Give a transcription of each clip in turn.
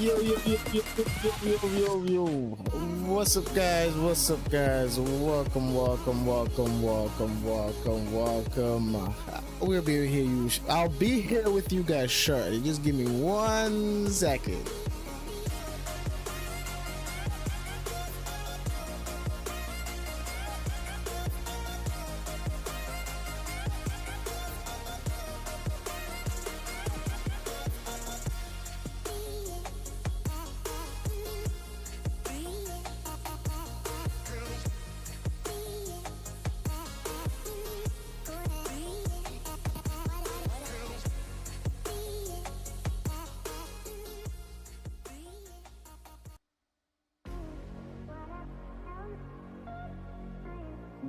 Yo, yo, yo, yo, yo, yo, yo, yo. What's up, guys? What's up, guys? Welcome, welcome, welcome, welcome, welcome, welcome. We'll be here. I'll be here with you guys shortly. Just give me 1 second.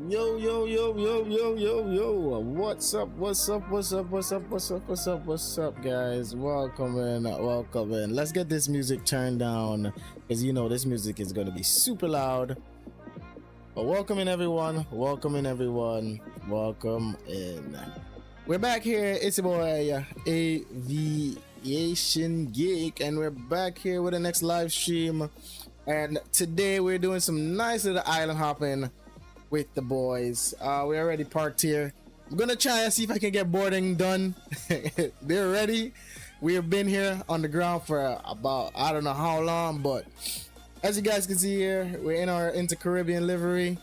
Yo, yo, yo, yo, yo, yo, yo. What's up? What's up? What's up? What's up? What's up? What's up? What's up, guys? Welcome in. Welcome in. Let's get this music turned down because you know this music is going to be super loud. But welcome in, everyone. Welcome in, everyone. Welcome in. We're back here. It's your boy, Aviation Geek, and we're back here with the next live stream. And today we're doing some nice little island hopping with the boys. We're already parked here. I'm gonna try and see if I can get boarding done. They're ready. We have been here on the ground for about I don't know how long, but as you guys can see here, we're in our InterCaribbean livery.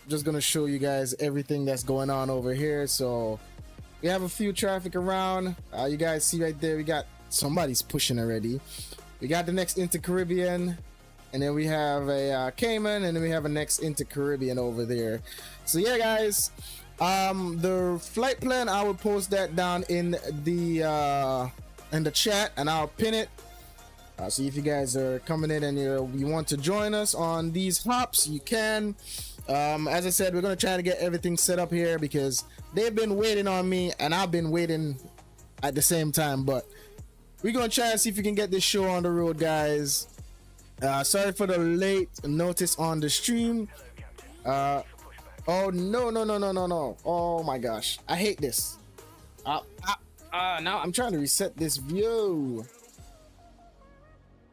Just gonna show you guys everything that's going on over here. So we have a few traffic around. You guys see right there, we got somebody's pushing already. We got the next InterCaribbean, and then we have a Cayman, and then we have a next InterCaribbean over there. So yeah, guys, the flight plan, I will post that down in the chat, and I'll pin it. So if you guys are coming in and you want to join us on these hops, you can. As I said, we're gonna try to get everything set up here because they've been waiting on me, and I've been waiting at the same time. But we're gonna try and see if we can get this show on the road, guys. Sorry for the late notice on the stream. Oh no. Oh my gosh, I hate this. Now I'm trying to reset this view.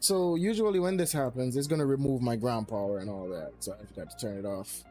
So usually when this happens, it's gonna remove my ground power and all that, so I forgot to turn it off.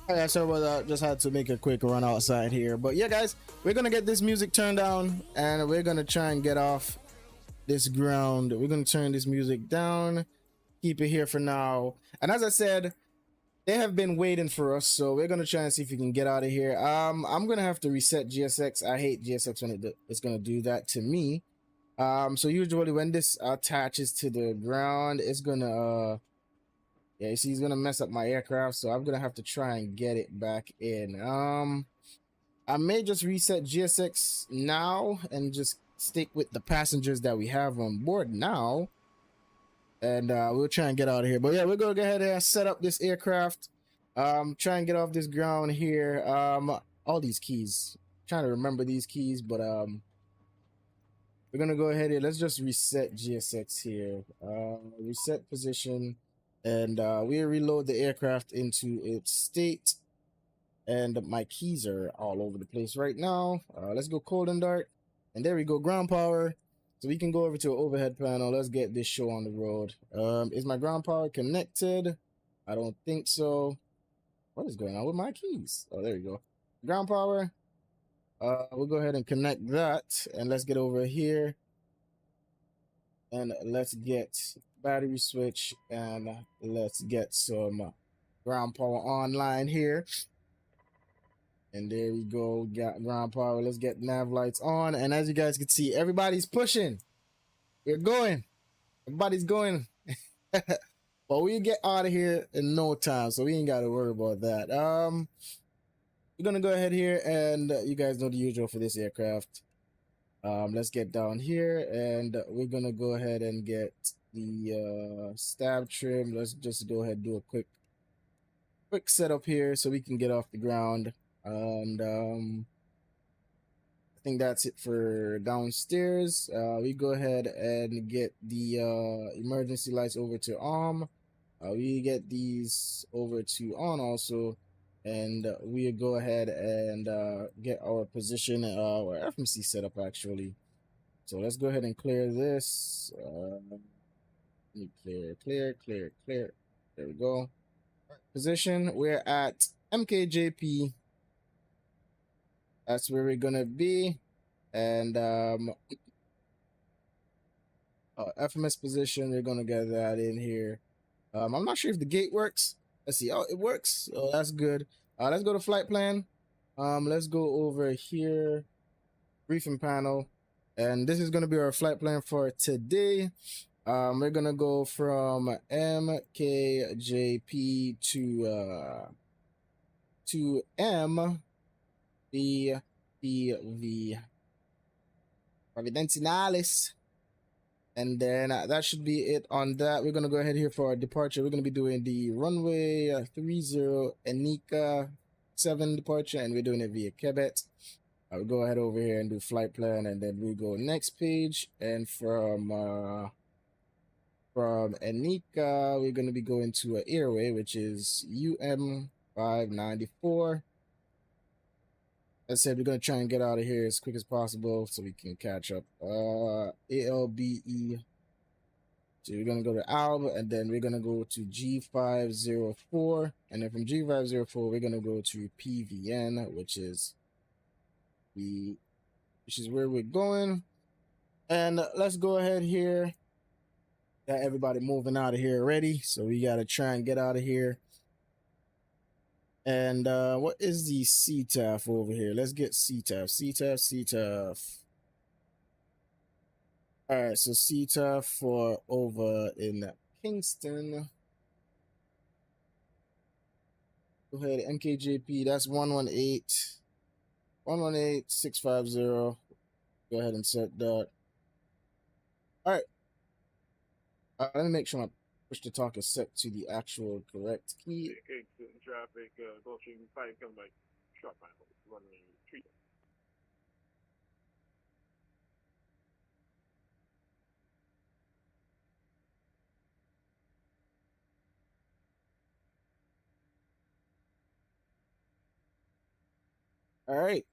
Yeah, sorry about that. Just had to make a quick run outside here. But yeah, guys, we're gonna get this music turned down, and we're gonna try and get off this ground. We're gonna turn this music down, keep it here for now. And as I said, they have been waiting for us, so we're gonna try and see if we can get out of here. I'm gonna have to reset GSX. I hate GSX when it's gonna do that to me. So usually when this attaches to the ground, it's gonna yeah, you see, he's gonna mess up my aircraft, so I'm gonna have to try and get it back in. I may just reset GSX now and just stick with the passengers that we have on board now, and we'll try and get out of here. But yeah, we're gonna go ahead and set up this aircraft. Try and get off this ground here. All these keys. I'm trying to remember these keys, but we're gonna go ahead here. Let's just reset GSX here. Reset position. And we reload the aircraft into its state. And my keys are all over the place right now. Let's go cold and dark. And there we go, ground power. So we can go over to an overhead panel. Let's get this show on the road. Is my ground power connected? I don't think so. What is going on with my keys? Oh, there you go. Ground power. We'll go ahead and connect that, and let's get over here, and let's get battery switch, and let's get some ground power online here. And there we go. Got ground power. Let's get nav lights on, and as you guys can see, everybody's pushing. We're going. Everybody's going. But we get out of here in no time, so we ain't got to worry about that. We're gonna go ahead here, and you guys know the usual for this aircraft. Let's get down here, and we're gonna go ahead and get the stab trim. Let's just go ahead and do a quick setup here so we can get off the ground. And I think that's it for downstairs. We go ahead and get the emergency lights over to arm. We get these over to on also, and we go ahead and get our position, our FMC set up actually. So let's go ahead and clear this. Clear. There we go. Position, we're at MKJP. That's where we're gonna be. And FMS position, we're gonna get that in here. I'm not sure if the gate works. Let's see. Oh, it works. Oh, that's good. Let's go to flight plan. Let's go over here, briefing panel, and this is gonna be our flight plan for today. We're gonna go from MKJP to MBV Providenciales. And then that should be it on that. We're going to go ahead here for our departure. We're going to be doing the runway 30 Anika 7 departure, and we're doing it via Quebec. We'll go ahead over here and do flight plan, and then we go next page. And from Anika, we're going to be going to an airway, which is UM594. As I said, we're going to try and get out of here as quick as possible so we can catch up. ALBE. So we're going to go to ALB, and then we're going to go to G504. And then from G504, we're going to go to PVN, which is where we're going. And let's go ahead here. Got everybody moving out of here already. So we got to try and get out of here. And what is the CTAF over here? Let's get CTAF. All right, so CTAF for over in Kingston. Go ahead, MKJP, that's 118,650. Go ahead and set that. All right. Let me make sure my push to talk is set to the actual correct key. Traffic, Gulf Stream 5 coming by sharp running 3. All right.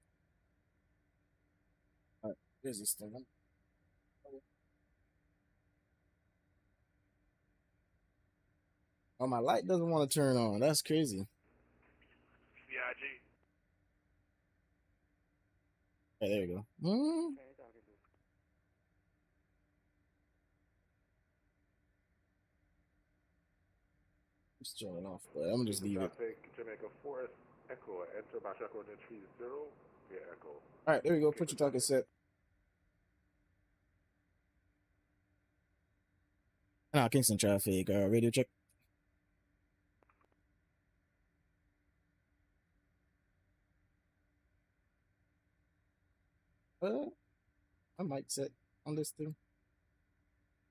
Here's this thing. Oh, my light doesn't want to turn on. That's crazy. CRJ. Okay, there we go. Just turn it off, but I'm gonna just leave it. Jamaica Forest Echo. Enter Bradshaw coordinate 30 via Echo. All right, there we go. Put your talk is set. Kingston traffic. Radio check. I might set on this thing.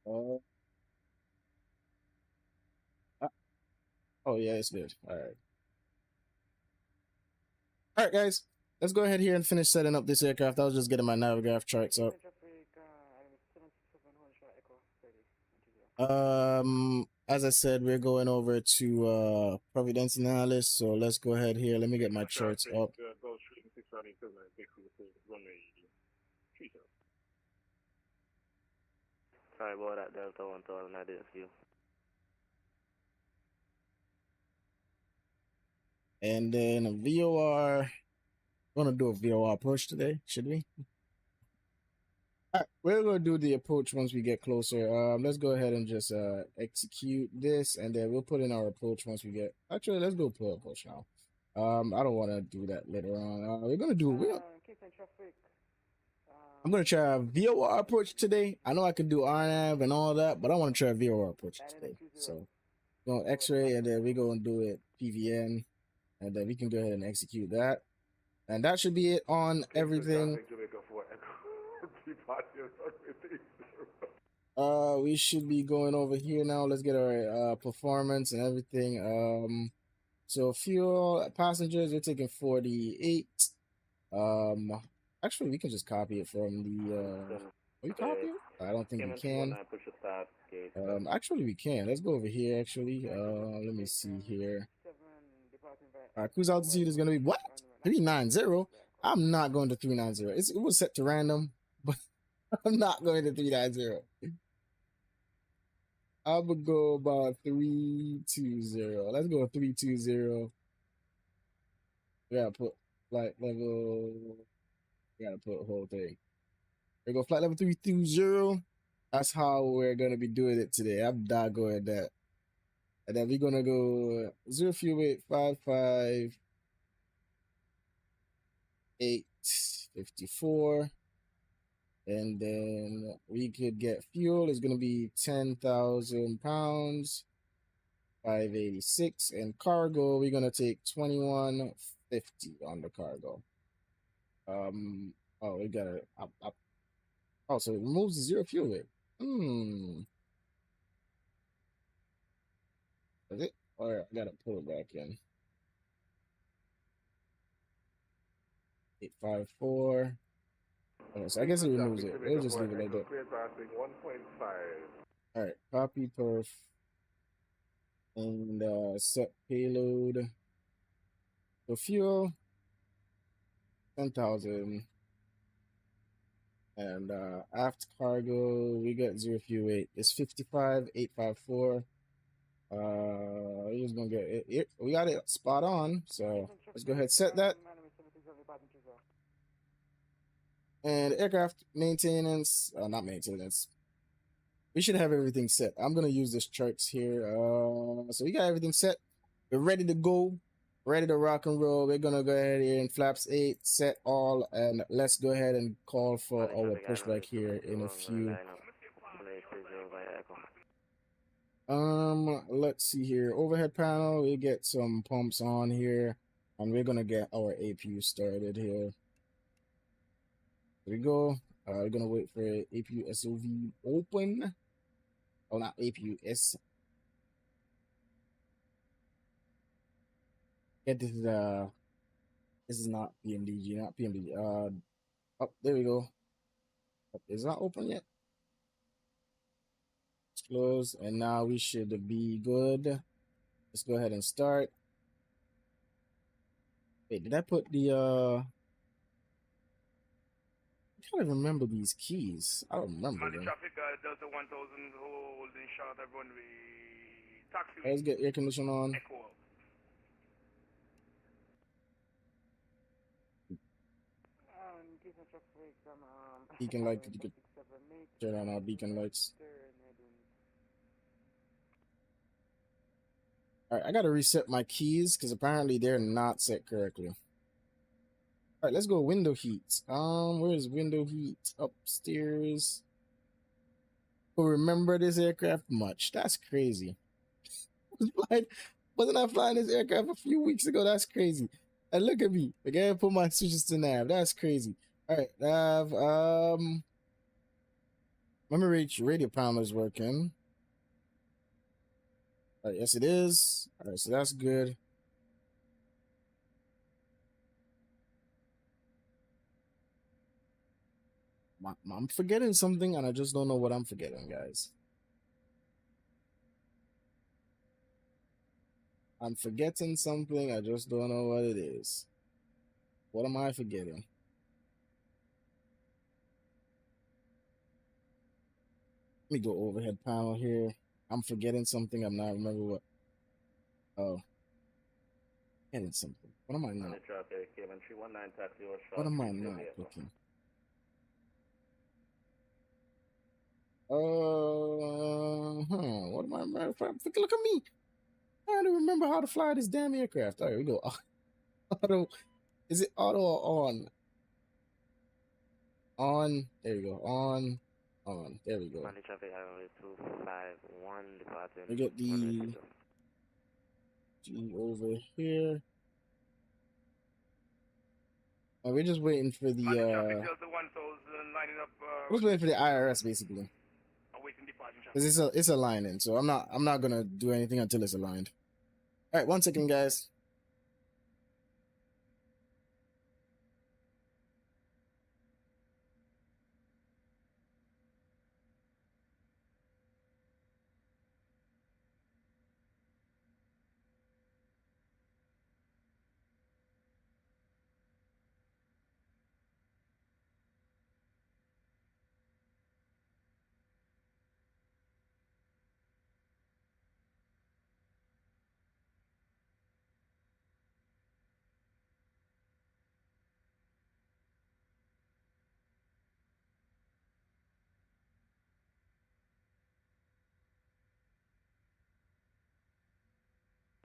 Oh yeah, it's good. All right, guys. Let's go ahead here and finish setting up this aircraft. I was just getting my Navigraph charts up. As I said, we're going over to Providenciales, so let's go ahead here. Let me get my charts up. Sorry about that, Delta 1000, I didn't see you. And then a VOR. We're gonna do a VOR approach today, should we? All right, we're gonna do the approach once we get closer. Let's go ahead and just execute this, and then we'll put in our approach once we get. Actually, let's go put approach now. I don't want to do that later on. We're gonna do. I'm gonna try a VOR approach today. I know I can do RNAV and all that, but I want to try a VOR approach today. So, go X-ray, and then we go and do it PVN, and then we can go ahead and execute that. And that should be it on everything. We should be going over here now. Let's get our performance and everything. So fuel passengers, we're taking 48. Actually, we can just copy it from the. Can we copy it? I don't think we can. Actually, we can. Let's go over here. Actually, let me see here. All right, cruise altitude is gonna be what? 390. I'm not going to 390. It was set to random, but I'm not going to 390. I would go about 320. Let's go 320. We gotta put flight level. We gotta put the whole thing. We go flight level 320. That's how we're gonna be doing it today. I'm not going at that. And then we're gonna go 0 fuel weight 55854. And then we could get fuel is gonna be 10,000 pounds, 586, and cargo we're gonna take 2150 on the cargo. Oh, we gotta oh, so it removes the 0 fuel weight. Is it? All right, I gotta pull it back in. 854. Okay, so I guess it removes it. We'll just leave it like that. All right, copy perf and set payload. So fuel 10,000 and aft cargo we got 0 fuel weight. It's 55,854. We're just gonna get it. We got it spot on. So let's go ahead and set that. And aircraft maintenance, not maintenance. We should have everything set. I'm gonna use this charts here. So we got everything set. We're ready to go, ready to rock and roll. We're gonna go ahead here in flaps 8, set all, and let's go ahead and call for our pushback here in a few. Let's see here. Overhead panel, we get some pumps on here, and we're gonna get our APU started here. There we go. We're gonna wait for APU SOV open. Oh, not APU S. Yeah, this is not PMDG, not PMDG. Oh, there we go. It's not open yet. It's closed, and now we should be good. Let's go ahead and start. Wait, did I put the I can't even remember these keys. I don't remember them. Traffic, Delta 1000 holding short of runway taxi. Let's get air condition on. Echo. Beacon light, you could turn on our beacon lights. Alright, I gotta reset my keys because apparently they're not set correctly. Alright, let's go window heat. Where's window heat? Upstairs. Who remember this aircraft much? That's crazy. Wasn't I flying this aircraft a few weeks ago? That's crazy. And look at me. I gotta put my switches to nav. That's crazy. Alright, nav. Memory radio panel is working. Alright, yes it is. Alright, so that's good. I'm forgetting something and I just don't know what I'm forgetting, guys. I'm forgetting something, I just don't know what it is. What am I forgetting? Let me go overhead panel here. I'm forgetting something. I'm not remember what. Oh, getting something. What am I On not? the traffic, Cayman 319 taxi or What short am I 30 not vehicle. clicking? What am I? Look at me. I don't remember how to fly this damn aircraft. All right, we go. Auto. Is it auto or on? On. There we go. On. On. There we go. On the traffic, highway 251 departing. We get the G over here. We're just waiting for On the traffic, the. Delta 1000 lining up. We're just waiting for the IRS basically, Awaiting departure traffic. because it's aligning. So I'm not gonna do anything until it's aligned. All right, 1 second, guys.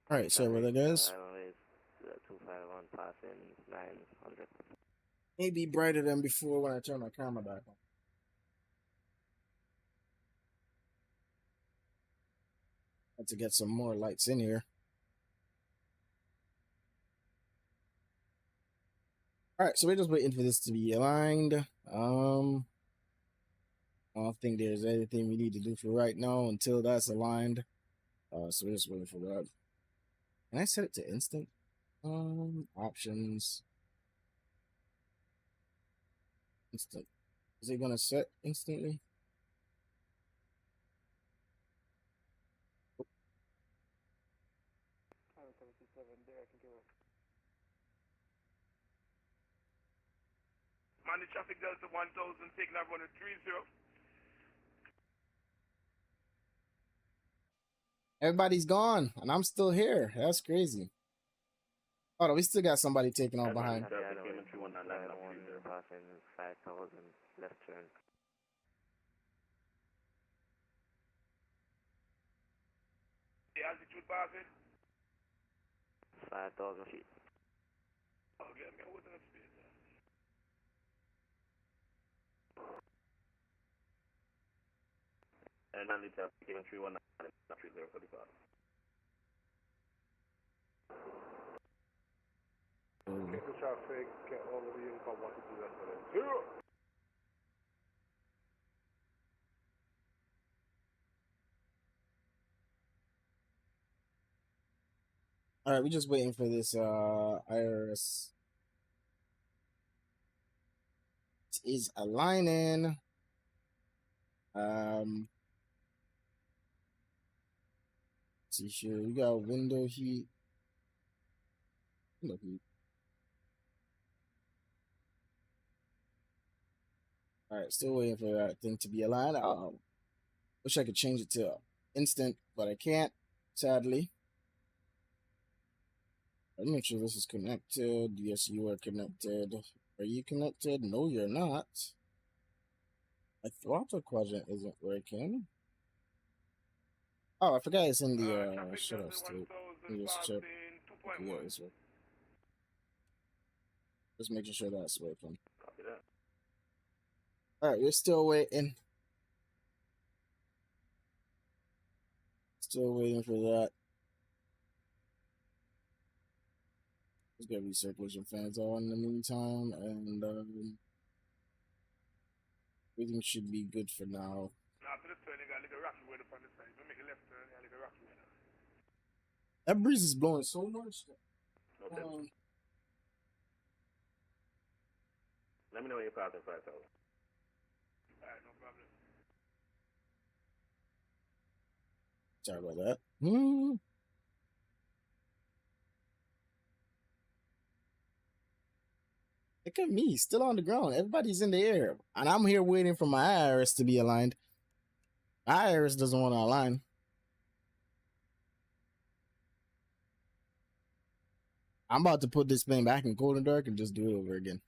All right, sorry about that, guys. Highway 251 passing 900. Maybe brighter than before when I turn my camera back on. Had to get some more lights in here. All right, so we're just waiting for this to be aligned. I don't think there's anything we need to do for right now until that's aligned. So we're just waiting for that. Can I set it to instant? Options. Instant. Is it gonna set instantly? On the traffic, Delta 1000 taking that run at 30. Everybody's gone, and I'm still here. That's crazy. Oh, no, we still got somebody taking off behind. Passing 5,000 left turn. The altitude passing. 5,000 feet. Okay, I'm within a space. And on the traffic, Cayman 319 30 for the car. The traffic, get over the income, what to do that for them. Zero! All right, we're just waiting for this IRS. It is aligning. See here, we got window heat. Window heat. All right, still waiting for that thing to be aligned. Wish I could change it to instant, but I can't, sadly. Let me make sure this is connected. Yes, you are connected. Are you connected? No, you're not. My throttle quadrant isn't working. Oh, I forgot it's in the shut up state. Let me just check. Yeah, it's working. Just making sure that's working. Copy that. All right, we're still waiting. Still waiting for that. Let's get recirculation fans on in the meantime, and everything should be good for now. After the turn, you got a little rocky way up on the side. You make a left turn, you got a little rocky way. That breeze is blowing so much. Okay. Let me know when you're passing 5,000. Alright, no problem. Sorry about that. Look at me, still on the ground. Everybody's in the air, and I'm here waiting for my IRS to be aligned. Iris doesn't want to align. I'm about to put this thing back in cold and dark and just do it over again.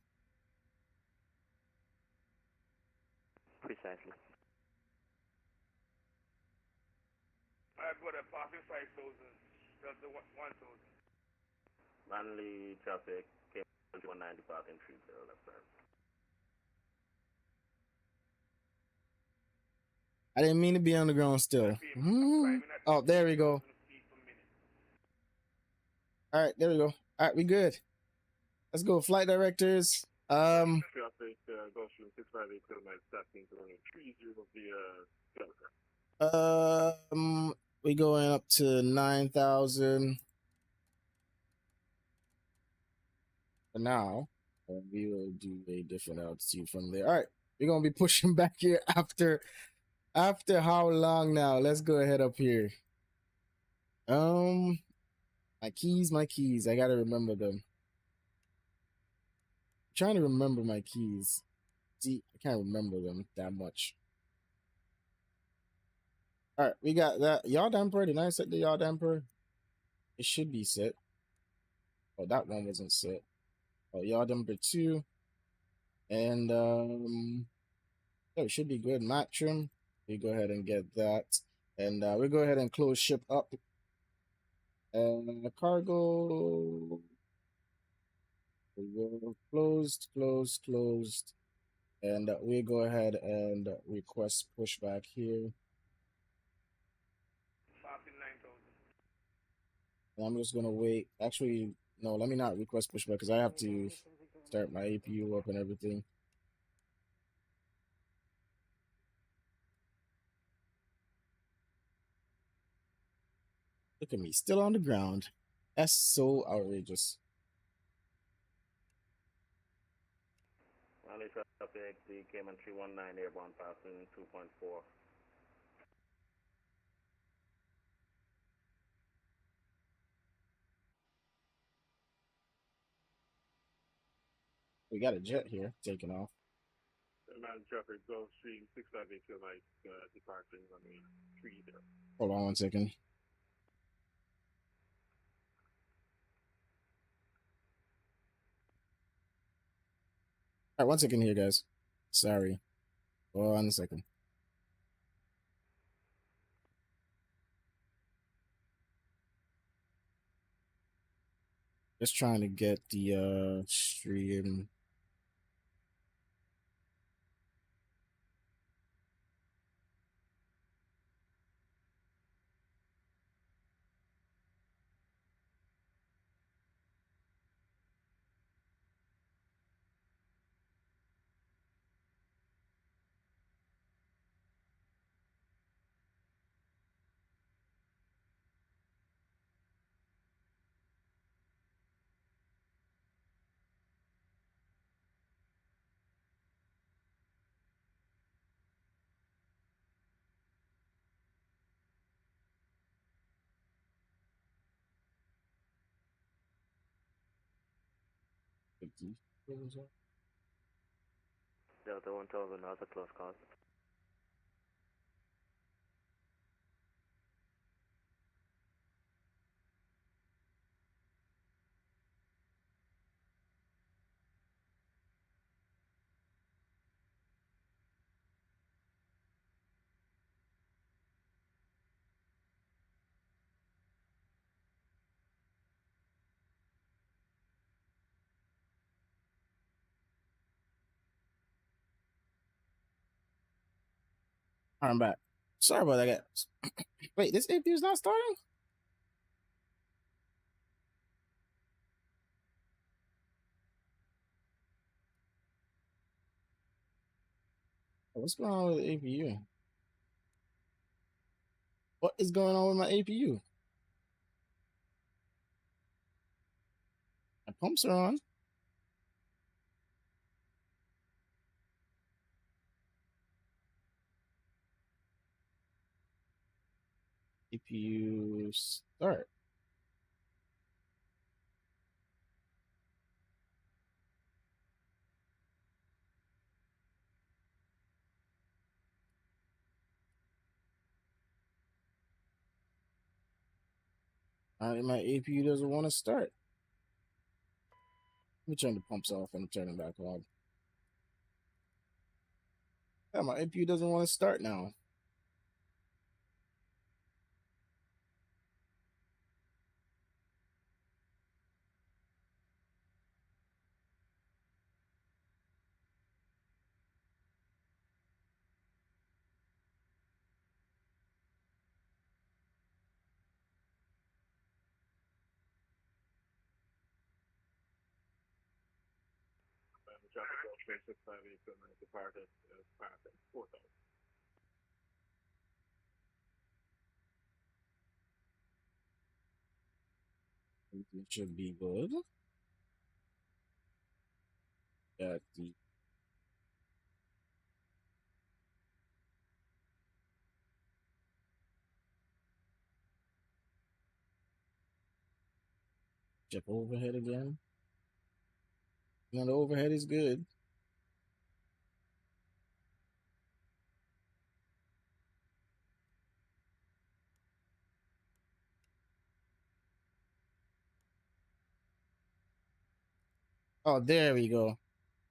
Precisely. I've got a passing 5,000. That's the 1,000. Manley traffic came 190 departing 30 left side. I didn't mean to be on the ground still. Oh, there we go. All right, there we go. All right, we good. Let's go, flight directors. Traffic goes from 658 kilometers, starting to running 30 via We going up to 9,000 for now, and we will do a different altitude from there. All right, we're gonna be pushing back here after how long now? Let's go ahead up here. My keys. I gotta remember them. I'm trying to remember my keys. See, I can't remember them that much. All right, we got that yaw damper. Did I set the yaw damper? It should be set. Oh, that one wasn't set. Oh, yaw damper 2. And yeah, it should be good. Mat trim. We go ahead and get that. And we go ahead and close ship up. And the cargo closed. And we go ahead and request pushback here. Passing 9,000. And I'm just gonna wait. Actually, no, let me not request pushback because I have to start my APU up and everything. Look at me, still on the ground. That's so outrageous. Manley traffic, the Cayman 319 airborne passing 2.4. We got a jet here taking off. Man traffic goes stream 658 kilometers, departing runway 30. Hold on 1 second. All right, 1 second here, guys. Sorry. 1 second. Just trying to get the stream. Delta 1000, that's a close call. All right, I'm back. Sorry about that, guys. Wait, this APU is not starting? What's going on with the APU? What is going on with my APU? My pumps are on. APU start. My APU doesn't want to start. Let me turn the pumps off and turn them back on. Yeah, my APU doesn't want to start now. Traffic Gulf Stream 65 vehicle 9 departed, path at 4,000. It should be good. Got the check overhead again. No, the overhead is good. Oh, there we go.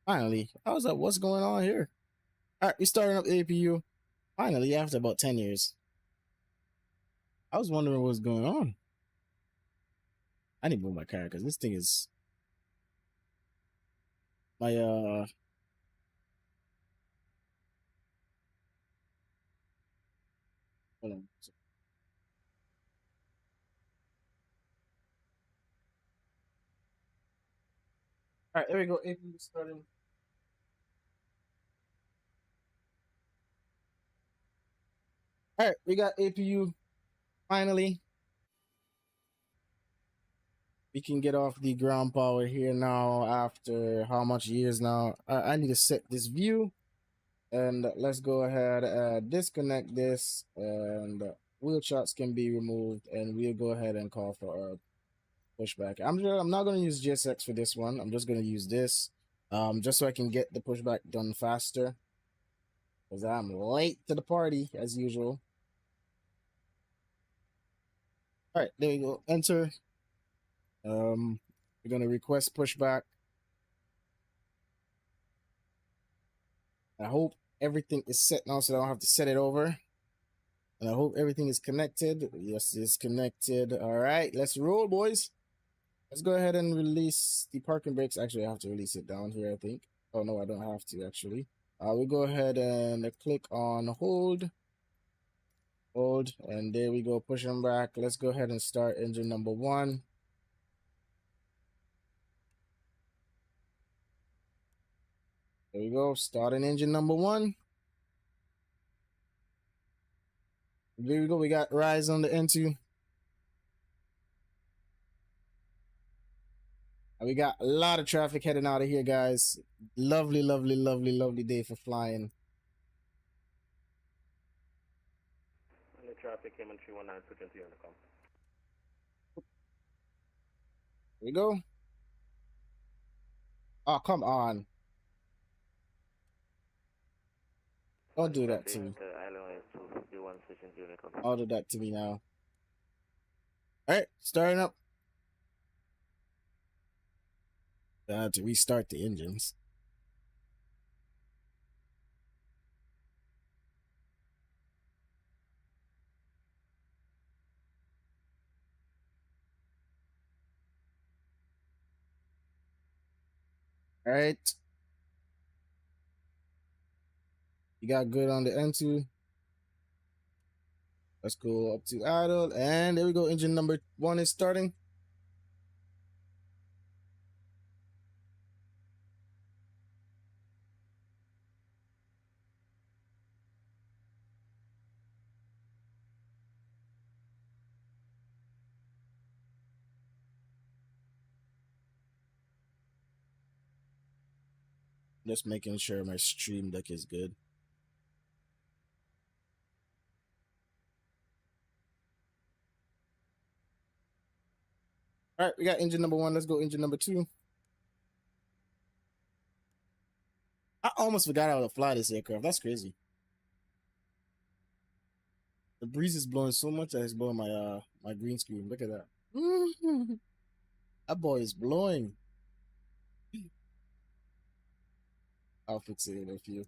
Finally. How's that? What's going on here? All right, we starting up APU. Finally, after about 10 years. I was wondering what's going on. I need to move my car because this thing is my hold on. All right, there we go. APU starting. All right, we got APU finally. We can get off the ground power here now after how much years now. I need to set this view and let's go ahead and disconnect this and wheel shots can be removed and we'll go ahead and call for our pushback. I'm not going to use GSX for this one. I'm just going to use this just so I can get the pushback done faster because I'm late to the party as usual. All right, there you go. Enter. We're going to request pushback. I hope everything is set now so I don't have to set it over. And I hope everything is connected. Yes, it's connected. All right, let's roll, boys. Let's go ahead and release the parking brakes. Actually, I have to release it down here, I think. Oh, no, I don't have to, actually. We'll go ahead and click on hold. Hold, and there we go. Push them back. Let's go ahead and start engine number 1. There we go. Starting engine number 1. There we go. We got rise on the N2. We got a lot of traffic heading out of here, guys. Lovely, lovely, lovely, lovely day for flying. And the traffic came in 319, switching to intercom. Here we go. Oh, come on. Don't do that to me. Don't do that to me now. All right, starting up. I have to restart the engines. All right. You got good on the N2. Let's go up to idle. And there we go. Engine number 1 is starting. Just making sure my stream deck is good. All right, we got engine number 1. Let's go engine number 2. I almost forgot how to fly this aircraft. That's crazy. The breeze is blowing so much that it's blowing my my green screen. Look at that. That boy is blowing. I'll fix it if you.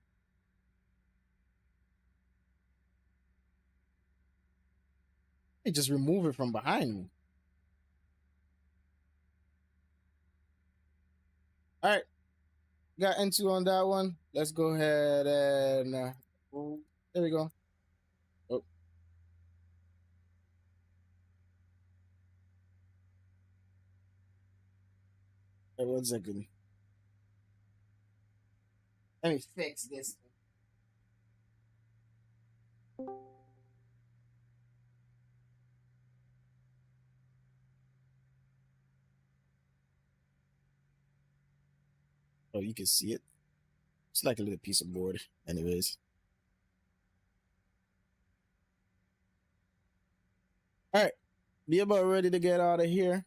Hey, just remove it from behind me. All right, got into on that one. Let's go ahead and there we go. Oh, wait 1 second. Let me fix this. Oh, you can see it. It's like a little piece of board. Anyways. All right. Be about ready to get out of here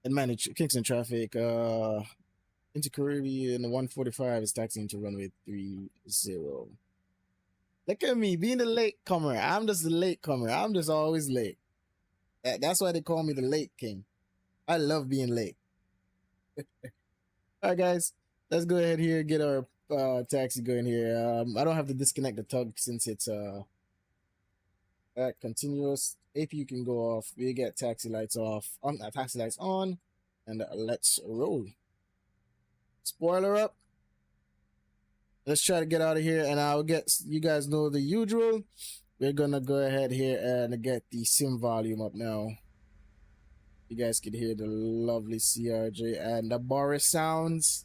and manage Kingston traffic. InterCaribbean 145 is taxiing to runway 30. Look at me being the late comer. I'm just the late comer. I'm just always late. That's why they call me the late king. I love being late. All right, guys, let's go ahead here get our taxi going here. I don't have to disconnect the tug since it's continuous. If you can go off, we get taxi lights off. Taxi lights on, and let's roll. Spoiler up. Let's try to get out of here, and I'll get you guys know the usual. We're gonna go ahead here and get the sim volume up now. You guys can hear the lovely CRJ and the Boris sounds.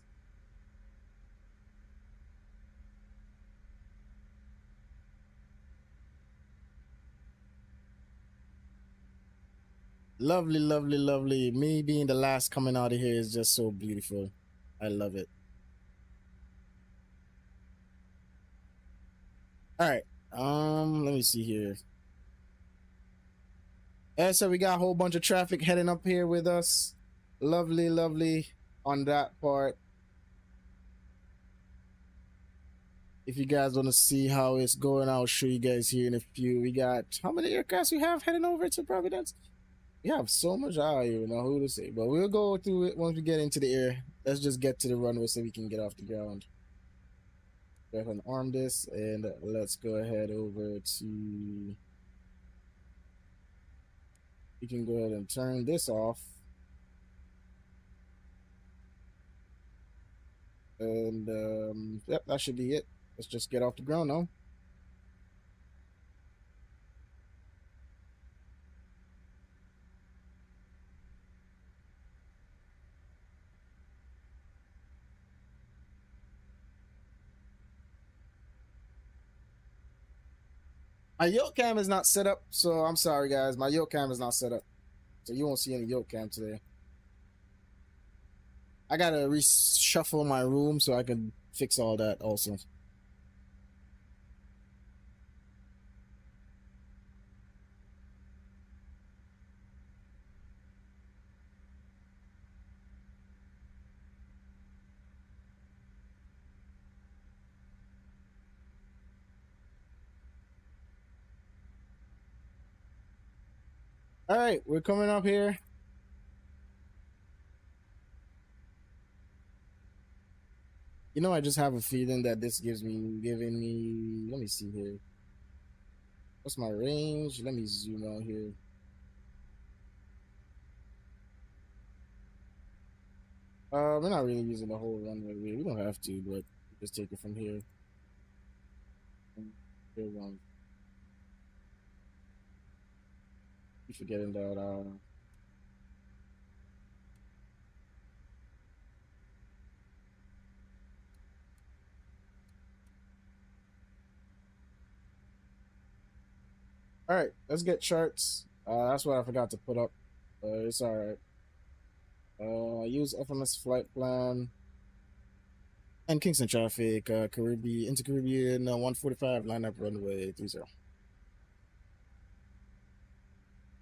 Lovely, lovely, lovely. Me being the last coming out of here is just so beautiful. I love it. All right. Let me see here. So we got a whole bunch of traffic heading up here with us. Lovely, lovely on that part. If you guys want to see how it's going, I'll show you guys here in a few. We got how many aircrafts we have heading over to Providence? We have so much. I don't even know who to say, but we'll go through it once we get into the air. Let's just get to the runway so we can get off the ground. Go ahead and arm this, and let's go ahead over to. We can go ahead and turn this off. And yep, that should be it. Let's just get off the ground now. My yoke cam is not set up, so I'm sorry guys. My yoke cam is not set up, so you won't see any yoke cam today. I gotta reshuffle my room so I can fix all that also. All right, we're coming up here. You know, I just have a feeling that this giving me. Let me see here. What's my range? Let me zoom out here. We're not really using the whole runway. We don't have to, but just take it from here. Here we go. Keep forgetting that. All right, let's get charts. That's what I forgot to put up. It's all right. Use FMS flight plan and Kingston traffic. Caribbean InterCaribbean 145 lineup runway 30.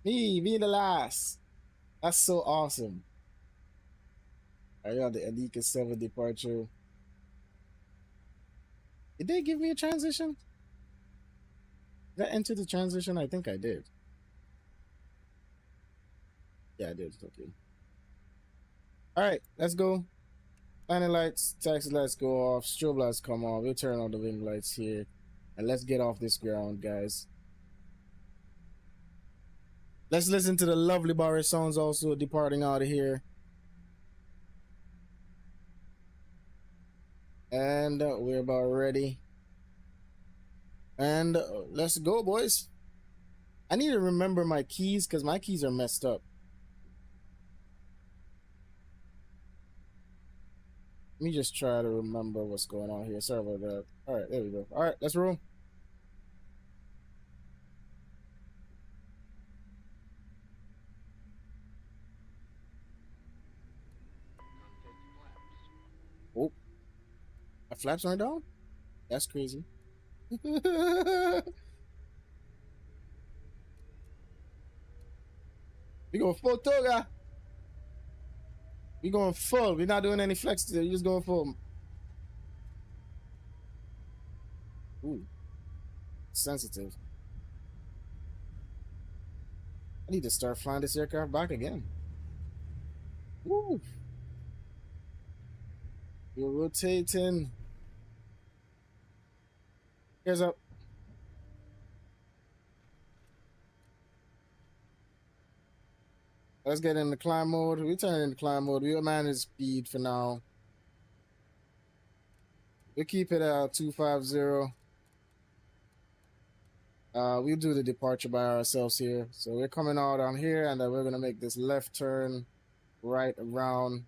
Me being the last. That's so awesome. I got the Américas 7 departure. Did they give me a transition? Did I enter the transition? I think I did. Yeah, I did. Okay. All right, let's go. Landing lights, taxi lights go off, strobe lights come on. We'll turn on the wing lights here, and let's get off this ground, guys. Let's listen to the lovely Boris songs also departing out of here. And we're about ready. And let's go, boys. I need to remember my keys because my keys are messed up. Let me just try to remember what's going on here. Sorry about that. All right, there we go. All right, let's roll. Oh, my flaps aren't down? That's crazy. We going full toga. We going full. We're not doing any flex today. We're just going full. Ooh, sensitive. I need to start flying this aircraft back again. Woo. We're rotating. Here's up. Let's get into climb mode. We turn into climb mode. We'll manage speed for now. We'll keep it at 250. We'll do the departure by ourselves here. So we're coming out on here, and then we're gonna make this left turn right around.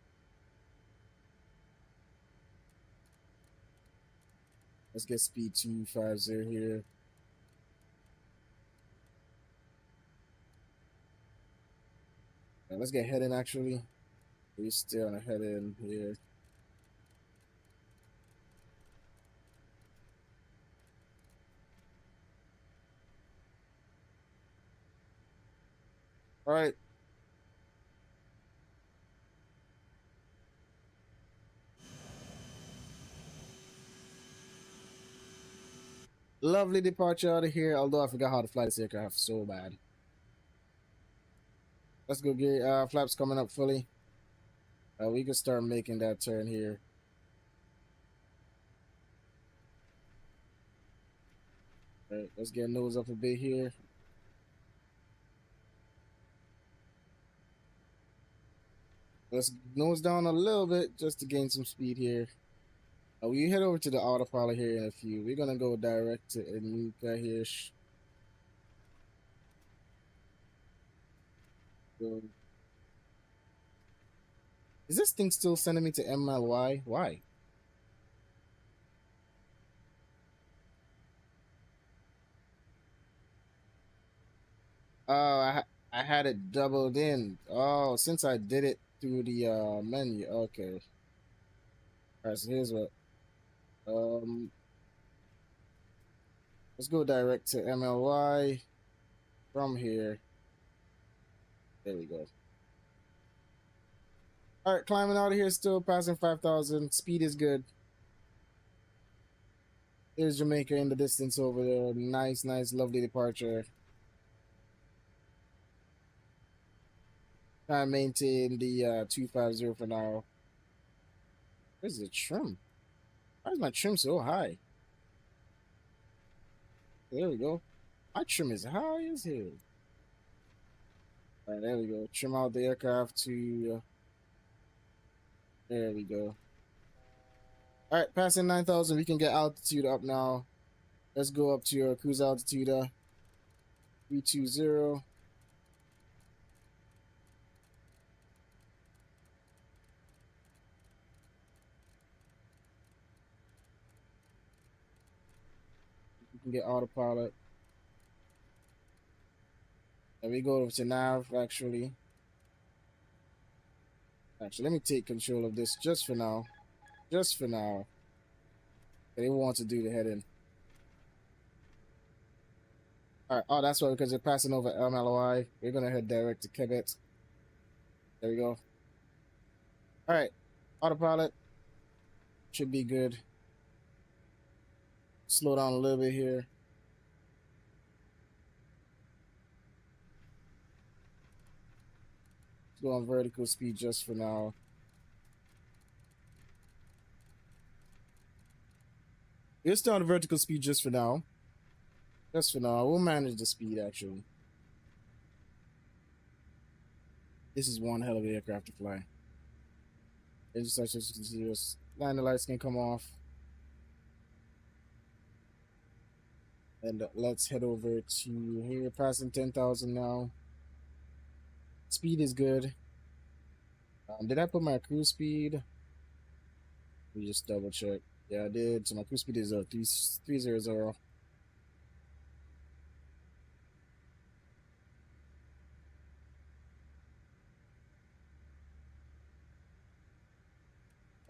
Let's get speed 250 here. Let's get heading actually. We're still on a head in here. All right. Lovely departure out of here, although I forgot how to fly this aircraft so bad. Let's go get flaps coming up fully. We can start making that turn here. All right, let's get nose up a bit here. Let's nose down a little bit just to gain some speed here. We head over to the autopilot here in a few. We're gonna go direct to Américas here. So, is this thing still sending me to MLY? Why? Oh, I had it doubled in. Oh, since I did it through the menu. Okay. All right, so here's what. Let's go direct to MLY from here. There we go. All right, climbing out of here, still passing 5,000. Speed is good. There's Jamaica in the distance over there. Nice, nice, lovely departure. Try and maintain the 250 for now. Where's the trim? Why is my trim so high? There we go. My trim is high as hell. All right, there we go. Trim out the aircraft to... there we go. All right, passing 9,000. We can get altitude up now. Let's go up to your cruise altitude. 320. We can get autopilot. And we go over to nav, actually. Actually, let me take control of this just for now. Just for now. They want to do the head-in. Alright, oh, that's why, because they're passing over MLY. We're going to head direct to Quebec. There we go. Alright, autopilot. Should be good. Slow down a little bit here. Go on vertical speed just for now. We're still on vertical speed just for now. Just for now. We'll manage the speed actually. This is one hell of an aircraft to fly. It's such as continuous. Landing lights can come off. And let's head over to here, passing 10,000 now. Speed is good. Did I put my cruise speed? Let me just double check. Yeah, I did. So my cruise speed is 300.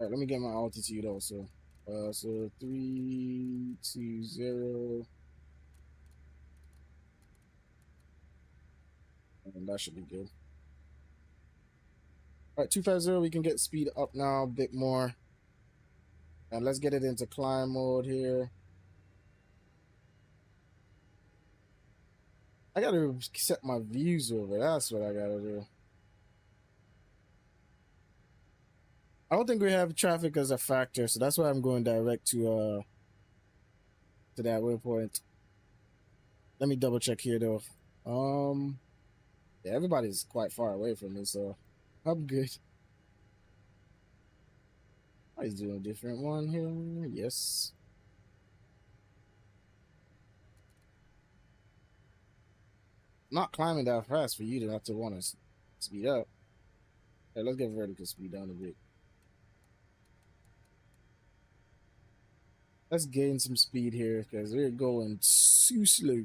All right, let me get my altitude also. So 320. And that should be good. All right, 250. We can get speed up now a bit more. And let's get it into climb mode here. I gotta set my views over. That's what I gotta do. I don't think we have traffic as a factor, so that's why I'm going direct to that waypoint. Let me double check here though. Yeah, everybody's quite far away from me, so I'm good. He's doing a different one here. Yes. Not climbing that fast for you to have to want to speed up. Hey, let's get vertical speed down a bit. Let's gain some speed here because we're going too slow.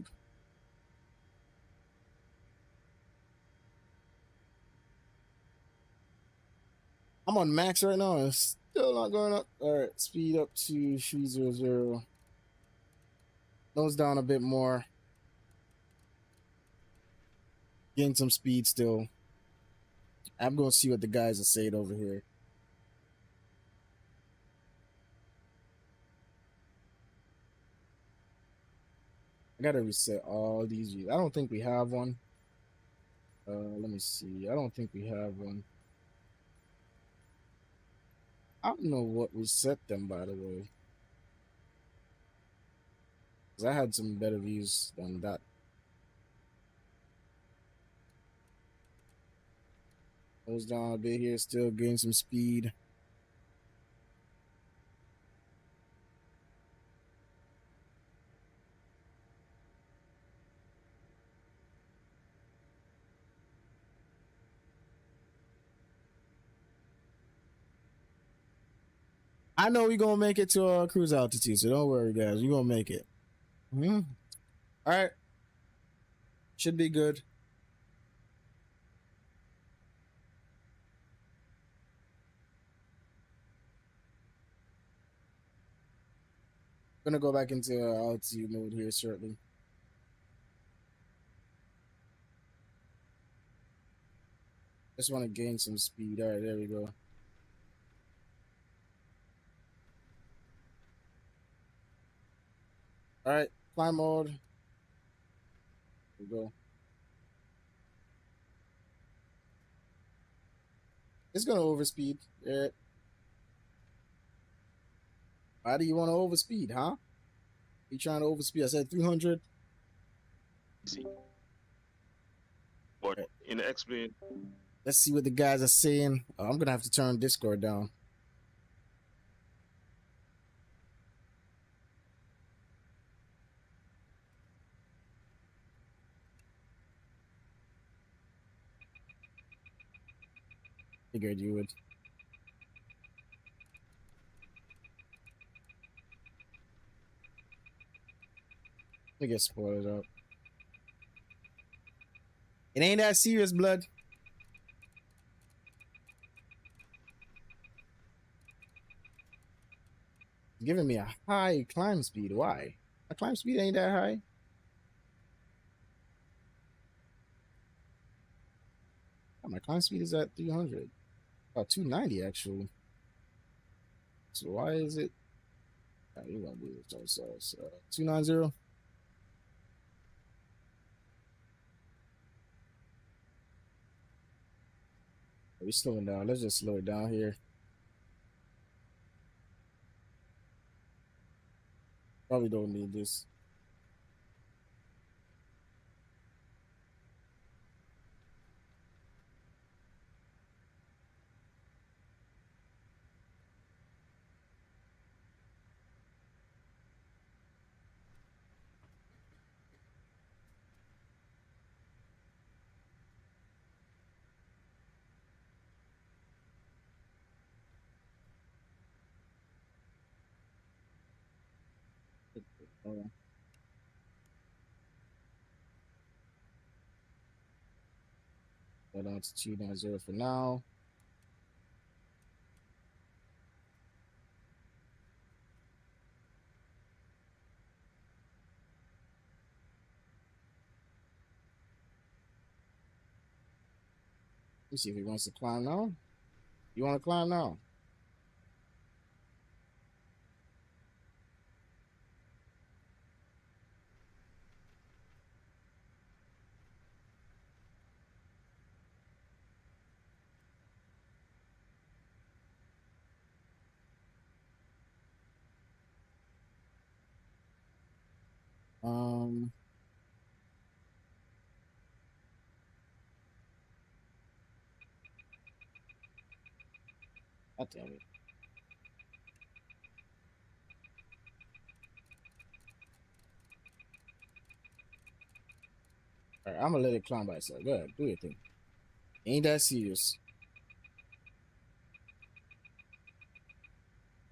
I'm on max right now. It's still not going up. All right, speed up to 300. Nose down a bit more. Gain some speed still. I'm going to see what the guys are saying over here. I gotta reset all these views. I don't think we have one. Let me see. I don't think we have one. I don't know what reset them, by the way. Because I had some better views than that. Goes down a bit here, still gain some speed. I know we're gonna make it to our cruise altitude, so don't worry, guys. We're gonna make it. All right, should be good. Gonna go back into altitude mode here shortly. Just want to gain some speed. All right, there we go. All right, climb mode. There we go. It's gonna overspeed. Yeah. Why do you want to overspeed, huh? You trying to overspeed? I said 300. See. But in the explain. Let's see what the guys are saying. I'm gonna have to turn Discord down. Figured you would. Let me get spoiled up. It ain't that serious, blood. Giving me a high climb speed. Why? My climb speed ain't that high. Oh, my climb speed is at 300. Oh, 290 actually. So why is it? Oh, you're gonna do this ourselves. 290. We're slowing down. Let's just slow it down here. Probably don't need this. Go down to 290 for now. Let's see if he wants to climb now. You want to climb now? Um, God damn it. All right, I'm gonna let it climb by itself. Go ahead, do your thing. Ain't that serious?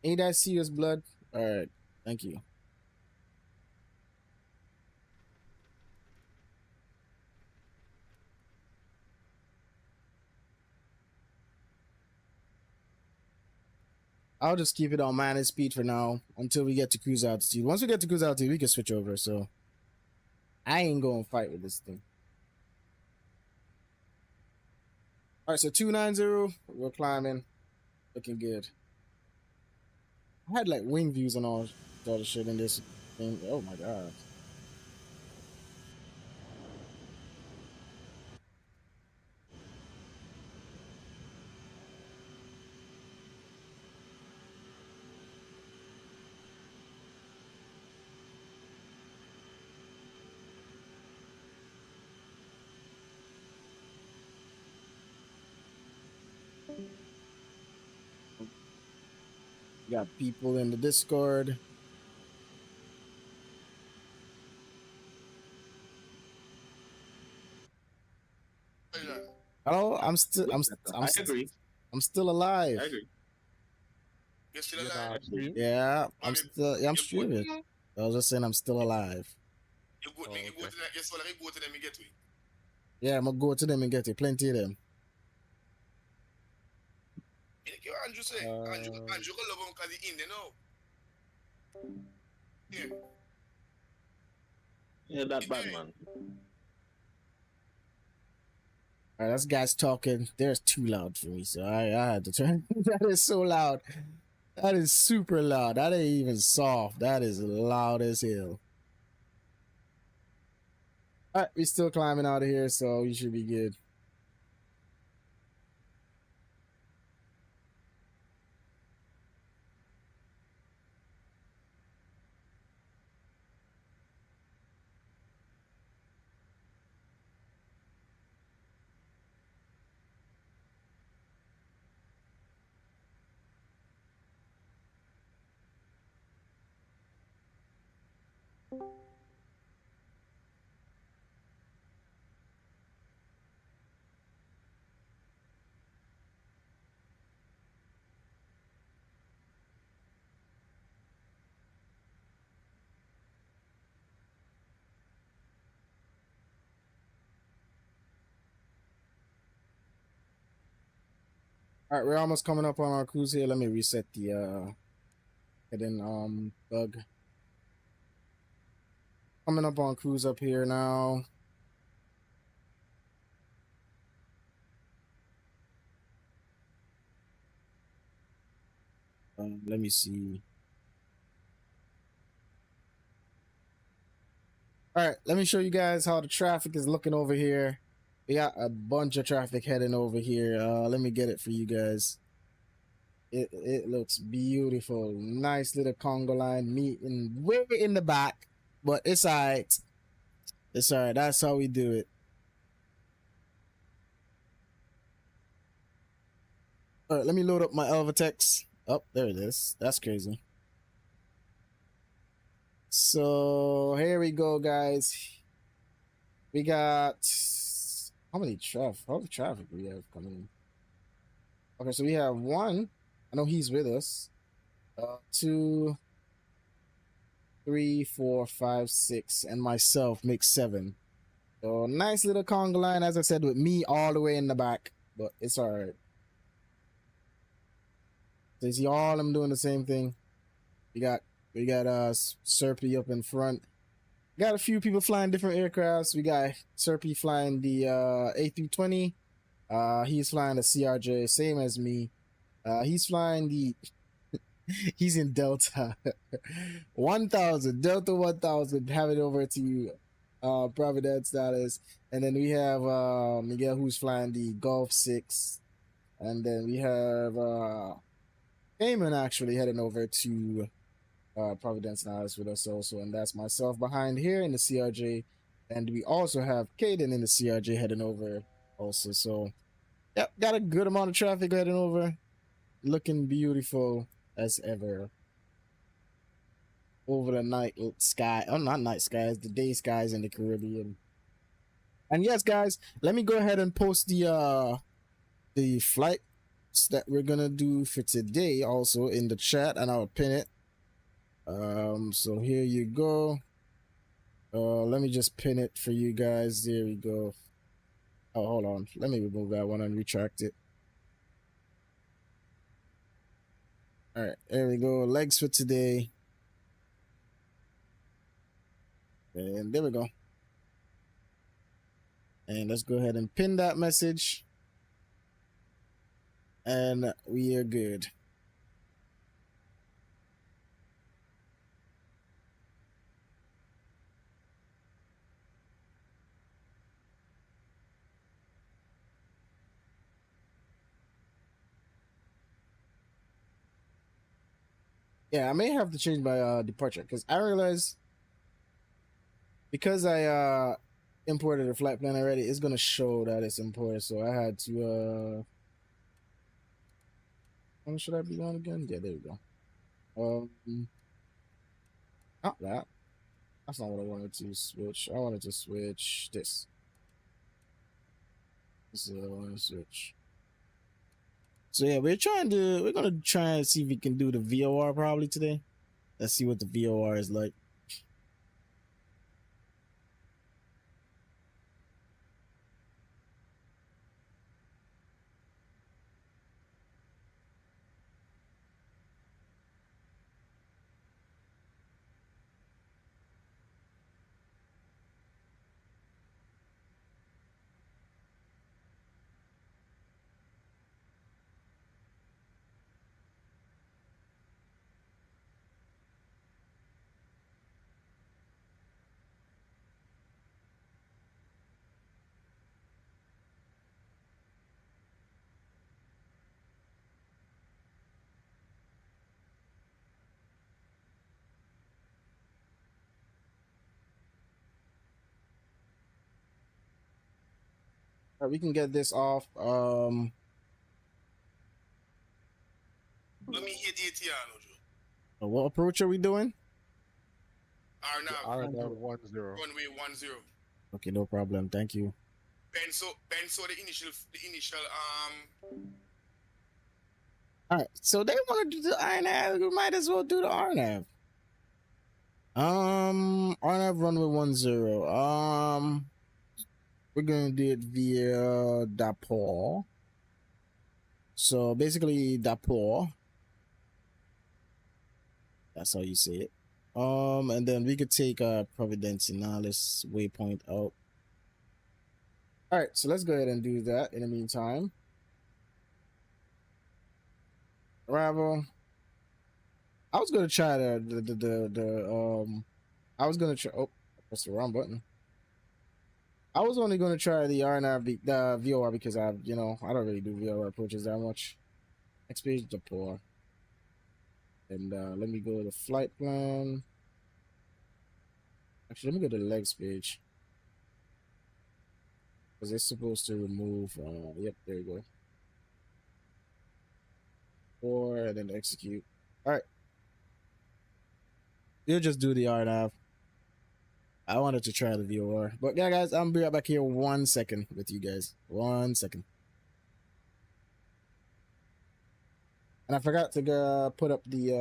Ain't that serious, blood? All right, thank you. I'll just keep it on minus speed for now until we get to cruise altitude. Once we get to cruise altitude, we can switch over. So I ain't gonna fight with this thing. All right, so 290, we're climbing, looking good. I had like wing views and all the shit in this thing. Oh my god. We got people in the Discord. Oh, I'm still I'm still alive. I agree. You're still alive? Yeah, I'm streaming. I was just saying I'm still alive. You go, you go to them, you go to them and get to it. Yeah, I'm gonna go to them and get it. Plenty of them. You Andrew say, Andrew can love him because he's in there now. Yeah. Yeah, that bad man. All right, that's guys talking. They're too loud for me, so I had to turn. That is so loud. That is super loud. That ain't even soft. That is loud as hell. All right, we're still climbing out of here, so you should be good. All right, we're almost coming up on our cruise here. Let me reset the hidden bug. Coming up on cruise up here now. Let me see. All right, let me show you guys how the traffic is looking over here. We got a bunch of traffic heading over here. Let me get it for you guys. It looks beautiful. Nice little Congo line meeting way in the back, but it's alright. It's alright. That's how we do it. All right, let me load up my Elvatex. Oh, there it is. That's crazy. So here we go, guys. We got how many traffic? How much traffic do we have coming in? Okay, so we have one. I know he's with us. 2, 3, 4, 5, 6, and myself makes 7. So nice little Congo line, as I said, with me all the way in the back, but it's all right. So you see all I'm doing the same thing. We got Serpy up in front. Got a few people flying different aircrafts. We got Serpy flying the A320. He's flying the CRJ, same as me. He's flying the he's in Delta 1000, Delta 1000. Have it over to you, Providenciales. And then we have Miguel, who's flying the Gulf 6. And then we have Eamon actually heading over to Providenciales with us also, and that's myself behind here in the CRJ, and we also have Caden in the CRJ heading over also. So yep, got a good amount of traffic heading over, looking beautiful as ever over the night sky. Oh, not night skies, the day skies in the Caribbean. And yes, guys, let me go ahead and post the flights that we're gonna do for today also in the chat, and I'll pin it. So here you go. Let me just pin it for you guys. There we go. Oh, hold on, let me remove that one and retract it. All right, there we go. Legs for today, and there we go. And let's go ahead and pin that message, and we are good. Yeah, I may have to change my departure because I realized because I imported a flight plan already, it's gonna show that it's imported. So I had to when should I be on again? Yeah, there we go. Not that. That's not what I wanted to switch. I wanted to switch this. So I want to switch. So yeah, we're gonna try and see if we can do the VOR probably today. Let's see what the VOR is like. All right, we can get this off. Let me hit the ATR, What approach are we doing? RNAV, RNAV 10. runway 10. Okay, no problem. Thank you. Benso, the initial All right, so they want to do the RNAV. We might as well do the RNAV. RNAV runway 10. We're gonna do it via Dapor. So basically Dapor. That's how you say it. And then we could take Providenciales waypoint out. All right, so let's go ahead and do that in the meantime. Arrival. I was gonna try I was gonna try. Oh, I pressed the wrong button. I was only going to try the RNAV, the VOR because I don't really do VOR approaches that much. Next page, the poor. And let me go to the flight plan. Actually, let me go to the legs page. Because it's supposed to remove, yep, there you go. Four, and then execute. All right. You'll just do the RNAV. I wanted to try the VOR. But yeah, guys, I'm be right back here 1 second with you guys. 1 second. And I forgot to put up the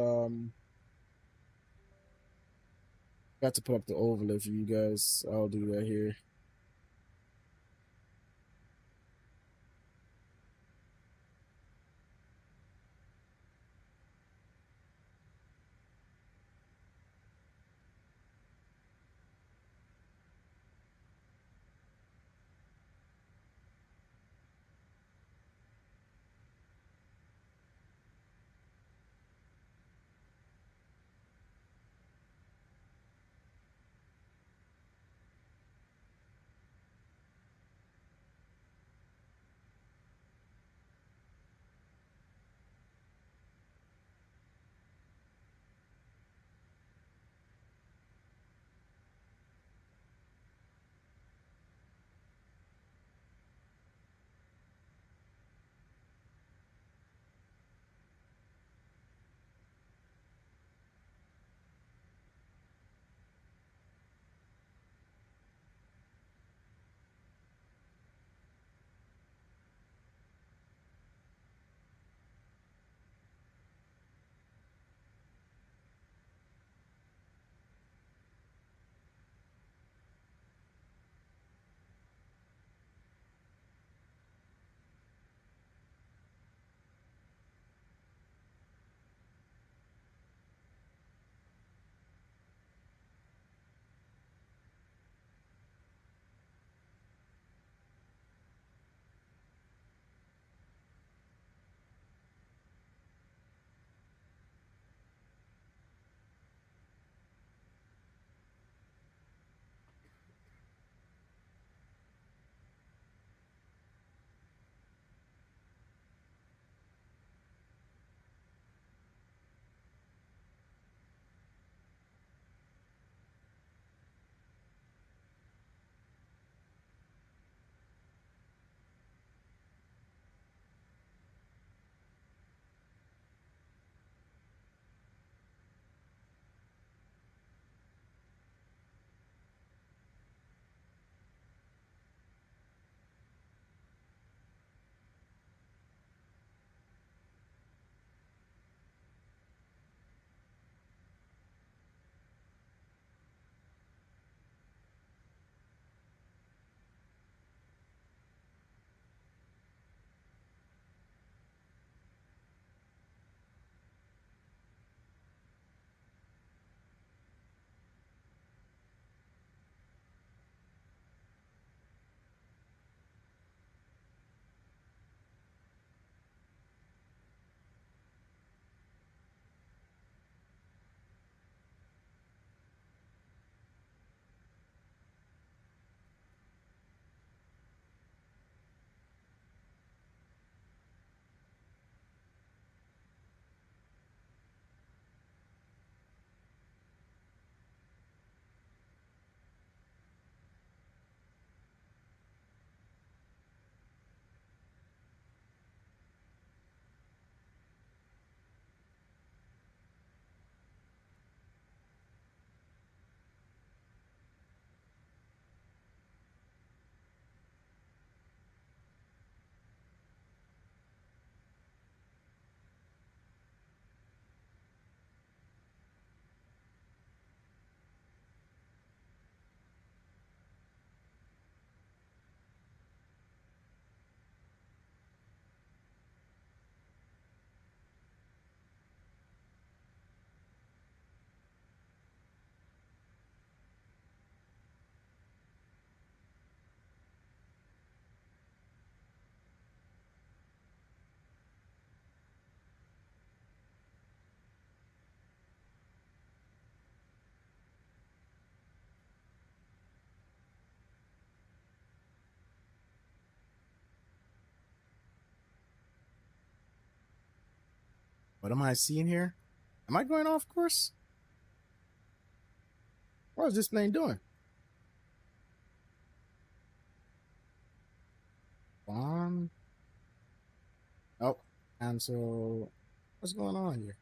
got to put up the overlay for you guys. I'll do that here. What am I seeing here? Am I going off course? What is this plane doing? On. Oh, and so what's going on here?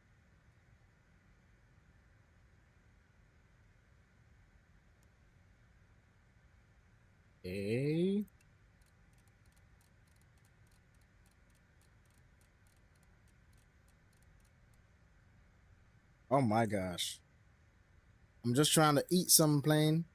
Okay. Oh my gosh. I'm just trying to eat some plane.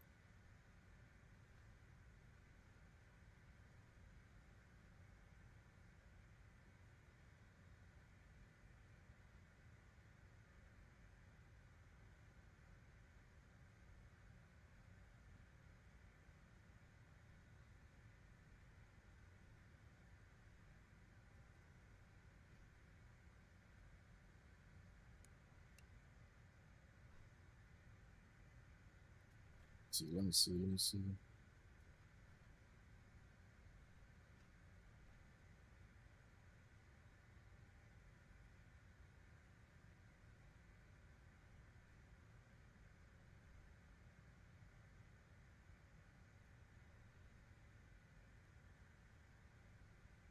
Let me see. Let me see.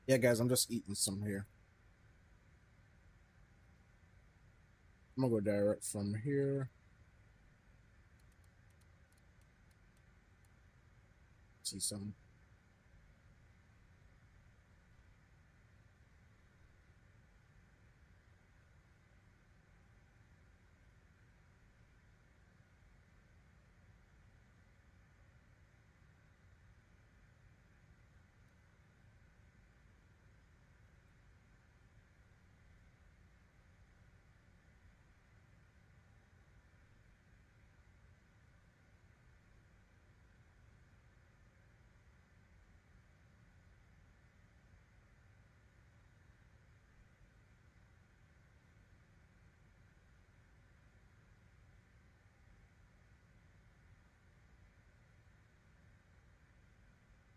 Yeah, guys, I'm just eating some here. I'm gonna go direct from here. See some.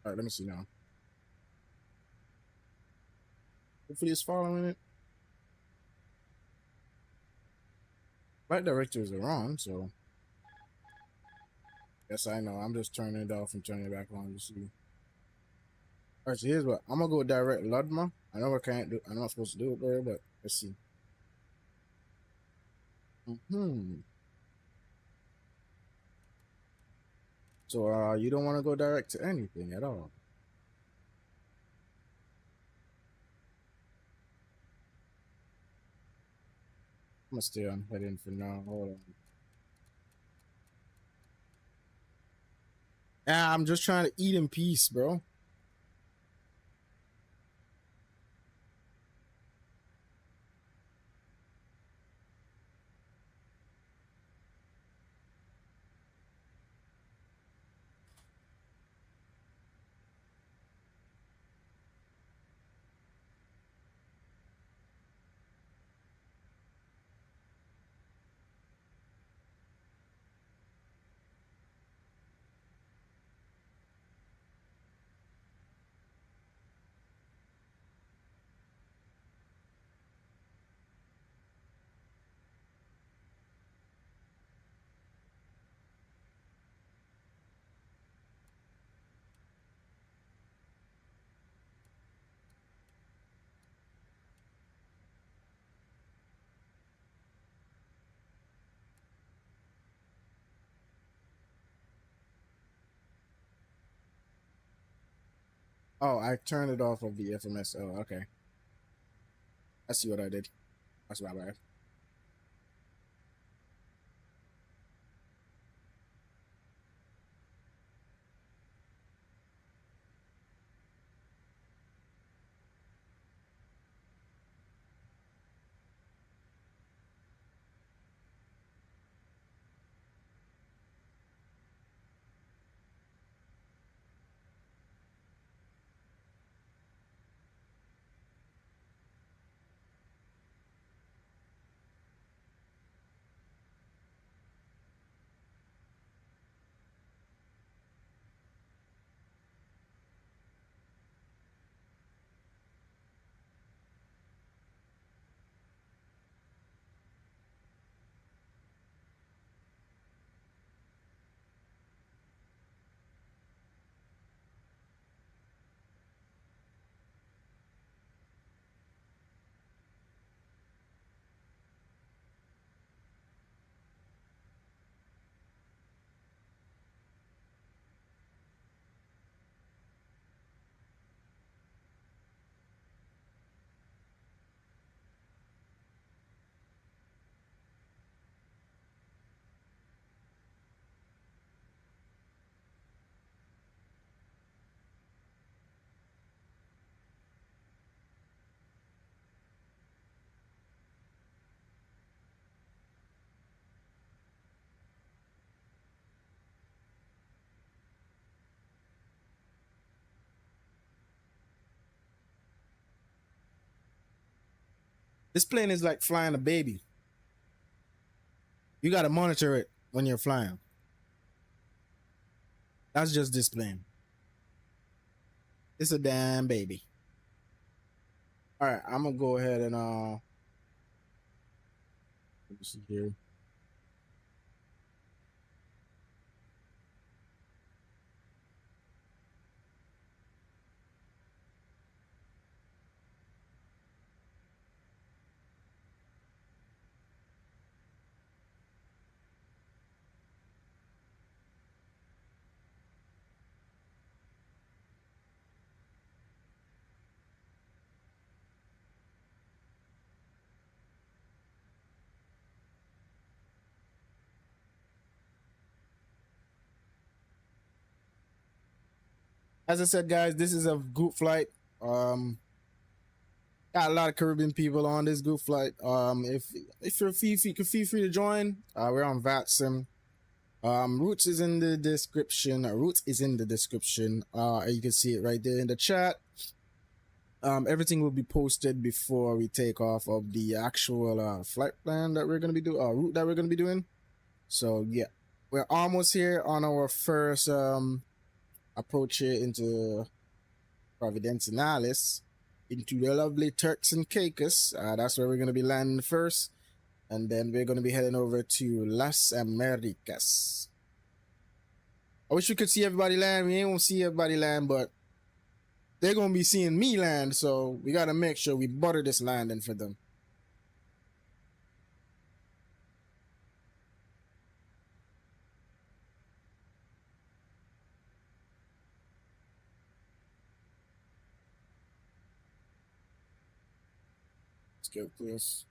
All right, let me see now. Hopefully it's following it. Flight directors are on, so yes, I know. I'm just turning it off and turning it back on to see. All right, so here's what I'm gonna go direct Ludma. I know I can't do. I'm not supposed to do it there, but let's see. So you don't want to go direct to anything at all. I'm gonna stay on heading for now. Hold on. Yeah, I'm just trying to eat in peace, bro. Oh, I turned it off of the FMS. Oh, okay. I see what I did. That's my bad. This plane is like flying a baby. You gotta monitor it when you're flying. That's just this plane. It's a damn baby. All right, I'm gonna go ahead and let me see here. As I said, guys, this is a group flight. Got a lot of Caribbean people on this group flight. If you're feel free to join. We're on VATSIM. Routes is in the description. Routes is in the description. You can see it right there in the chat. Everything will be posted before we take off of the actual flight plan that we're gonna be doing, route that we're gonna be doing. So yeah, we're almost here on our first approach here into Providenciales, into the lovely Turks and Caicos. That's where we're gonna be landing first, and then we're gonna be heading over to Las Américas. I wish we could see everybody land. We ain't gonna see everybody land, but they're gonna be seeing me land, so we gotta make sure we butter this landing for them. Let's go, please.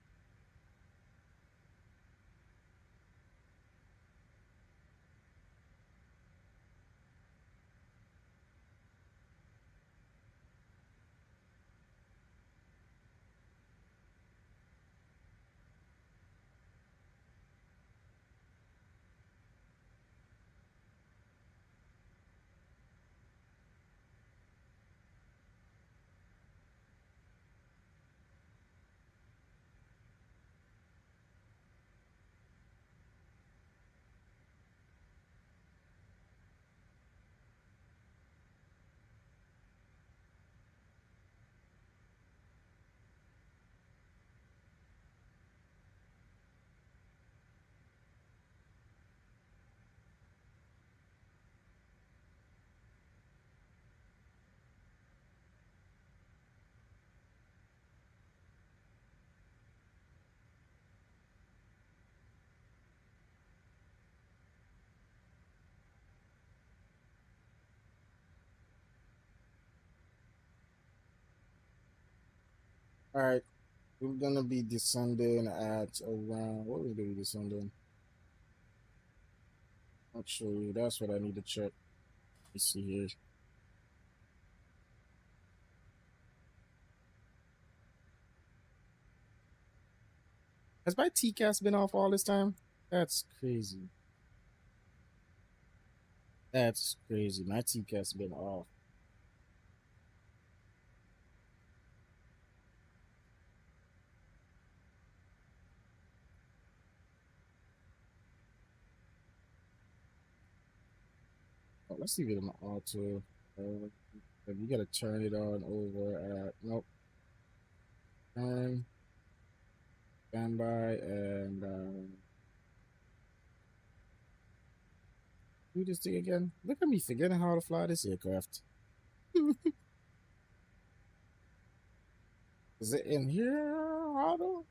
All right, we're gonna be descending at around, what are we gonna be descending? Actually, that's what I need to check. Let's see here. Has my TCAS been off all this time? That's crazy. That's crazy. My TCAS been off. Oh, let's leave it on auto. You gotta turn it on over at, nope. Turn, standby, and do this thing again. Look at me forgetting how to fly this aircraft. Is it in here? Auto?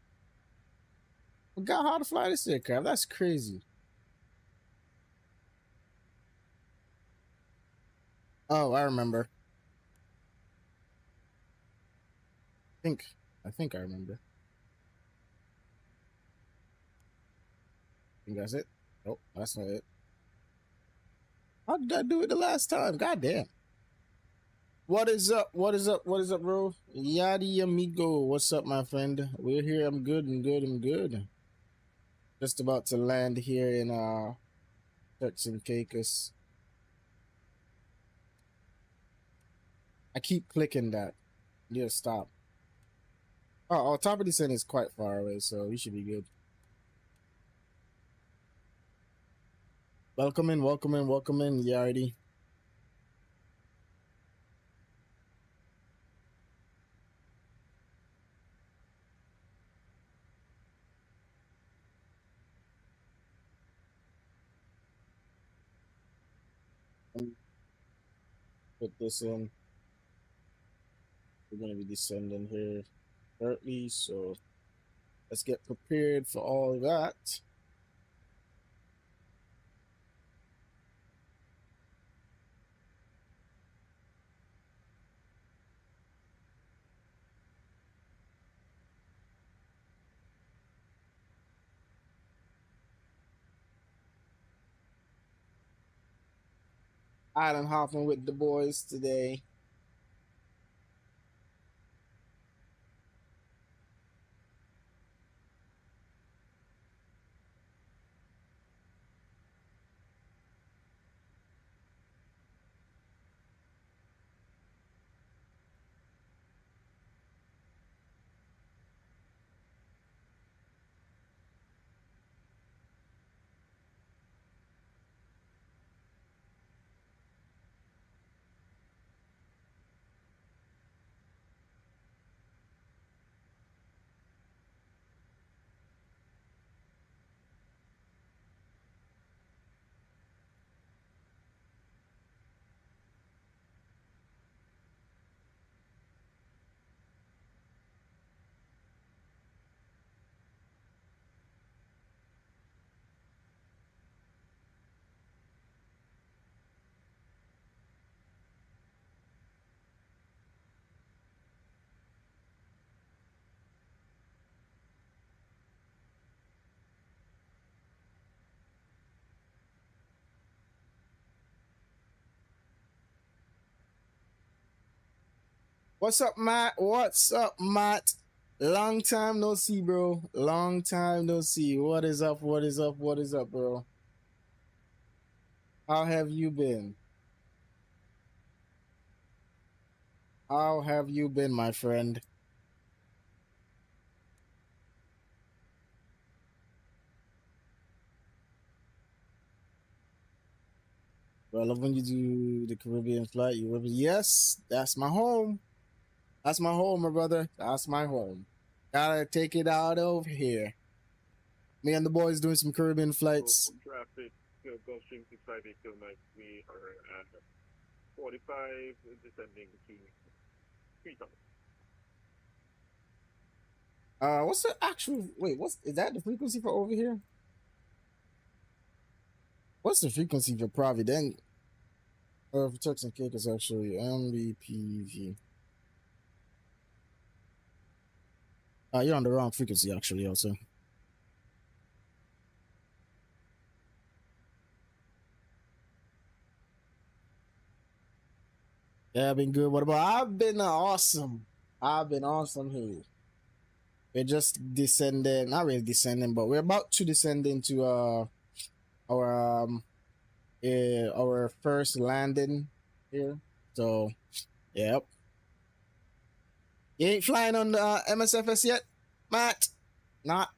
Forgot how to fly this aircraft. That's crazy. Oh, I remember. I think I remember. I think that's it. Oh, that's not it. How did I do it the last time? God damn. What is up? What is up? What is up, bro? Yadi amigo. What's up, my friend? We're here. I'm good. I'm good. I'm good. Just about to land here in Turks and Caicos. I keep clicking that. Yeah, stop. Oh, top of the descent is quite far away, so we should be good. Welcome in, welcome in, welcome in, Yardy. Put this in. We're gonna be descending here shortly, so let's get prepared for all that. Island hopping with the boys today. What's up, Matt? What's up, Matt? Long time no see, bro. Long time no see. What is up? What is up? What is up, bro? How have you been? How have you been, my friend? Well, I love when you do the Caribbean flight. Yes, that's my home. That's my home, my brother. That's my home. Gotta take it out over here. Me and the boys doing some Caribbean flights. So, traffic, Gulfstream 658 till night. We are at 45, descending to 3,000. What's the actual? Wait, is that the frequency for over here? What's the frequency for Providence? For Turks and Caicos, actually, MBPV. You're on the wrong frequency, actually, also. Yeah, I've been good. What about? I've been awesome. I've been awesome here. We're just descending, not really descending, but we're about to descend into our our first landing here. So, yep. You ain't flying on the MSFS yet, Matt?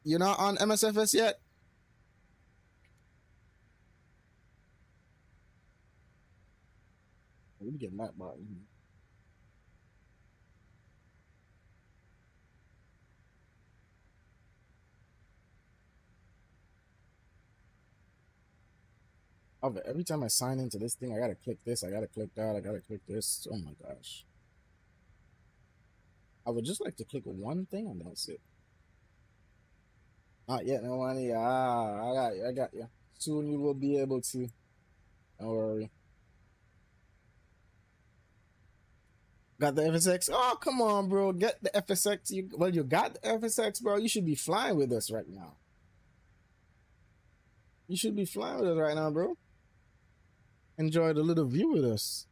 You're not on MSFS yet? We get Matt button. Every time I sign into this thing, I gotta click this, I gotta click that, I gotta click this. Oh my gosh. I would just like to click one thing and that's it. Not yet, no money. I got you. Soon you will be able to. Don't worry. Got the FSX? Oh, come on, bro. Get the FSX. You got the FSX, bro. You should be flying with us right now. You should be flying with us right now, bro. Enjoy the little view with us.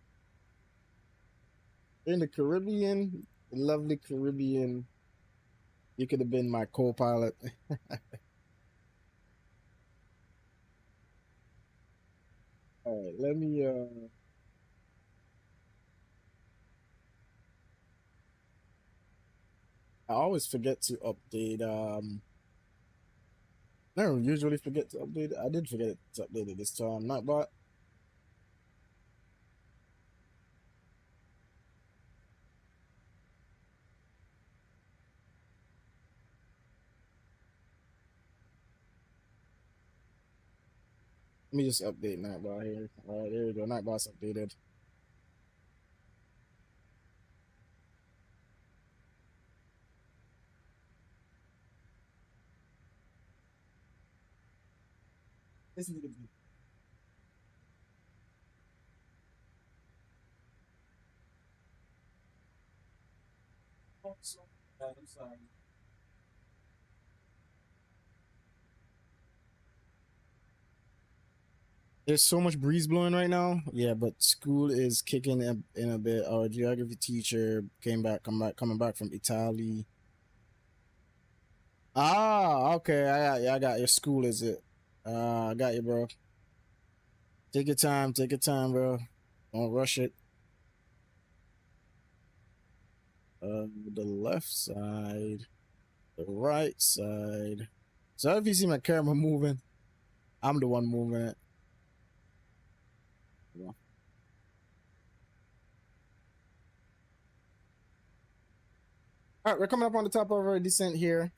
In the Caribbean, the lovely Caribbean. You could have been my co-pilot. All right, let me I always forget to update. I don't usually forget to update it. I did forget to update it this time. Not but let me just update Nightbot here. All right, there we go. Nightbot's updated. This is I'm sorry. There's so much breeze blowing right now. Yeah, but school is kicking in a bit. Our geography teacher coming back from Italy. Ah, okay. I got your school. Is it? I got you, bro. Take your time. Take your time, bro. Don't rush it. The left side, the right side. So if you see my camera moving, I'm the one moving it. All right, we're coming up on the top of our descent here.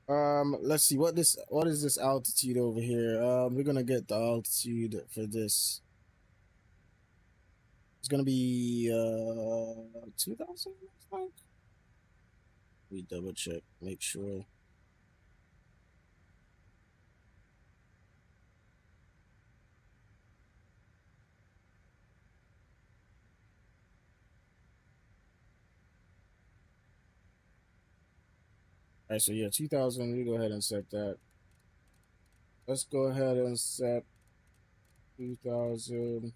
Let's see what is this altitude over here. We're gonna get the altitude for this. It's gonna be 2000. We double check, make sure. All right, so yeah, 2000. We go ahead and set that. Let's go ahead and set 2000.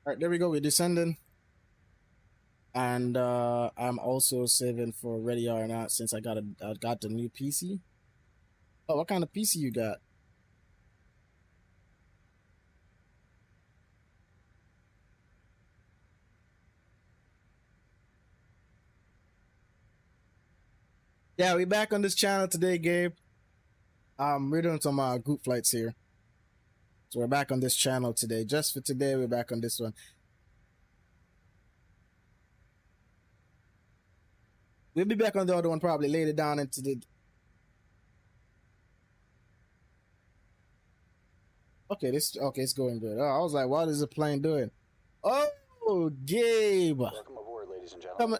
All right, there we go. We're descending. And I'm also saving for ready or not since I got the new PC. Oh, what kind of PC you got? Yeah, we back on this channel today, Gabe. We're doing some group flights here. So we're back on this channel today. Just for today, we're back on this one. We'll be back on the other one probably later down into the... Okay, it's going good. Oh, I was like, what is the plane doing? Oh, Gabe. Welcome aboard, ladies and gentlemen.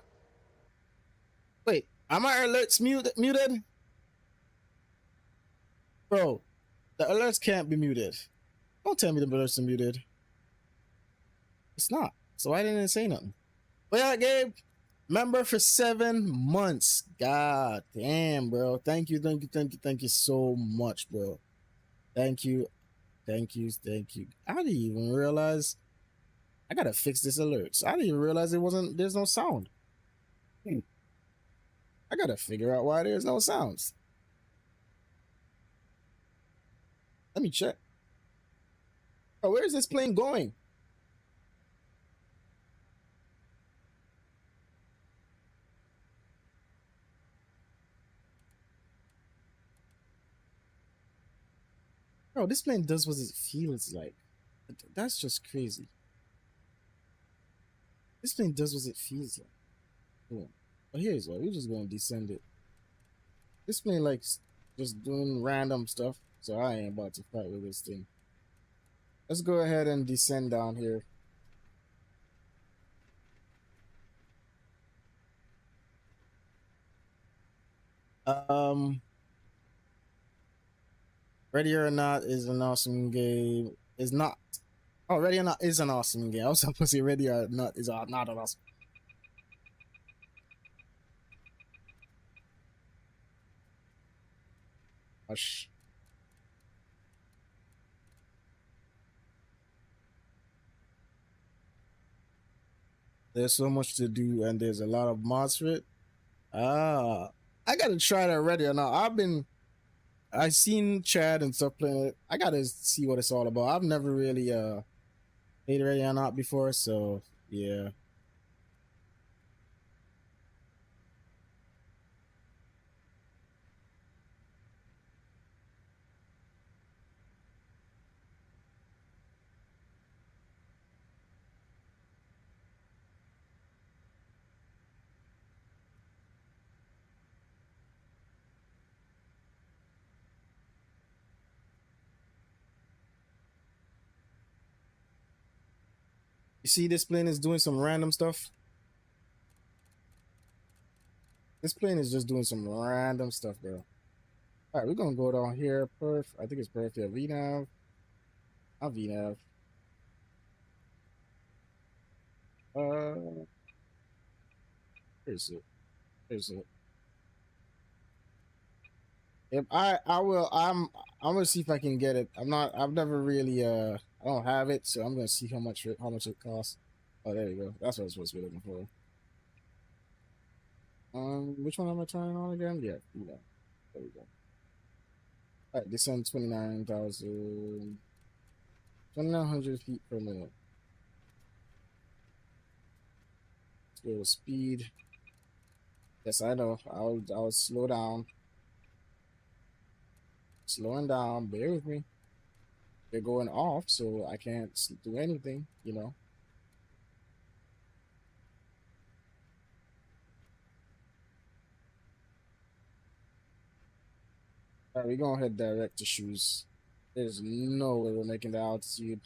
Wait, are my alerts muted? Bro, the alerts can't be muted. Don't tell me the alerts are muted. It's not. So why didn't it say nothing? But yeah, Gabe, member for 7 months. God damn, bro. Thank you so much, bro. Thank you. I didn't even realize. I gotta fix this alerts. I didn't even realize there's no sound. I gotta figure out why there's no sounds. Let me check. Oh, where is this plane going? Bro, this plane does what it feels like. That's just crazy. This plane does what it feels like. Cool. But here's what, we're just gonna descend it. This plane likes just doing random stuff, so I ain't about to fight with this thing. Let's go ahead and descend down here. Ready or Not is an awesome game. Is not. Oh, Ready or Not is an awesome game. I was supposed to say Ready or Not is not an awesome. Gosh. There's so much to do, and there's a lot of mods for it. Ah, I gotta try that already or not. I seen Chad and stuff playing it. I gotta see what it's all about. I've never really played it ready or not before, so yeah. You see, this plane is doing some random stuff. This plane is just doing some random stuff, bro. All right, we're gonna go down here. Perf. I think it's Perf. Yeah, VNav. Not VNav. Uh, here's it. Here's it. If I will, I'm gonna see if I can get it. I've never really I don't have it, so I'm gonna see how much it costs. Oh, there you go. That's what I was supposed to be looking for. Which one am I trying on again? Yeah. There we go. All right, this on 2,900 feet per minute. Let's go with speed. Yes, I know. I'll slow down. Slowing down. Bear with me. They're going off, so I can't do anything, you know. All right, we're gonna head direct to shoes. There's no way we're making the altitude.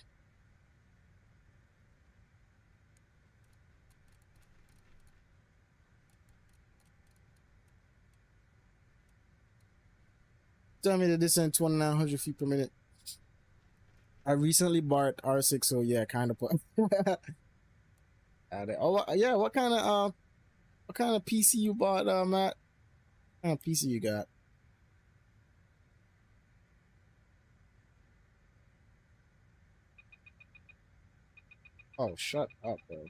Tell me to descend 2,900 feet per minute. I recently bought R6, so yeah, kind of put. Oh yeah, what kind of PC you bought, Matt? What kind of PC you got? Oh, shut up, bro.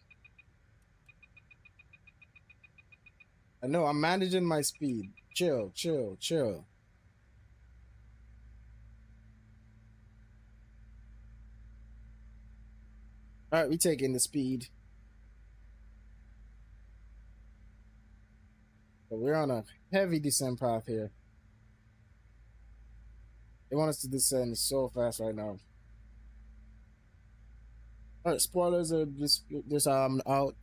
I know I'm managing my speed. Chill, chill, chill. All right, we taking the speed. But we're on a heavy descent path here. They want us to descend so fast right now. All right, spoilers are just out.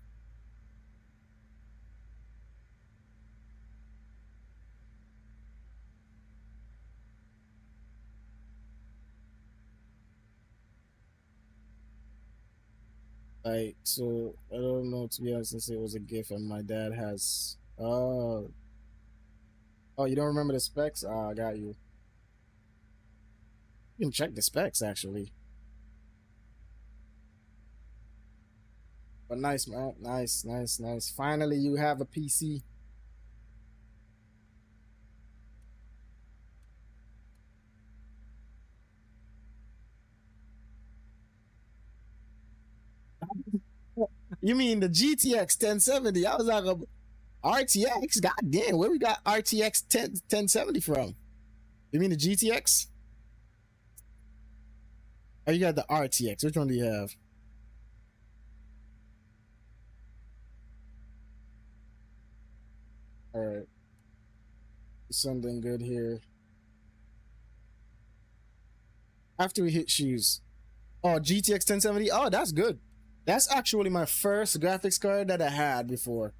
Like, so I don't know, to be honest, since it was a gift and my dad has oh, you don't remember the specs? Ah, I got you. You can check the specs actually. But nice, man. Nice, nice, nice. Finally you have a PC. You mean the GTX 1070? I was like a RTX. God damn, where we got RTX 1070 from? You mean the GTX? Oh, you got the RTX. Which one do you have? All right. Something good here. After we hit shoes. Oh, GTX 1070. Oh, that's good. That's actually my first graphics card that I had before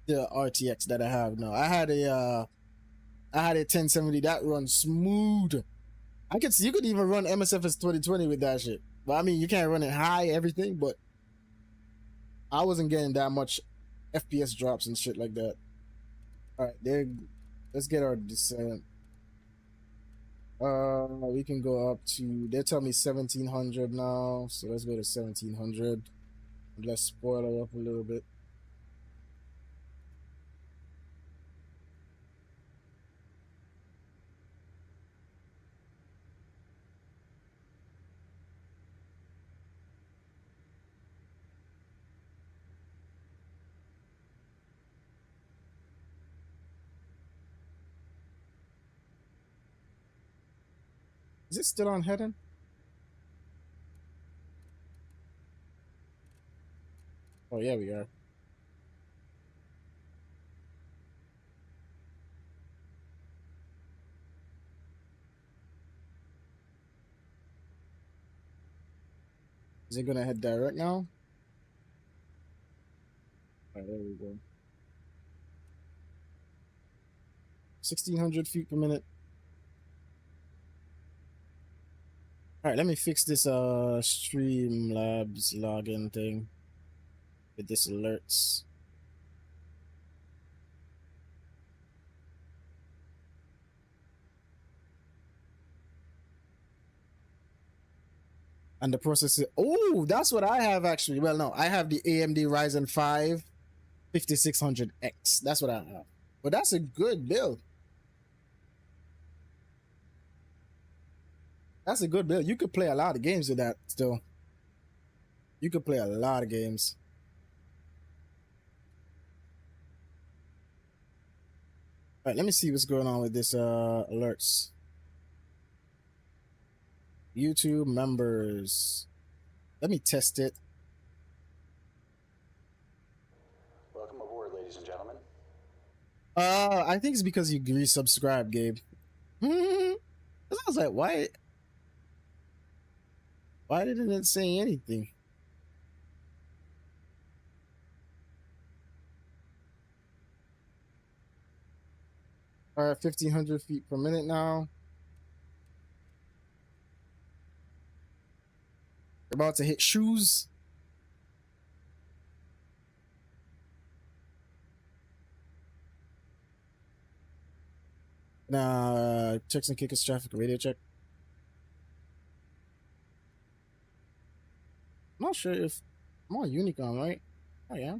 the RTX that I have now. I had a 1070 that runs smooth. You could even run MSFS 2020 with that shit. But I mean, you can't run it high, everything, but I wasn't getting that much FPS drops and shit like that. All right, there. Let's get our descent. We can go up to. They tell me 1,700 now, so let's go to 1,700. Let's spoil it up a little bit. Is it still on heading? Oh yeah, we are. Is it gonna head direct now? All right, there we go. 1,600 feet per minute. All right, let me fix this Streamlabs login thing with this alerts. And the processor. Oh, that's what I have actually. Well, no, I have the AMD Ryzen 5 5600X. That's what I have. But that's a good build. That's a good build. You could play a lot of games with that still. You could play a lot of games. All right, let me see what's going on with this alerts. YouTube members. Let me test it. Welcome aboard, ladies and gentlemen. I think it's because you resubscribed, Gabe. I was like, why? Why didn't it say anything? All right, 1,500 feet per minute now. We're about to hit shoes. Now, checks and kickers, traffic, radio check. I'm not sure if I'm on Unicom, right? Oh, yeah.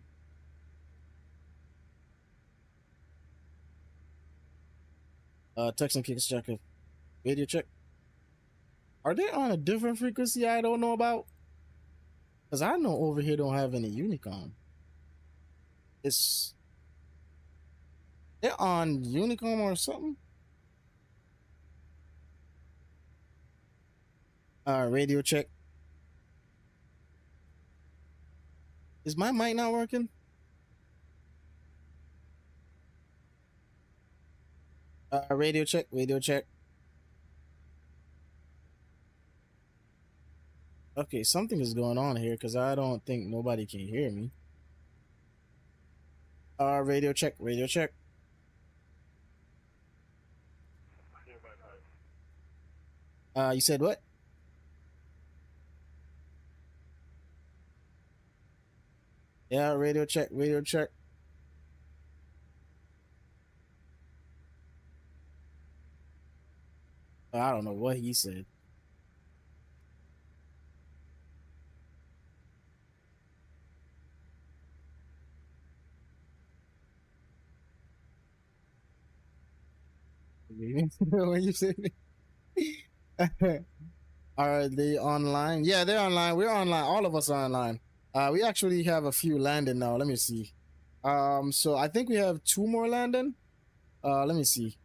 Text and kickers, check. Radio check. Are they on a different frequency I don't know about? Because I know over here don't have any Unicom. They're on Unicom or something? Radio check. Is my mic not working? Radio check, radio check. Okay, something is going on here because I don't think nobody can hear me. Radio check, radio check. You said what? Yeah, radio check, radio check. I don't know what he said. When you say are they online? Yeah, they're online. We're online. All of us are online. We actually have a few landing now. Let me see. So I think we have 2 more landing. Let me see.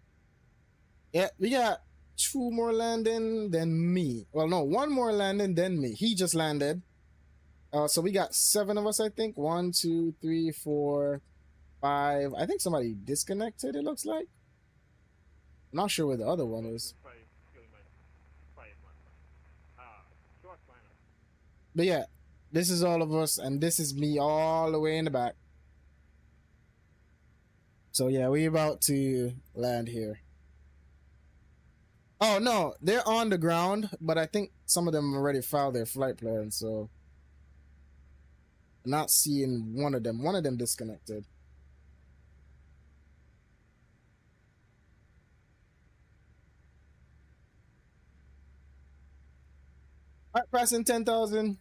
Yeah, we got 2 more landing than me. Well, no, 1 more landing than me. He just landed. So we got 7 of us, I think. 1, 2, 3, 4, 5. I think somebody disconnected, it looks like. I'm not sure where the other one is. But yeah, this is all of us, and this is me all the way in the back. So yeah, we're about to land here. Oh no, they're on the ground, but I think some of them already filed their flight plans, so I'm not seeing one of them. One of them disconnected. All right, passing 10,000.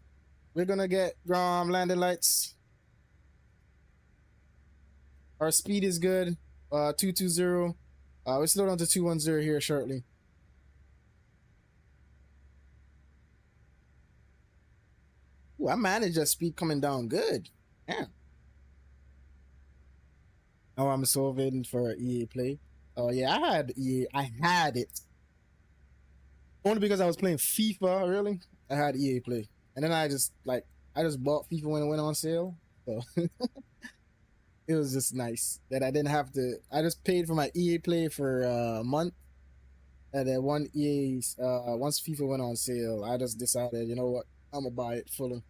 We're gonna get landing lights. Our speed is good. 220. We're still down to 210 here shortly. Ooh, I managed that speed coming down good. Yeah. Oh, I'm so waiting for EA Play. Oh yeah, I had EA. I had it. Only because I was playing FIFA. Really, I had EA Play, and then I just bought FIFA when it went on sale. So it was just nice that I didn't have to. I just paid for my EA Play for a month, and then once FIFA went on sale, I just decided, you know what, I'm gonna buy it fully.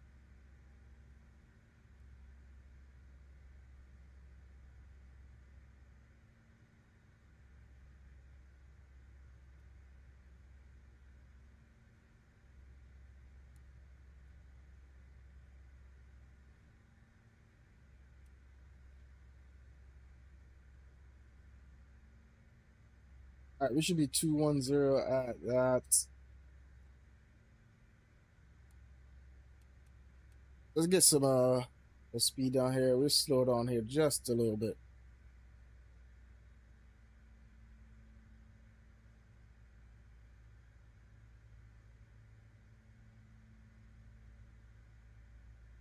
All right, we should be 210 at that. Let's get some the speed down here. We'll slow down here just a little bit.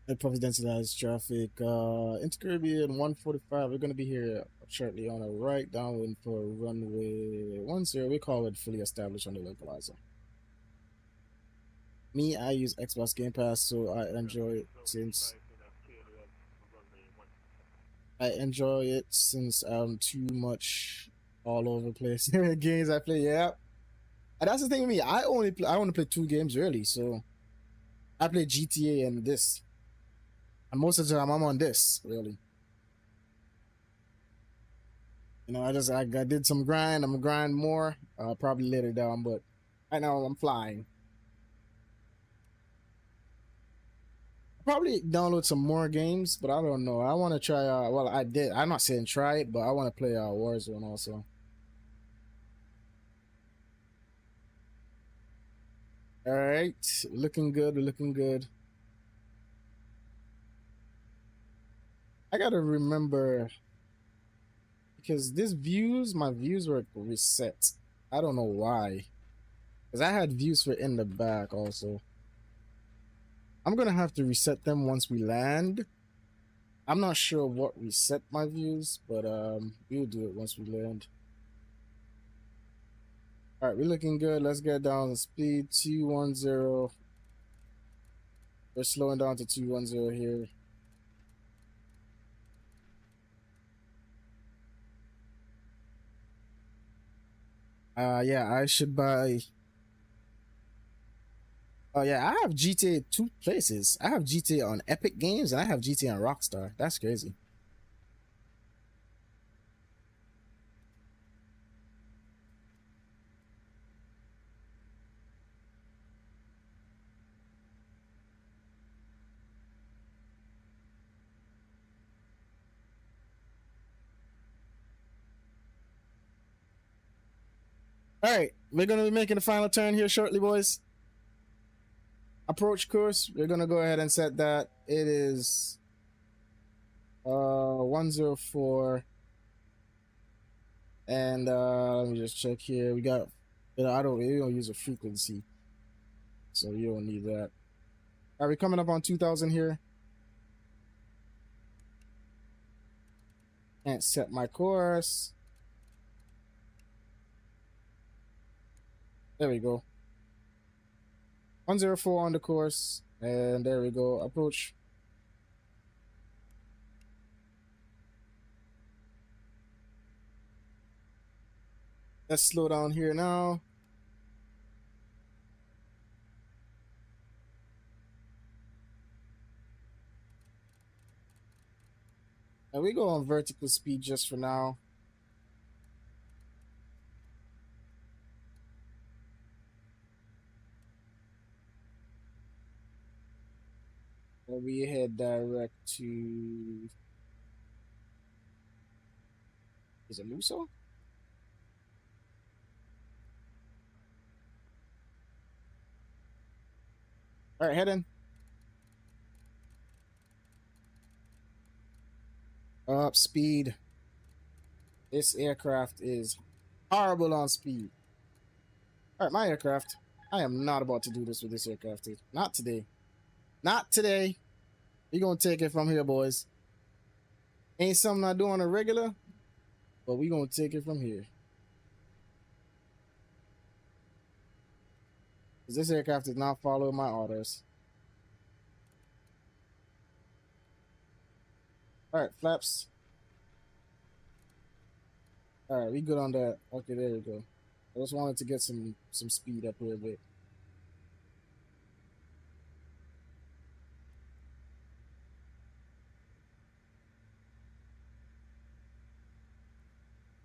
And Providenciales traffic. InterCaribbean 145. We're gonna be here shortly on a right downwind for runway 10. We call it fully established on the localizer. Me, I use Xbox Game Pass, so I enjoy it since I'm too much all over the place. Games I play, yeah. And that's the thing with me. I only play 2 games really, so I play GTA and this. And most of the time I'm on this, really. You know, I did some grind. I'm gonna grind more. Probably later down, but right now I'm flying. Probably download some more games, but I don't know. I want to try. Well, I did. I'm not saying try it, but I want to play Warzone also. All right, looking good. Looking good. I gotta remember because my views were reset. I don't know why. Because I had views for in the back also. I'm gonna have to reset them once we land. I'm not sure what reset my views, but we'll do it once we land. All right, we're looking good. Let's get down to speed 210. We're slowing down to 210 here. Yeah, I should buy. Oh yeah, I have GTA 2 places. I have GTA on Epic Games and I have GTA on Rockstar. That's crazy. All right, we're gonna be making the final turn here shortly, boys. Approach course. We're gonna go ahead and set that. It is 104. And let me just check here. We got, we don't use a frequency, so you don't need that. Are we coming up on 2,000 here? Can't set my course. There we go. 104 on the course, and there we go. Approach. Let's slow down here now. And we go on vertical speed just for now. And we head direct to, is it Luso? All right, head in. Up speed. This aircraft is horrible on speed. All right, my aircraft. I am not about to do this with this aircraft, dude. Not today. Not today. We're gonna take it from here, boys. Ain't something I do on a regular, but we gonna take it from here. 'Cause this aircraft is not following my orders. All right, flaps. All right, we good on that. Okay, there we go. I just wanted to get some speed up here a bit.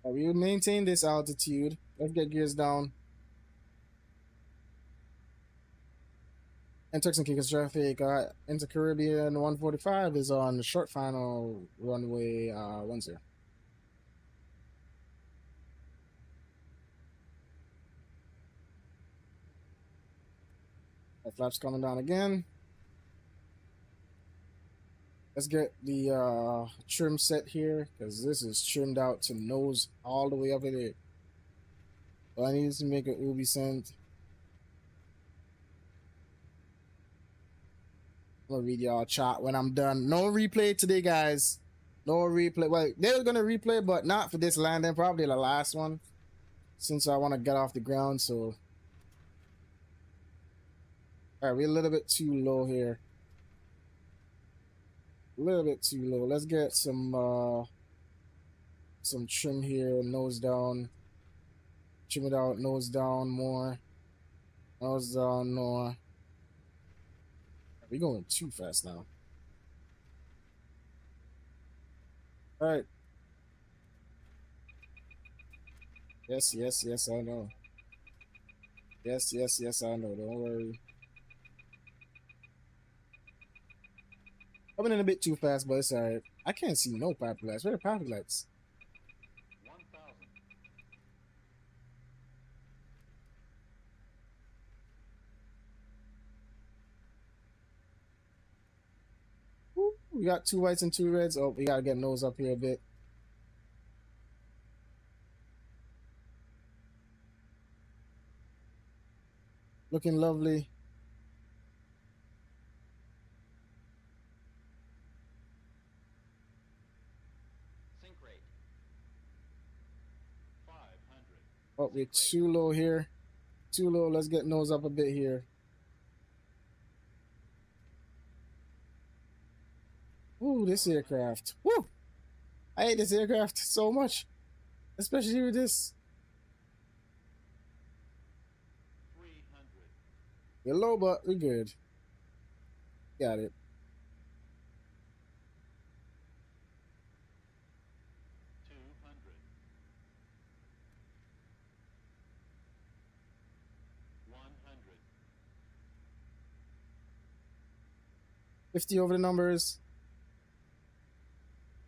All right, we will maintain this altitude. Let's get gears down. And Turks and Caicos traffic, InterCaribbean 145 is on the short final runway 10. The flaps coming down again. Let's get the trim set here, because this is trimmed out to nose all the way up in it. So I need to make an Ubi sent. I'm gonna read y'all chat when I'm done. No replay today, guys. No replay. Well, they're gonna replay, but not for this landing. Probably the last one, since I want to get off the ground. So, all right, we're a little bit too low here. A little bit too low. Let's get some trim here. Nose down. Trim it out. Nose down more. Nose down more. We're going too fast now. All right. Yes, yes, yes, I know. Yes, yes, yes, I know. Don't worry. Coming in a bit too fast, but it's alright. I can't see no pipe lights. Where are the pipe lights? 1,000. Woo, we got 2 whites and 2 reds. Oh, we gotta get nose up here a bit. Looking lovely. Sync rate. 500. Oh, we're too low here. Too low. Let's get nose up a bit here. Ooh, this aircraft. Woo! I hate this aircraft so much. Especially with this. 300. We're low, but we're good. Got it. 200. 100. 50 over the numbers.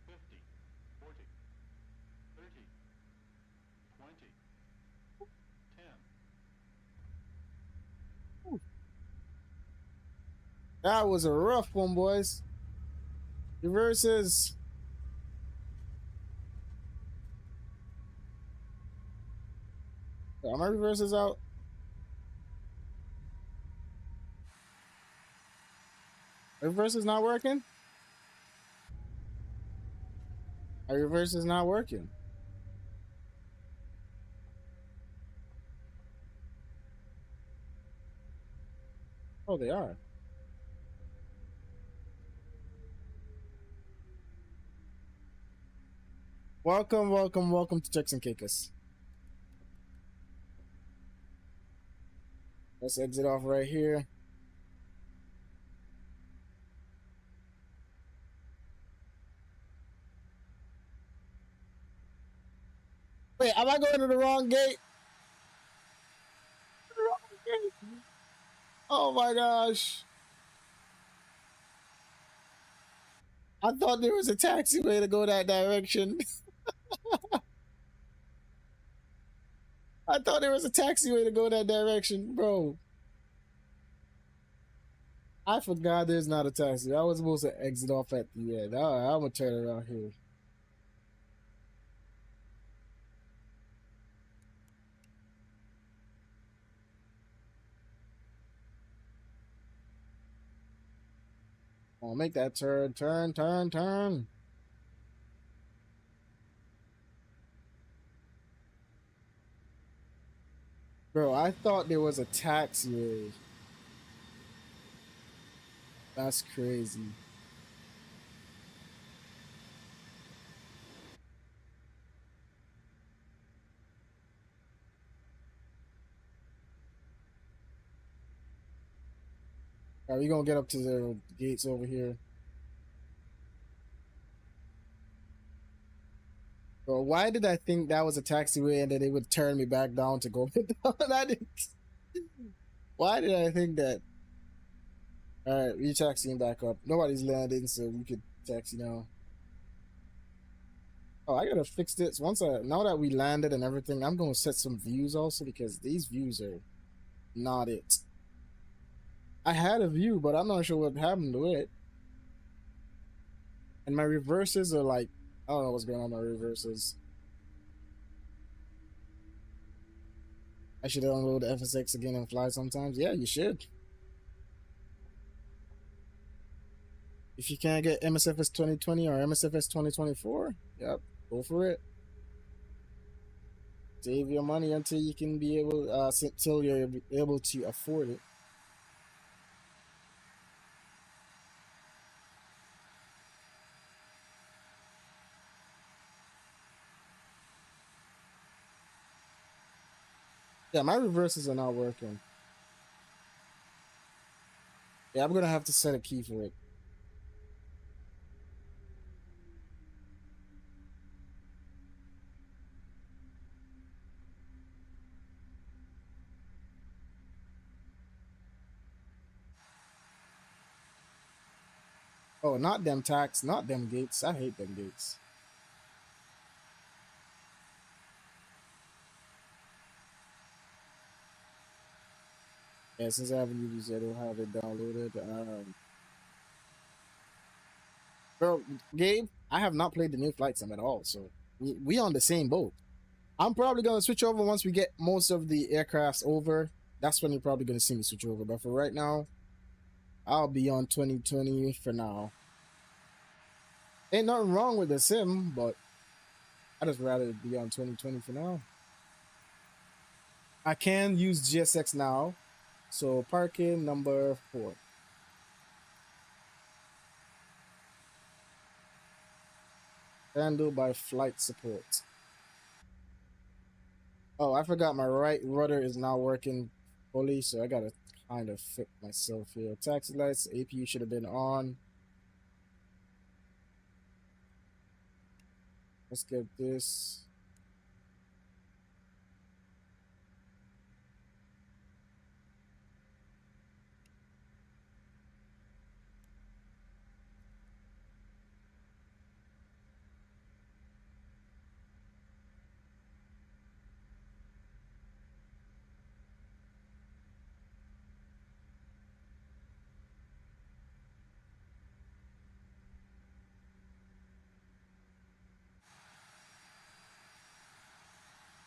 50. 40. 30. 20. 10. That was a rough one, boys. Reverses. Are my reverses out? Reverses not working? Our reverse is not working. Oh, they are. Welcome, welcome, welcome to Turks and Caicos. Let's exit off right here. Wait, am I going to the wrong gate? The wrong gate. Oh my gosh. I thought there was a taxiway to go that direction. I thought there was a taxiway to go that direction, bro. I forgot there's not a taxi. I was supposed to exit off at the end. All right, I'm gonna turn around here. Oh, make that turn, turn. Bro, I thought there was a taxiway. That's crazy. All right, we gonna get up to the gates over here. Bro, why did I think that was a taxiway and then it would turn me back down to go down? I didn't. Why did I think that? All right, we taxiing back up. Nobody's landing, so we could taxi now. Oh, I gotta fix this. Now that we landed and everything, I'm gonna set some views also because these views are not it. I had a view, but I'm not sure what happened to it. And my reverses are like, I don't know what's going on with my reverses. I should download the FSX again and fly sometimes. Yeah, you should. If you can't get MSFS 2020 or MSFS 2024, yep, go for it. Save your money until you can be able, until you're able to afford it. Yeah, my reverses are not working. Yeah, I'm gonna have to set a key for it. Oh, not them tax, not them gates. I hate them gates. Yeah, since I haven't used it, I don't have it downloaded. Bro, Gabe, I have not played the new flight sim at all, so we on the same boat. I'm probably gonna switch over once we get most of the aircrafts over. That's when you're probably gonna see me switch over. But for right now, I'll be on 2020 for now. Ain't nothing wrong with the sim, but I just rather be on 2020 for now. I can use GSX now, so parking number 4. Handled by flight support. Oh, I forgot my right rudder is not working fully, so I gotta kind of fix myself here. Taxi lights, APU should have been on. Let's get this.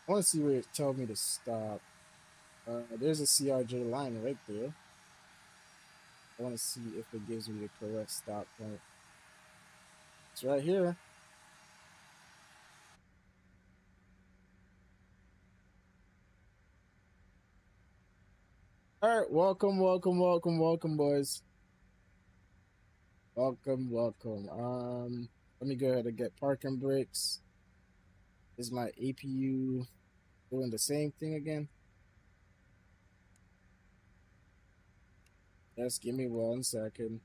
I want to see where it tells me to stop. There's a CRJ line right there. I want to see if it gives me the correct stop point. It's right here. All right, welcome, boys. Welcome. Let me go ahead and get parking brakes. Is my APU doing the same thing again? Just give me 1 second.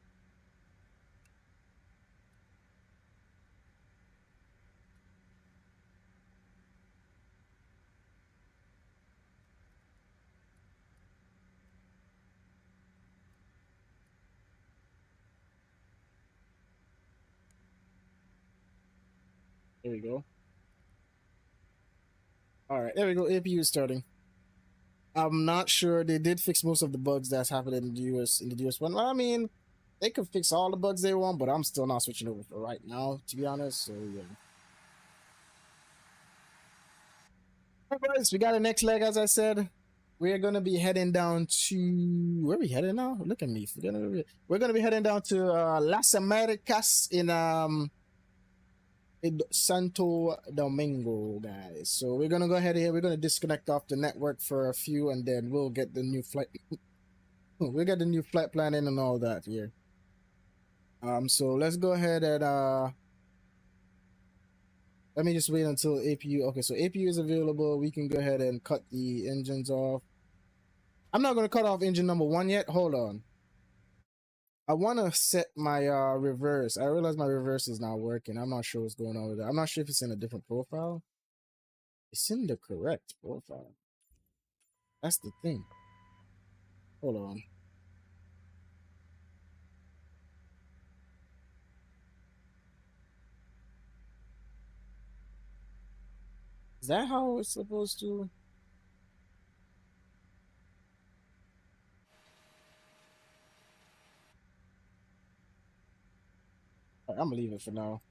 There we go. All right, there we go. APU is starting. I'm not sure they did fix most of the bugs that's happened in the US one. I mean, they could fix all the bugs they want, but I'm still not switching over for right now, to be honest. So yeah. All right, boys, we got the next leg, as I said. We're gonna be heading down to where are we heading now? Look at me. We're gonna be heading down to Las Americas in Santo Domingo, guys. So we're gonna go ahead here. We're gonna disconnect off the network for a few, and then we'll get the new flight. We'll get the new flight plan in and all that here. So let's go ahead and let me just wait until APU. Okay, so APU is available. We can go ahead and cut the engines off. I'm not gonna cut off engine number 1 yet. Hold on. I want to set my reverse. I realize my reverse is not working. I'm not sure what's going on with it. I'm not sure if it's in a different profile. It's in the correct profile. That's the thing. Hold on. Is that how it's supposed to? I'm gonna leave it for now.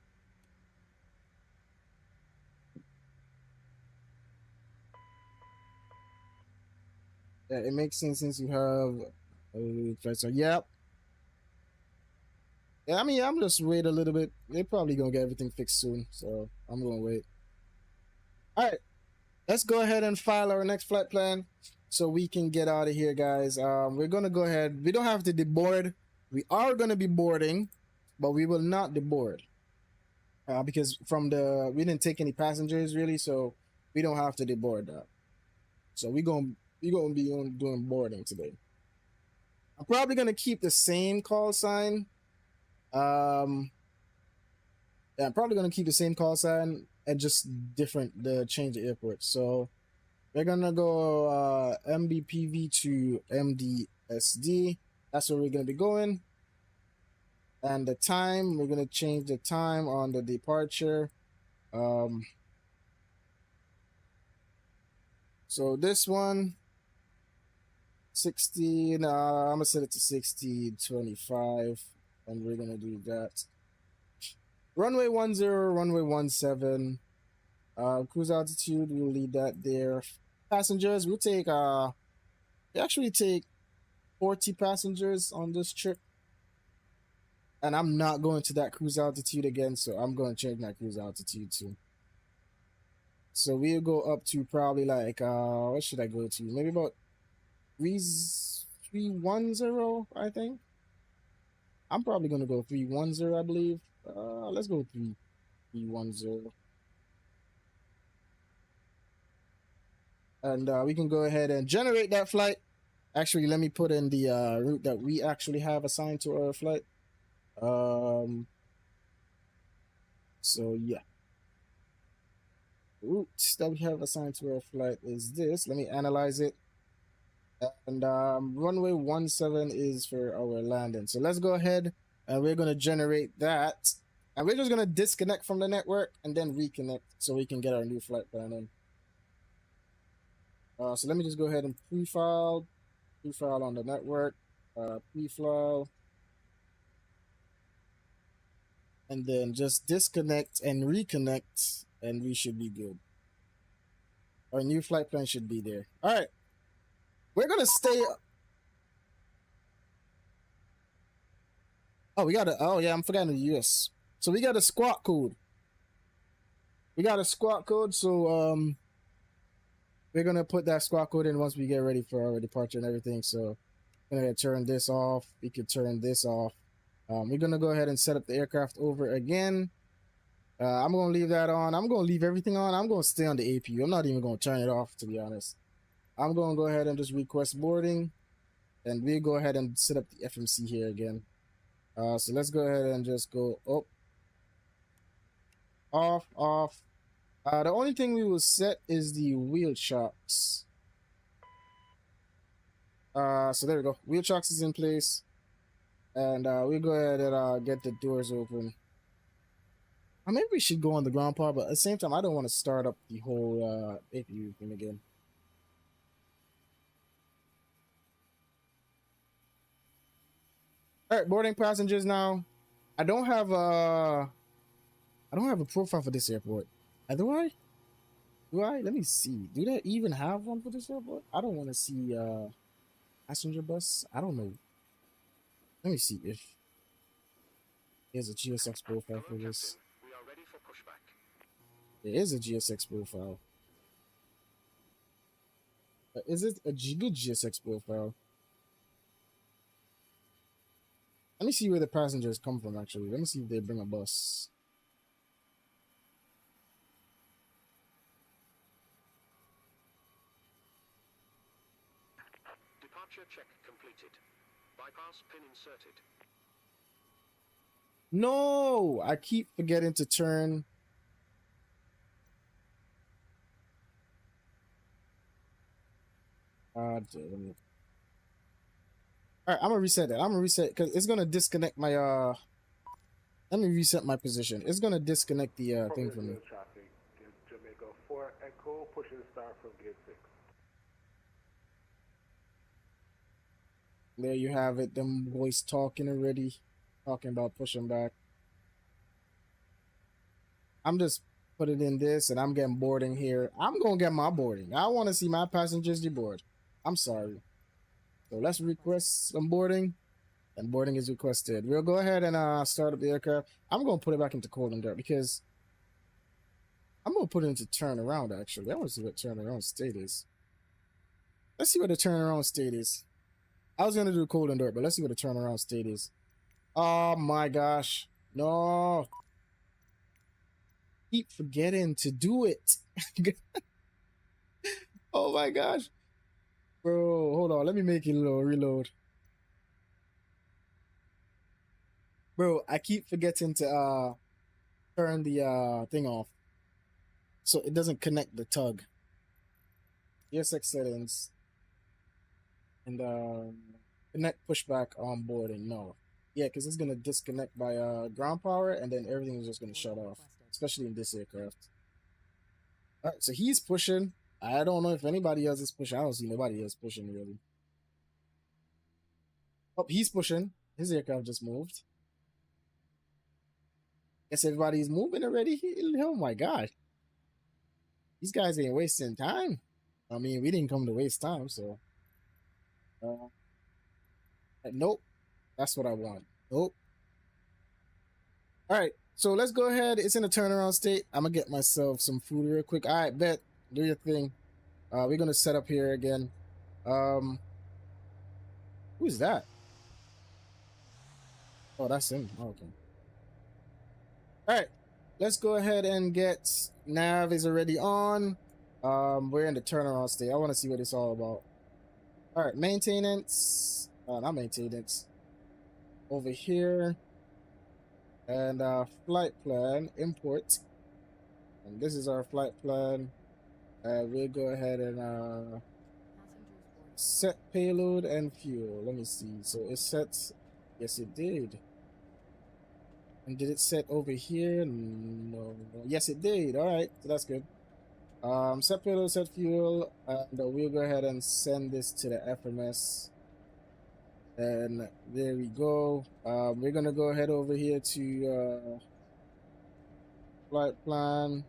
Yeah, it makes sense since you have so yep. Yeah, I mean, I'm just wait a little bit. They're probably gonna get everything fixed soon, so I'm gonna wait. All right, let's go ahead and file our next flight plan so we can get out of here, guys. We're gonna go ahead. We don't have to deboard. We are gonna be boarding, but we will not deboard because we didn't take any passengers really, so we don't have to deboard that. So we gonna be doing boarding today. I'm probably gonna keep the same call sign. Yeah, I'm probably gonna keep the same call sign and just change the airport. So we're gonna go MBPV to MDSD. That's where we're gonna be going. And the time, we're gonna change the time on the departure. So this one, 16. I'm gonna set it to 16:25, and we're gonna do that. Runway 10, runway 17. Cruise altitude, we'll leave that there. Passengers, we actually take 40 passengers on this trip. And I'm not going to that cruise altitude again, so I'm going to change my cruise altitude too. So we'll go up to probably like, what should I go to? Maybe about 310, I think. I'm probably going to go 310, I believe. Let's go 310. And we can go ahead and generate that flight. Actually, let me put in the route that we actually have assigned to our flight. So yeah. Route that we have assigned to our flight is this. Let me analyze it. And runway 17 is for our landing. So let's go ahead and we're going to generate that. And we're just going to disconnect from the network and then reconnect so we can get our new flight plan in. So let me just go ahead and pre-file on the network, pre-file, and then just disconnect and reconnect, and we should be good. Our new flight plan should be there. All right, we're gonna stay. Oh, we got a. Oh yeah, I'm forgetting the US. So we got a squawk code. So we're gonna put that squawk code in once we get ready for our departure and everything. So we're gonna turn this off. We could turn this off. We're gonna go ahead and set up the aircraft over again. I'm gonna leave that on. I'm gonna leave everything on. I'm gonna stay on the APU. I'm not even gonna turn it off, to be honest. I'm gonna go ahead and just request boarding, and we'll go ahead and set up the FMC here again. So let's go ahead and just go off. The only thing we will set is the wheel chocks. So there we go. Wheel chocks is in place. And we'll go ahead and get the doors open. Maybe we should go on the ground part, but at the same time, I don't want to start up the whole APU thing again. All right, boarding passengers now. I don't have a profile for this airport. Do I? Let me see. Do they even have one for this airport? I don't want to see passenger bus. I don't know. Let me see if there's a GSX profile for this. We are ready for pushback. It is a GSX profile. But is it a good GSX profile? Let me see where the passengers come from, actually. Let me see if they bring a bus. Departure check completed. Bypass pin inserted. No! I keep forgetting to turn. Damn it. Alright, I'm gonna reset that. I'm gonna reset because it's gonna disconnect my let me reset my position. It's gonna disconnect the thing from me. Provincial traffic, Jamaica 4 Echo, pushing start from gate 6. There you have it. Them boys talking already. Talking about pushing back. I'm just putting in this and I'm getting boarding here. I'm gonna get my boarding. I wanna see my passengers deboard. I'm sorry. So let's request some boarding. And boarding is requested. We'll go ahead and start up the aircraft. I'm gonna put it back into cold and dirt because I'm gonna put it into turnaround actually. I wanna see what turnaround state is. Let's see what the turnaround state is. I was gonna do cold and dirt, but let's see what the turnaround state is. Oh my gosh. No. Keep forgetting to do it. Oh my gosh. Bro, hold on. Let me make it a little reload. Bro, I keep forgetting to turn the thing off. So it doesn't connect the tug. ESX settings. And connect pushback onboarding. No. Yeah, because it's gonna disconnect by ground power and then everything is just gonna shut off. Especially in this aircraft. Alright, so he's pushing. I don't know if anybody else is pushing. I don't see nobody else pushing really. Oh, he's pushing. His aircraft just moved. Guess everybody's moving already. Oh my god. These guys ain't wasting time. I mean, we didn't come to waste time, so. Nope. That's what I want. Nope. Alright, so let's go ahead. It's in a turnaround state. I'm gonna get myself some food real quick. Alright, bet. Do your thing. We're gonna set up here again. Who's that? Oh, that's him. Oh, okay. Alright. Let's go ahead and get nav is already on. We're in the turnaround state. I want to see what it's all about. Alright, maintenance. Not maintenance. Over here. And flight plan, import. And this is our flight plan. We'll go ahead and set payload and fuel. Let me see. So it sets. Yes, it did. And did it set over here? No. Yes, it did. All right, so that's good. Set payload, set fuel, and we'll go ahead and send this to the FMS. And there we go. We're gonna go ahead over here to flight plan,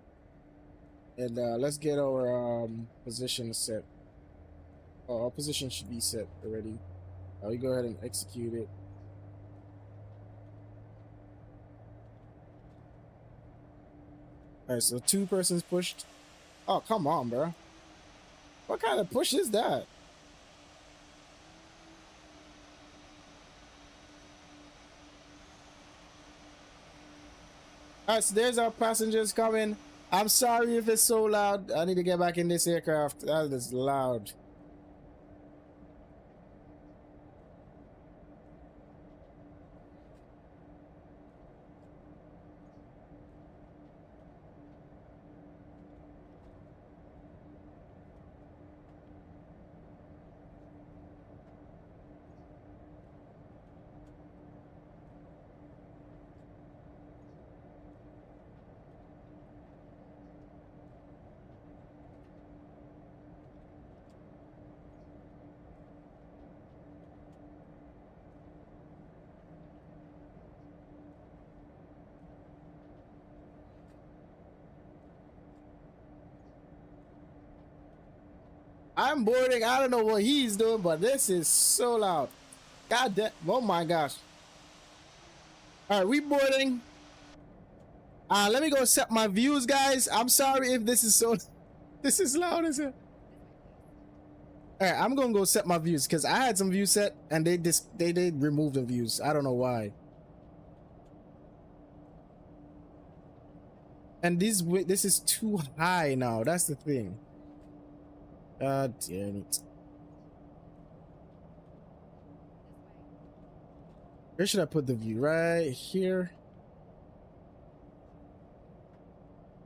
and let's get our position set. Oh, our position should be set already. We go ahead and execute it. All right, so 2 persons pushed. Oh, come on, bro. What kind of push is that? All right, so there's our passengers coming. I'm sorry if it's so loud. I need to get back in this aircraft. That is loud. I'm boarding. I don't know what he's doing, but this is so loud. God damn. Oh my gosh. All right, we boarding. Let me go set my views, guys. I'm sorry if this is so this is loud as hell. All right, I'm gonna go set my views because I had some views set and they did remove the views. I don't know why. And this is too high now. That's the thing. God damn it. Where should I put the view? Right here.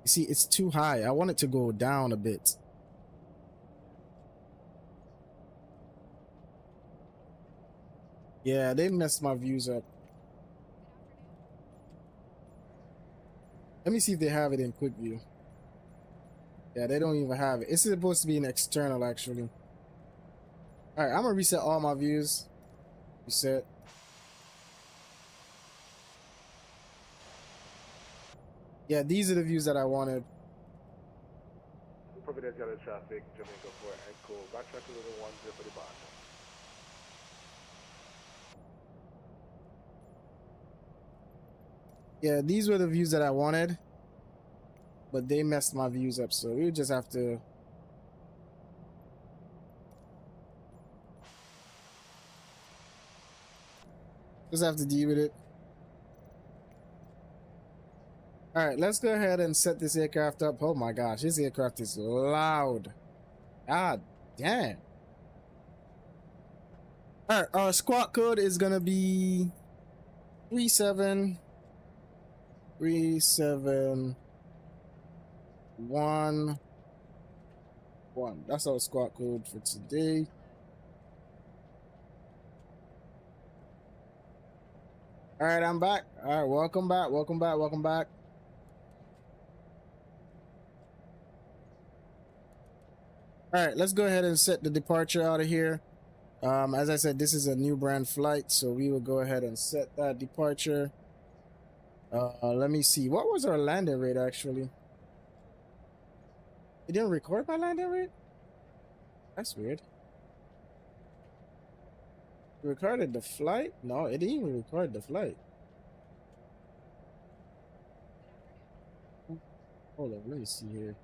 You see, it's too high. I want it to go down a bit. Yeah, they messed my views up. Let me see if they have it in quick view. Yeah, they don't even have it. It's supposed to be an external, actually. All right, I'm gonna reset all my views. Reset. Yeah, these are the views that I wanted. Providenciales traffic, Jamaica 4 Echo. Backtrack a little 10 for the bottom. Yeah, these were the views that I wanted, but they messed my views up, so we just have to deal with it. All right, let's go ahead and set this aircraft up. Oh my gosh, this aircraft is loud. God damn. All right, our squawk code is gonna be 37371. That's our squawk code for today. All right, I'm back. All right, welcome back. All right, let's go ahead and set the departure out of here. As I said, this is a new brand flight, so we will go ahead and set that departure. Let me see. What was our landing rate, actually? It didn't record my landing rate? That's weird. It recorded the flight? No, it didn't even record the flight. Hold on, let me see here.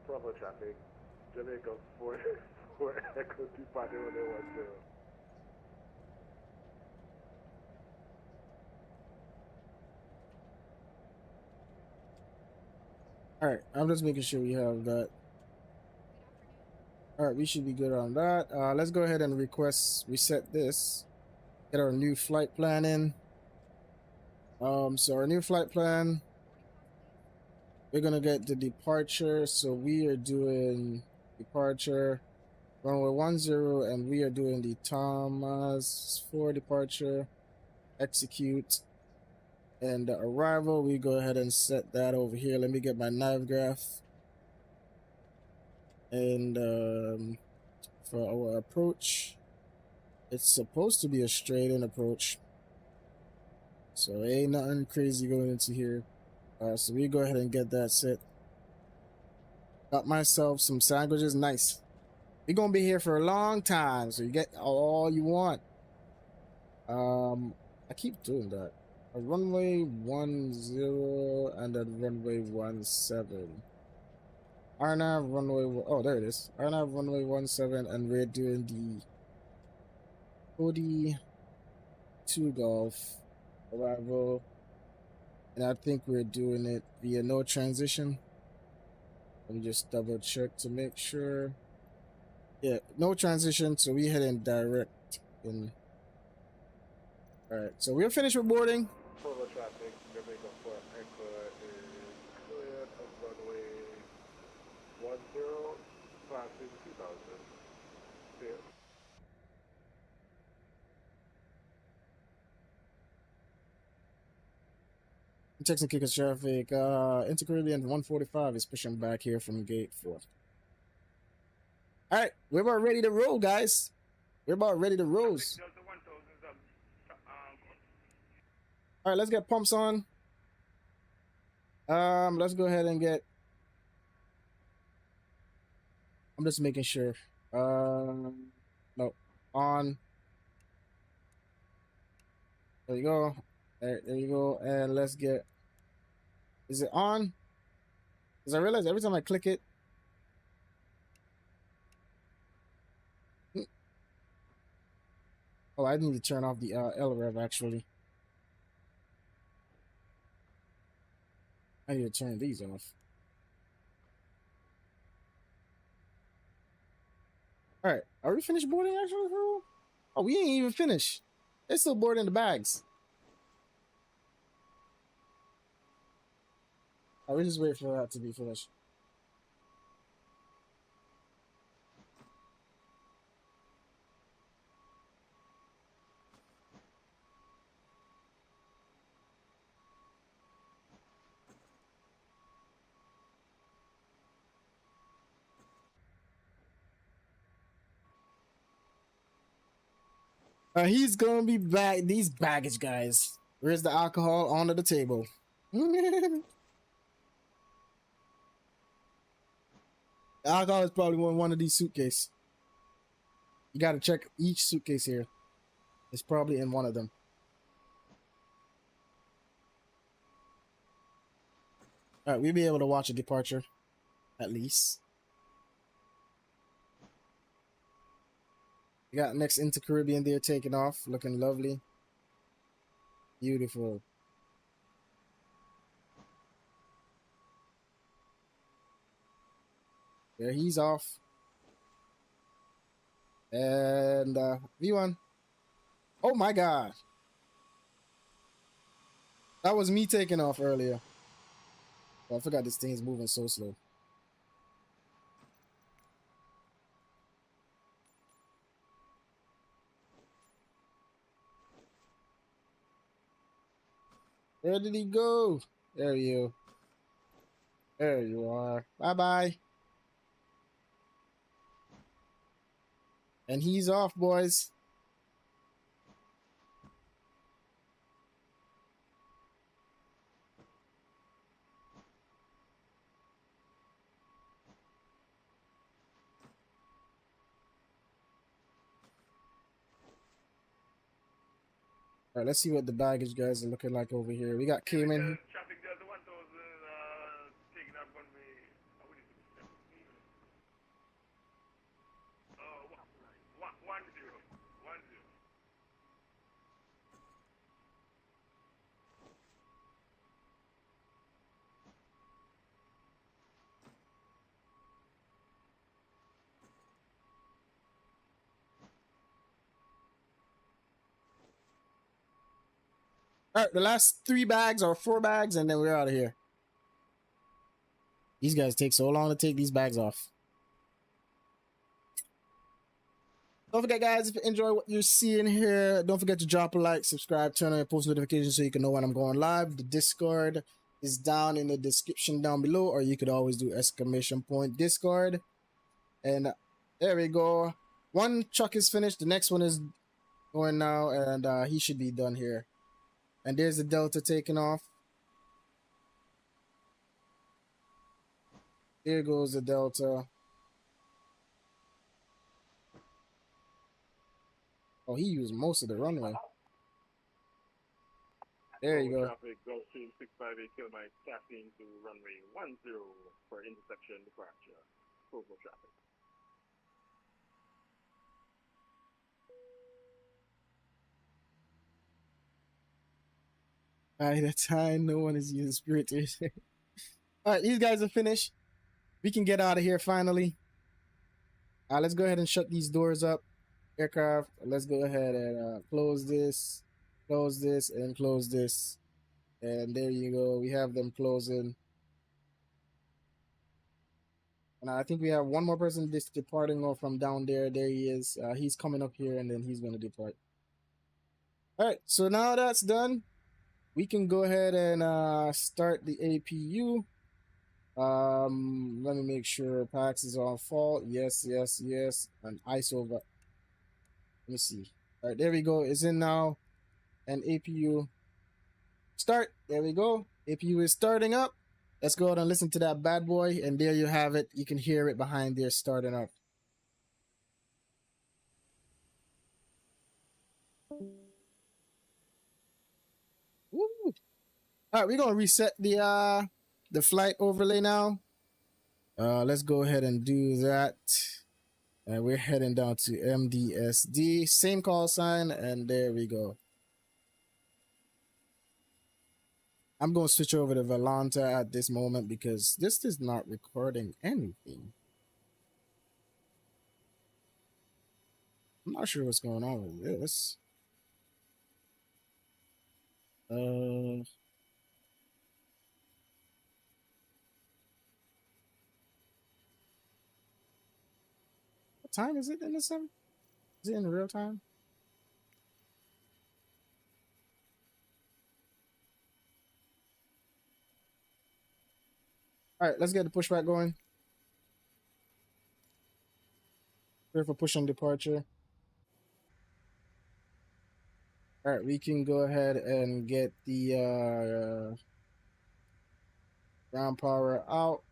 Bravo traffic, Jamaica 4 Echo 25010. All right, I'm just making sure we have that. All right, we should be good on that. Let's go ahead and reset this. Get our new flight plan in. So our new flight plan, we're gonna get the departure. So we are doing departure runway 10, and we are doing the Thomas 4 departure. Execute. And the arrival, we go ahead and set that over here. Let me get my nav graph. And for our approach, it's supposed to be a straight in approach, so ain't nothing crazy going into here. So we go ahead and get that set. Got myself some sandwiches. Nice. We're gonna be here for a long time, so you get all you want. I keep doing that. A runway 10 and then runway 17. RNAV runway, oh there it is. RNAV runway 17, and we're doing the Cody 2 Golf arrival. And I think we're doing it via no transition. Let me just double check to make sure. Yeah, no transition, so we head in direct in. Alright, so we're finished with boarding. Bravo traffic, Jamaica 4 Echo is cleared of runway 10, passing 2000. Clear. Texan Kickers traffic. InterCaribbean 145 is pushing back here from gate 4. Alright, we're about ready to roll, guys. We're about ready to roll. Alright, let's get pumps on. Let's go ahead and get I'm just making sure. No, on. There you go. There you go. And let's get. Is it on? Because I realize every time I click it. Oh, I need to turn off the LREV actually. I need to turn these off. All right, are we finished boarding actually? Oh, we ain't even finished. They're still boarding the bags. I will just wait for that to be finished. He's gonna be back. These baggage guys. Where's the alcohol under the table? The alcohol is probably one of these suitcases. You gotta check each suitcase here. It's probably in one of them. All right, we'll be able to watch a departure, at least. We got next InterCaribbean there taking off, looking lovely, beautiful. There, he's off. And V1. Oh my God. That was me taking off earlier. Oh, I forgot this thing is moving so slow. Where did he go? There you. There you are. Bye-bye. And he's off, boys. All right, let's see what the baggage guys are looking like over here. We got Cayman. Traffic Delta 1000 taking up on me. What is it? One zero. All right, the last 3 bags or 4 bags, and then we're out of here. These guys take so long to take these bags off. Don't forget, guys, if you enjoy what you're seeing here, don't forget to drop a like, subscribe, turn on your post notifications so you can know when I'm going live. The Discord is down in the description down below, or you could always do !Discord. And there we go. One truck is finished. The next one is going now, and he should be done here. And there's the Delta taking off. There goes the Delta. Oh, he used most of the runway. There you go. Traffic, Gulfstream 658 km, taxiing to runway 10 for intersection departure. Full traffic. By the time no one is using Spirit Air. All right, these guys are finished. We can get out of here finally. Let's go ahead and shut these doors up. Aircraft, let's go ahead and close this, and close this. And there you go. We have them closing. And I think we have one more person departing off from down there. There he is. He's coming up here, and then he's going to depart. All right, so now that's done, we can go ahead and start the APU. Let me make sure PAX is on fault. Yes. And ISO. Let me see. All right, there we go. It's in now. And APU start. There we go. APU is starting up. Let's go out and listen to that bad boy. And there you have it. You can hear it behind there starting up. Woo. All right, we're gonna reset the flight overlay now. Let's go ahead and do that. And we're heading down to MDSD, same call sign, and there we go. I'm going to switch over to Volanta at this moment because this is not recording anything. I'm not sure what's going on with this. What time is it in the sim? Is it in real time? All right, let's get the pushback going. Here for push and departure. All right, we can go ahead and get the ground power out.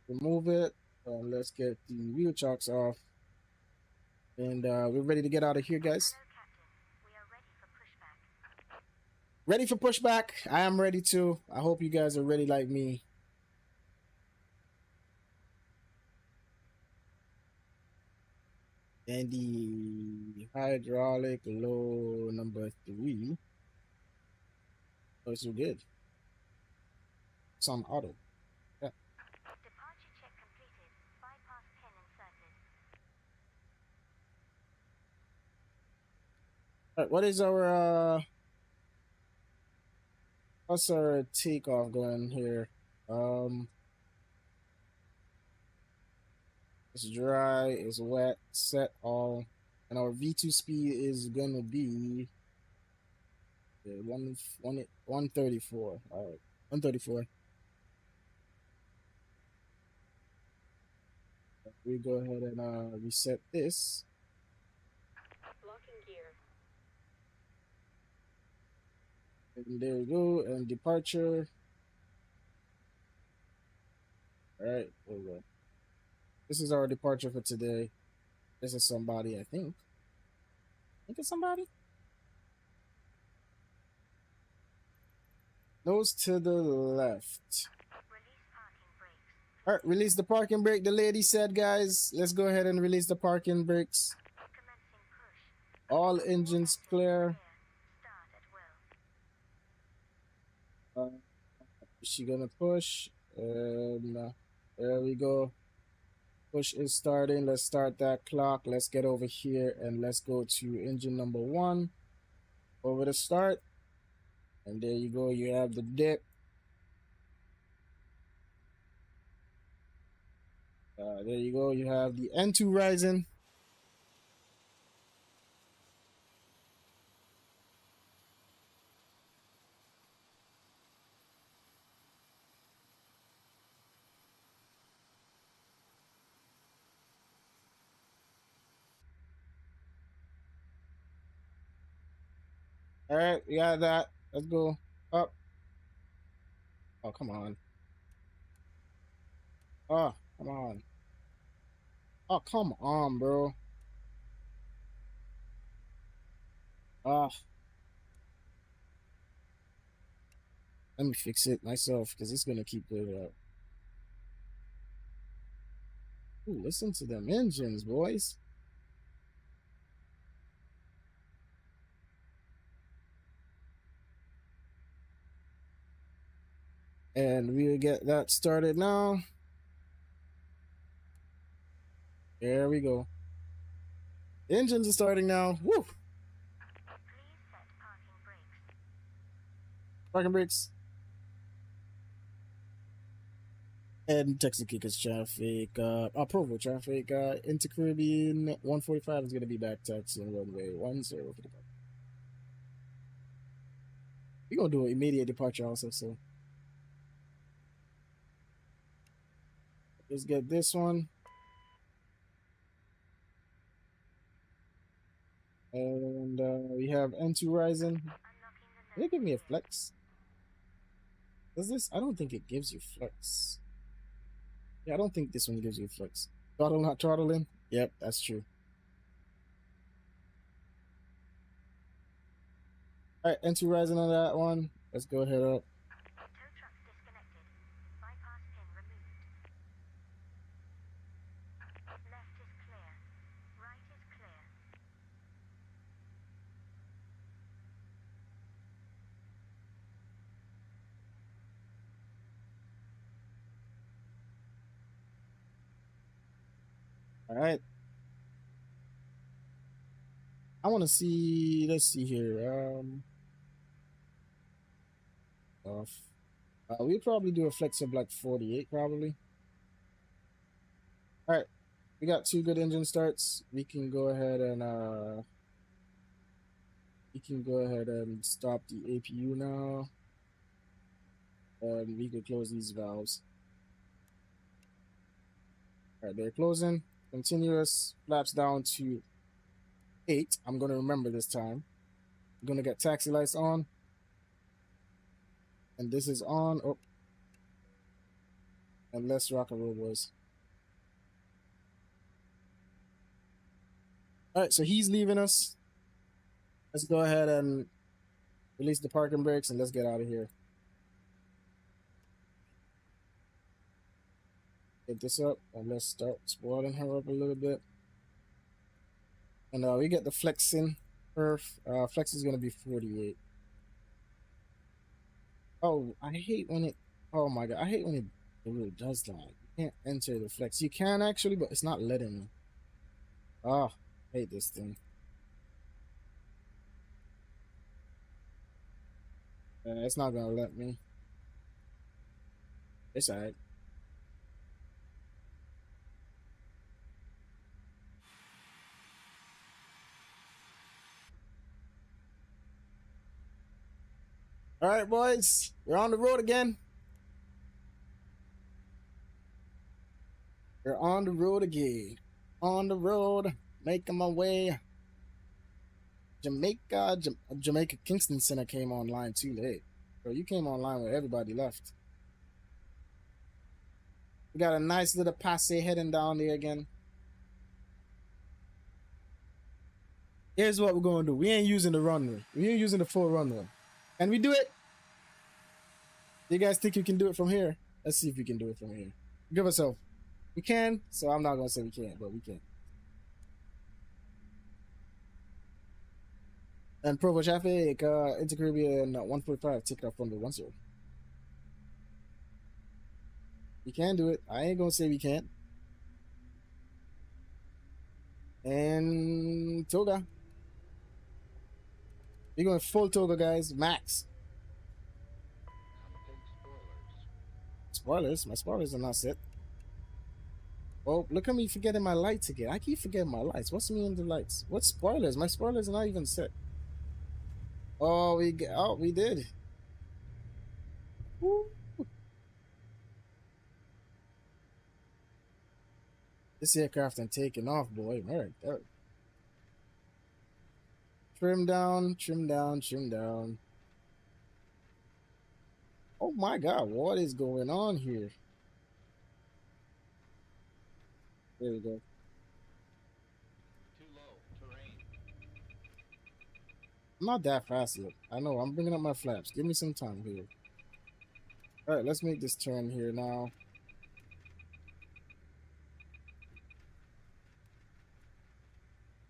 Remove it. Let's get the wheel chocks off. And we're ready to get out of here, guys. Ready for pushback. I am ready too. I hope you guys are ready like me. And the hydraulic low number 3. Oh, so good. It's on auto. Yeah. Departure check completed. Bypass pin inserted. All right, what's our takeoff going here? It's dry, it's wet, set all, and our V2 speed is gonna be 134. All right, 134. We go ahead and reset this. Locking gear. And there we go, and departure. All right, there we go. This is our departure for today. This is somebody, I think. I think it's somebody. Those to the left. Release parking brakes. All right, release the parking brake. The lady said, guys, let's go ahead and release the parking brakes. Commencing push. All engines clear. Start at will. Is she gonna push? There we go. Push is starting. Let's start that clock. Let's get over here and let's go to engine number 1. Over to start. And there you go. You have the dip. There you go. You have the N2 rising. All right, we got that. Let's go up. Oh, come on. Oh, come on. Oh, come on, bro. Ah, let me fix it myself because it's gonna keep going up. Ooh, listen to them engines, boys. And we'll get that started now. There we go. Engines are starting now. Woo! Please set parking brakes. Parking brakes. And Texas Kickers traffic. Provo traffic. InterCaribbean 145 is going to be back taxiing runway 10. We're going to do an immediate departure also, so. Let's get this one. And we have N2 rising. They give me a flex. Does this? I don't think it gives you flex. Yeah, I don't think this one gives you flex. Throttle, not throttling. Yep, that's true. All right, entry rising on that one. Let's go ahead up. Tow truck disconnected. Bypass pin removed. Left is clear. Right is clear. All right. I want to see. Let's see here. Off. We'll probably do a flex of like 48, probably. All right. We got 2 good engine starts. We can go ahead and stop the APU now. And we can close these valves. All right, they're closing. Continuous flaps down to 8. I'm gonna remember this time. I'm gonna get taxi lights on. And this is on. Oh. And let's rock and roll, boys. All right, so he's leaving us. Let's go ahead and release the parking brakes and let's get out of here. Get this up and let's start spoiling her up a little bit. And we get the flex in. Flex is going to be 48. Oh, I hate when it. Oh my god, I hate when it really does that. You can't enter the flex. You can actually, but it's not letting me. Oh, I hate this thing. It's not gonna let me. It's alright. All right, boys, we're on the road again. We're on the road again. On the road, making my way. Jamaica Kingston Center came online too late. So you came online when everybody left. We got a nice little passe heading down there again. Here's what we're gonna do. We ain't using the runway. We ain't using the full runway. Can we do it? You guys think you can do it from here? Let's see if we can do it from here. Give us a. We can, so I'm not gonna say we can't, but we can. And Provo traffic, InterCaribbean 145, ticket up from the 10. We can do it. I ain't gonna say we can't. And Toga. We're going full Toga, guys. Max. Spoilers? My spoilers are not set. Oh, look at me forgetting my lights again. I keep forgetting my lights. What's me in the lights? What spoilers? My spoilers are not even set. Oh, we did. Woo. This aircraft ain't taking off, boy. All right, there. Trim down, trim down, trim down. Oh my God, what is going on here? There we go. Too low. Terrain. I'm not that fast yet. I know, I'm bringing up my flaps. Give me some time here. All right, let's make this turn here now.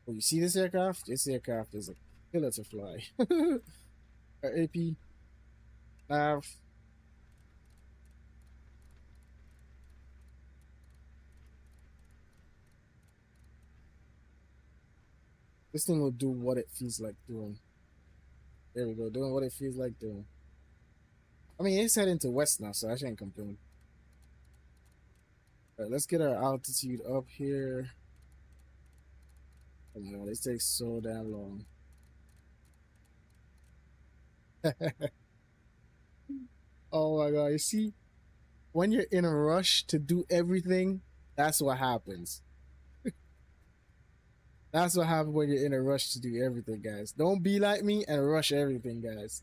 Oh, you see this aircraft? This aircraft is a killer to fly. AP. Nav. This thing will do what it feels like doing. There we go, doing what it feels like doing. I mean, it's heading to west now, so I shouldn't complain. All right, let's get our altitude up here. Come on, this takes so damn long. Oh my God, you see? When you're in a rush to do everything, that's what happens. That's what happens when you're in a rush to do everything, guys. Don't be like me and rush everything, guys.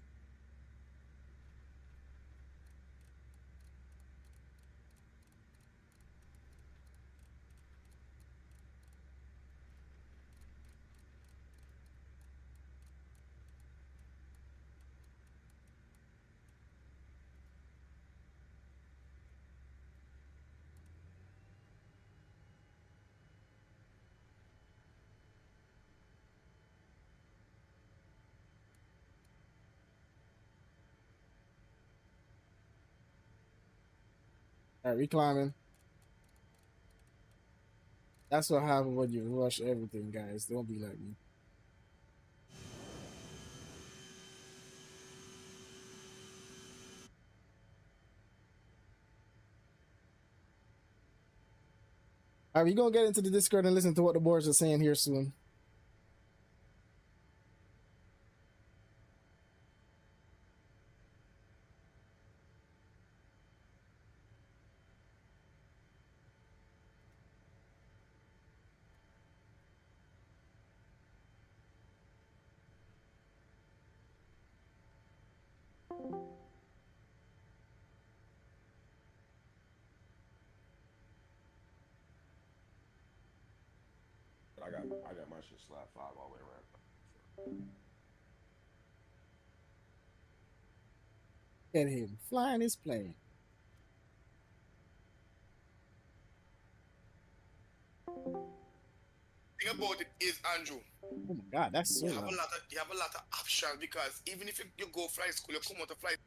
All right, we climbing. That's what happens when you rush everything, guys. Don't be like me. All right, we gonna get into the Discord and listen to what the boys are saying here soon. I got my shit slap 5 all the way around. Get him flying his plane. Thing about it is, Andrew, Oh my god, that's so you have loud. you have a lot of options because even if you go fly school, you come out of flight,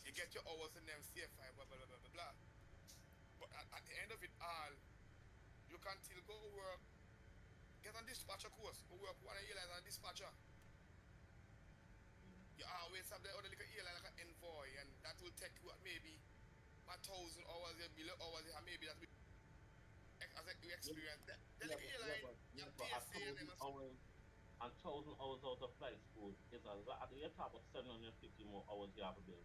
you get your hours in them CFI, blah blah blah blah blah blah. But at the end of it all, you can still go work, get on dispatcher course, go work one airline as a dispatcher. You always have the other little airline like an envoy, and that will take you maybe 1,000 hours, a million hours, maybe that will as you experience that. The little airline, you have PSA and hours and 1,000 hours out of flight school is a lot. You're talking about 750 more hours you have to build.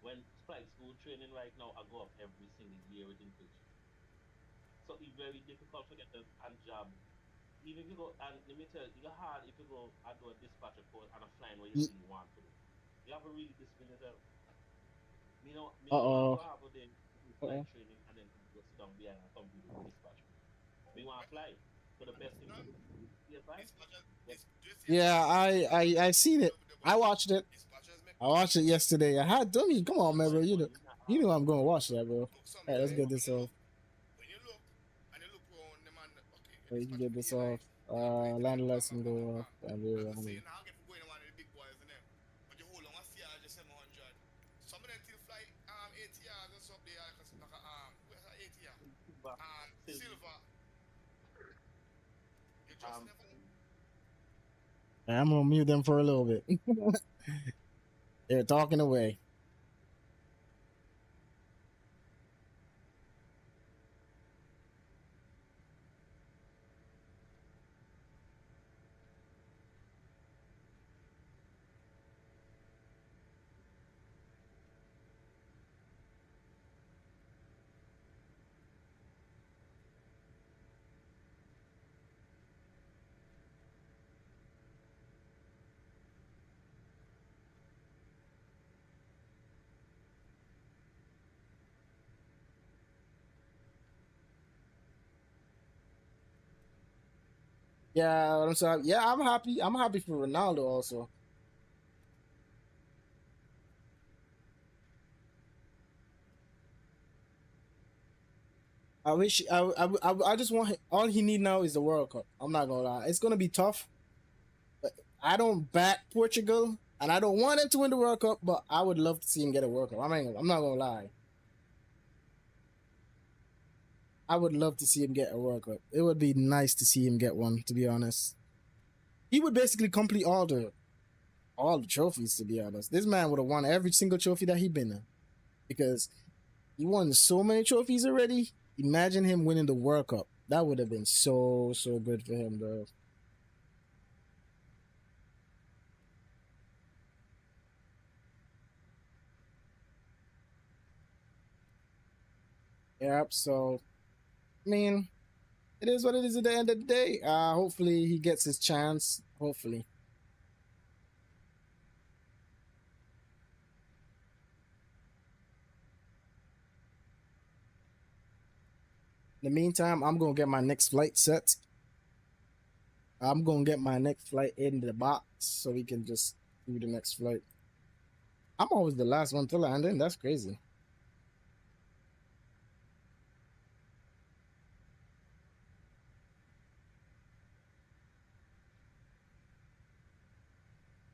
When flight school training right now, I go up every single year with inflation. So it's very difficult to get a job. Even if you go, and let me tell you, it's hard if you go and do a dispatcher course and a flying where you really want to do. You have to really discipline yourself. Me know want to Uh-oh. go half a day do flight training and then go sit down behind a computer with dispatcher. Me want to fly. So the best thing to do is CSI. Yeah, I seen it. I watched it. I watched it yesterday. I had dummy. Come on, man, bro. You know I'm gonna watch that, bro. All right, let's get this off. when you look and you look around the man, okay, We can get this airline, off. Land lesson go off. And as we're I on say, it. now get for going one of the big boys in them. But you hold on a CRJ 700. Some of them still fly ATRs and stuff there, like a where's that ATR? Silver. You just never. I'm gonna mute them for a little bit. They're talking away. Yeah, I'm sorry. Yeah, I'm happy. I'm happy for Ronaldo also. I wish I just want all he need now is the World Cup. I'm not gonna lie. It's gonna be tough. But I don't back Portugal and I don't want him to win the World Cup, but I would love to see him get a World Cup. I'm not gonna lie. I would love to see him get a World Cup. It would be nice to see him get one, to be honest. He would basically complete all the trophies, to be honest. This man would have won every single trophy that he been in. Because he won so many trophies already. Imagine him winning the World Cup. That would have been so good for him, bro. Yep, so I mean, it is what it is at the end of the day. Hopefully he gets his chance. Hopefully. In the meantime, I'm gonna get my next flight set. I'm gonna get my next flight in the box so we can just do the next flight. I'm always the last one to land in. That's crazy.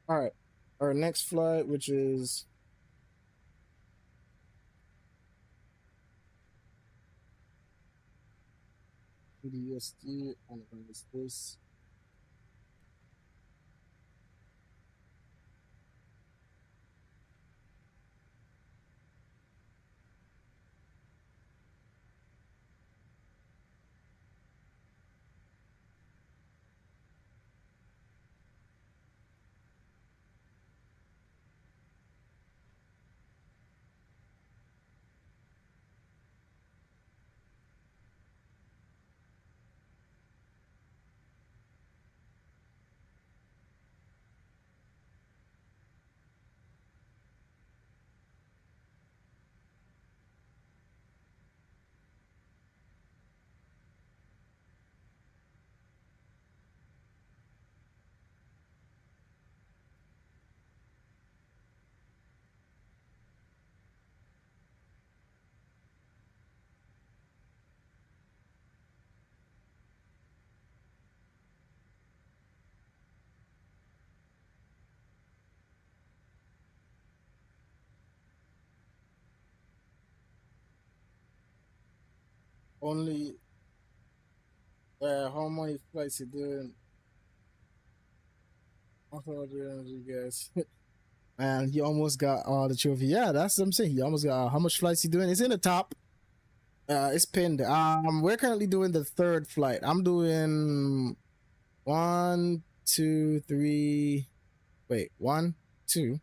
All right, our next flight, which is the USD and this. Only how many flights you doing? I thought you guys. And he almost got all the trophy. Yeah, that's what I'm saying. He almost got how much flights he doing? It's in the top. It's pinned. We're currently doing the third flight. I'm doing 1, 2, 3. Wait, 1, 2,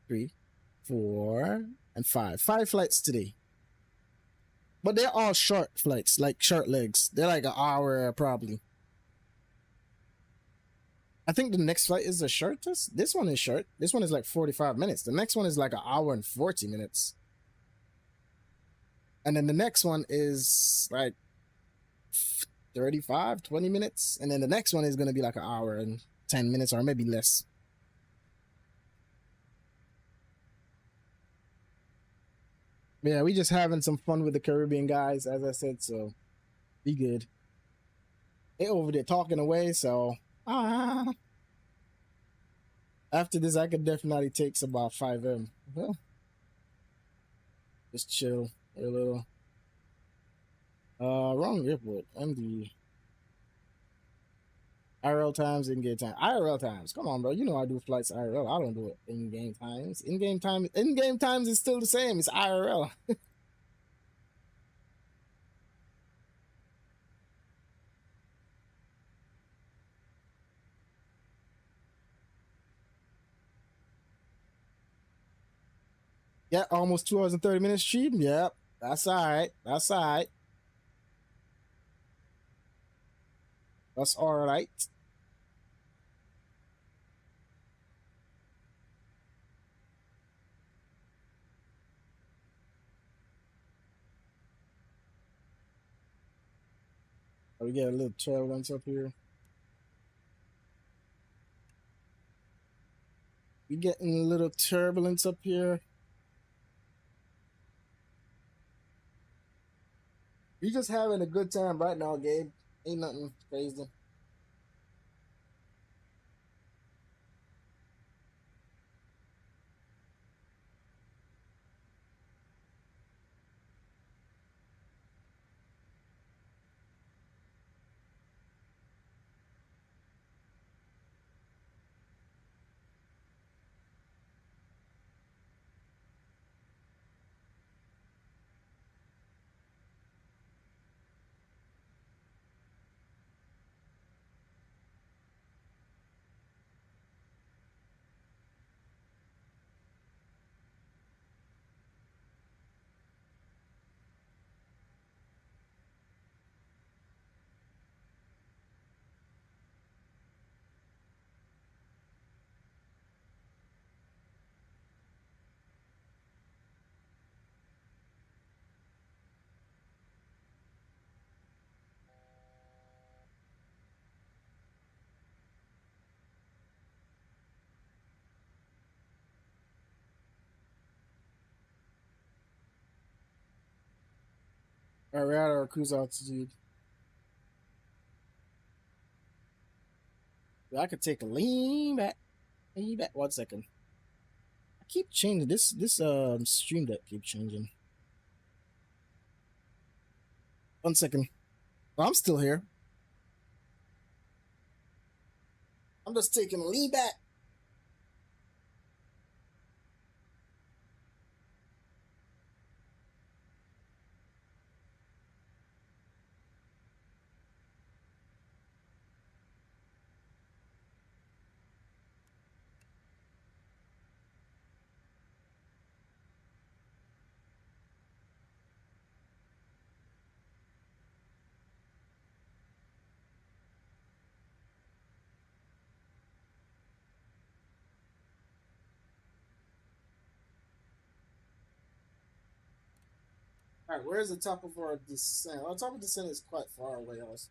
3, 4, and 5. 5 flights today. But they're all short flights, like short legs. They're like an hour probably. I think the next flight is the shortest. This one is short. This one is like 45 minutes. The next one is like an hour and 40 minutes. And then the next one is like 35, 20 minutes. And then the next one is going to be like an hour and 10 minutes or maybe less. Yeah, we just having some fun with the Caribbean guys, as I said, so be good. They over there talking away, so after this I could definitely take about 5M. Well, just chill a little. Wrong airport. MD. IRL times, in-game time. IRL times. Come on, bro. You know I do flights IRL. I don't do it in-game times. In-game times is still the same. It's IRL. Yeah, almost 2 hours and 30 minutes stream. Yep. That's all right. That's all right. That's all right. We get a little turbulence up here. We getting a little turbulence up here. We just having a good time right now, Gabe. Ain't nothing crazy. All right, we're at our cruise altitude. I could take a lean back. Lean back. 1 second. I keep changing this stream deck keep changing. 1 second. I'm still here. I'm just taking a lean back. All right, where's the top of our descent? Our top of descent is quite far away, also.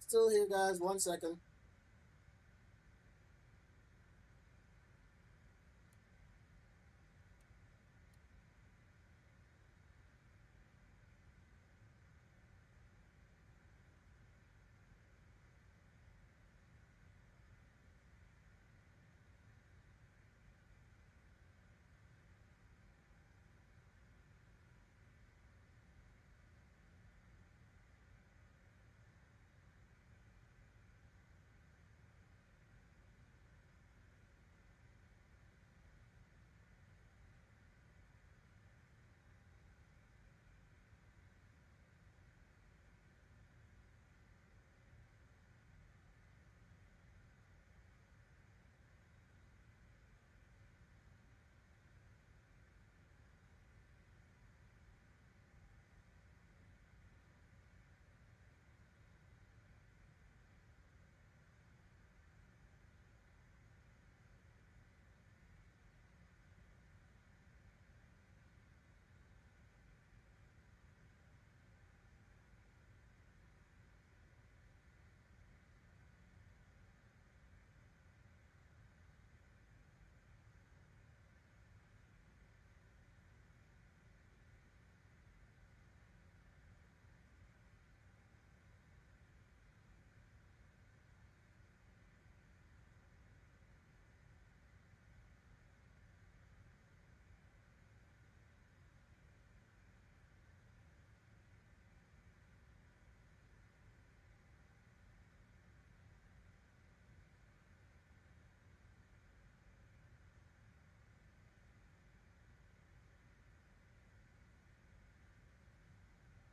Still here, guys. 1 second.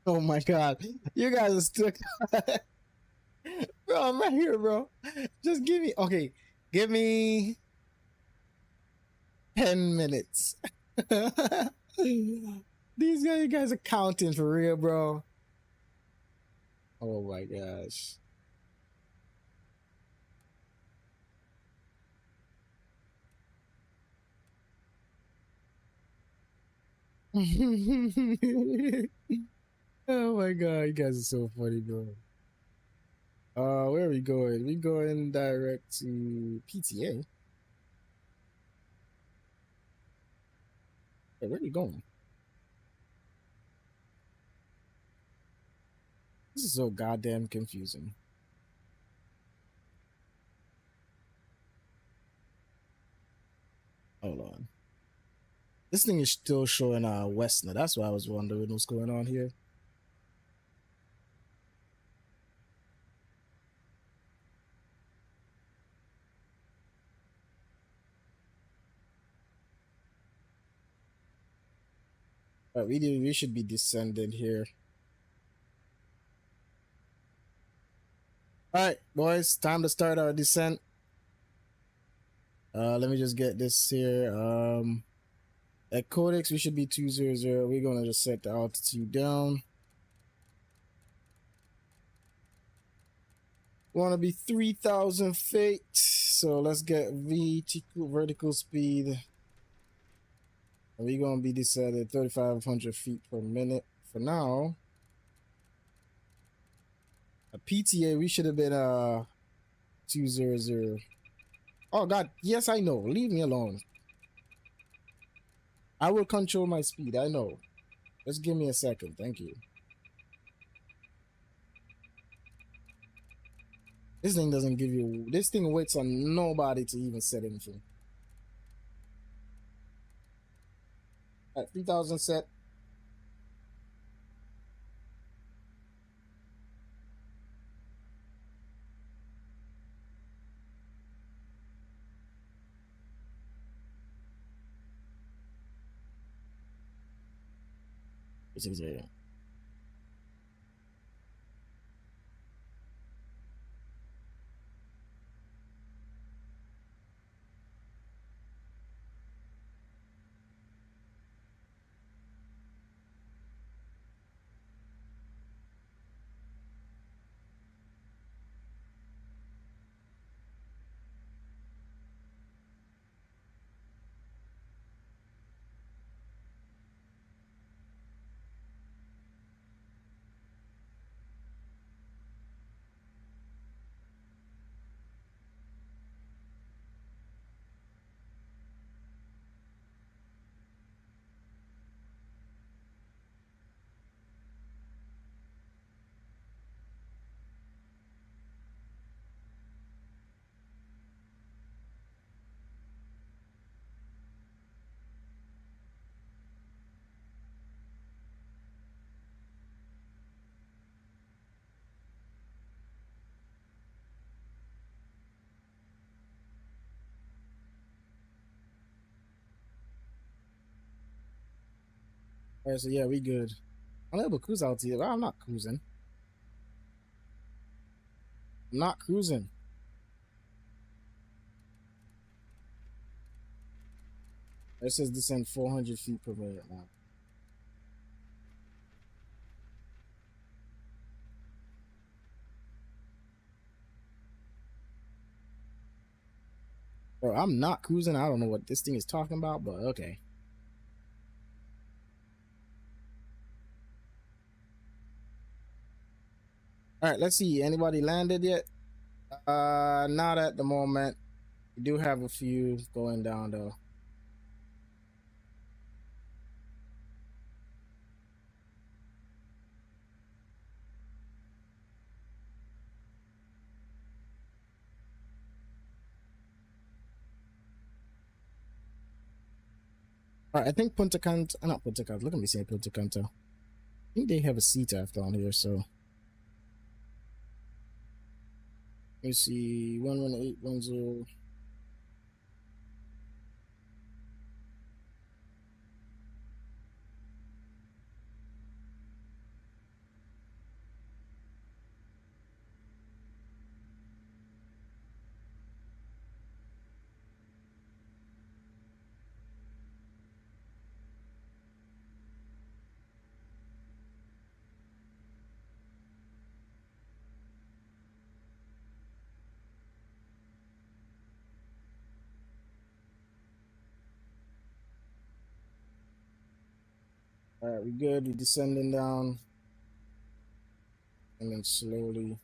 Oh my god. You guys are stuck. Bro, I'm right here, bro. Just give me okay. Give me 10 minutes. These guys, you guys are counting for real, bro. Oh my gosh. Oh my god, you guys are so funny, bro. Where are we going? We going direct to PTA. Hey, where are you going? This is so goddamn confusing. Hold on. This thing is still showing Westner. That's why I was wondering what's going on here. We should be descending here. All right, boys, time to start our descent. Let me just get this here. At Codex, we should be 200. We're gonna just set the altitude down. Want to be 3,000 feet. So let's get vertical speed. We're gonna be descending 3,500 feet per minute for now. A PTA, we should have been 200. Oh god, yes I know. Leave me alone. I will control my speed. I know. Just give me a second. Thank you. This thing doesn't give you. This thing waits on nobody to even set anything. At 3,000 set. It's easy. All right, so yeah, we good. I'm able to cruise out here. Well, I'm not cruising. I'm not cruising. It says descend 400 feet per minute now. Bro, I'm not cruising. I don't know what this thing is talking about, but okay. All right, let's see. Anybody landed yet? Not at the moment. We do have a few going down though. All right, I think Punta Cana, not Punta Cana. Look at me saying Punta Cana. I think they have a CTAF down here, so. Let me see, 11810. All right, we good. We descending down, and then slowly.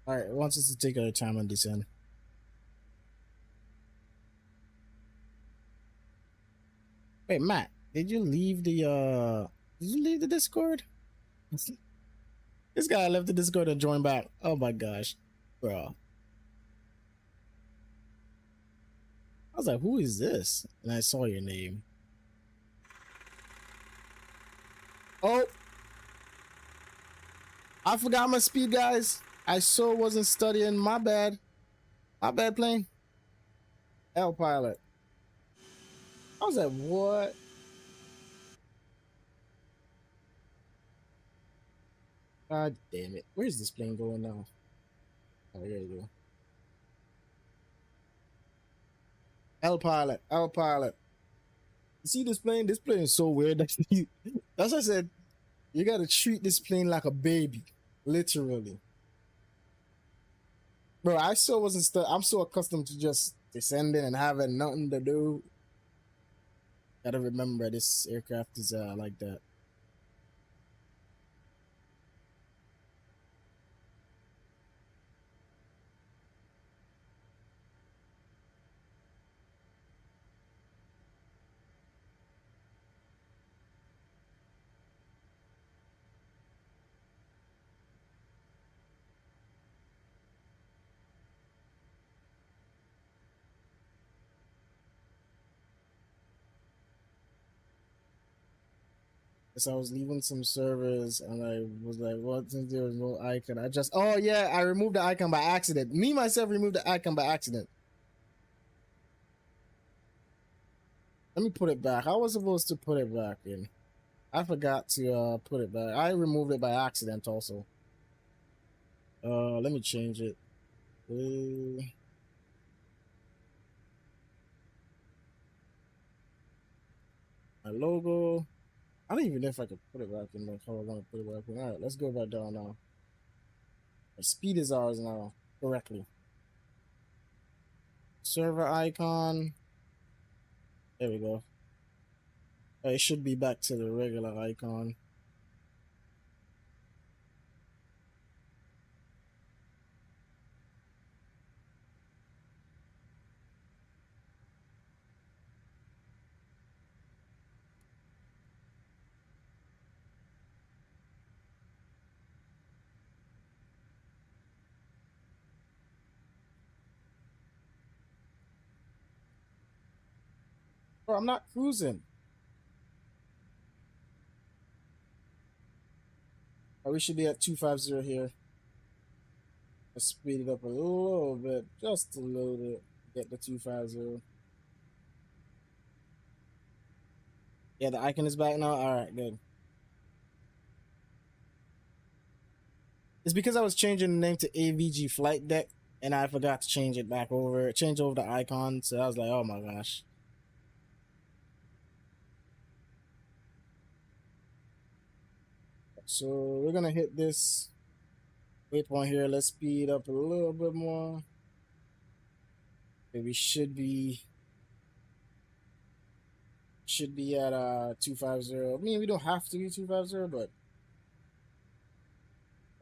All right, it wants us to take our time and descend. Wait, Matt, did you leave the Discord? This guy left the Discord and joined back. Oh my gosh, bro. I was like, who is this? And I saw your name. Oh, I forgot my speed, guys. I so wasn't studying. My bad. My bad, plane. L pilot. I was like, what? God damn it. Where's this plane going now? Oh, here you go. L pilot. L pilot. You see this plane? This plane is so weird. That's what I said. You gotta treat this plane like a baby. Literally. Bro, I so wasn't I'm so accustomed to just descending and having nothing to do. Gotta remember this aircraft is like that. So I was leaving some servers and I was like, what, since there was no icon? Oh yeah, I removed the icon by accident. Me myself removed the icon by accident. Let me put it back. I was supposed to put it back in. I forgot to put it back. I removed it by accident also. Let me change it. My logo. I don't even know if I could put it back in. Like how I want to put it back in. All right, let's go back down now. The speed is ours now correctly. Server icon. There we go. It should be back to the regular icon. Bro, I'm not cruising. We should be at 250 here. Let's speed it up a little bit, just a little bit. Get the 250. Yeah, the icon is back now. All right, good. It's because I was changing the name to AVG Flight Deck, and I forgot to change it back over, change over the icon. So I was like, oh my gosh. So we're gonna hit this waypoint here. Let's speed up a little bit more. Okay, we should be at 250. I mean, we don't have to be 250, but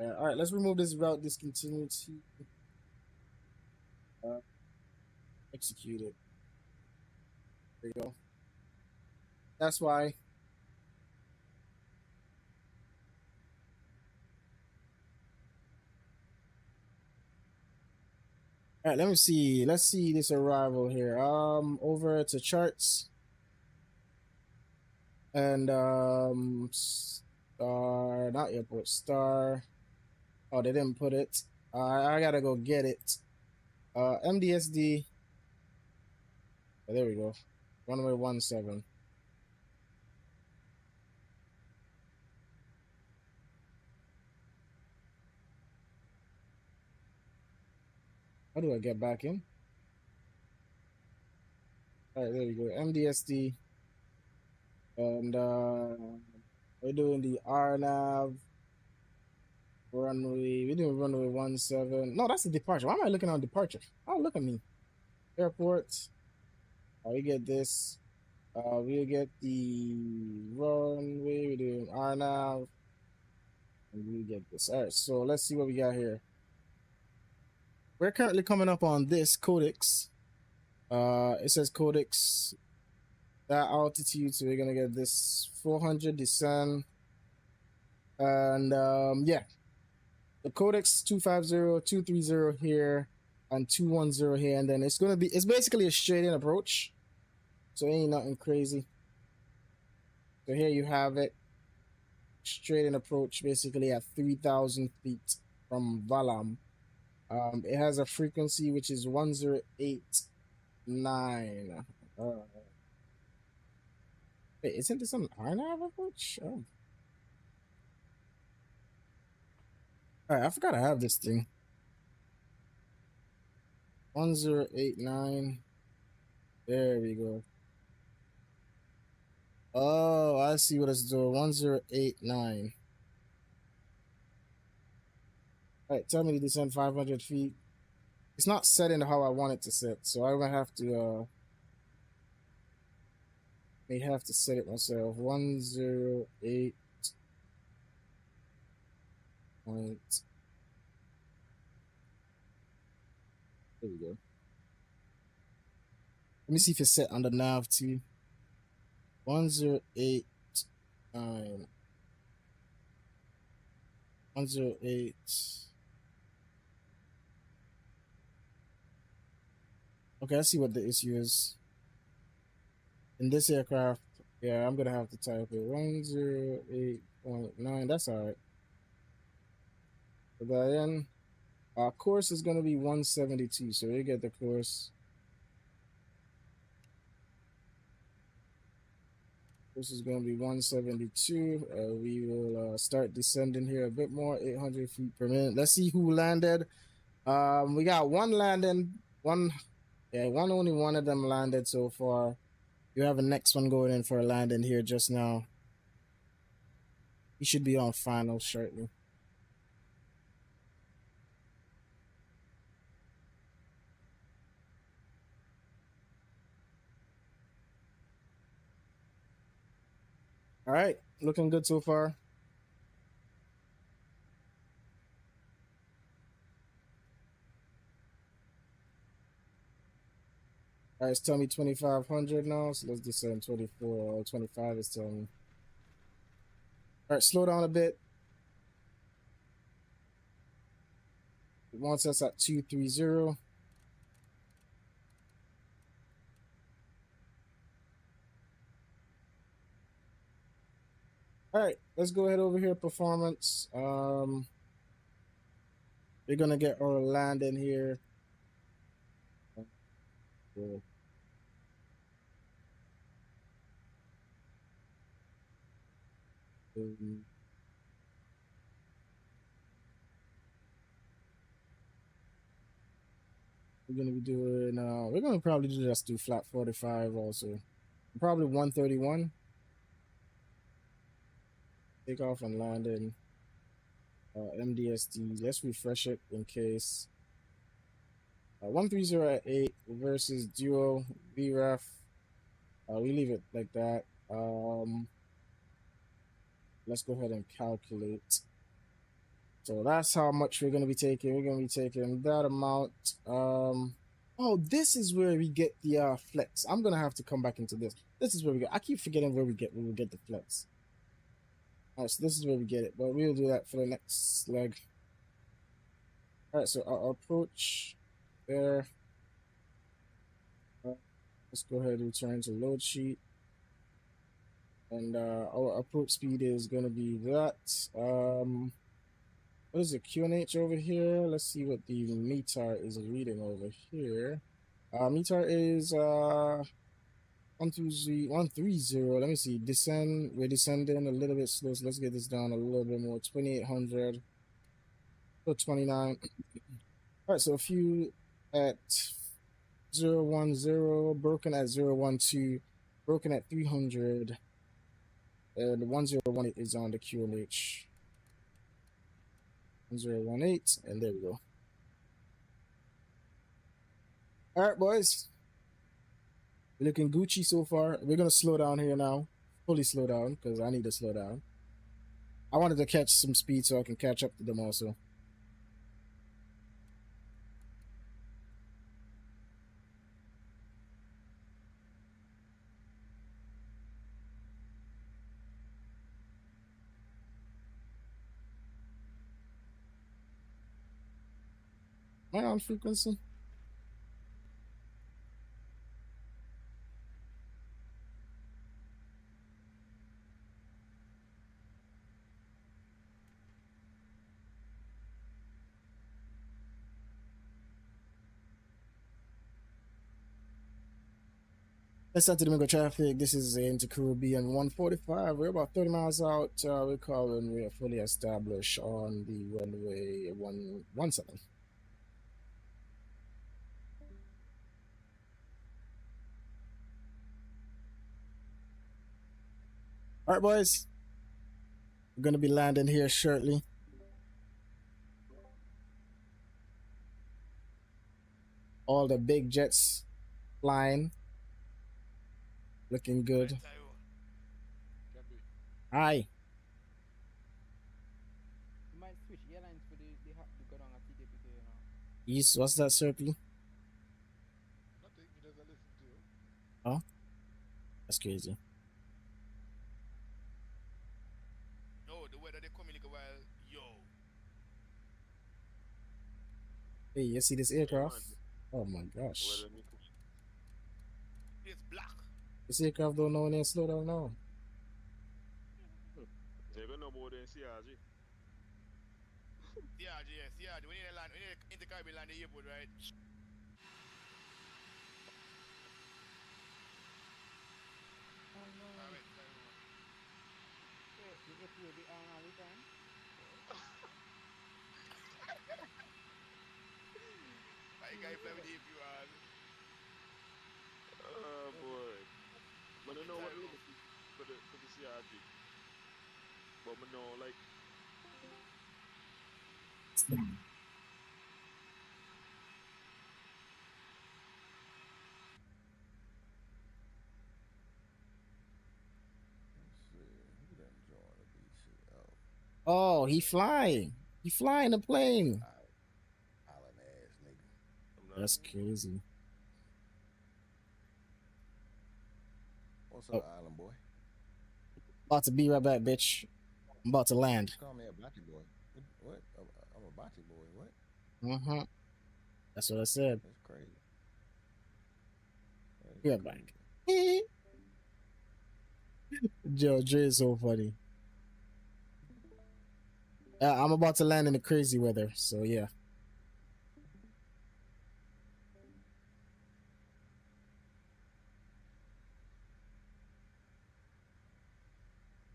All right, let's remove this route discontinuity. Execute it. There you go. That's why. All right, let me see. Let's see this arrival here. Over to charts and star, not airport, star. Oh, they didn't put it. I gotta go get it. MDSD. Oh, there we go. Runway 17. How do I get back in? All right, there we go. MDSD. And we're doing the RNAV runway. We're doing runway 17. No, that's the departure. Why am I looking on departure? Oh, look at me. Airport. We get this. We'll get the runway. We're doing RNAV. And we get this. All right, so let's see what we got here. We're currently coming up on this codex. It says codex that altitude, so we're gonna get this 400 descend, and yeah, the codex 250, 230 here, and 210 here, and then it's basically a straight in approach, so it ain't nothing crazy. So here you have it, straight in approach, basically at 3,000 feet from Valam. It has a frequency which is 1089. Wait, isn't this an RNAV approach? Oh. Alright, I forgot I have this thing. 1089. There we go. Oh, I see what it's doing. 1089. Alright, tell me to descend 500 feet. It's not setting how I want it to set, so I might have to set it myself. 108. Point. There we go. Let me see if it's set on the nav too. 1089. 108. Okay, I see what the issue is. In this aircraft, yeah, I'm gonna have to type it 108.9. That's all right. Put that in. Our course is gonna be 172, so we get the course. This is gonna be 172. We will start descending here a bit more, 800 feet per minute. Let's see who landed. We got one landing, only one of them landed so far. You have a next one going in for a landing here just now. He should be on final shortly. All right, looking good so far. All right, it's telling me 2,500 now, so let's descend 24 or 25 is telling me. All right, slow down a bit. It wants us at 230. All right, let's go ahead over here. Performance. We're gonna get our landing here. Cool. We're gonna be doing. We're gonna probably just do flat 45 also. Probably 131. Take off and land in MDSD. Let's refresh it in case. 130 at 8 versus duo VREF. We leave it like that. Let's go ahead and calculate. So that's how much we're gonna be taking. We're gonna be taking that amount. Oh, this is where we get the flex. I'm gonna have to come back into this. This is where we get. I keep forgetting where we get the flex. All right, so this is where we get it, but we'll do that for the next leg. All right, so our approach there. Let's go ahead and return to load sheet. And our approach speed is going to be that. What is the QNH over here? Let's see what the METAR is reading over here. METAR is 130. Let me see. Descend. We're descending a little bit slow. So let's get this down a little bit more. 2800. So 29. All right, so a few at 010, broken at 012, broken at 300, and 1018 is on the QNH. 1018, and there we go. All right, boys. We're looking Gucci so far. We're gonna slow down here now. Fully slow down because I need to slow down. I wanted to catch some speed so I can catch up to them also. Am I on frequency? Let's start to Domingo traffic. This is InterCaribbean 145. We're about 30 miles out. We're calling. We are fully established on the runway 117. All right, boys. We're going to be landing here shortly. All the big jets flying. Looking good. Hi. You might switch airlines for the go down at TKPK, you know. Yes, what's that, Serpy? Nothing, he doesn't listen to you. Oh? That's crazy. No, the weather they come in like a while, yo. Hey, you see this aircraft? Oh my gosh. It's black. This aircraft don't know when they slow down now. They don't know more than CRJ. CRJ, yes, CRJ. We need to land, we need to InterCaribbean land the airport, right? Alright, I guy fly with the APU. Oh boy. But I know what it is for the CRJ. But I know like Oh, he flying. He flying the plane. Island ass nigga. That's crazy. What's up, Island boy? About to be right back, bitch. I'm about to land. Call me a Bati boy. What? I'm a Bati boy. What? Uh-huh. That's what I said. That's crazy. Be right back. Joe, Dre is so funny. I'm about to land in the crazy weather, so yeah.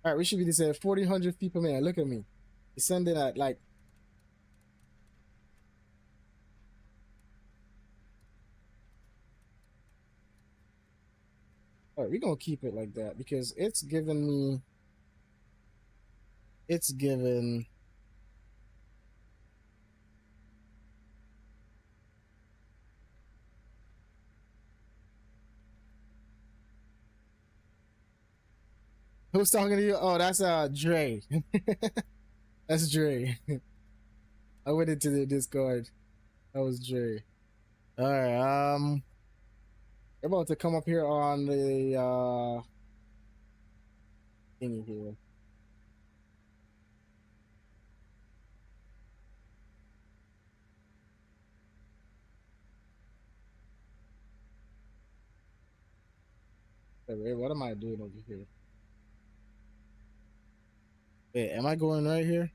All right, we should be this at 1,400 feet per minute. Look at me. Descending at like. All right, we're going to keep it like that because it's giving me. It's given. Who's talking to you? Oh, that's Dre. That's Dre. I went into the Discord. That was Jerry. All right. We're about to come up here on the thingy here. Wait, what am I doing over here? Wait, am I going right here?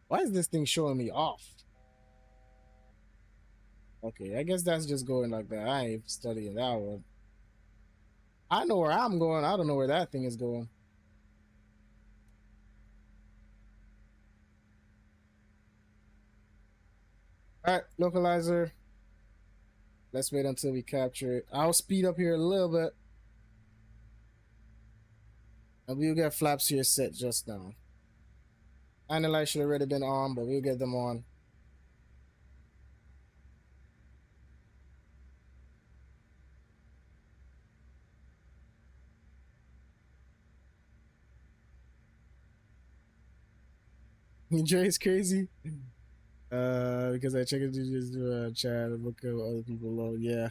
Why is this thing showing me off? Okay, I guess that's just going like that. I ain't studying that one. I know where I'm going. I don't know where that thing is going. All right, localizer. Let's wait until we capture it. I'll speed up here a little bit. And we'll get flaps here set just now. Analyze should have already been on, but we'll get them on. Jay's crazy. Because I check it to just do a chat and look at what other people load. Yeah.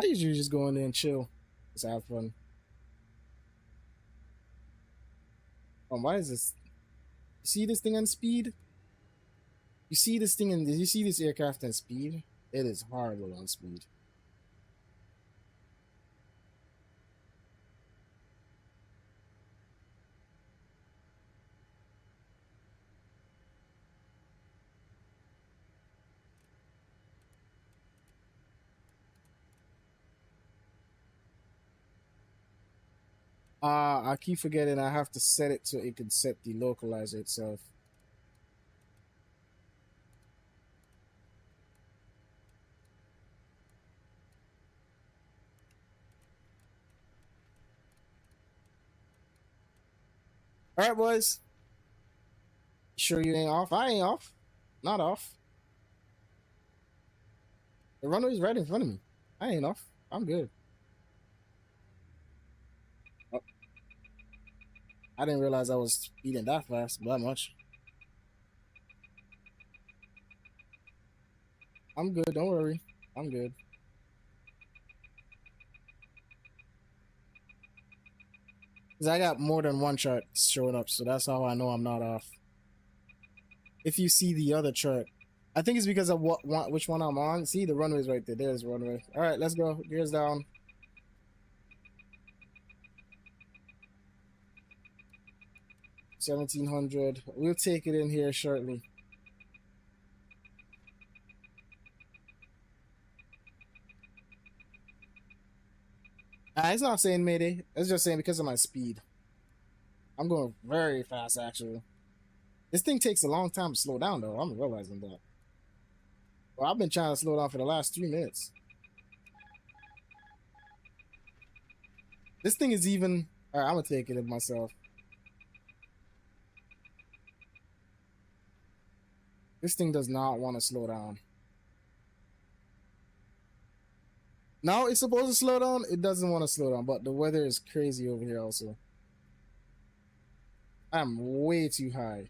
I usually just go in there and chill. Just have fun. Why is this? You see this thing on speed? You see this thing in? You see this aircraft on speed? It is horrible on speed. I keep forgetting I have to set it so it can set the localizer itself. All right, boys. Sure you ain't off? I ain't off. Not off. The runway's right in front of me. I ain't off. I'm good. Oh. I didn't realize I was speeding that fast, that much. I'm good. Don't worry. I'm good. Because I got more than one chart showing up, so that's how I know I'm not off. If you see the other chart, I think it's because of which one I'm on. See, the runway's right there. There's the runway. All right, let's go. Gears down. $1,700. We'll take it in here shortly. It's not saying Mayday. It's just saying because of my speed. I'm going very fast, actually. This thing takes a long time to slow down, though. I'm realizing that. Well, I've been trying to slow down for the last 3 minutes. This thing is even... All right, I'm going to take it in myself. This thing does not want to slow down. Now it's supposed to slow down. It doesn't want to slow down, but the weather is crazy over here also. I'm way too high.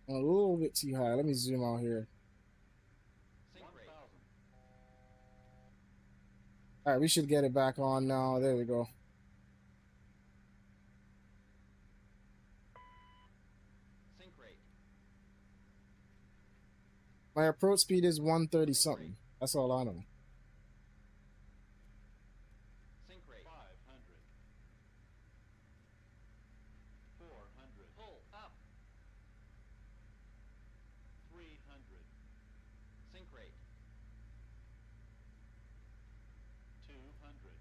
I'm a little bit too high. Let me zoom out here. All right, we should get it back on now. There we go. My approach speed is 130 something. That's all I know. Sink rate 500. 400. Pull up. 300. Sink rate 200.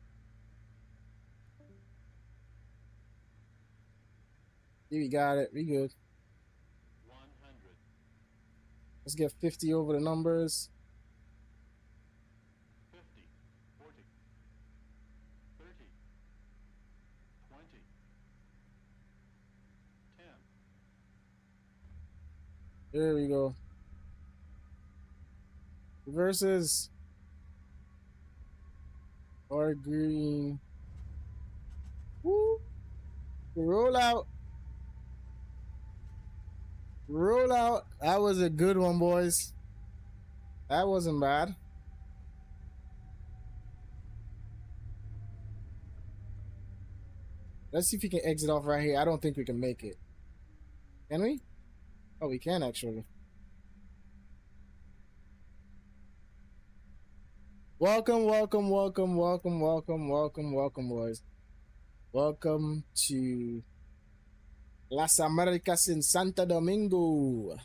We got it. We good. Let's get 50 over the numbers. 50, 40, 30, 20, 10. There we go. Versus or green. Woo! Roll out. Roll out. That was a good one, boys. That wasn't bad. Let's see if we can exit off right here. I don't think we can make it. Can we? Oh, we can actually. Welcome, welcome, welcome, welcome, welcome, welcome, welcome, boys. Welcome to Las Américas in Santo Domingo.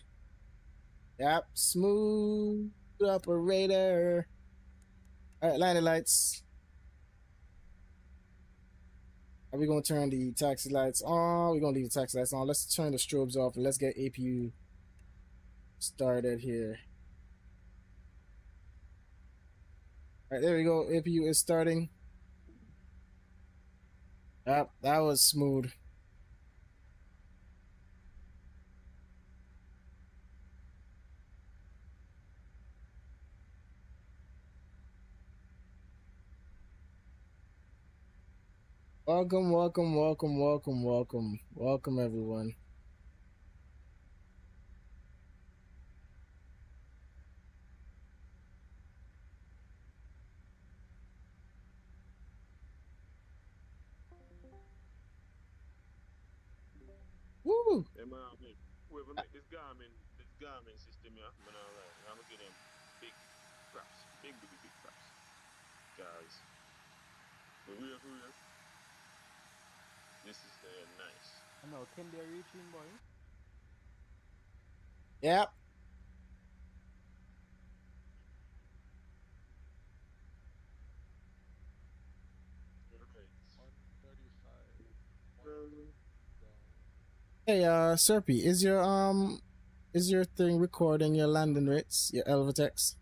Yep, smooth operator. All right, landing lights. Are we gonna turn the taxi lights on? We're gonna leave the taxi lights on. Let's turn the strobes off and let's get APU started here. All right, there we go. APU is starting. Yep, that was smooth. Welcome, welcome, welcome, welcome, welcome, welcome, everyone. Woo! Yeah, man, whoever make this Garmin system, yeah, man, alright. I'm gonna give them big props. Big props. Guys. For real. This is nice. I know, can they reach in, boy? Yep. Hey, Serpy, is your thing recording your landing rates, your Elvatex?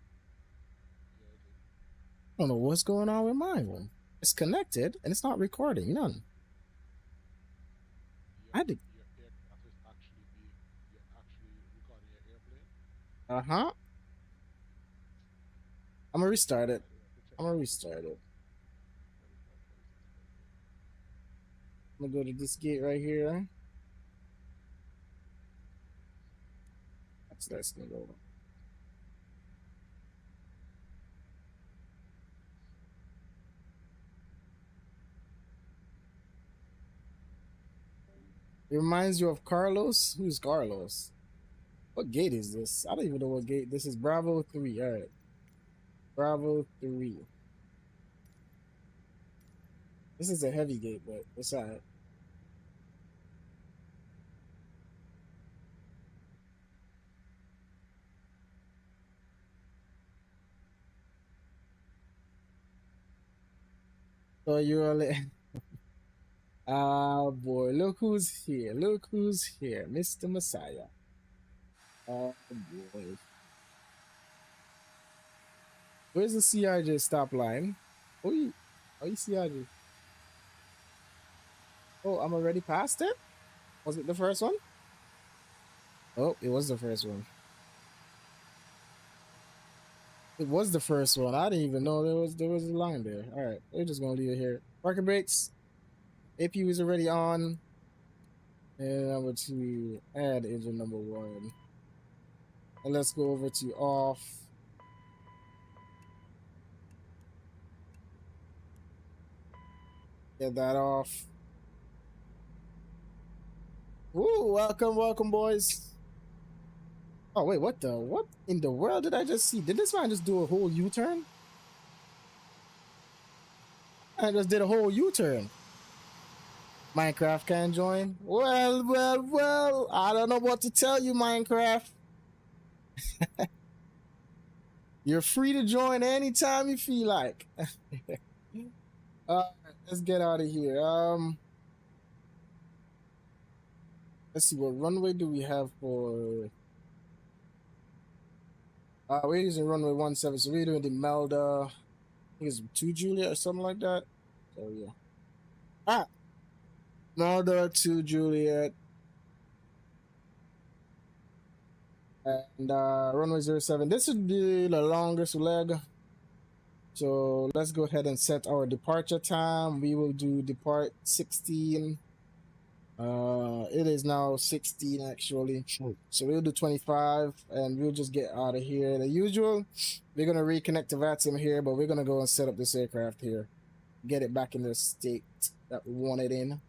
I don't know what's going on with my one. It's connected and it's not recording. None. I had to. Uh-huh. I'm gonna restart it. I'm gonna go to this gate right here. That's gonna go. It reminds you of Carlos. Who's Carlos? What gate is this? I don't even know what gate this is. Bravo 3. All right. Bravo 3. This is a heavy gate, but it's all right. So you're ah boy, look who's here. Look who's here. Mr. Messiah. Oh boy. Where's the CRJ stop line? Oh, you CRJ? Oh, I'm already past it? Was it the first one? Oh, it was the first one. It was the first one. I didn't even know there was a line there. All right, we're just gonna leave it here. Parking brakes. APU is already on. And number 2, add engine number 1. And let's go over to off. Get that off. Woo! Welcome, boys. Oh wait, what in the world did I just see? Did this man just do a whole U-turn? I just did a whole U-turn. Minecraft can join. Well. I don't know what to tell you, Minecraft. You're free to join anytime you feel like. Let's get out of here. Let's see, what runway do we have for? We're using runway 17, so we're doing the Melda. I think it's 2 Juliet or something like that. So yeah. Melda 2 Juliet. And runway 07. This would be the longest leg. So let's go ahead and set our departure time. We will do depart 16. It is now 16 actually. So we'll do 25 and we'll just get out of here. The usual, we're gonna reconnect to VATSIM here, but we're gonna go and set up this aircraft here. Get it back in the state that we want it in.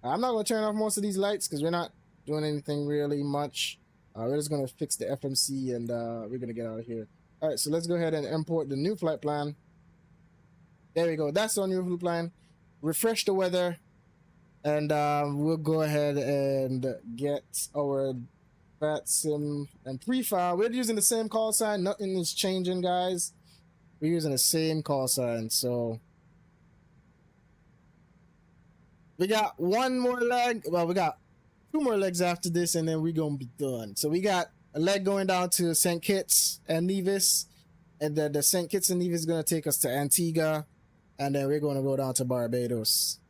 I'm not gonna turn off most of these lights because we're not doing anything really much. We're just gonna fix the FMC and we're gonna get out of here. All right, so let's go ahead and import the new flight plan. There we go. That's our new flight plan. Refresh the weather. And we'll go ahead and get our VATSIM and pre-file. We're using the same call sign. Nothing is changing, guys. We're using the same call sign. So we got one more leg. Well, we got two more legs after this, and then we're going to be done. So we got a leg going down to St. Kitts and Nevis. And then the St. Kitts and Nevis is going to take us to Antigua. And then we're going to go down to Barbados.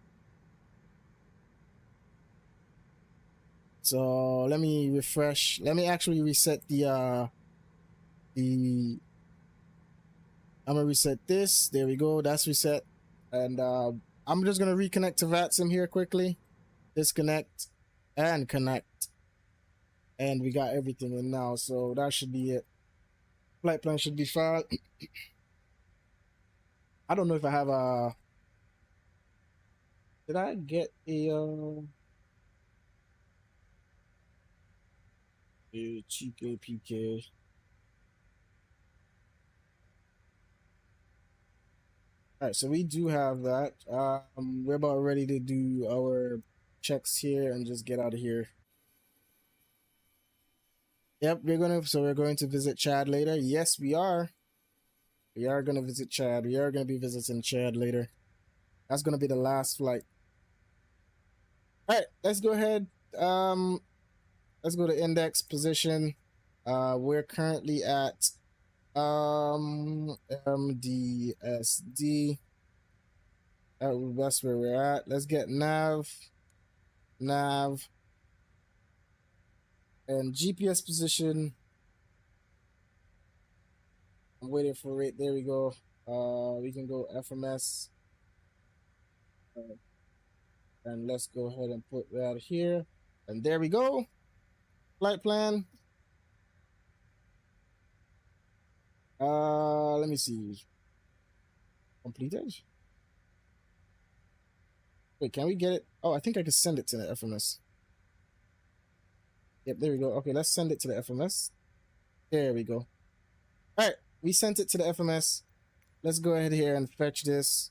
So let me refresh. Let me actually reset I'm gonna reset this. There we go. That's reset. And I'm just gonna reconnect to VATSIM here quickly. Disconnect and connect. And we got everything in now. So that should be it. Flight plan should be filed. I don't know if I have a. Did I get a Chico PK? All right, so we do have that. We're about ready to do our checks here and just get out of here. Yep, we're going to visit Chad later. Yes, we are. We are gonna visit Chad. We are gonna be visiting Chad later. That's gonna be the last flight. All right, let's go ahead. Let's go to index position. We're currently at MDSD. That's where we're at. Let's get nav, and GPS position. I'm waiting for it. There we go. We can go FMS. And let's go ahead and put that here. And there we go. Flight plan. Let me see. Completed. Wait, can we get it? Oh, I think I can send it to the FMS. Yep, there we go. Okay, let's send it to the FMS. There we go. All right, we sent it to the FMS. Let's go ahead here and fetch this.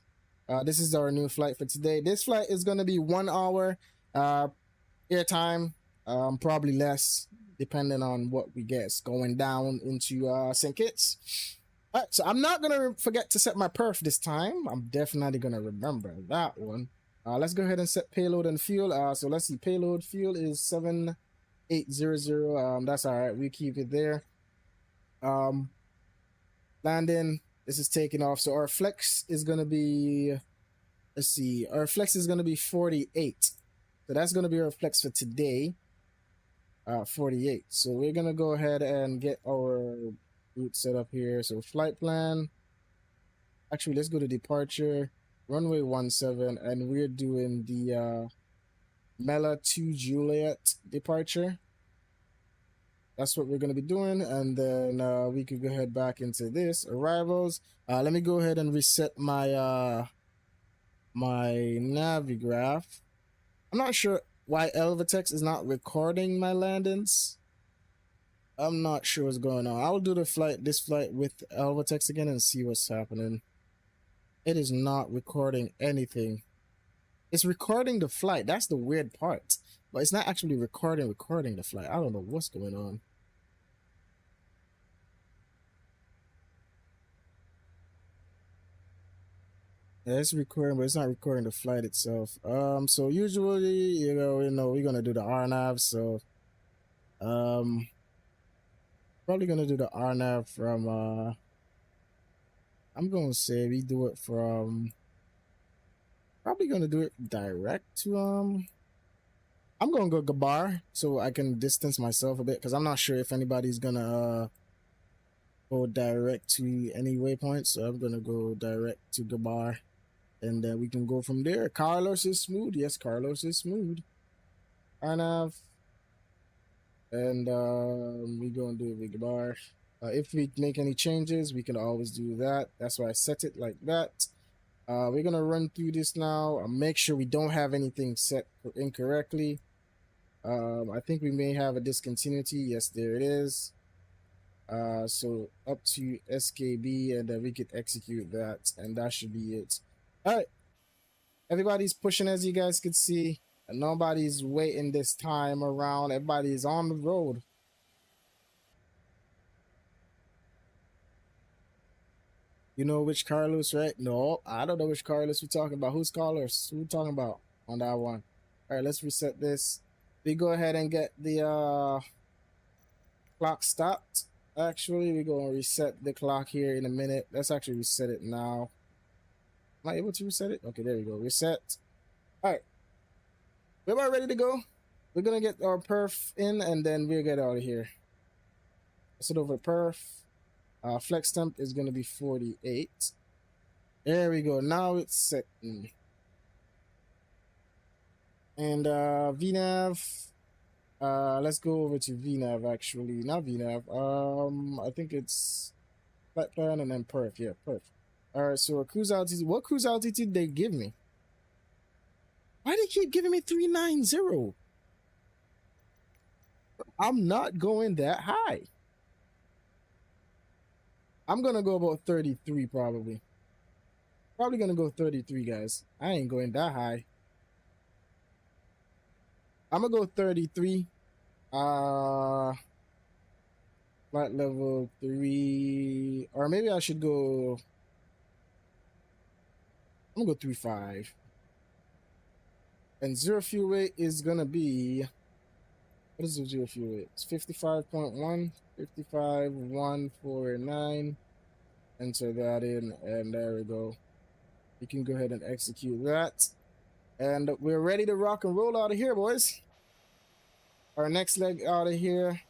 This is our new flight for today. This flight is going to be 1 hour airtime, probably less, depending on what we get. It's going down into St. Kitts. All right, so I'm not going to forget to set my perf this time. I'm definitely going to remember that one. Let's go ahead and set payload and fuel. So let's see, payload fuel is 7800. That's all right. We keep it there. Landing. This is taking off. So our flex is going to be, let's see, our flex is going to be 48. So that's going to be our flex for today. 48. So we're going to go ahead and get our route set up here. So flight plan. Actually, let's go to departure. Runway 17. And we're doing the Mela 2 Juliet departure. That's what we're going to be doing. And then we could go ahead back into this. Arrivals. Let me go ahead and reset my my Navigraph. I'm not sure why Elvatex is not recording my landings. I'm not sure what's going on. I'll do this flight with Elvatex again and see what's happening. It is not recording anything. It's recording the flight. That's the weird part. But it's not actually recording the flight. I don't know what's going on. Yeah, it's recording, but it's not recording the flight itself. So usually, you know, we're gonna do the RNAV. So, probably gonna do the RNAV from. I'm gonna say we do it from. Probably gonna do it direct to I'm gonna go Gabar so I can distance myself a bit because I'm not sure if anybody's gonna go direct to any waypoint. So I'm gonna go direct to Gabar, and we can go from there. Carlos is smooth. Yes, Carlos is smooth. RNAV, and we're gonna do a big bar. If we make any changes, we can always do that. That's why I set it like that. We're gonna run through this now. Make sure we don't have anything set incorrectly. I think we may have a discontinuity. Yes, there it is. So up to SKB, and then we could execute that, and that should be it. All right, everybody's pushing, as you guys can see. Nobody's waiting this time around. Everybody's on the road. You know which Carlos, right? No, I don't know which Carlos we're talking about. Who's Carlos? Who we talking about on that one? All right, let's reset this. We go ahead and get the clock stopped. Actually, we're going to reset the clock here in a minute. Let's actually reset it now. Am I able to reset it? Okay, there we go. Reset. All right. We're about ready to go. We're going to get our perf in, and then we'll get out of here. Set over perf. Flex temp is going to be 48. There we go. Now it's set. And VNAV. Let's go over to VNAV actually. Not VNAV. I think it's flat plan and then perf. Yeah, perf. All right, so cruise altitude. What cruise altitude they give me? Why they keep giving me 390? I'm not going that high. I'm gonna go about 33 probably. Probably gonna go 33, guys. I ain't going that high. I'm gonna go 33. Flight level 3, or maybe I should go. I'm gonna go 35. And zero fuel weight is gonna be. What is the zero fuel weight? It's 55.1, 55,149. Enter that in, and there we go. You can go ahead and execute that. And we're ready to rock and roll out of here, boys. Our next leg out of here.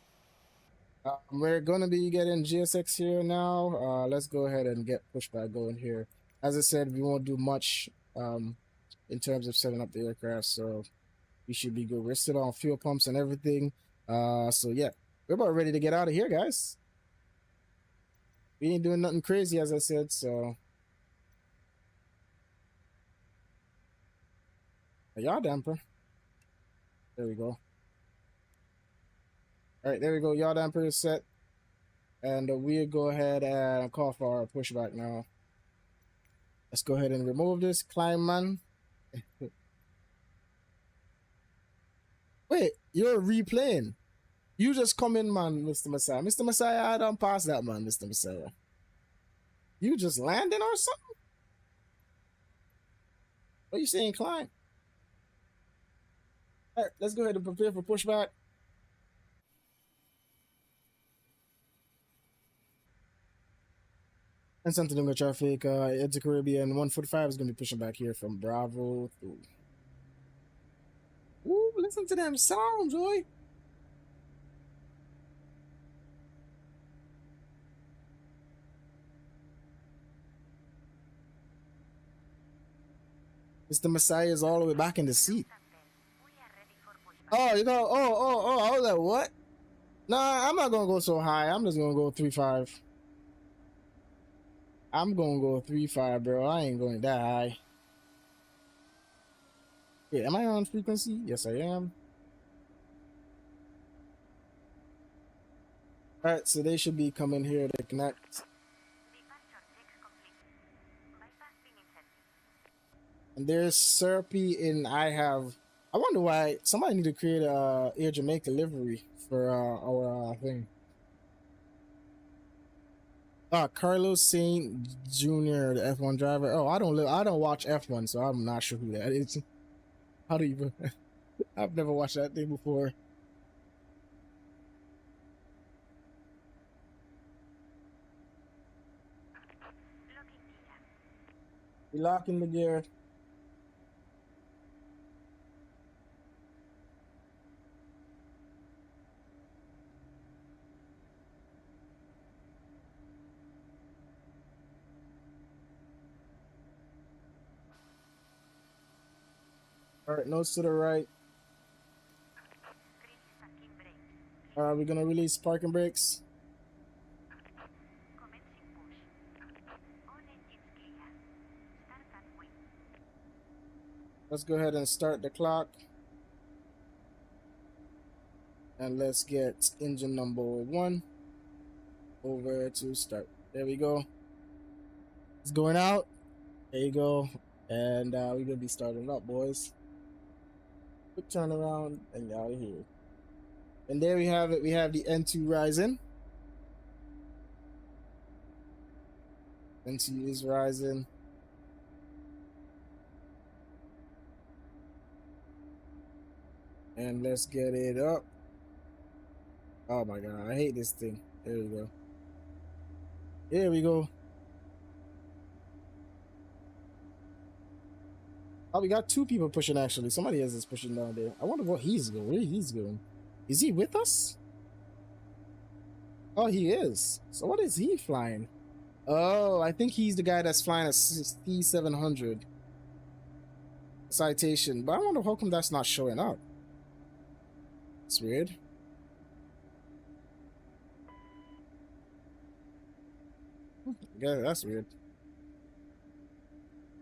We're going to be getting GSX here now. Let's go ahead and get pushback going here. As I said, we won't do much in terms of setting up the aircraft, so we should be good. We're still on fuel pumps and everything. So yeah, we're about ready to get out of here, guys. We ain't doing nothing crazy, as I said, so. A yaw damper. There we go. All right, there we go. Yaw damper is set. And we'll go ahead and call for our pushback now. Let's go ahead and remove this. Climb, man. Wait, you're replaying. You just come in, man, Mr. Messiah. Mr. Messiah, I don't pass that, man, Mr. Messiah. You just landing or something? What are you saying, climb? All right, let's go ahead and prepare for pushback. And Santo Domingo traffic, InterCaribbean 145 is going to be pushing back here from Bravo through. Ooh, listen to them sounds, boy. Mr. Messiah is all the way back in the seat. Oh, you know, I was like, what? Nah, I'm not gonna go so high. I'm just gonna go 3.5. I'm gonna go 3.5, bro. I ain't going that high. Wait, am I on frequency? Yes, I am. All right, so they should be coming here to connect. And there's Syrupy in I wonder why somebody need to create a Air Jamaica livery for our thing. Carlos Saint Jr., the F1 driver. Oh, I don't watch F1, so I'm not sure who that is. How do you? I've never watched that thing before. We locking the gear. All right, nose to the right. we're gonna release parking brakes. Commencing push. All engines clear. Start at point. Let's go ahead and start the clock. And let's get engine number 1 over to start. There we go. It's going out. There you go. And we're gonna be starting up, boys. Quick turnaround and out of here. And there we have it. We have the N2 rising. N2 is rising. And let's get it up. Oh my god, I hate this thing. There we go. Here we go. Oh, we got 2 people pushing actually. Somebody else is pushing down there. I wonder what he's going. Where he's going. Is he with us? Oh, he is. So what is he flying? Oh, I think he's the guy that's flying a C700 citation. But I wonder how come that's not showing up. It's weird. Yeah, that's weird.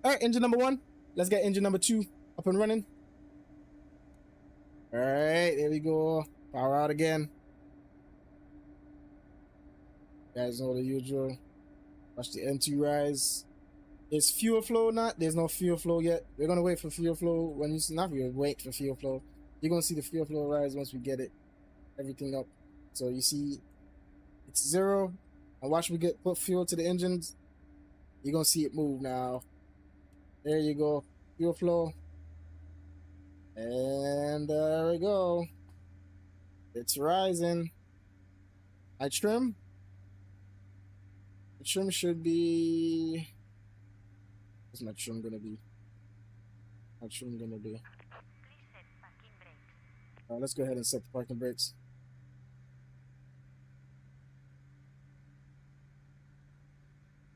All right, engine number 1. Let's get engine number 2 up and running. All right, there we go. Power out again. You guys know the usual. Watch the N2 rise. Is fuel flow not? There's no fuel flow yet. We're gonna wait for fuel flow. When you not we wait for fuel flow. You're gonna see the fuel flow rise once we get it, everything up. So you see, it's 0. And watch we put fuel to the engines. You're gonna see it move now. There you go, fuel flow. And there we go. It's rising. I trim. The trim should be. What's my trim gonna be? My trim gonna be. Please set parking brakes. Alright, let's go ahead and set the parking brakes.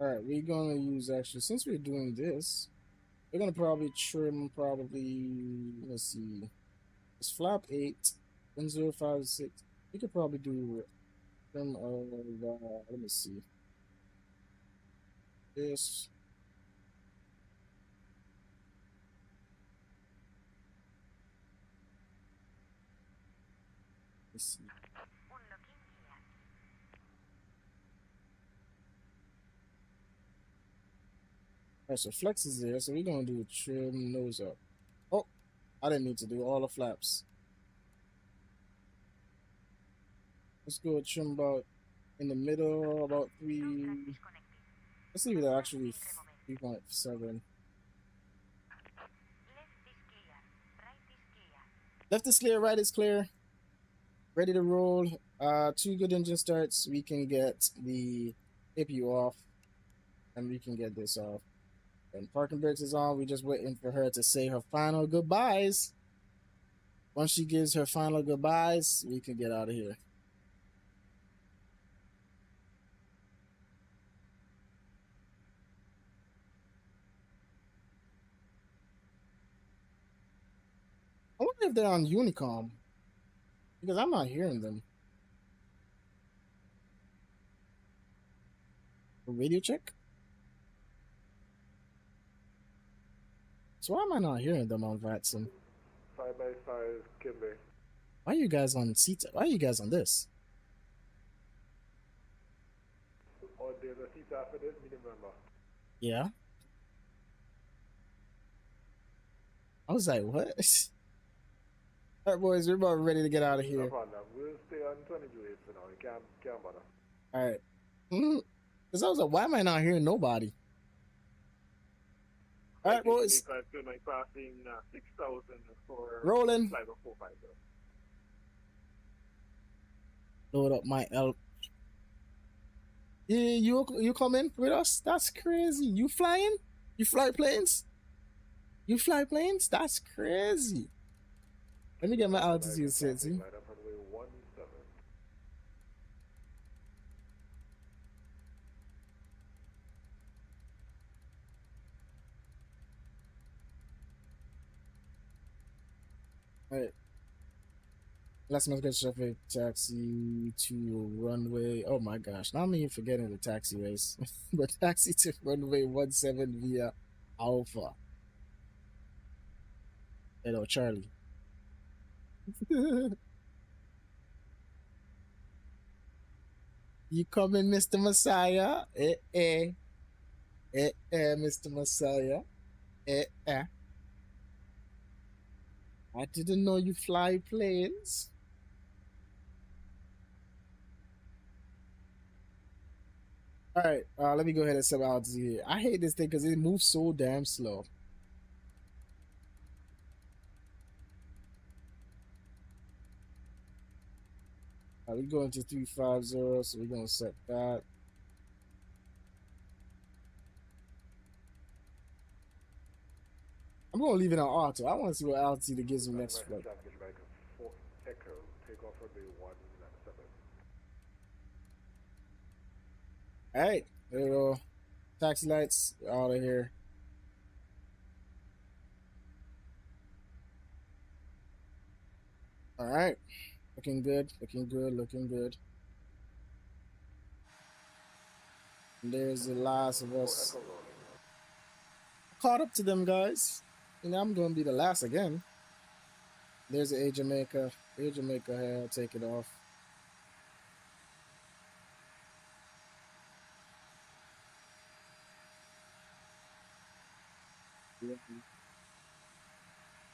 Alright, we're gonna use actually, since we're doing this, we're gonna probably trim let's see, it's flap 8, 1056. We could probably do trim of, let me see, this. Let's see. Unlocking gear. Alright, so flex is there, so we're gonna do trim nose up. Oh, I didn't mean to do all the flaps. Let's go trim about in the middle, about 3. Let's leave it at actually 3.7. Left is clear. Right is clear. Left is clear, right is clear. Ready to roll. 2 good engine starts. We can get the APU off, and we can get this off. And parking brakes is on. We're just waiting for her to say her final goodbyes. Once she gives her final goodbyes, we can get out of here. I wonder if they're on Unicom, because I'm not hearing them. A radio check? So why am I not hearing them on Vatson? 5x5 Kimberly. Why are you guys on seats? Why are you guys on this? Or there's a seat after this, me remember. Yeah. I was like, what? Alright, boys, we're about ready to get out of No here. problem. We'll stay on 22 for now. You can't bother. Alright. Because I was like, why am I not hearing nobody? Alright, boys. Passing 6,000 for Rolling. 5045. Load up my L. Yeah, you coming with us? That's crazy. You flying? You fly planes? You fly planes? That's crazy. Let me get my altitude set, see? Alright. Let's make a traffic taxi to runway. Oh my gosh, now I'm even forgetting the taxi race. But taxi to runway 17 via Alpha. Hello, Charlie. You coming, Mr. Messiah? Mr. Messiah. I didn't know you fly planes. All right, let me go ahead and set out here. I hate this thing because it moves so damn slow. We're going to 350, so we're going to set that. I'm going to leave it on auto. I want to see what altitude it gives me next flight. Echo, take off runway 17. All right, there we go. Taxi lights out of here. All right, looking good, looking good, looking good. And there's the last of us. Caught up to them guys, and I'm going to be the last again. There's the Air Jamaica. Air Jamaica here. I'll take it off.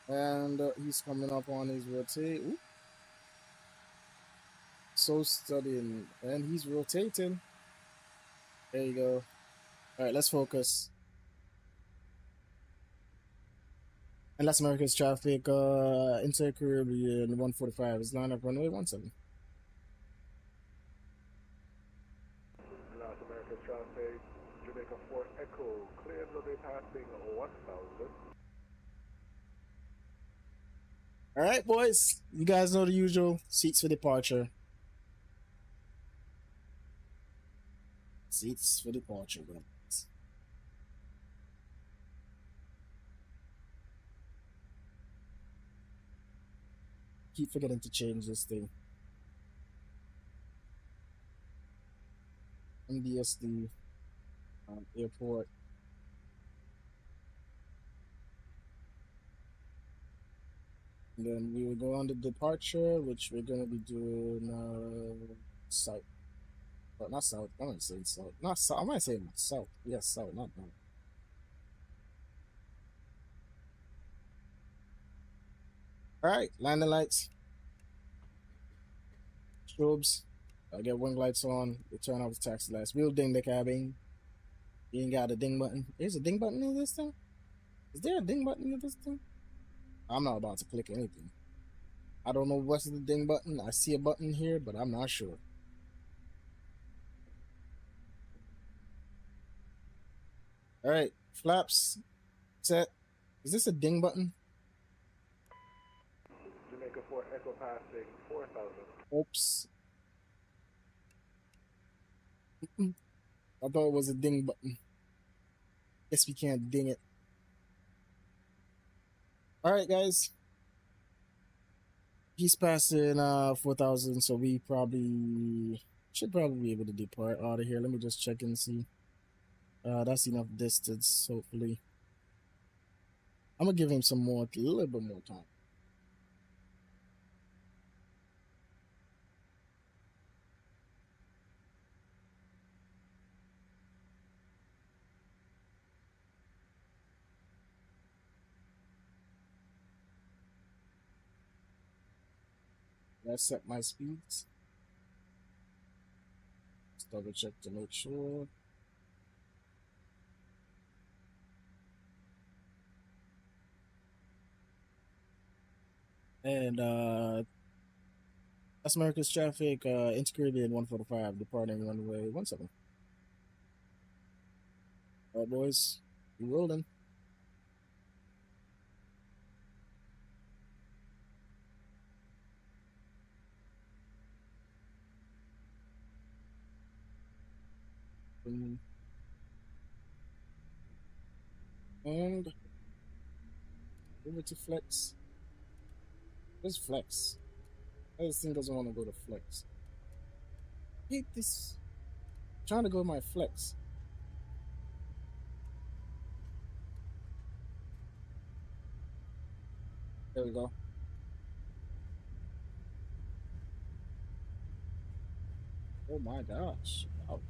And he's coming up on his rotate. Ooh. So studying, and he's rotating. There you go. All right, let's focus. And that's America's traffic. InterCaribbean 145 is line up runway 17. Last America's traffic, Jamaica 4 Echo, cleared runway passing 1000. All right, boys. You guys know the usual. Seats for departure. Seats for departure, guys. Keep forgetting to change this thing. MDSD airport. And then we will go on the departure, which we're gonna be doing south. But not south. I'm gonna say south. Not south. I might say south. Yes, south, not north. All right, landing lights. Strobes. I get wing lights on. We turn off the taxi lights. We'll ding the cabin. You ain't got a ding button. There's a ding button in this thing? Is there a ding button in this thing? I'm not about to click anything. I don't know what's the ding button. I see a button here, but I'm not sure. All right, flaps set. Is this a ding button? Jamaica 4 Echo passing 4000. Oops. I thought it was a ding button. Guess we can't ding it. All right, guys. He's passing 4,000, so we should probably be able to depart out of here. Let me just check and see. That's enough distance, hopefully. I'm gonna give him a little bit more time. Let's set my speeds. Let's double check to make sure. And that's America's traffic, InterCaribbean 145, departing runway 17. All right, boys, we rolling. And over to flex. Where's flex? This thing doesn't want to go to flex. Hate this. I'm trying to go to my flex. There we go. Oh my gosh. Wow.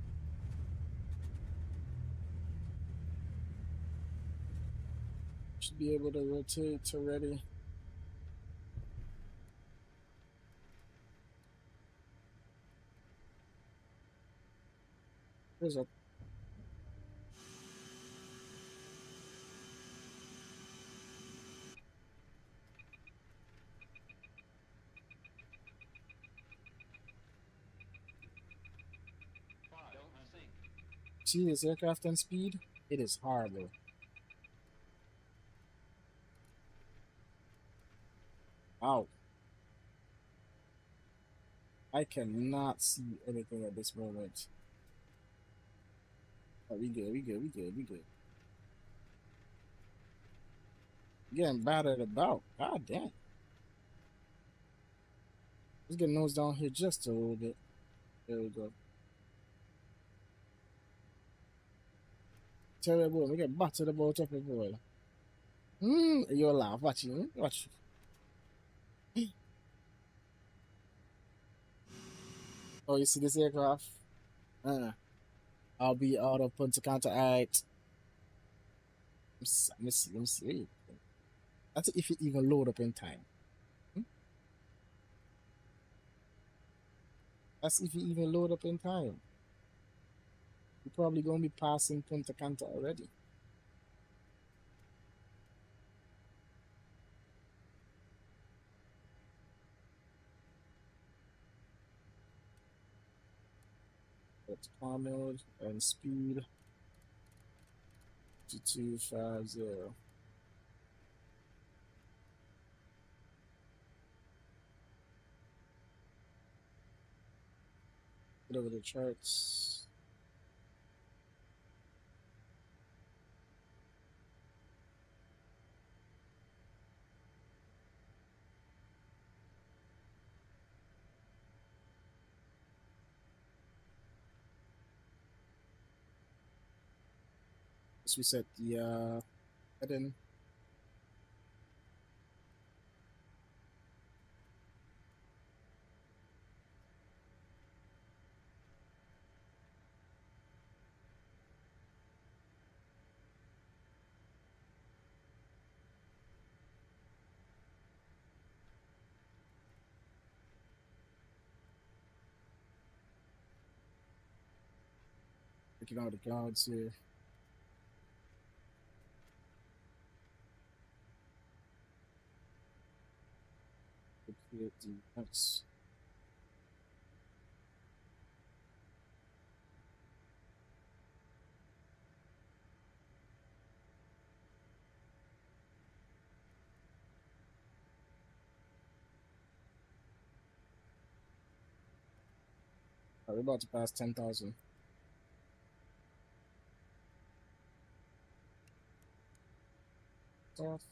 Should be able to rotate already. Here's a Don't sink. see this aircraft and speed? It is horrible. Wow. I cannot see anything at this moment. Oh, we good, we good, we good, we good. Getting battered about. God damn. Let's get nose down here just a little bit. There we go. Terrible. We get battered about up here, boy. You laugh. Watch you. Watch. Oh, you see this aircraft? I'll be out of Punta Cana. Alright. Let me see. Let me see. That's if it even load up in time. That's if it even load up in time. You're probably gonna be passing Punta Cana already. That's car mode and speed 2250. Get over the charts. Let's reset the heading. Looking out the clouds here. Create the next. We're about to pass 10,000. Off.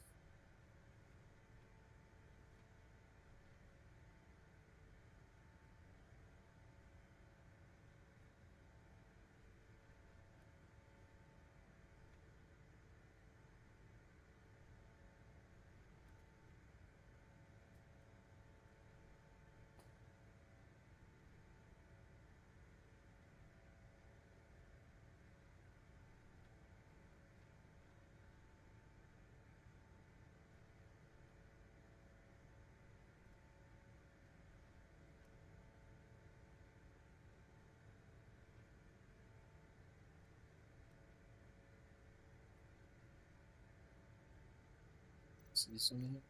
See some here.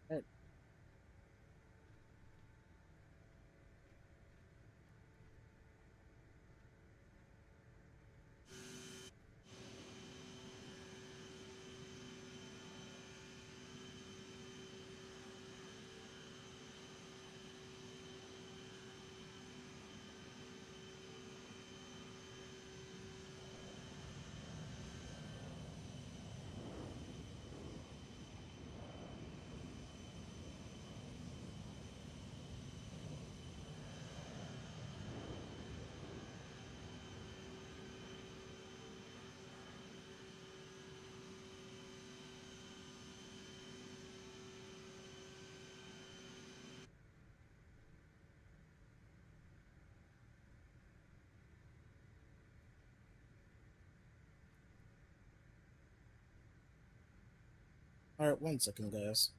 Right. All right, 1 second, guys.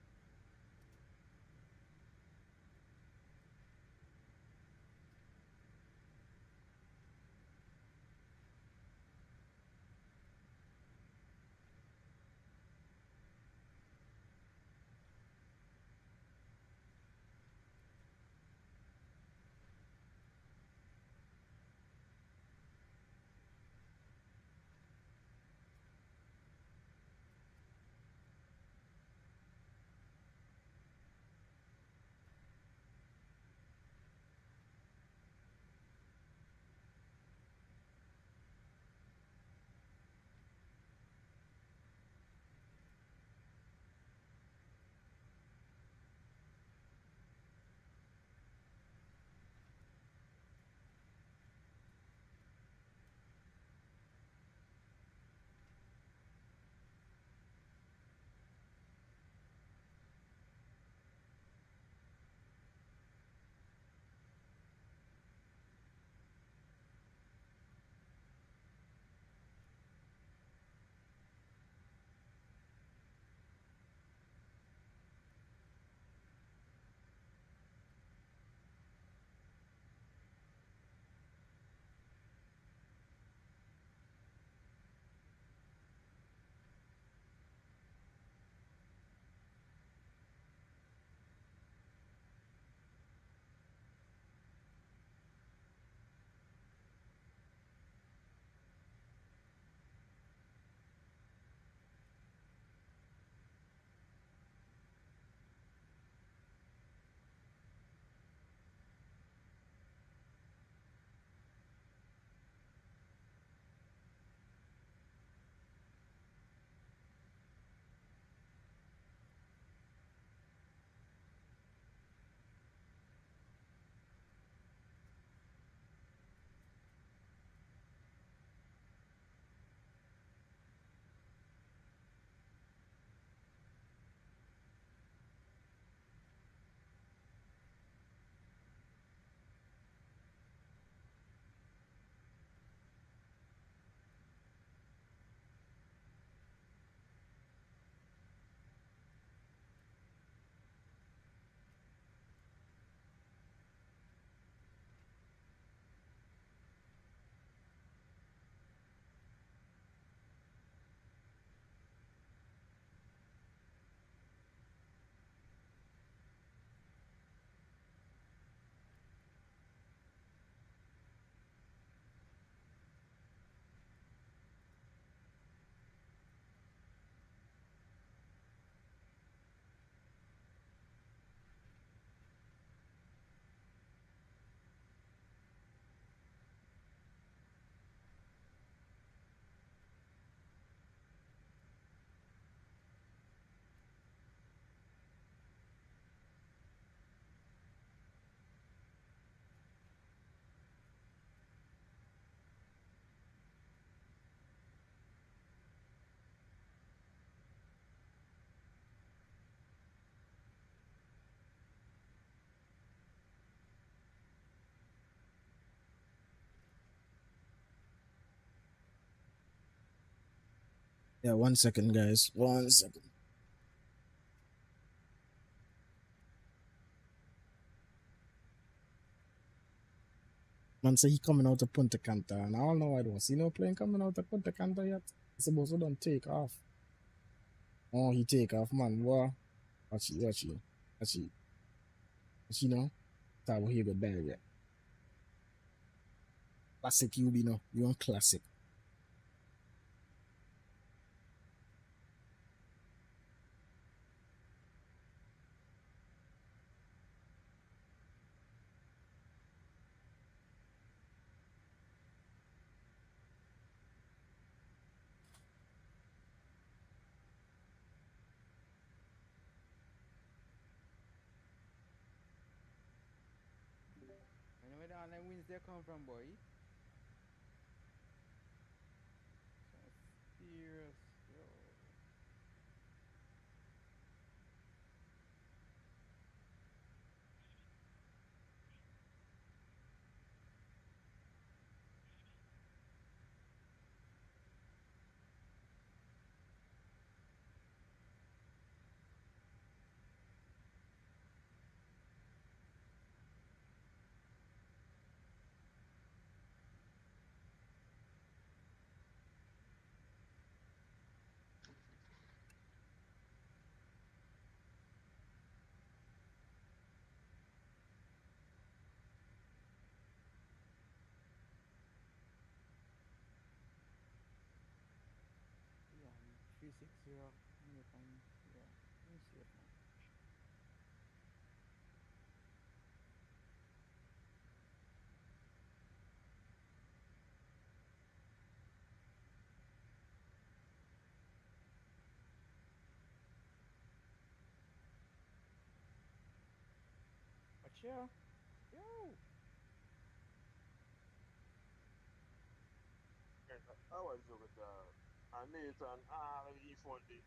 Yeah, 1 second, guys. 1 second. Man say he coming out of Punta Canta, and I don't know. I don't see no plane coming out of Punta Canta yet. It's supposed to don't take off. Oh, he take off, man. What? Watch it, watch it, watch it. Watch it, know. That will hear good better yet. Classic you be no. You want classic. You know where the online wins they come from, boy? So serious, yo. 6-0. Look on, yeah. Let me see it now. But yeah, yo. I was over there. And Nathan, he funded.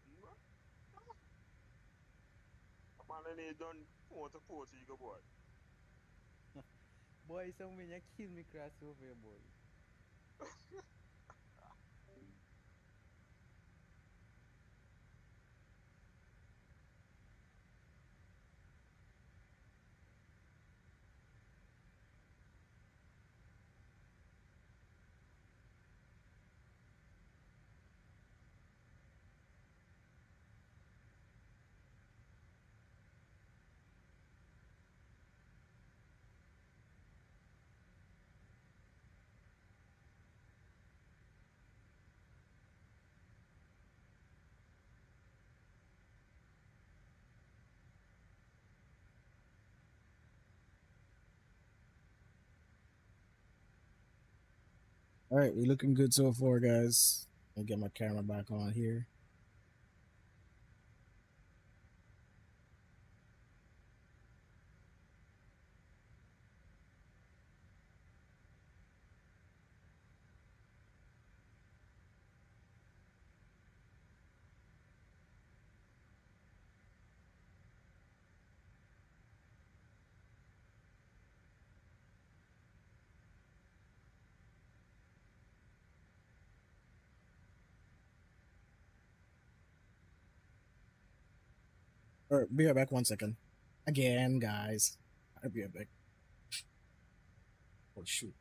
Man, and he done 40 you go boy. Boy, some when you kill me crossover, boy. All right, we're looking good so far, guys. I'll get my camera back on here. All right, be right back 1 second. Again, guys. I'll be right back. Oh, shoot.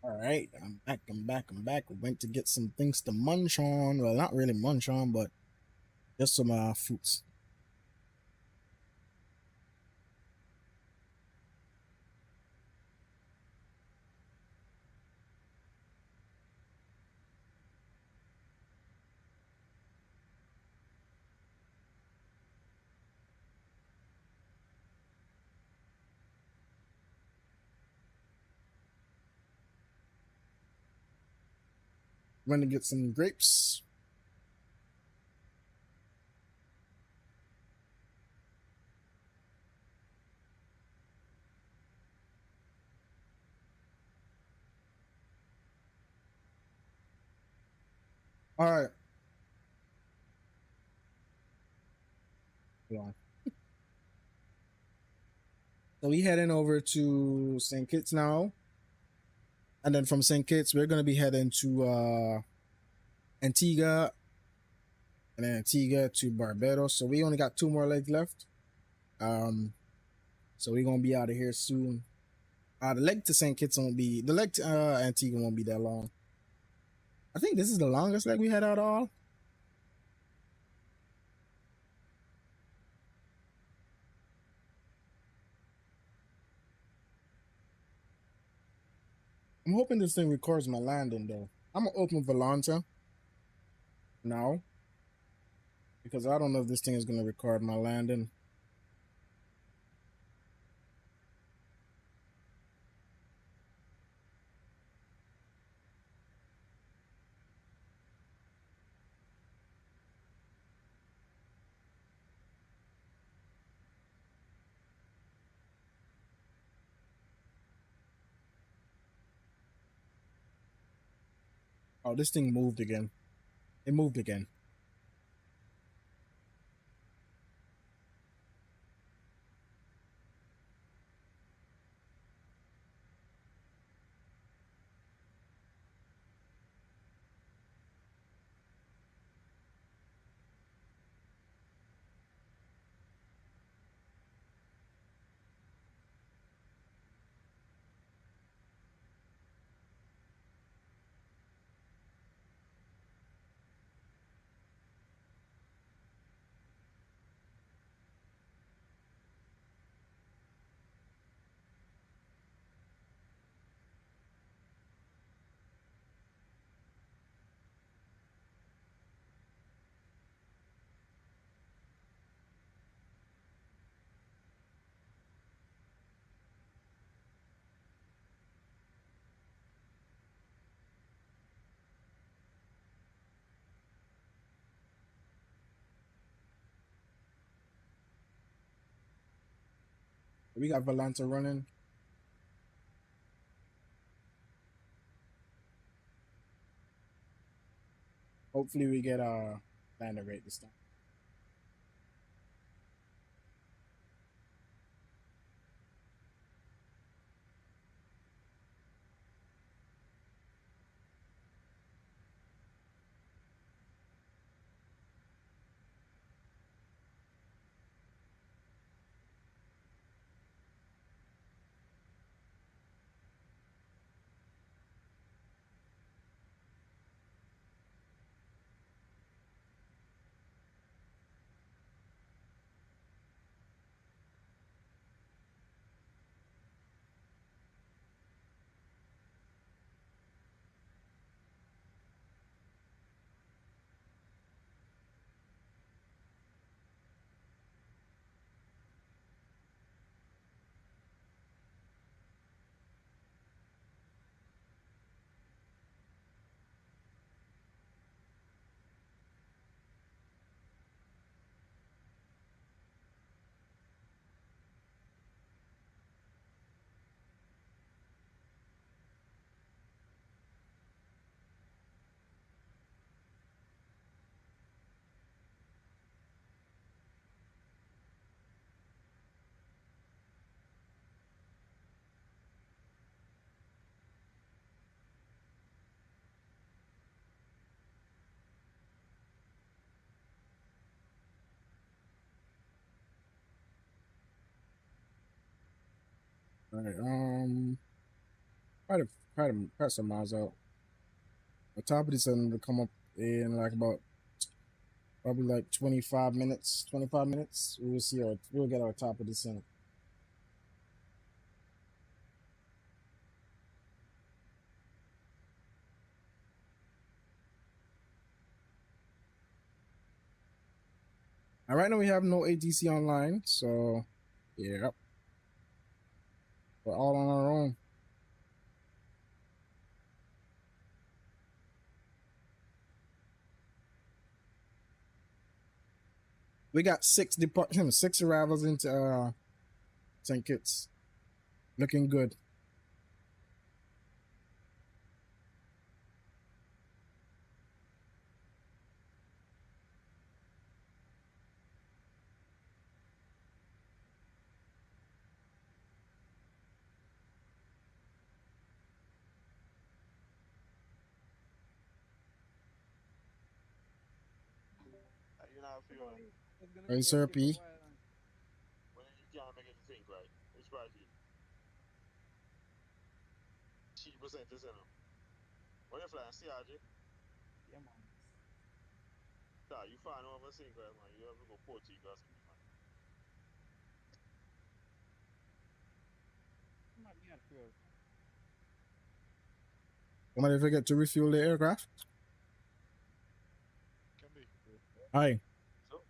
All right, I'm back. We went to get some things to munch on. Well, not really munch on, but just some fruits. We're gonna get some grapes. All right. Hold on. So we heading over to St. Kitts now. And then from St. Kitts, we're gonna be heading to Antigua, and then Antigua to Barbados. So we only got 2 more legs left. So we're gonna be out of here soon. The leg to St. Kitts won't be the leg to Antigua won't be that long. I think this is the longest leg we had out of all. I'm hoping this thing records my landing though. I'm gonna open Volanta now because I don't know if this thing is gonna record my landing. Oh, this thing moved again. It moved again. We got Volanta running. Hopefully we get a landing rate this time. All right, try to press some miles out. The top of this one to come up in like about probably like 25 minutes. 25 minutes. We'll get our top of this in. All right, now we have no ATC online, so yeah, we're all on our own. We got 6 arrivals into St. Kitts. Looking good. off you on. It's gonna Hey, be Sir empty for a P. while. When you can't make it think right. Which price you? Cheap percentage, you know. When you flying CRJ? Yeah, man. Nah, you flying over Sinclair, man. You have to go Portugal or something, man. I'm not near fuel. Somebody forget to refuel the aircraft? Can be. Hi. So,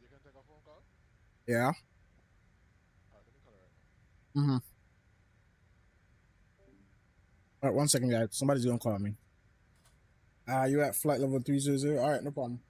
You can take a phone call? Yeah. Alright, let me call her right now. Mm-hmm. All right, 1 second, guys. Somebody's gonna call me. You at flight level 300? All right, no problem.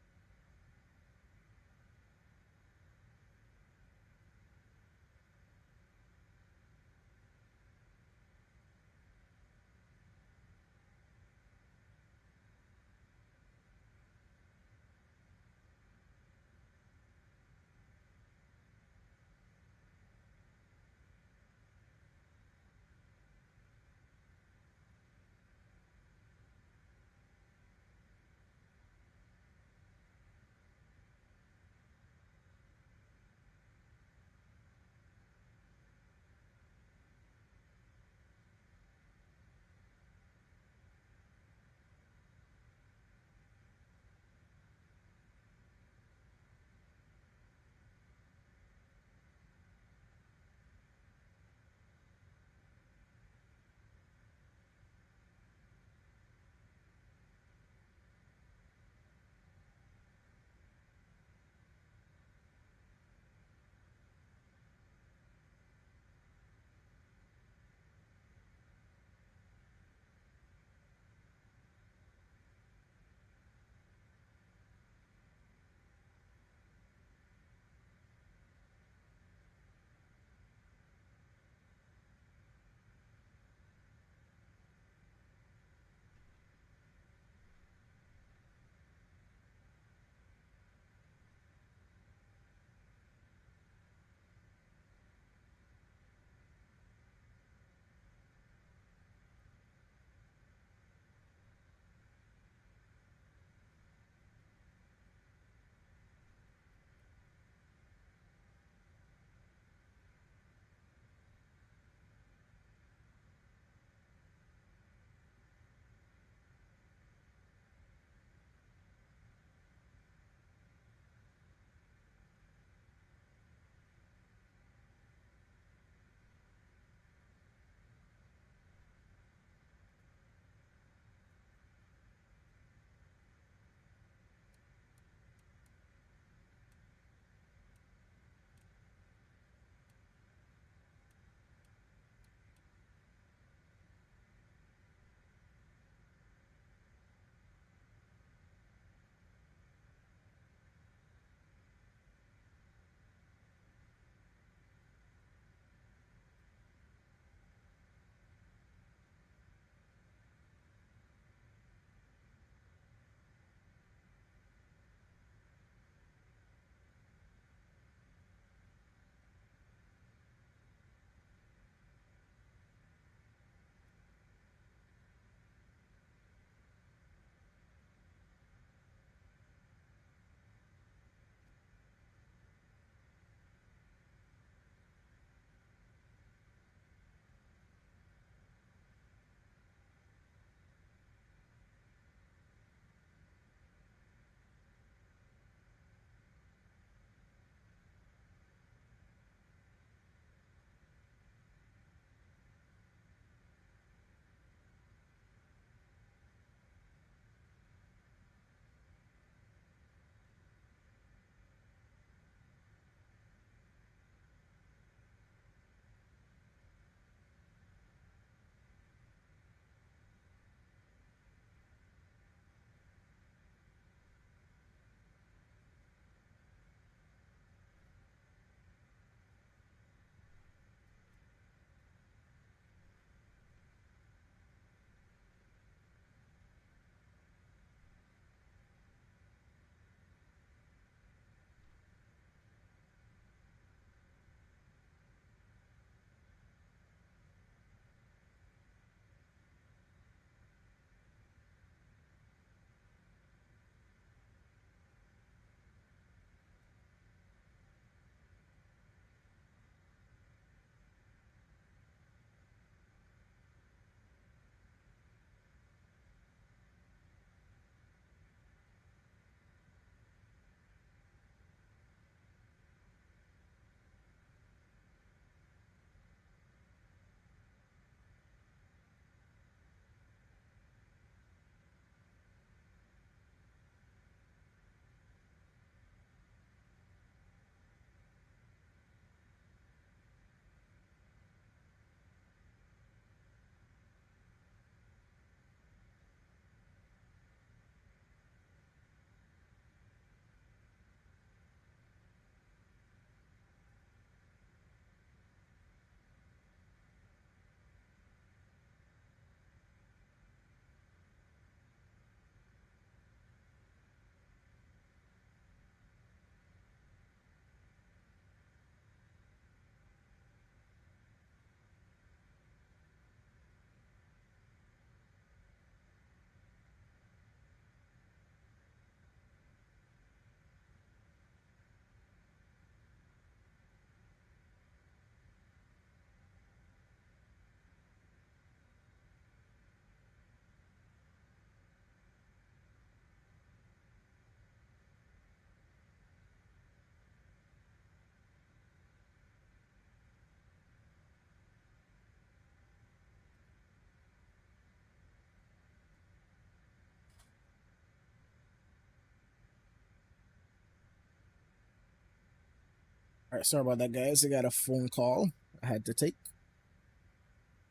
All right, sorry about that, guys. I got a phone call I had to take.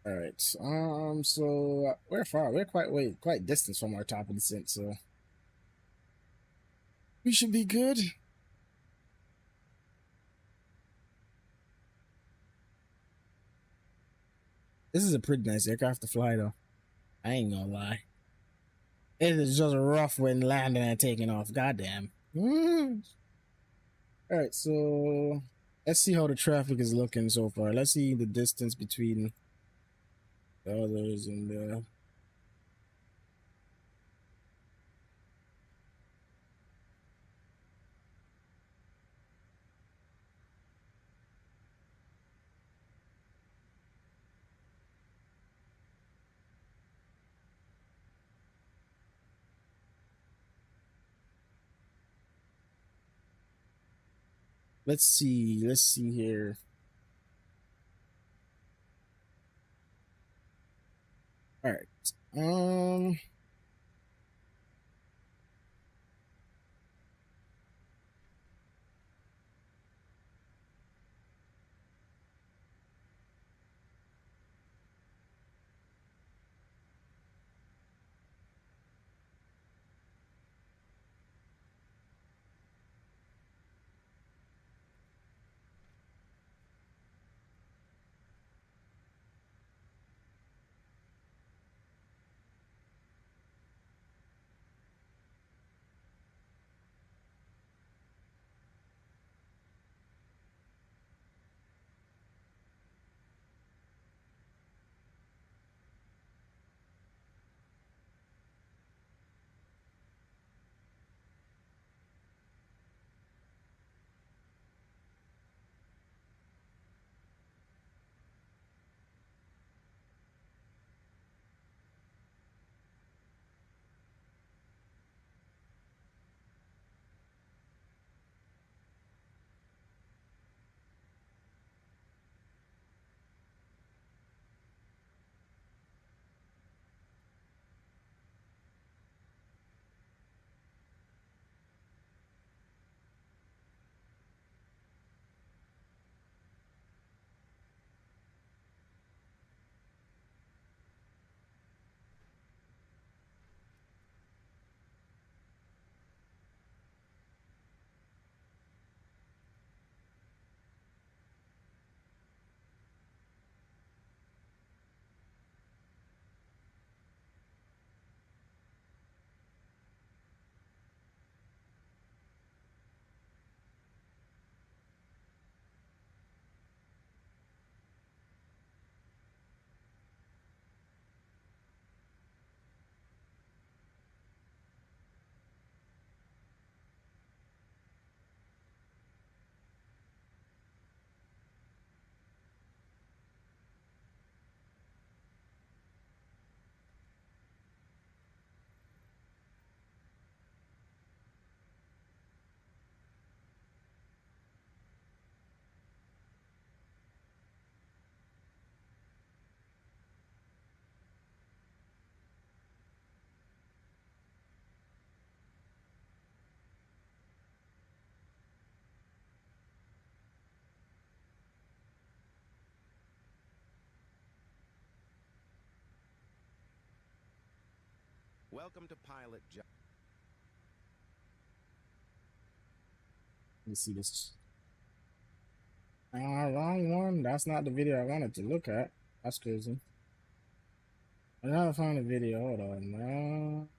All right. So we're far. We're quite distant from our top of descent, so we should be good. This is a pretty nice aircraft to fly, though. I ain't gonna lie. It is just rough when landing and taking off. Goddamn. All right, so let's see how the traffic is looking so far. Let's see the distance between the others and the. Let's see. Let's see here. All right. Welcome to Pilot Job. Let's see this. Wrong one. That's not the video I wanted to look at. That's crazy. I gotta find a video. Hold on.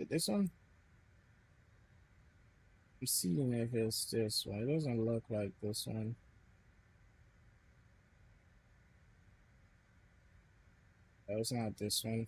This one? I'm seeing if it's this one. It doesn't look like this one. No, it's not this one.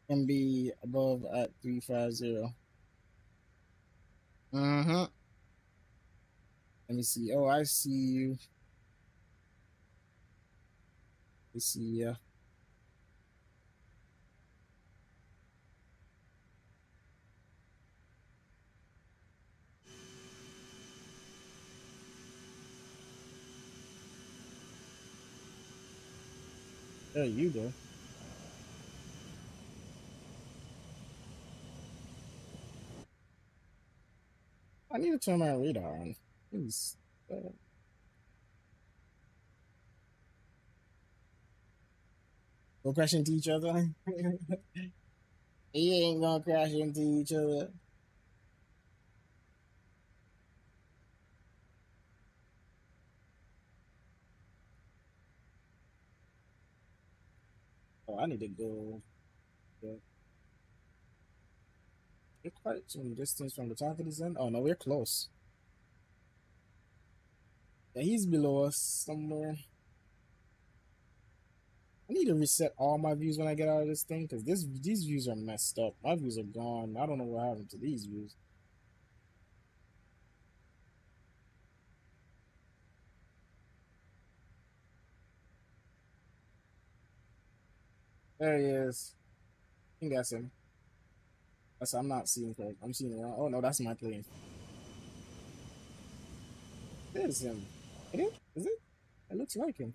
can be above at 350. Mm-hmm. Let me see. Oh, I see you. Let's see. There you go. I need to turn my radar on. Please. Go crash into each other. He ain't gonna crash into each other. Oh, I need to go. We're quite some distance from the top of this end. Oh no, we're close. Yeah, he's below us somewhere. I need to reset all my views when I get out of this thing because these views are messed up. My views are gone. I don't know what happened to these views. There he is. I think that's him. I'm not seeing correct. I'm seeing it wrong. Oh no, that's my plane. There's him. It is? Is it? It looks like him.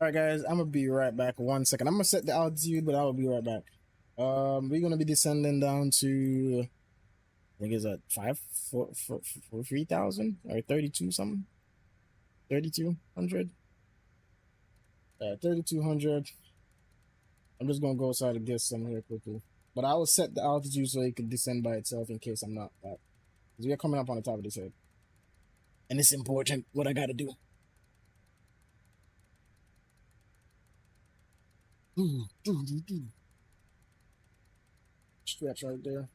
All right, guys, I'm gonna be right back. 1 second. I'm gonna set the altitude, but I will be right back. We're gonna be descending down to, I think it's at 3,000 or 32 something, 3,200. 3,200. I'm just gonna go outside and get some here quickly. But I will set the altitude so it can descend by itself in case I'm not back. Because we are coming up on the top of this head. And it's important what I gotta do. Stretch right there.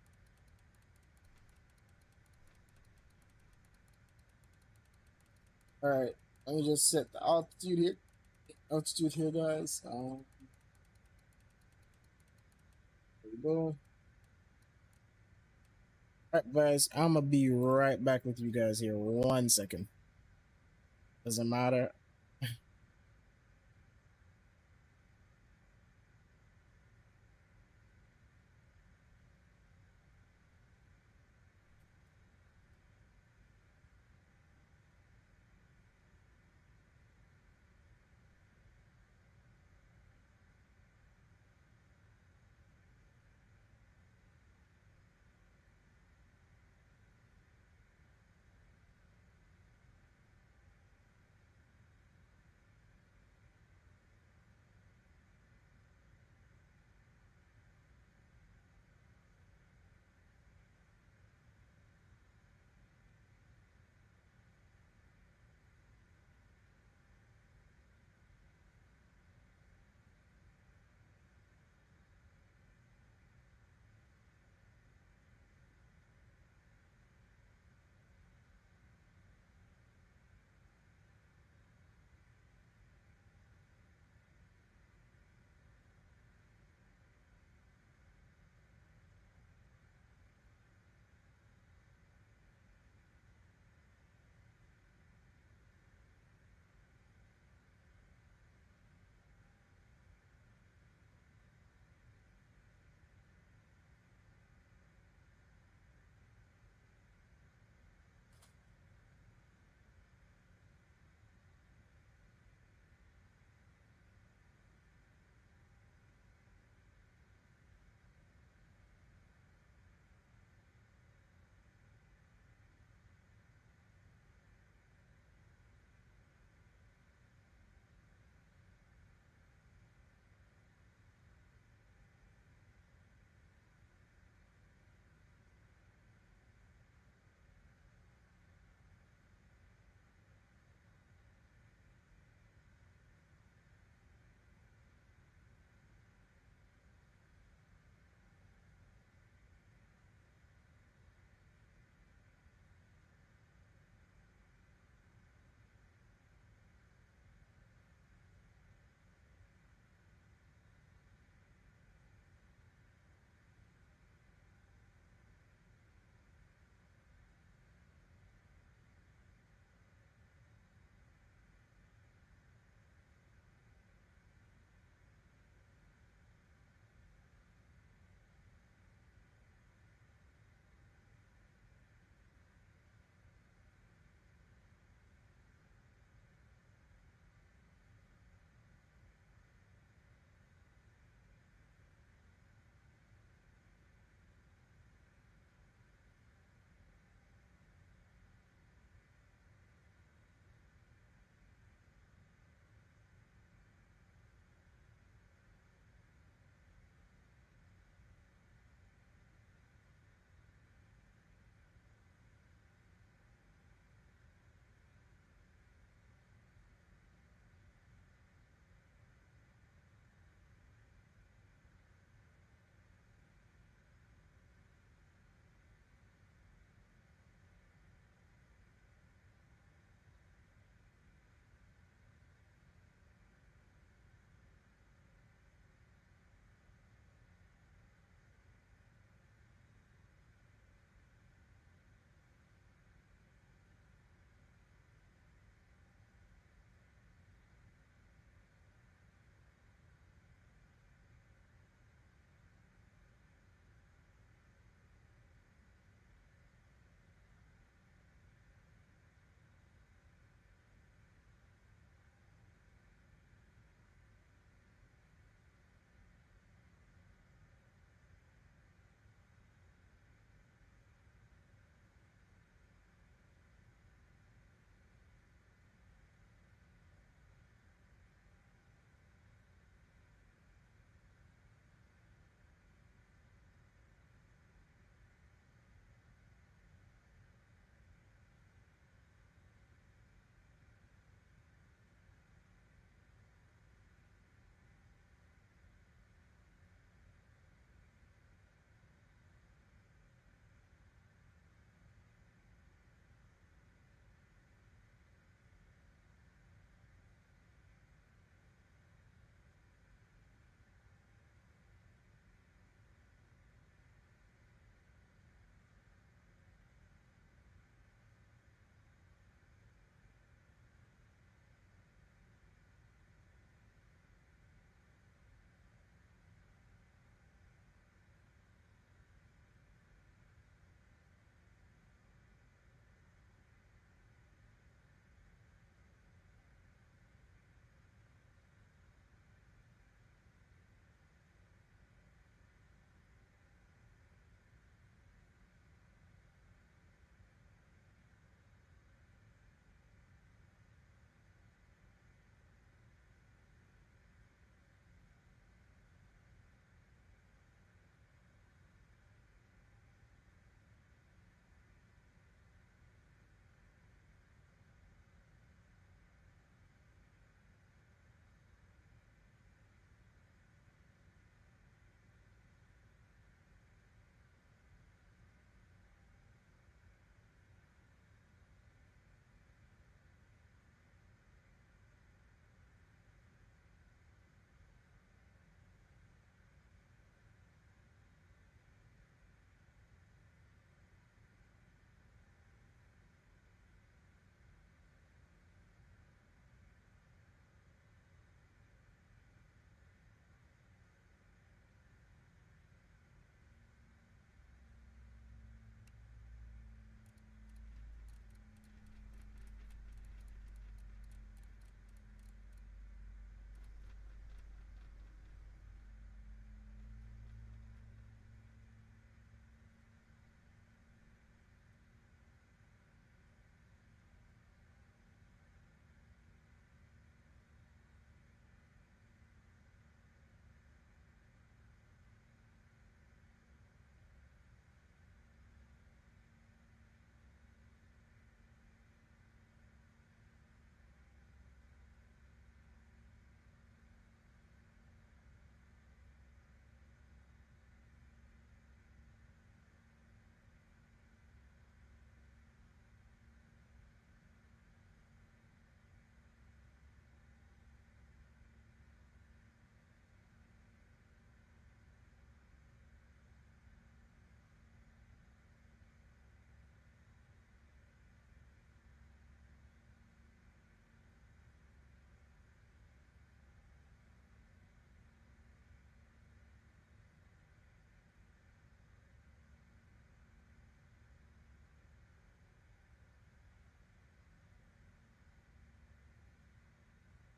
Alright. Let me just set the altitude here. Altitude here, guys. There we go. Alright, guys, I'm gonna be right back with you guys here. 1 second. Doesn't matter.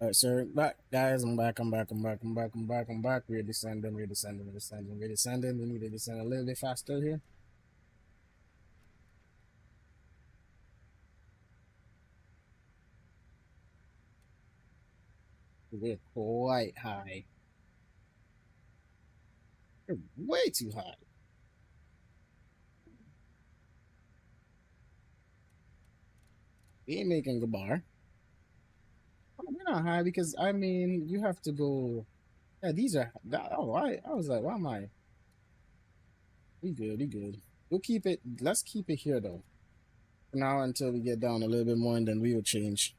All right, sir. Back, guys. I'm back. I'm back. I'm back. I'm back. I'm back. I'm back. We're descending. We're descending. We're descending. We're descending. We need to descend a little bit faster here. We're quite high. We're way too high. We ain't making a bar. We're not high because I mean you have to go. Yeah, these are. Oh, I was like, why am I? We good. We good. We'll keep it. Let's keep it here though. For now until we get down a little bit more, and then we will change.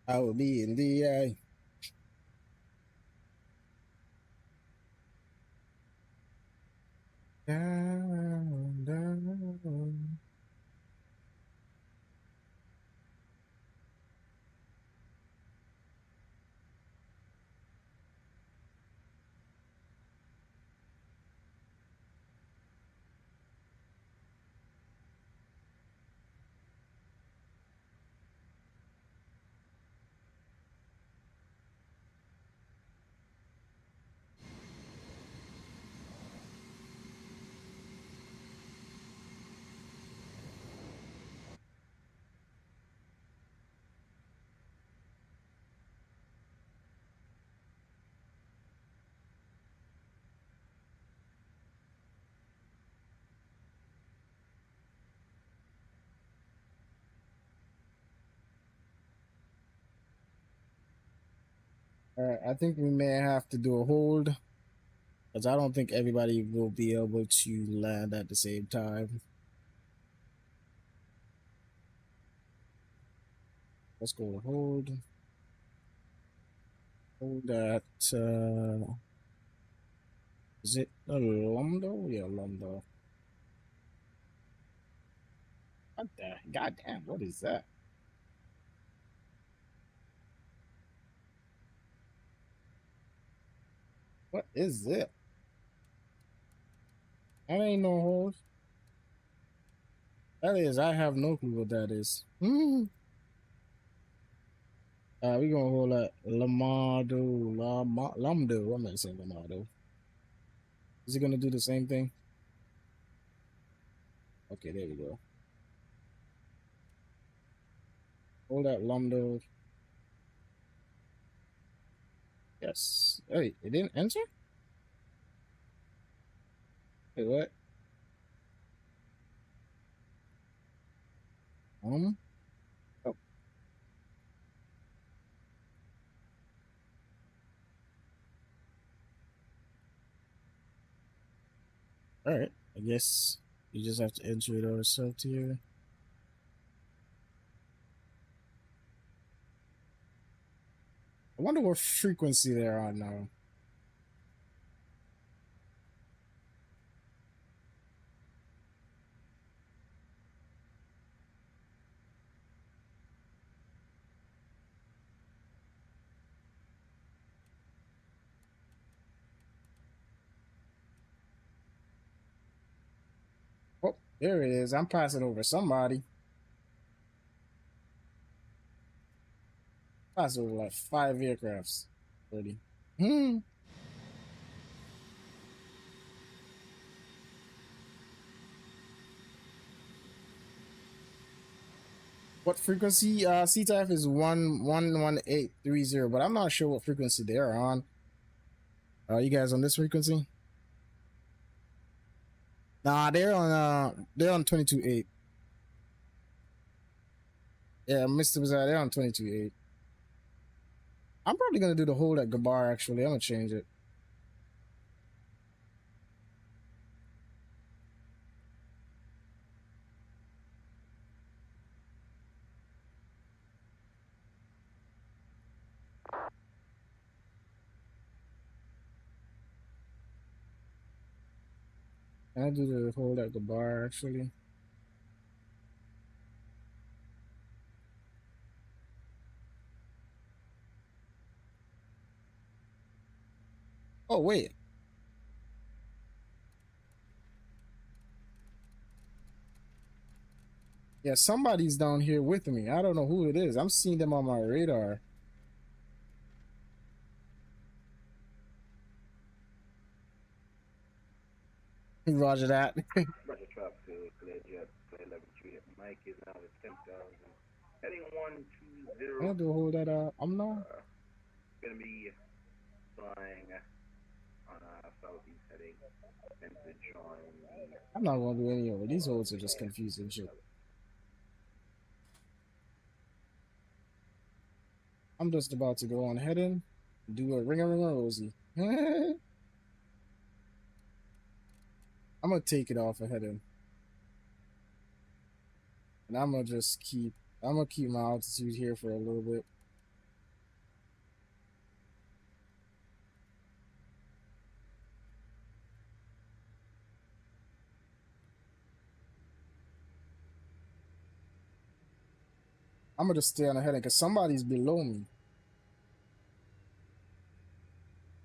I will be in the eye. Down, down. I think we may have to do a hold because I don't think everybody will be able to land at the same time. Let's go hold. Hold at. Is it Londo? Yeah, Londo. What the? Goddamn! What is that? What is it? That ain't no hold. That is. I have no clue what that is. We gonna hold at Lamdo. I'm not saying Lamado. Is it gonna do the same thing? Okay, there we go. Hold that Lamdo. Yes. Hey, it didn't enter? Wait, what? Oh. All right. I guess you just have to enter it ourselves here. I wonder what frequency they're on now. Oh, there it is. I'm passing over somebody. Passing over like 5 aircrafts already. What frequency? CTAF is 11830, but I'm not sure what frequency they're on. Are you guys on this frequency? Nah, they're on 22.8. Yeah, Mr. Bazaar, they're on 22.8. I'm probably gonna do the hold at Gabar actually. I'm gonna change it. Can I do the hold at the bar actually? Oh, wait. Yeah, somebody's down here with me. I don't know who it is. I'm seeing them on my radar. Roger that. Roger trap to Collegiate, 11-3. Mike is now at 10,000. Heading 120. I'll do hold that I'm not. Gonna be flying on southeast heading and to join the. I'm not gonna do any of it. These holds are just confusing shit. I'm just about to go on ahead and do a ring a rosy. I'm gonna take it off ahead and I'm gonna just keep my altitude here for a little bit. I'm gonna just stay on ahead because somebody's below me.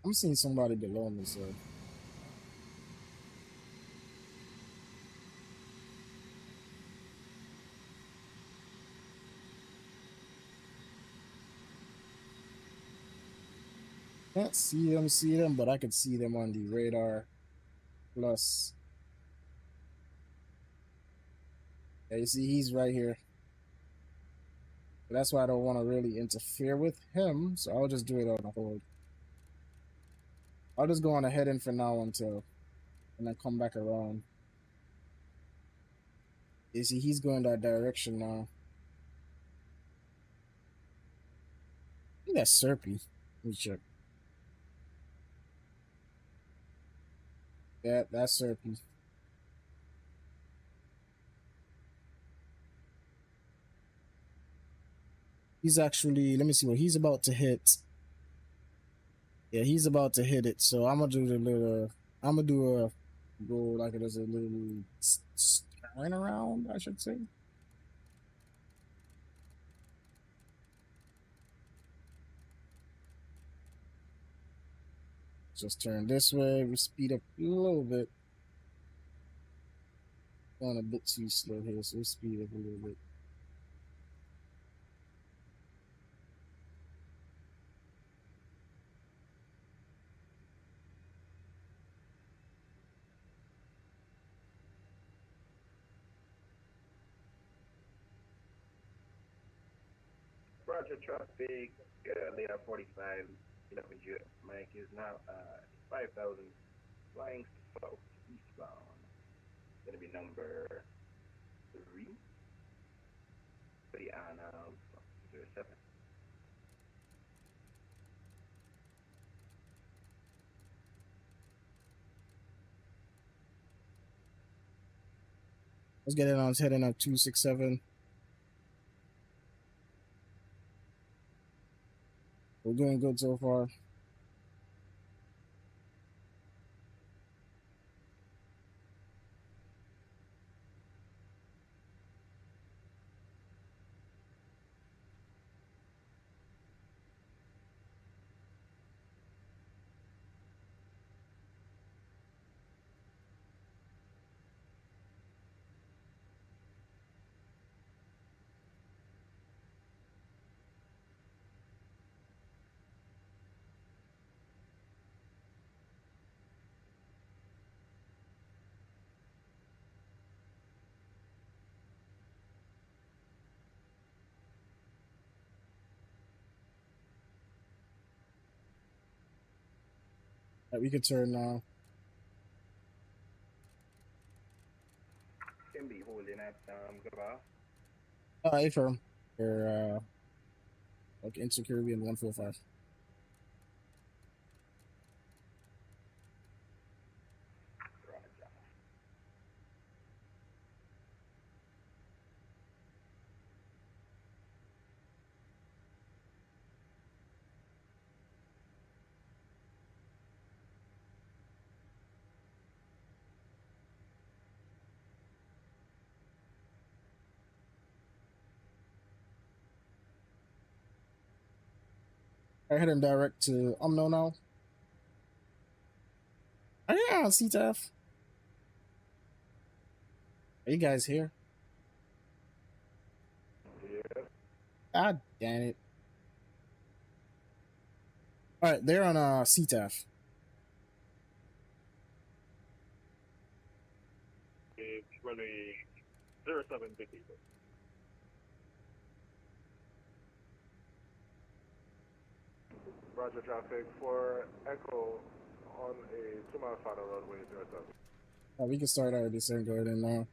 I'm seeing somebody below me, so. Can't see them, but I could see them on the radar. Plus, yeah, you see, he's right here. But that's why I don't want to really interfere with him, so I'll just do it on a hold. I'll just go on ahead and for now and then come back around. You see, he's going that direction now. I think that's Serpy. Let me check. Yeah, that's Serpy. He's actually, let me see what he's about to hit. Yeah, he's about to hit it. So I'm gonna go like it as a little turn around, I should say. Just turn this way. We speed up a little bit. Going a bit too slow here, so we speed up a little bit. Roger traffic, later 45, 11 Mike is now 5,000, flying south eastbound. Gonna be number 3 for the Anna 07. Let's get it on. It's heading up 267. We're doing good so far. Right, we can turn now. Can be holding at Gaba. Affirm. Or like InterCaribbean 145. I hit him direct to Umno now. Are you on CTF? Are you guys here? Yeah. God damn it. All right, they're on CTF. It's runway 0750. Roger traffic for Echo on a 2-mile final runway 07. Oh, we can start our descent going in now.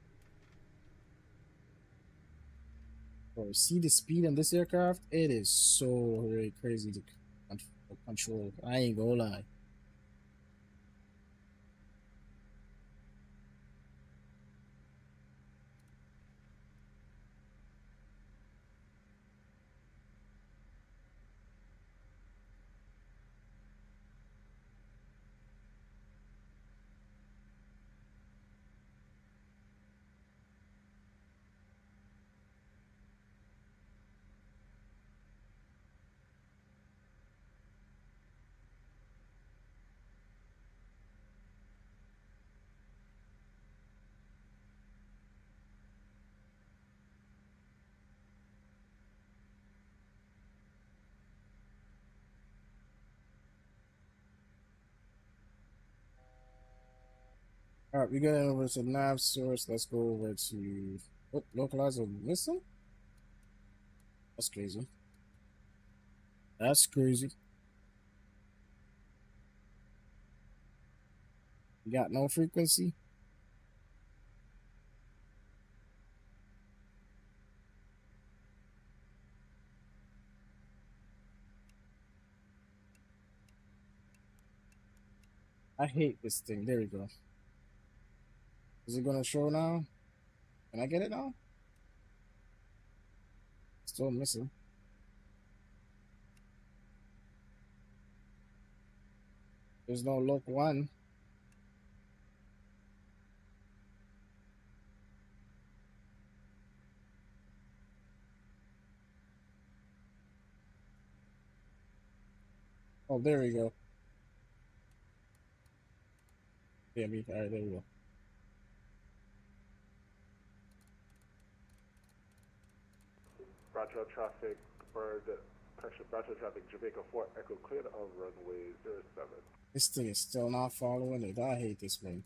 Oh, see the speed on this aircraft? It is so very crazy to control. I ain't gonna lie. All right, we got over to nav source. Let's go over to localizer missing. That's crazy. That's crazy. You got no frequency. I hate this thing. There we go. Is it gonna show now? Can I get it now? Still missing. There's no loc one. Oh, there we go. Yeah, all right, there we go. Bradshaw traffic, Bradshaw traffic, Jamaica 4 Echo cleared on runway 07. This thing is still not following it. I hate this thing.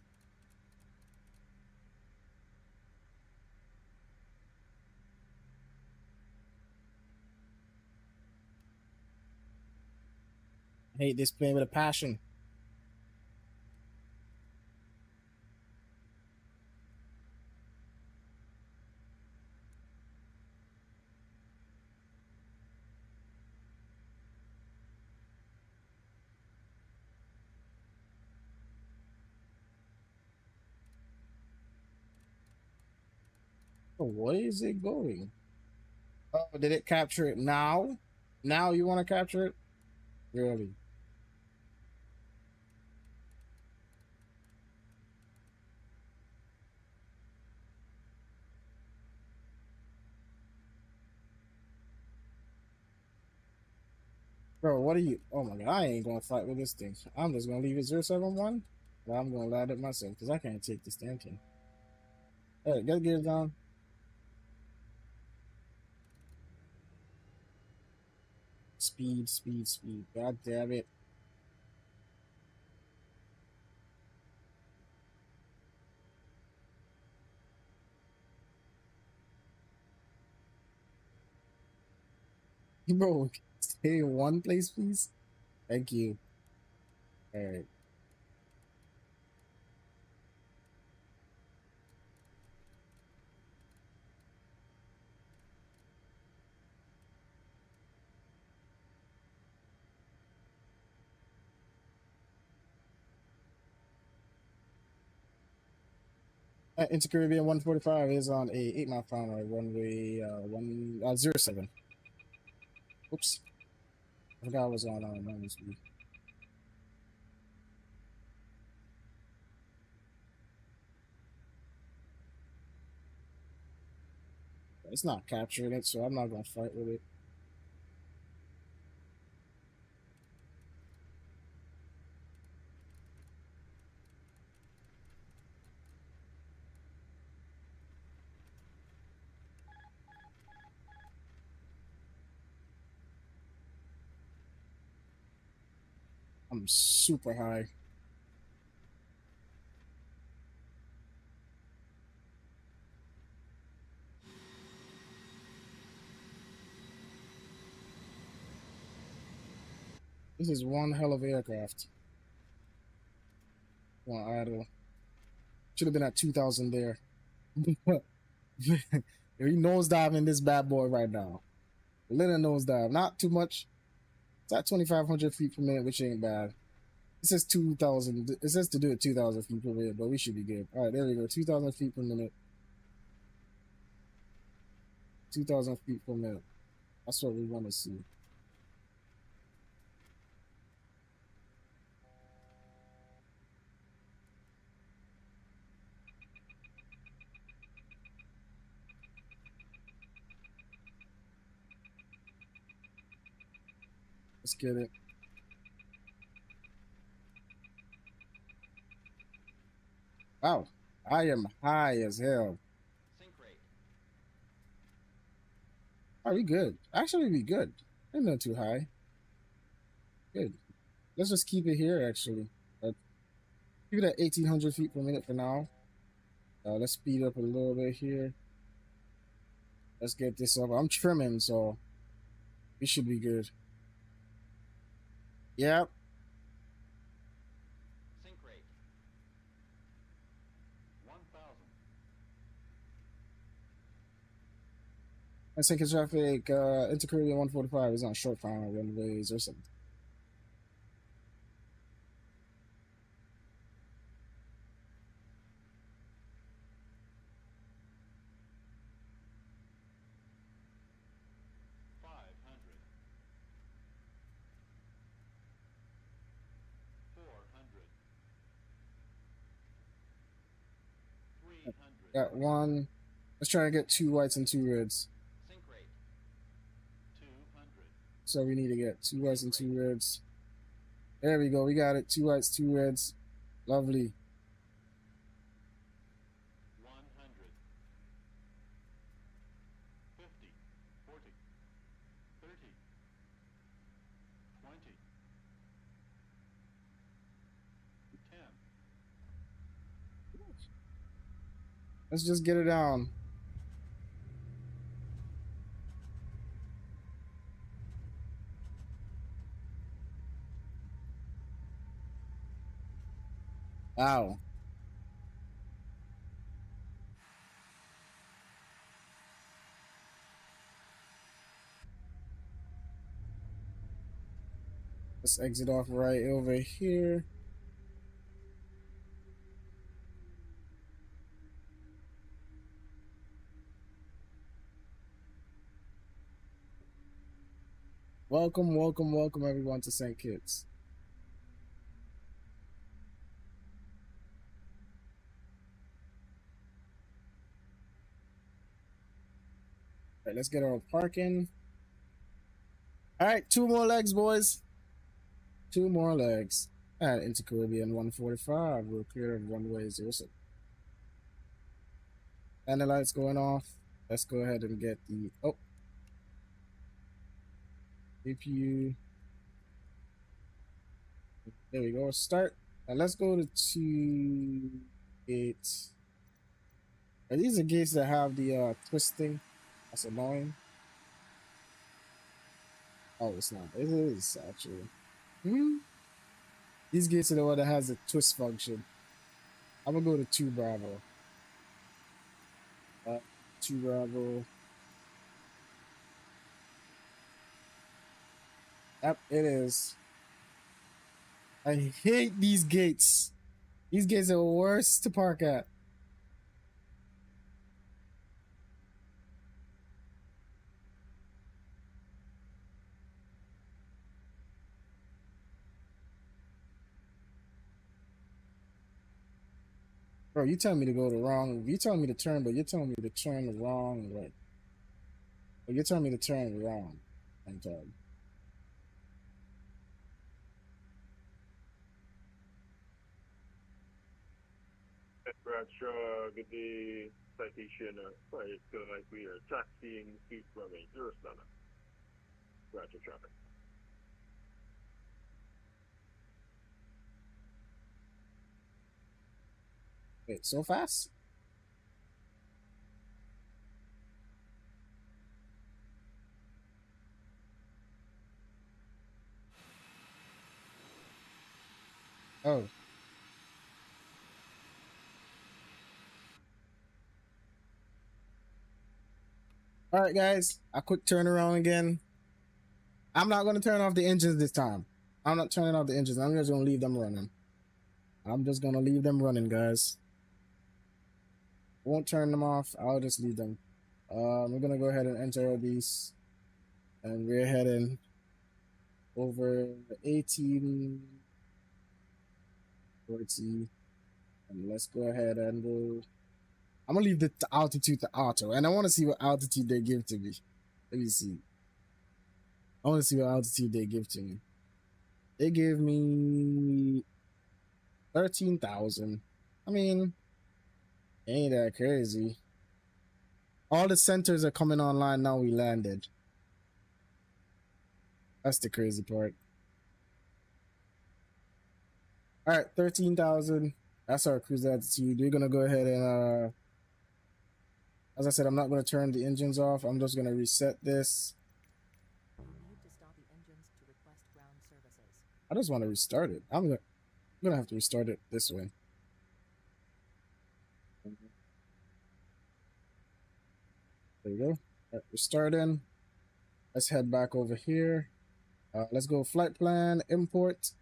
I hate this plane with a passion. Oh, where is it going? Oh, did it capture it now? Now you want to capture it? Really? Bro, what are you? Oh my god, I ain't gonna fight with this thing. I'm just gonna leave it 071. But I'm gonna land it myself because I can't take this damn thing. Hey, get gears down. Speed, speed, speed. God damn it. Bro, stay in one place, please. Thank you. All right. InterCaribbean 145 is on a 8-mile final runway 07. Oops. I forgot I was on normal speed. It's not capturing it, so I'm not gonna fight with it. I'm super high. This is one hell of an aircraft. One idle. Should have been at 2,000 there. He nosediving this bad boy right now. A little nosedive, not too much. It's at 2,500 feet per minute, which ain't bad. It says 2,000. It says to do it 2,000 feet per minute, but we should be good. All right, there we go. 2,000 feet per minute. 2,000 feet per minute. That's what we want to see. Let's get it. Wow, I am high as hell. Sink rate. Are we good? Actually, we good. Ain't not too high. Good. Let's just keep it here, actually. Keep it at 1,800 feet per minute for now. Let's speed up a little bit here. Let's get this up. I'm trimming, so we should be good. Yep. Sink rate. 1,000. I think it's traffic. InterCaribbean 145 is on short final runways or something. Got one. Let's try to get 2 whites and 2 reds. Sink rate. 200. So we need to get 2 whites and 2 reds. There we go. We got it. 2 whites, 2 reds. Lovely. 100. 50. 40. 30. 20. 10. Let's just get it down. Wow. Let's exit off right over here. Welcome, welcome, welcome everyone to St. Kitts. All right, let's get our parking. All right, 2 more legs, boys. 2 more legs. At InterCaribbean 145, we're clear of runway 07. And the lights going off. Let's go ahead and get the APU. There we go. Start. And let's go to 2 gates. Are these the gates that have the twisting? That's annoying. Oh, it's not. It is actually. These gates are the one that has the twist function. I'm gonna go to 2 Bravo. 2 Bravo. Yep, it is. I hate these gates. These gates are worse to park at. Bro, you telling me to go the wrong. You telling me to turn, but you're telling me to turn the wrong way. But you're telling me to turn wrong. I'm telling you. Bradshaw, good day. Citation, sorry, it's feeling like we are taxiing east from a Eurostar. Bradshaw traffic. Wait, so fast? Oh. All right, guys. A quick turnaround again. I'm not going to turn off the engines this time. I'm not turning off the engines. I'm just going to leave them running. I'm just going to leave them running, guys. Won't turn them off. I'll just leave them. We're going to go ahead and enter these. And we're heading over 18, 40. And let's go ahead and go. I'm going to leave the altitude to auto. And I want to see what altitude they give to me. Let me see. I want to see what altitude they give to me. They give me 13,000. I mean, ain't that crazy. All the centers are coming online now we landed. That's the crazy part. All right, 13,000. That's our cruise altitude. We're going to go ahead and, as I said, I'm not going to turn the engines off. I'm just going to reset this. I just want to restart it. I'm gonna have to restart it this way. There we go. All right, we're starting. Let's head back over here. Let's go flight plan, import,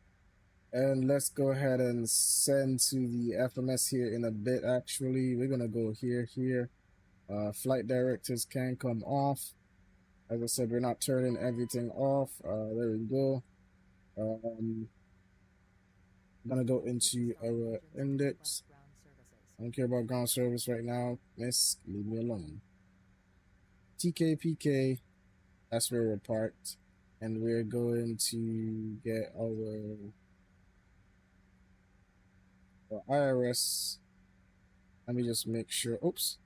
and let's go ahead and send to the FMS here in a bit. Actually, we're gonna go here. Flight directives can come off. As I said, we're not turning everything off. There we go. I'm gonna go into our index. I don't care about ground service right now. Miss, leave me alone. TKPK, that's where we're parked. And we're going to get our IRS. Let me just make sure. Oops.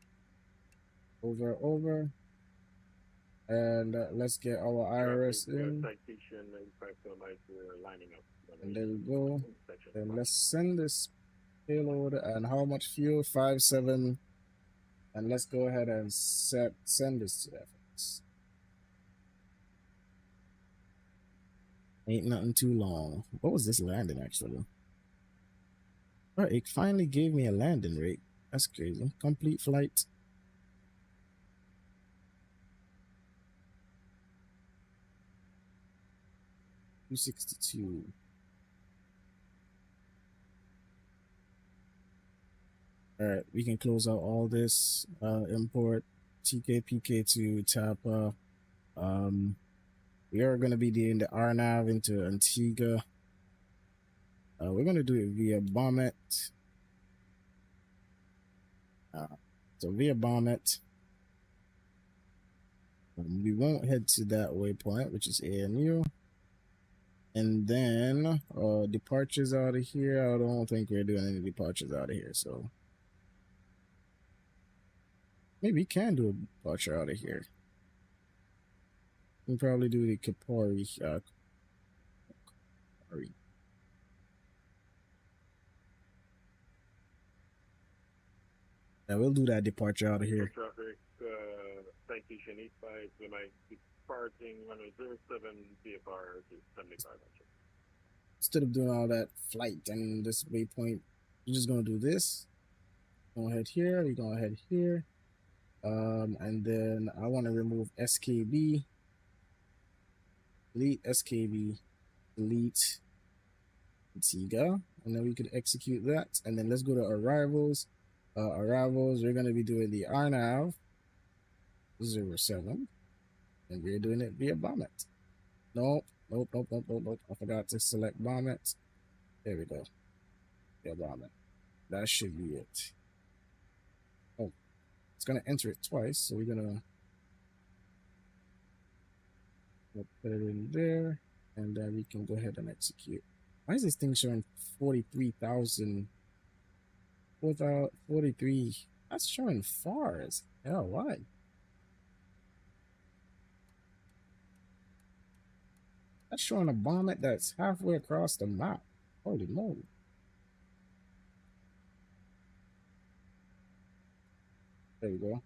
Over. And let's get our IRS in. And there we go. And let's send this payload. And how much fuel? 57. And let's go ahead and send this to FX. Ain't nothing too long. What was this landing actually? All right, it finally gave me a landing rate. That's crazy. Complete flight. $262. All right, we can close out all this. Import TKPK to Tapa. We are going to be doing the RNAV into Antigua. We're going to do it via Bommet. So via Bommet. We won't head to that waypoint, which is ANU. And then departures out of here. I don't think we're doing any departures out of here. So maybe we can do a departure out of here. We can probably do the Kapori. Yeah, we'll do that departure out of here. Traffic, citation 85, we might be departing runway 07 VFR to 75. Instead of doing all that flight and this waypoint, we're just gonna do this. Go ahead here, we go ahead here. And then I want to remove SKB. Delete SKB. Delete Antigua. And then we could execute that. And then let's go to arrivals. Arrivals, we're gonna be doing the RNAV 07. And we're doing it via Bommet. Nope. I forgot to select Bommet. There we go. Yeah, Bommet. That should be it. Oh, it's gonna enter it twice, so we're gonna put it in there, and then we can go ahead and execute. Why is this thing showing 43,000? 43. That's showing far as hell. Why? That's showing a Bommet that's halfway across the map. Holy moly. There you go.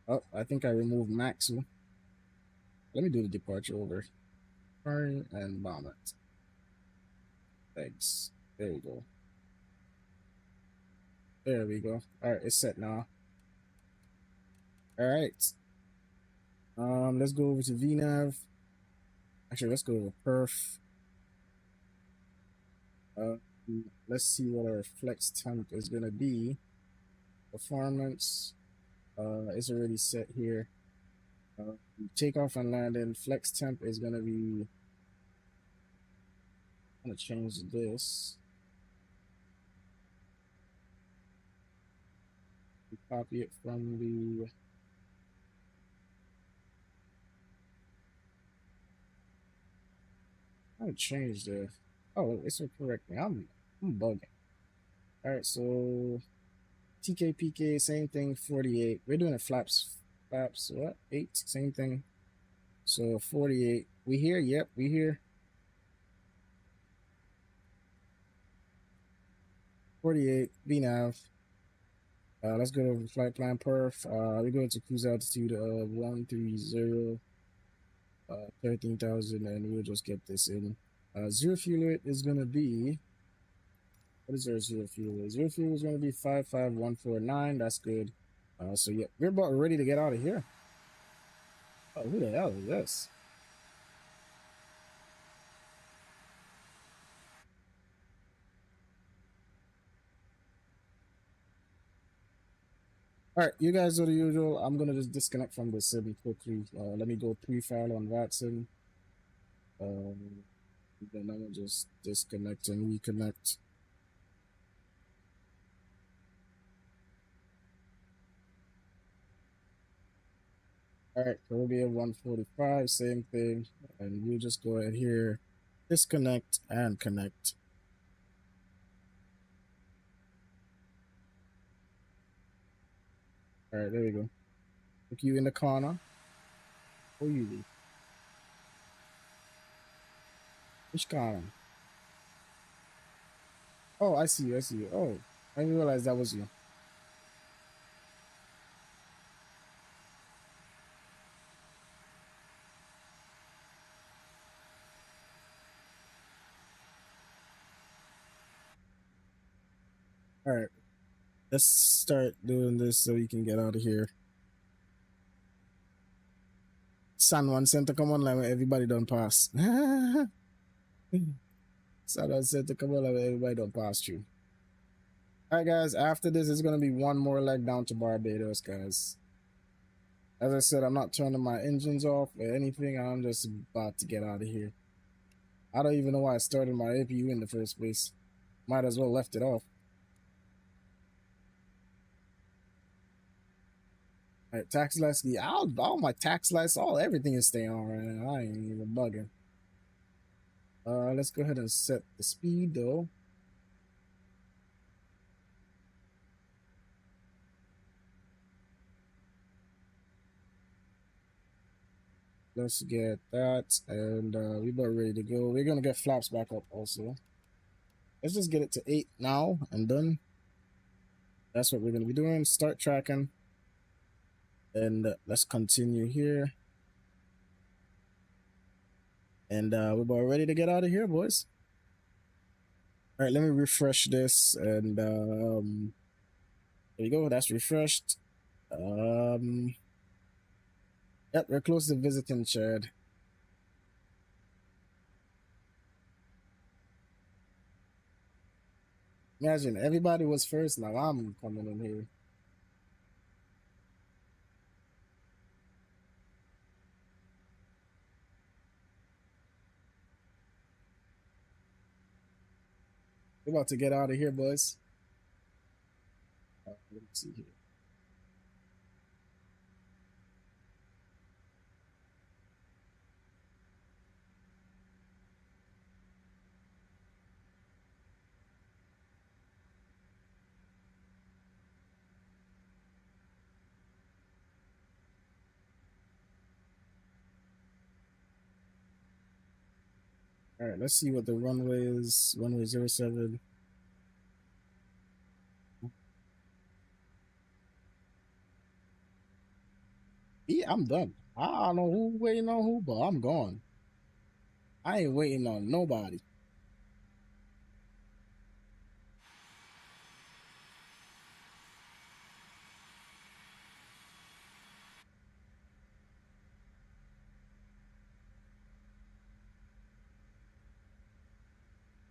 Oh, I think I removed Maxu. Let me do the departure over. Fire and bomb it. Thanks. There you go. There we go. All right, it's set now. All right. Let's go over to VNav. Actually, let's go to perf. Let's see what our flex temp is gonna be. Performance is already set here. Takeoff and landing flex temp is gonna be. I'm gonna change this. Copy it from the. I changed the. Oh, it's correct. I'm bugging. All right, so TKPK, same thing. 48. We're doing a flaps. What? 8. Same thing. So 48. We here? Yep, we here. 48. VNav. Let's go to flight plan perf. We're going to cruise altitude of 130, 13,000, and we'll just get this in. Zero fuel rate is gonna be. What is our zero fuel rate? Zero fuel is gonna be 55149. That's good. So yeah, we're about ready to get out of here. Oh, who the hell is this? All right, you guys are the usual. I'm gonna just disconnect from the city quickly. Let me go pre-file on Watson. Then I'm gonna just disconnect and reconnect. All right, Caribbean 145, same thing, and you just go ahead here, disconnect and connect. All right, there you go. Look you in the corner. Who you be? Which corner? Oh, I see you. I see you. Oh, I didn't realize that was you. All right, let's start doing this so we can get out of here. San Juan Center, come on, like everybody don't pass. San Juan Center, come on, like everybody don't pass through. All right, guys. After this, it's gonna be one more leg down to Barbados, guys. As I said, I'm not turning my engines off or anything. I'm just about to get out of here. I don't even know why I started my APU in the first place. Might as well left it off. All right, tax lights. Yeah, all my tax lights, everything is staying on right now. I ain't even bugging. Let's go ahead and set the speed though. Let's get that, and we're about ready to go. We're gonna get flaps back up also. Let's just get it to 8 now and done. That's what we're gonna be doing. Start tracking, and let's continue here. And we're about ready to get out of here, boys. All right, let me refresh this, and there you go. That's refreshed. Yep, we're close to visiting Chad. Imagine everybody was first. Now I'm coming in here. We're about to get out of here, boys. Let me see here. All right, let's see what the runway is. Runway 07. Yeah, I'm done. I don't know who waiting on who, but I'm gone. I ain't waiting on nobody.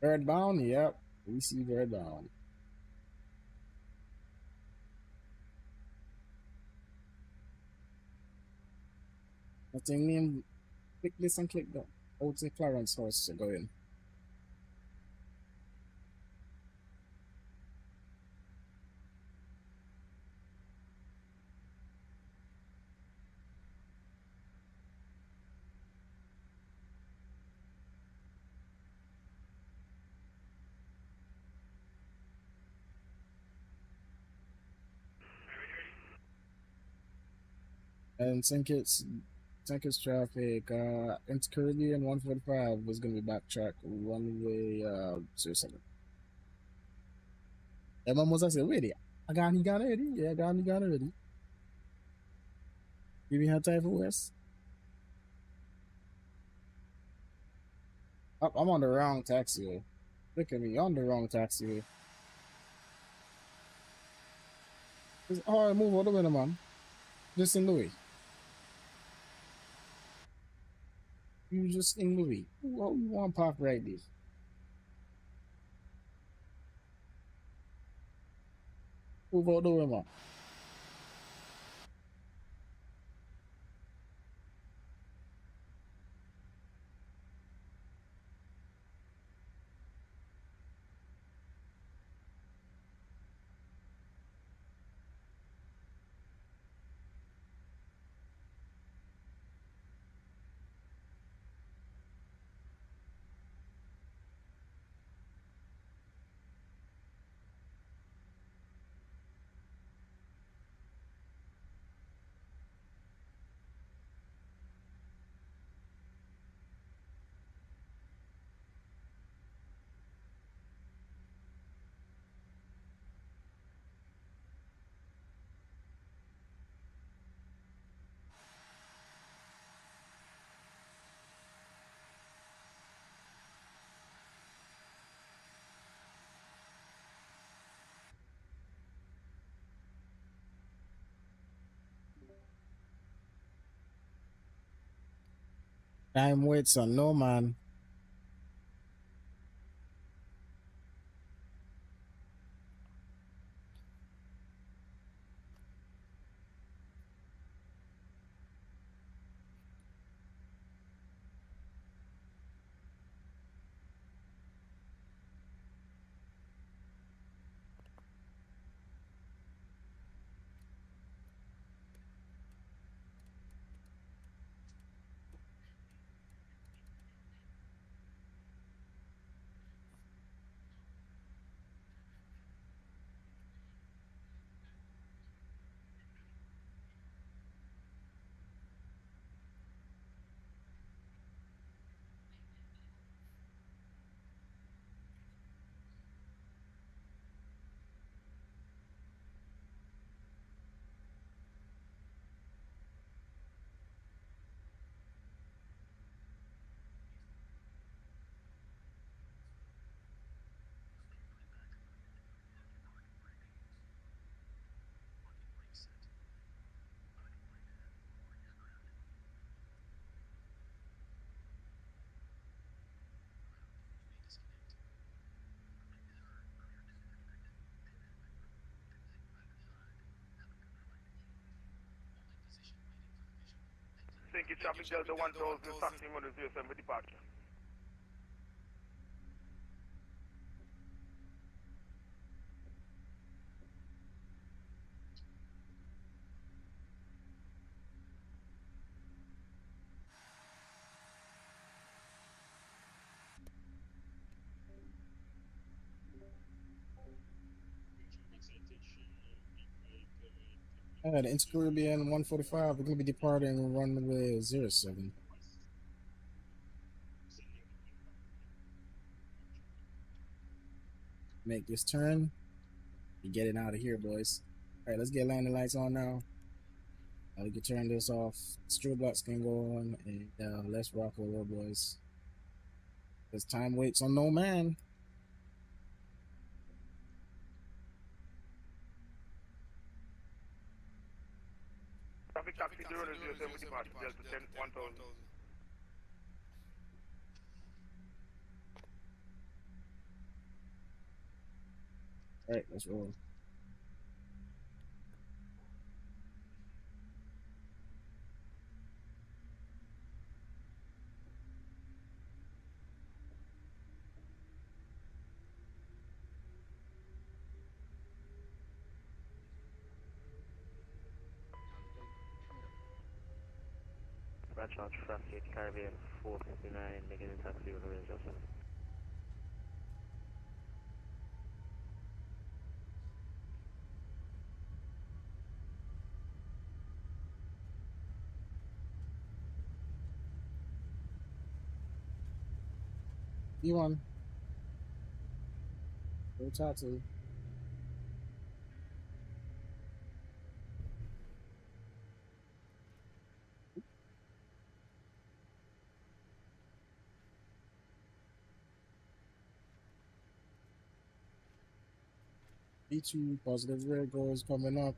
Birdbound, yep. We see Birdbound. Nothing name. Click this and click that. Out to Clarence House to go in. And St. Kitts traffic, InterCaribbean 145 was gonna be backtrack runway 07. Emma was I say ready. I got he got ready. Yeah, I got he got ready. Give me her time for West. I'm on the wrong taxiway. Look at me, on the wrong taxiway. All right, move out the way, man. Just in the way. You just in the way. Well, you want to park right there. Move out the way, man. Time waits on no man. Thank you, traffic Delta 1000, taxi 107 for departure. The InterCaribbean 145, we're gonna be departing runway 07. Make this turn. We're getting out of here, boys. All right, let's get landing lights on now. We can turn this off. Strobe lights can go on, and let's rock and roll, boys. Because time waits on no man. Traffic taxi 007 with departure Delta 10 1000. All right, let's roll. Bradshaw, traffic, Caribbean 459, negative taxi with a range of 7. You on? Go talk to you. B2 positive red goals coming up.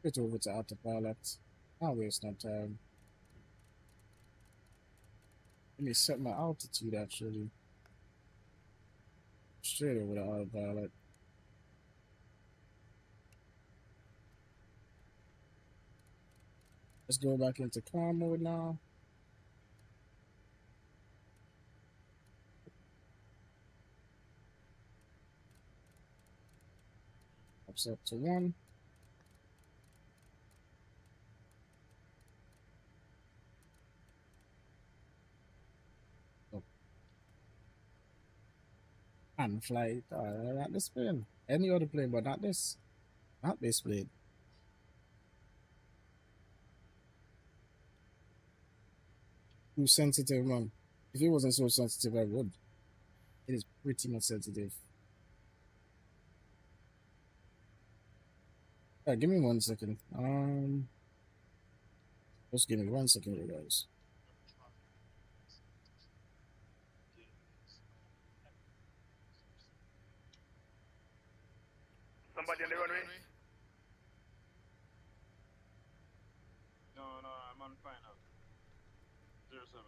Get over to autopilot. I'll waste no time. Let me set my altitude actually. Straight over to autopilot. Let's go back into climb mode now. Ups up to 1. Oh. And flight. Not this plane. Any other plane, but not this. Not this plane. Too sensitive, man. If it wasn't so sensitive, I would. It is pretty much sensitive. Alright, give me 1 second. Just give me 1 second, you guys. Somebody on the runway? No, I'm on final. 07.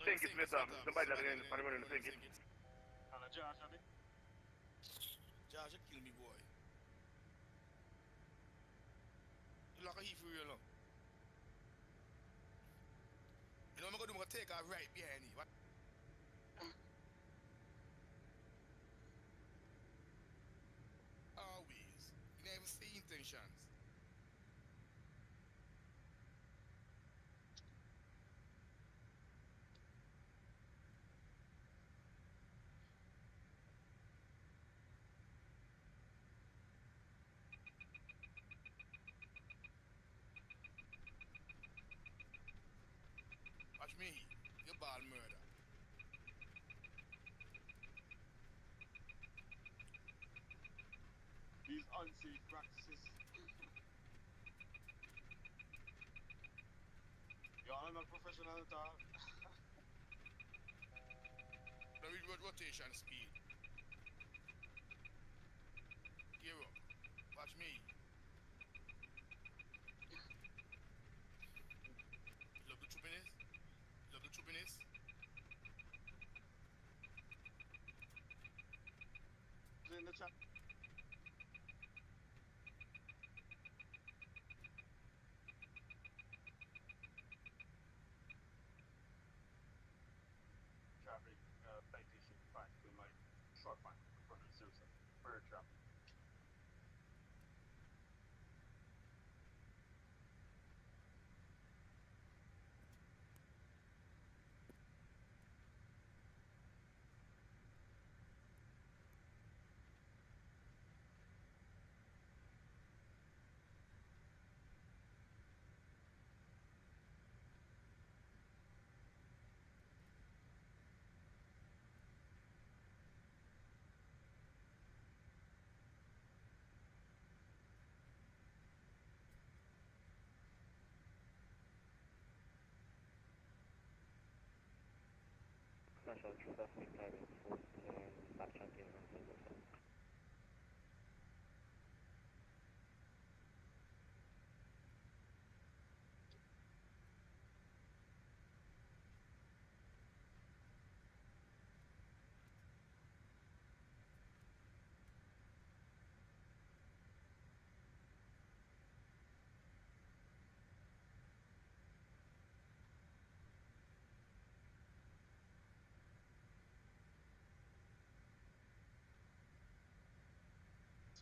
Think it's Mr. Somebody on the runway, think it. And a Josh, Abby? Josh, you kill me, boy. You like a heat for real, no? You know what I'm gonna do? I'm gonna take her right behind you. What? Always. You never see intentions. Watch me. You ball murder. These unsafe practices. Y'all are not professional at all. Now we rotation speed. Gear up. Watch me. Love the troopiness. Love the troopiness. In the chat. Traffic, citation, fine, to my short fine, seriously, for traffic. Bradshaw traffic Caribbean 459 backtracking on 707.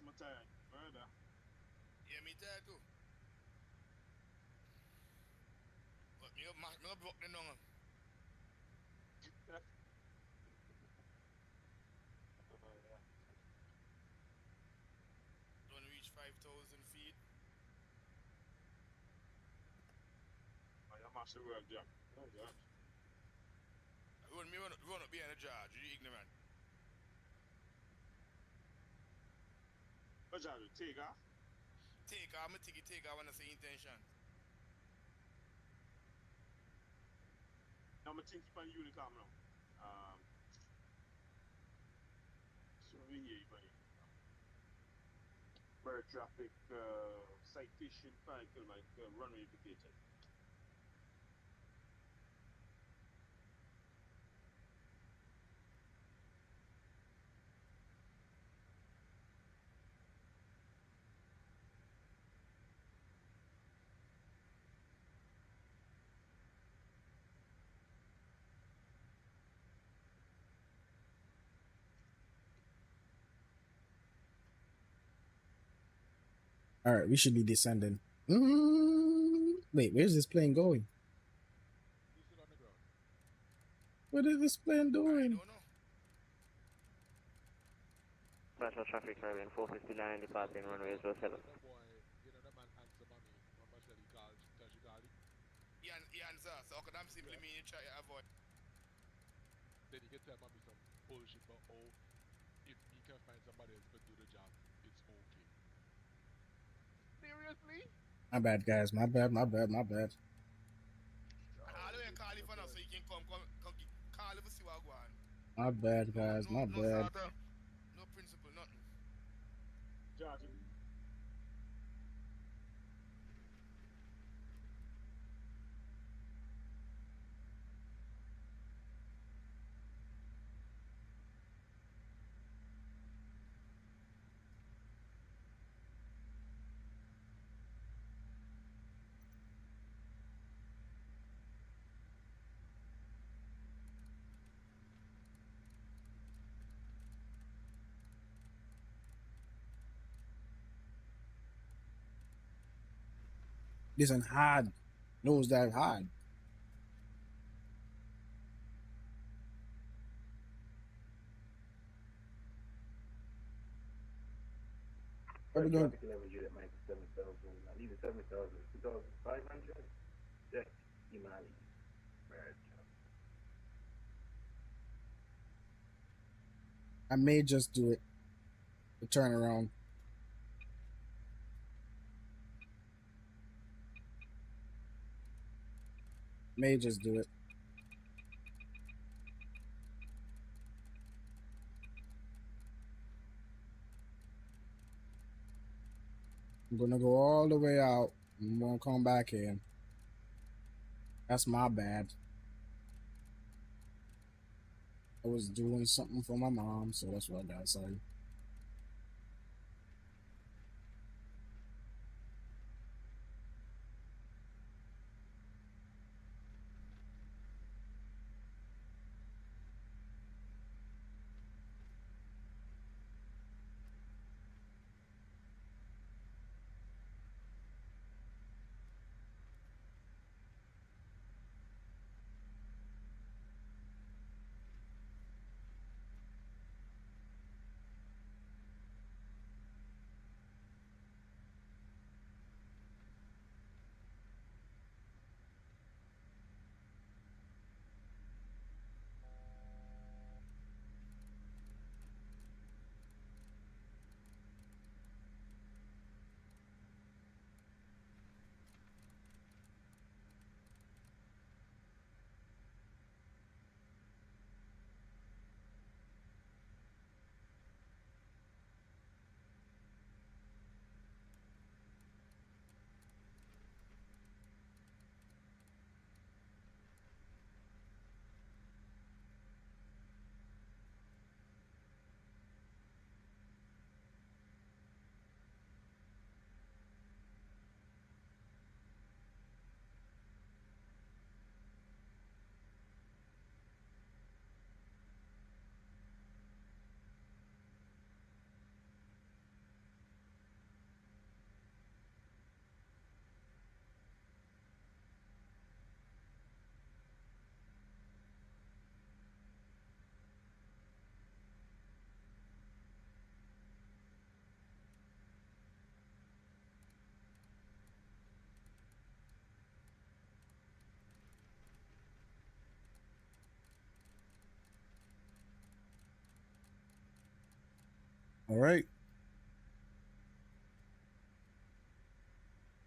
I'm tired. Brother. Yeah, me too too. But me up broke the nung. Don't reach 5,000 feet. I master work job. Oh God. Me run up behind the George, you ignorant. What job? Take off? Take off, take off when I say intention. Now I'm thinking on Unicom now. So over here, buddy. Bird traffic, citation 5 kilometer, runway vacated. All right, we should be descending. Wait, where's this plane going? You sit on the ground. What is this plane doing? I don't know. Bradshaw traffic Caribbean 459 departing runway 07. That boy, you know, that man answer mommy. Mama said he called, she called him. He answer, so okay, that simply mean you try to avoid. Then he can tell mommy some bullshit about, oh, if me can find somebody else to do the job, it's okay. Seriously? My bad, guys. My bad. All the way call you for now so you can come call you for see what go on. My bad, guys. My bad. No principle, nothing. George. Listen, hard. Nose dive hard. Where we going? Traffic level unit might be 7,000, not even 7,000, 2,500. Check Manley. Bradshaw. I may just do it. The turnaround. May just do it. I'm gonna go all the way out. I'm gonna come back in. That's my bad. I was doing something for my mom, so that's what I got. Sorry. All right.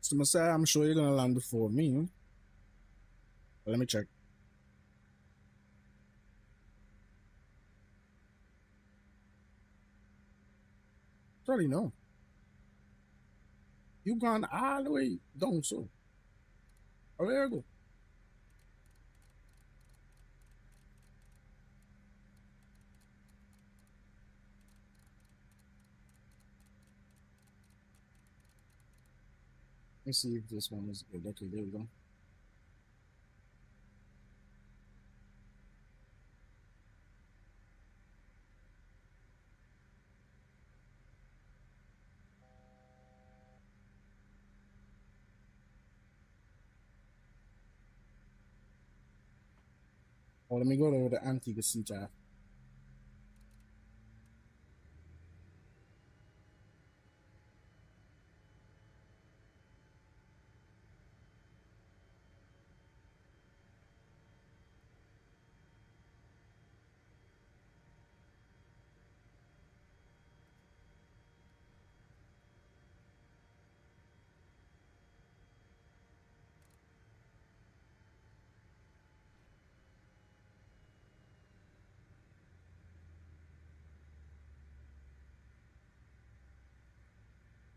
So Messiah, I'm sure you're gonna land before me. Let me check. Probably no. You gone all the way down, so. Oh, there you go. Let me see if this one is good. Okay, there we go. Oh, let me go to the Antigua Sea Drive.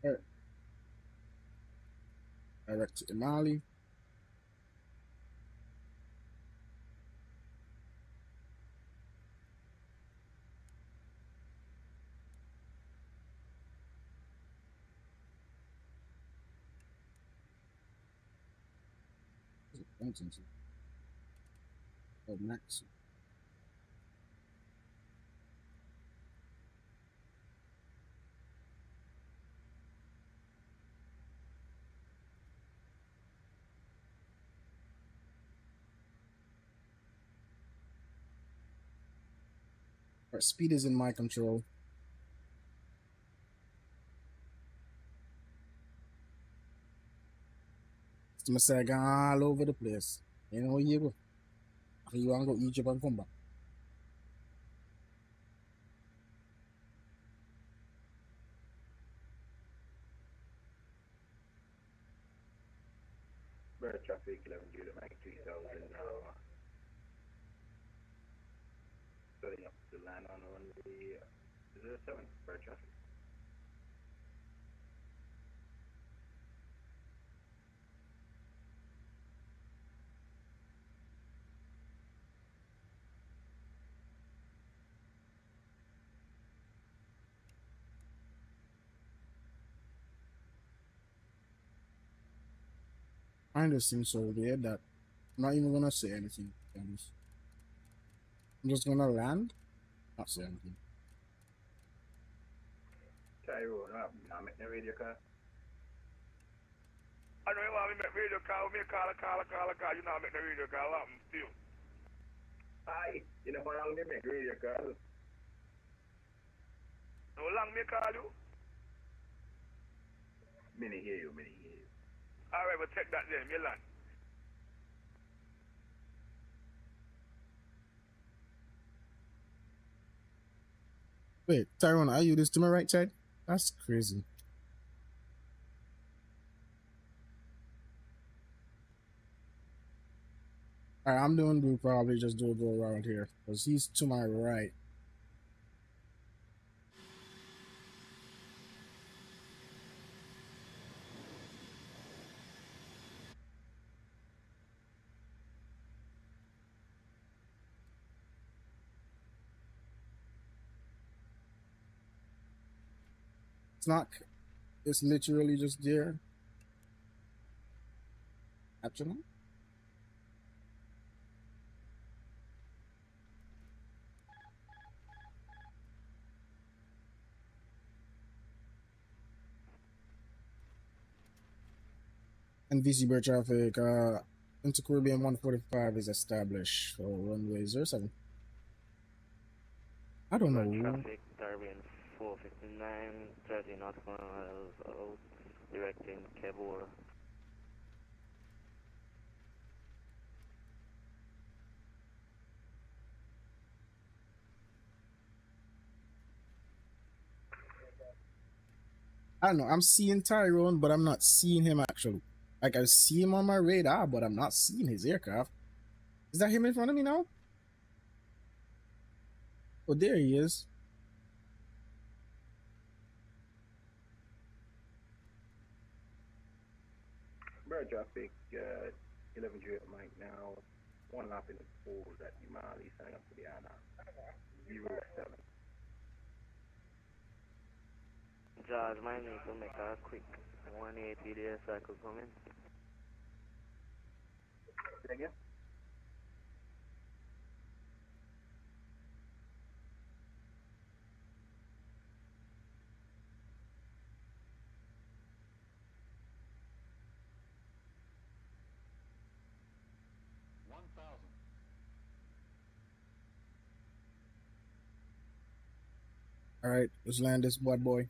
All right. Direct to Manley. Oh, max. All right, speed is in my control. So Messiah gone all over the place. You know where you go. You want to go Egypt and come back. Bird traffic 11 due to Mike 3000 now. Setting up to land on runway 07, bird traffic. I understand so weird that I'm not even gonna say anything. To be honest. I'm just gonna land, not say anything. Tyrone, I'm making a radio call. I know you want me to make radio call, me call, you know I make the radio call, I'm still. Aye, you know how long they make radio call? How long me call you? Many hear you. Alright, but take that then, me land. Wait, Tyrone, are you this to my right side? That's crazy. All right, I'm doing do probably just do a go around here because he's to my right. It's not. It's literally just there. Actually. NVC bird traffic, InterCaribbean 145 is established for runway 07. I don't know. Traffic, Caribbean 459, 30 nautical miles out, directing Cabora. I don't know. I'm seeing Tyrone, but I'm not seeing him actually. Like I see him on my radar, but I'm not seeing his aircraft. Is that him in front of me now? Oh, there he is. Bird traffic, 11 J Mike now. One lap in the pool at Imali, signing up to the ANA. 07. George, might need to make a quick 180 there so I could come in. Say again? All right, let's land this bad boy.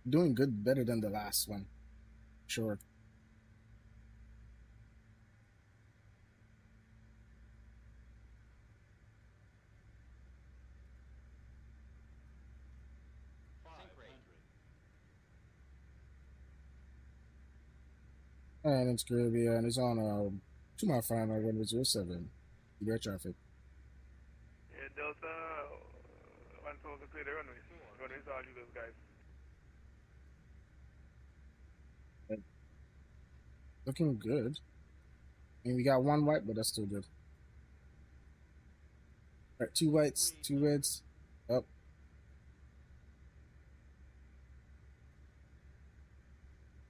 Doing good, better than the last one. Sure. And it's Caribbean. It's on 2 mile final, 107. Great traffic. Yeah, Delta 1000 clear the runways. Runways all you those guys. Looking good. I mean, we got one white, but that's still good. All right, 2 whites, 2 reds. Up.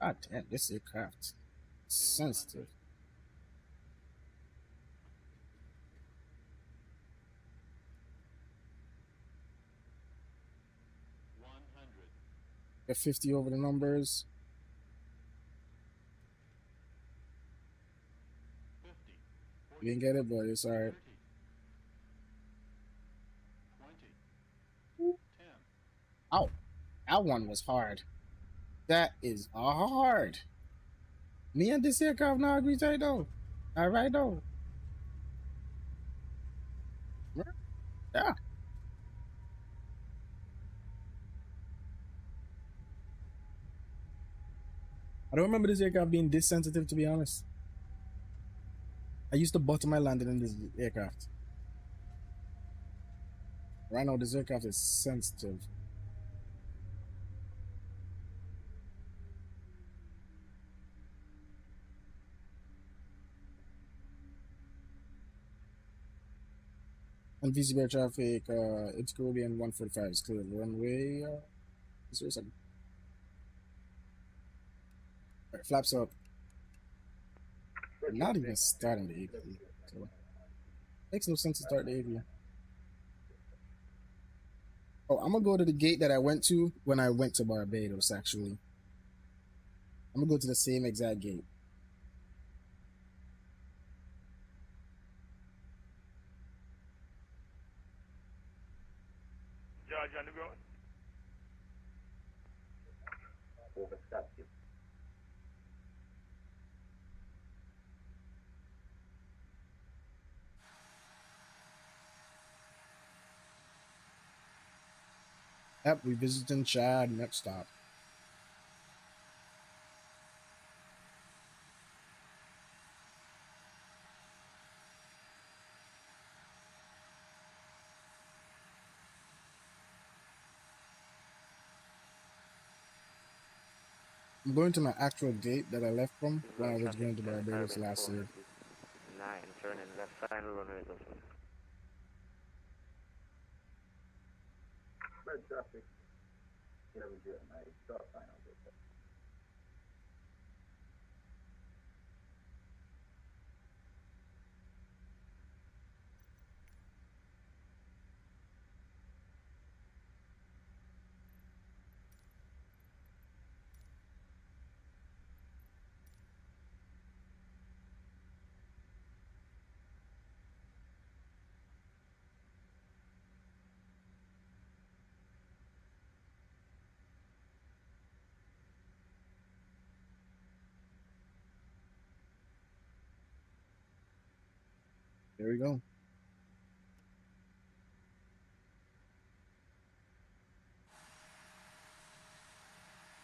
God damn, this aircraft. Sensitive. Get 50 over the numbers. 50. You didn't get it, but it's all right. 20. 10. Oh, that one was hard. That is hard. Me and this aircraft now agree tight though. All right though. Yeah. I don't remember this aircraft being this sensitive, to be honest. I used to bottom my landing in this aircraft. Right now, this aircraft is sensitive. And VC Bear traffic, it's Caribbean 145 is clear. Runway, is there a second? All right, flaps up. I'm not even starting the AV. So makes no sense to start the AV. Oh, I'm gonna go to the gate that I went to when I went to Barbados, actually. I'm gonna go to the same exact gate. George on the ground. Overstop you. Yep, we visiting Chad. Next stop. I'm going to my actual gate that I left from when I was going to Barbados last year. 9, turning left final runway adjustment. Bird traffic, 11 J Mike. Start final. There we go.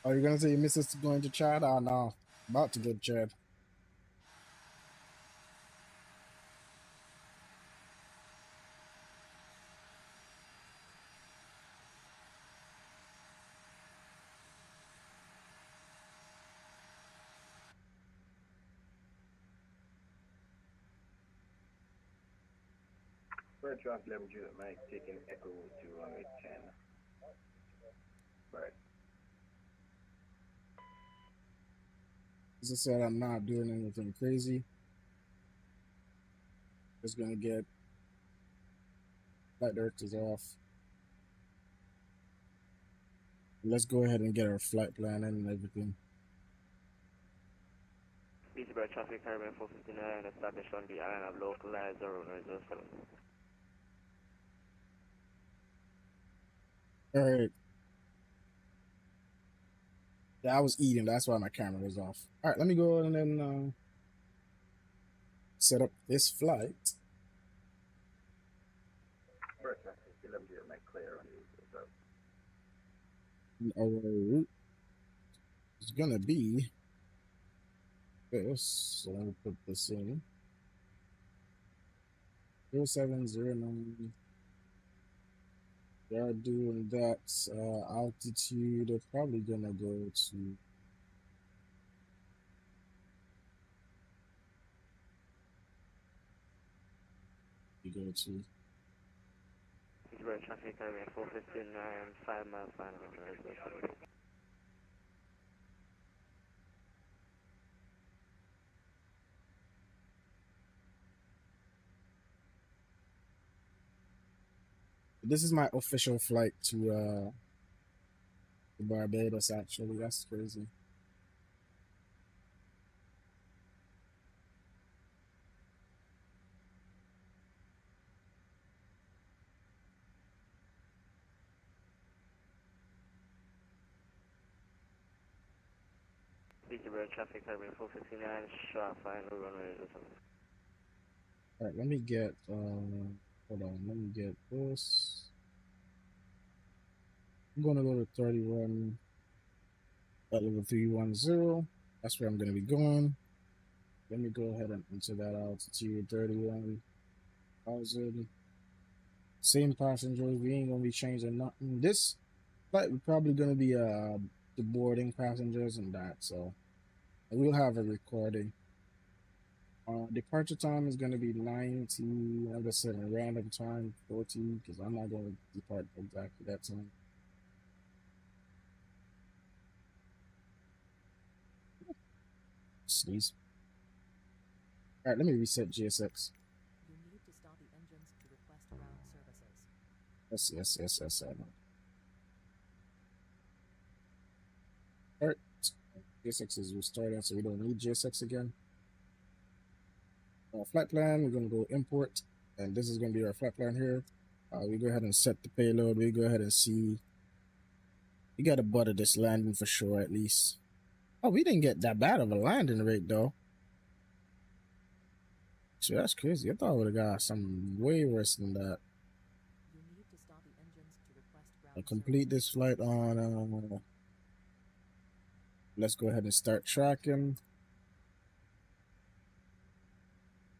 Are you gonna say your missus is going to Chad? Oh no, about to get Chad. Bradshaw 11 Juliet Mike taking Echo to runway 10. Right. As I said, I'm not doing anything crazy. Just gonna get flight directors off. Let's go ahead and get our flight plan and everything. BC Bird traffic Caribbean 459 established on the island of localized runway 07. All right. Yeah, I was eating. That's why my camera was off. All right, let me go and then set up this flight. Bradshaw 11 Juliet Mike clear on you. Our route is gonna be this. So let me put this in. 0709. They are doing that altitude. They're probably gonna go to. You go to. BC Bird traffic Caribbean 459 5 miles final runway 07. This is my official flight to Barbados. Actually, that's crazy. BC Bird traffic Caribbean 459 sharp final runway 07. All right, let me get. Hold on. Let me get this. I'm gonna go to 31 at level 310. That's where I'm gonna be going. Let me go ahead and enter that altitude 31,000. Same passengers. We ain't gonna be changing nothing. This flight we're probably gonna be the boarding passengers and that. So we'll have a recording. Departure time is gonna be 90. I'm just setting random time 40 because I'm not gonna depart exactly that time. Sneeze. All right, let me reset GSX. You need to start the engines to request ground services. Yes. I know. All right, GSX is restarting, so we don't need GSX again. Flight plan, we're gonna go import, and this is gonna be our flight plan here. We go ahead and set the payload. We go ahead and see. We gotta butter this landing for sure, at least. Oh, we didn't get that bad of a landing rate though. So that's crazy. I thought I would have got something way worse than that. You need to start the engines to request ground I'll complete this flight on. Let's go ahead and start tracking.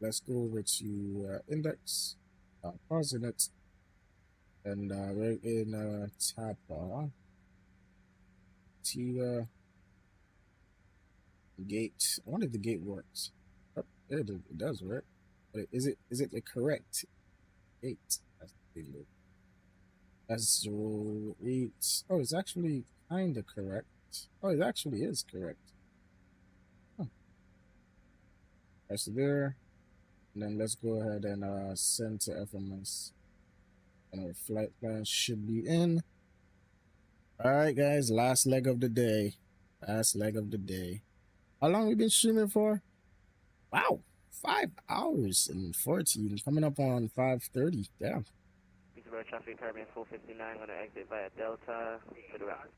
Let's go over to index, pausing it, and we're in Tapa. Tiva gate. I wonder if the gate works. Oh, it does work. But is it the correct gate? That's 08. Oh, it's actually kind of correct. Oh, it actually is correct. Huh. That's there. And then let's go ahead and send to FMS. And our flight plan should be in. All right, guys. Last leg of the day. How long we been streaming for? Wow, 5 hours and 14. Coming up on 5:30. Damn. BC Bird traffic Caribbean 459 gonna exit via Delta to the right.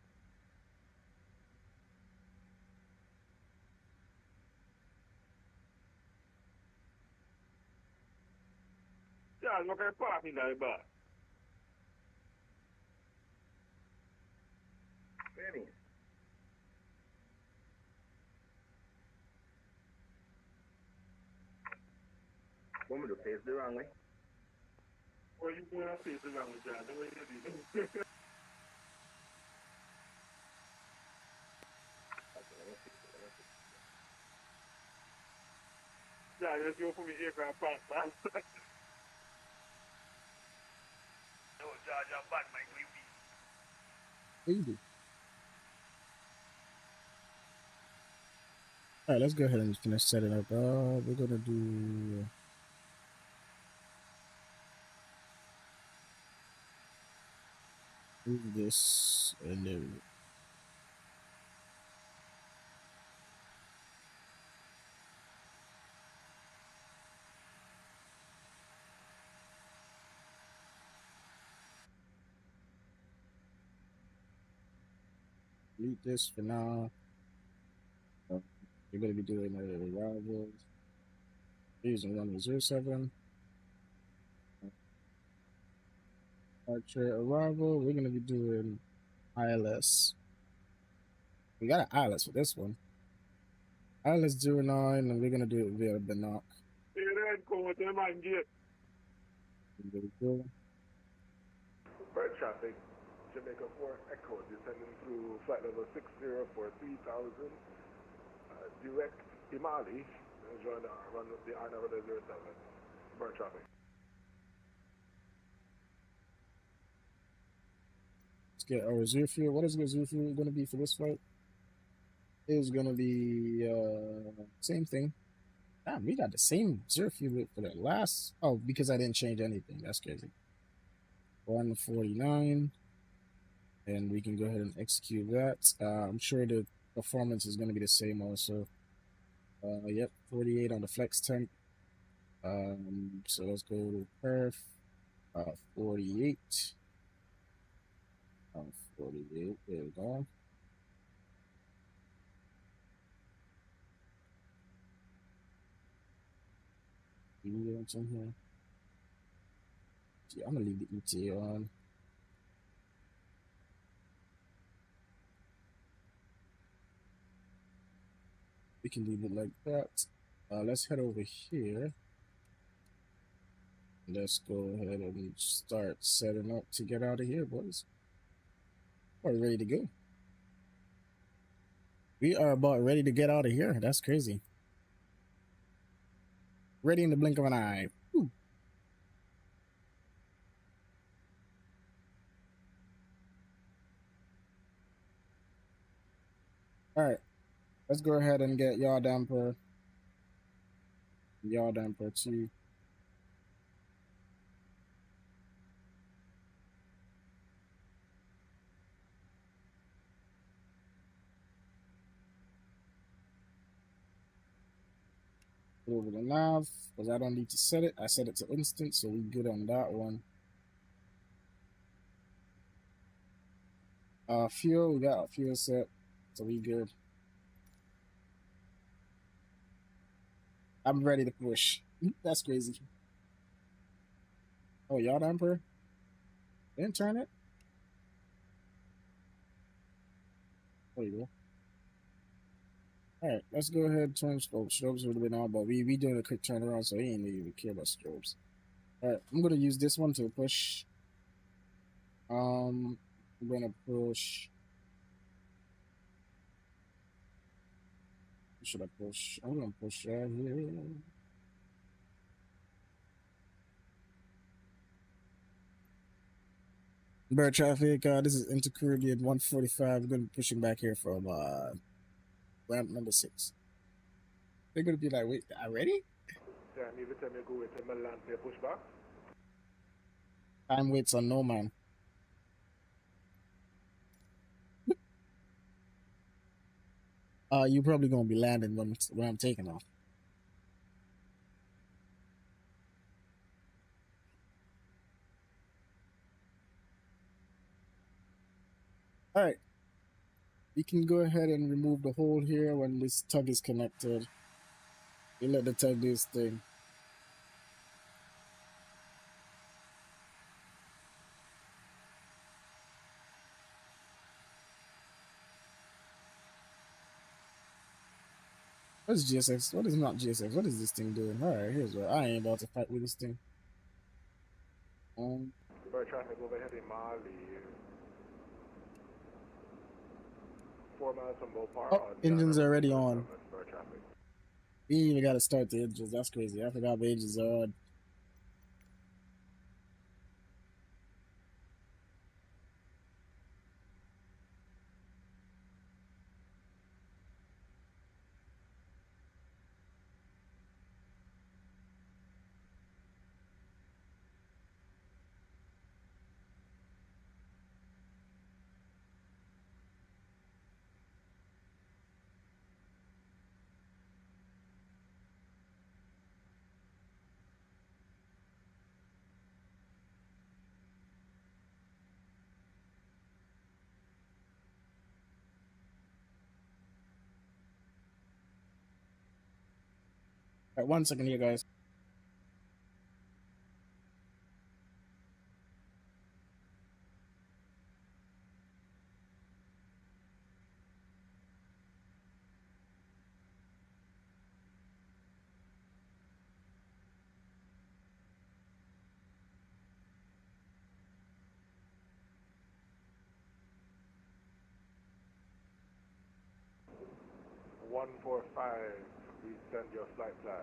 Charles, what kind of parking that bar? Benny. Want me to face the wrong way? Or you going to face the wrong with John? The way you do. Yeah, just go for me aircraft park, man. No, George, I'm bad, man. Easy. All right, let's go ahead and finish setting up. We're gonna do move this and then delete this for now. We're gonna be doing arrivals. Using 107. Archer arrival. We're gonna be doing ILS. We got an ILS for this one. ILS 09, and we're gonna do it via Binoc. Hey, then, come with them and get. There we go. Bird traffic, Jamaica 4 Echo, descending through flight level 60 for 3,000. Direct Imali, join run the I-907. Bird traffic. Let's get our reserve fuel. What is the reserve fuel going to be for this flight? It is going to be same thing. Damn, we got the same reserve fuel for the last. Oh, because I didn't change anything. That's crazy. 149, and we can go ahead and execute that. I'm sure the performance is going to be the same also. Yep, 48 on the flex tank. So let's go to perf. 48. 48. There we go. In here. Yeah, I'm gonna leave the ETA on. We can leave it like that. Let's head over here. Let's go ahead and start setting up to get out of here, boys. We're ready to go. We are about ready to get out of here. That's crazy. Ready in the blink of an eye. Woo. All right. Let's go ahead and get yaw damper. Yaw damper 2. Over the nav, because I don't need to set it. I set it to instant, so we good on that one. Fuel, we got our fuel set, so we good. I'm ready to push. That's crazy. Oh, yaw damper? Didn't turn it? There you go. All right, let's go ahead and turn strobes. Strobes would have been on, but we doing a quick turnaround, so he ain't even care about strobes. All right, I'm gonna use this one to push. I'm gonna push. What should I push? I'm gonna push right here. Bird traffic. This is InterCaribbean 145. We're gonna be pushing back here from ramp number 6. They're gonna be like, wait, already? Yeah, every time you go with a land, they push back. Time waits on no man. You're probably gonna be landing when I'm taking off. All right. We can go ahead and remove the hole here when this tug is connected. You let the tug do its thing. What is GSX? What is not GSX? What is this thing doing? All right, here's what I ain't about to fight with this thing. Bird traffic overhead in Mali. 4 miles from Mopar. Oh, engines are already on. Bird traffic. We ain't even got to start the engines. That's crazy. I forgot the engines are on. All right, 1 second here, guys. One 145. We send your flight plan.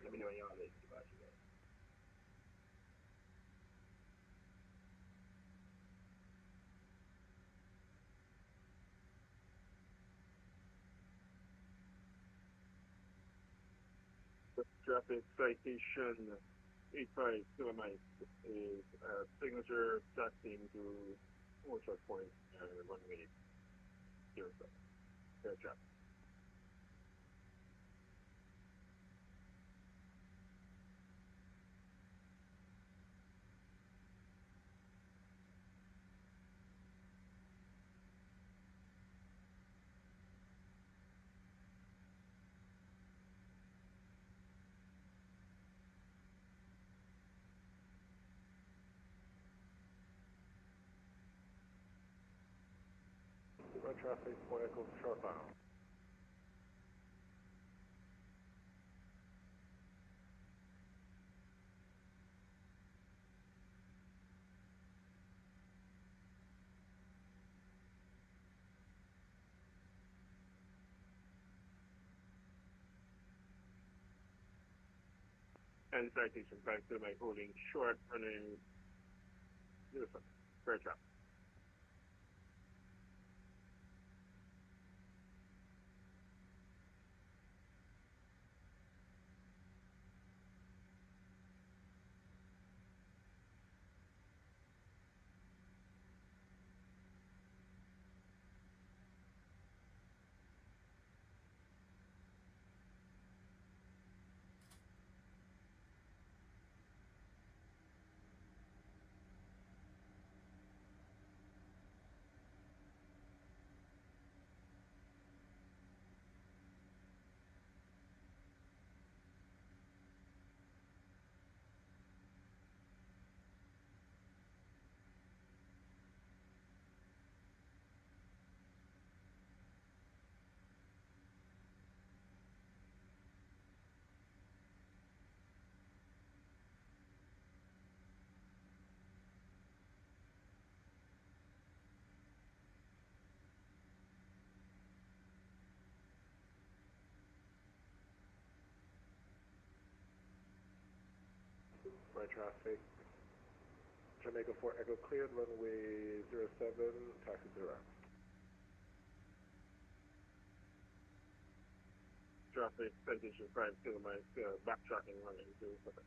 Let me know when y'all ready to go. Traffic citation 85 kilometers is signature taxiing to Orchard Point runway 07. Air traffic. Bird traffic for Echo shortbound. And citation 5 kilometers holding short running 07. Air traffic. Bird traffic. Jamaica 4 Echo cleared, runway 07, taxi direct. Traffic, citation 5 kilometers, backtracking running 07.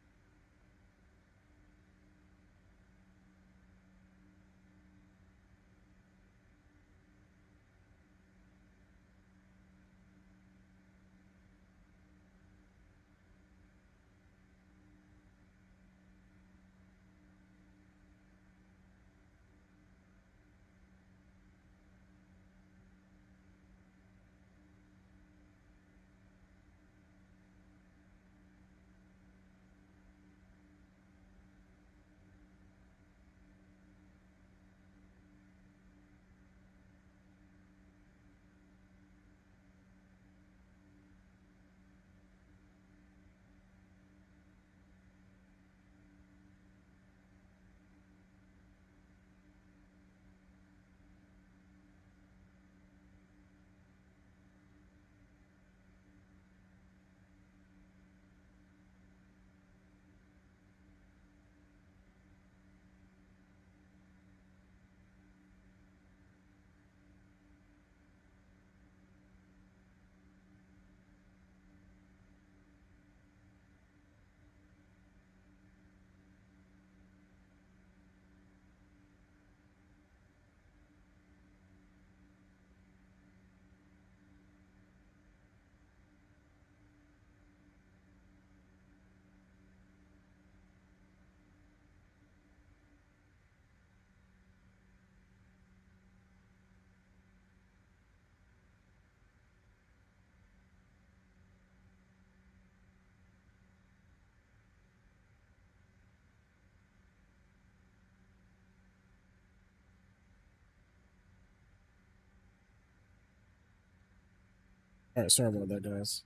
All right, sorry about that, guys.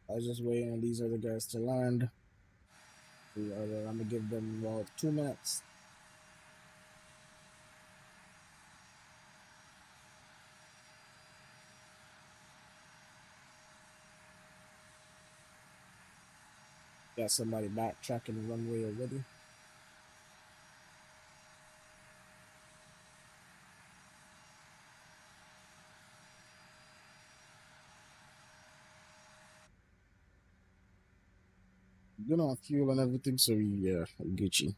I was just waiting on these other guys to land. I'm gonna give them about 2 minutes. Got somebody backtracking the runway already. Good on fuel and everything, so yeah, I'll get you.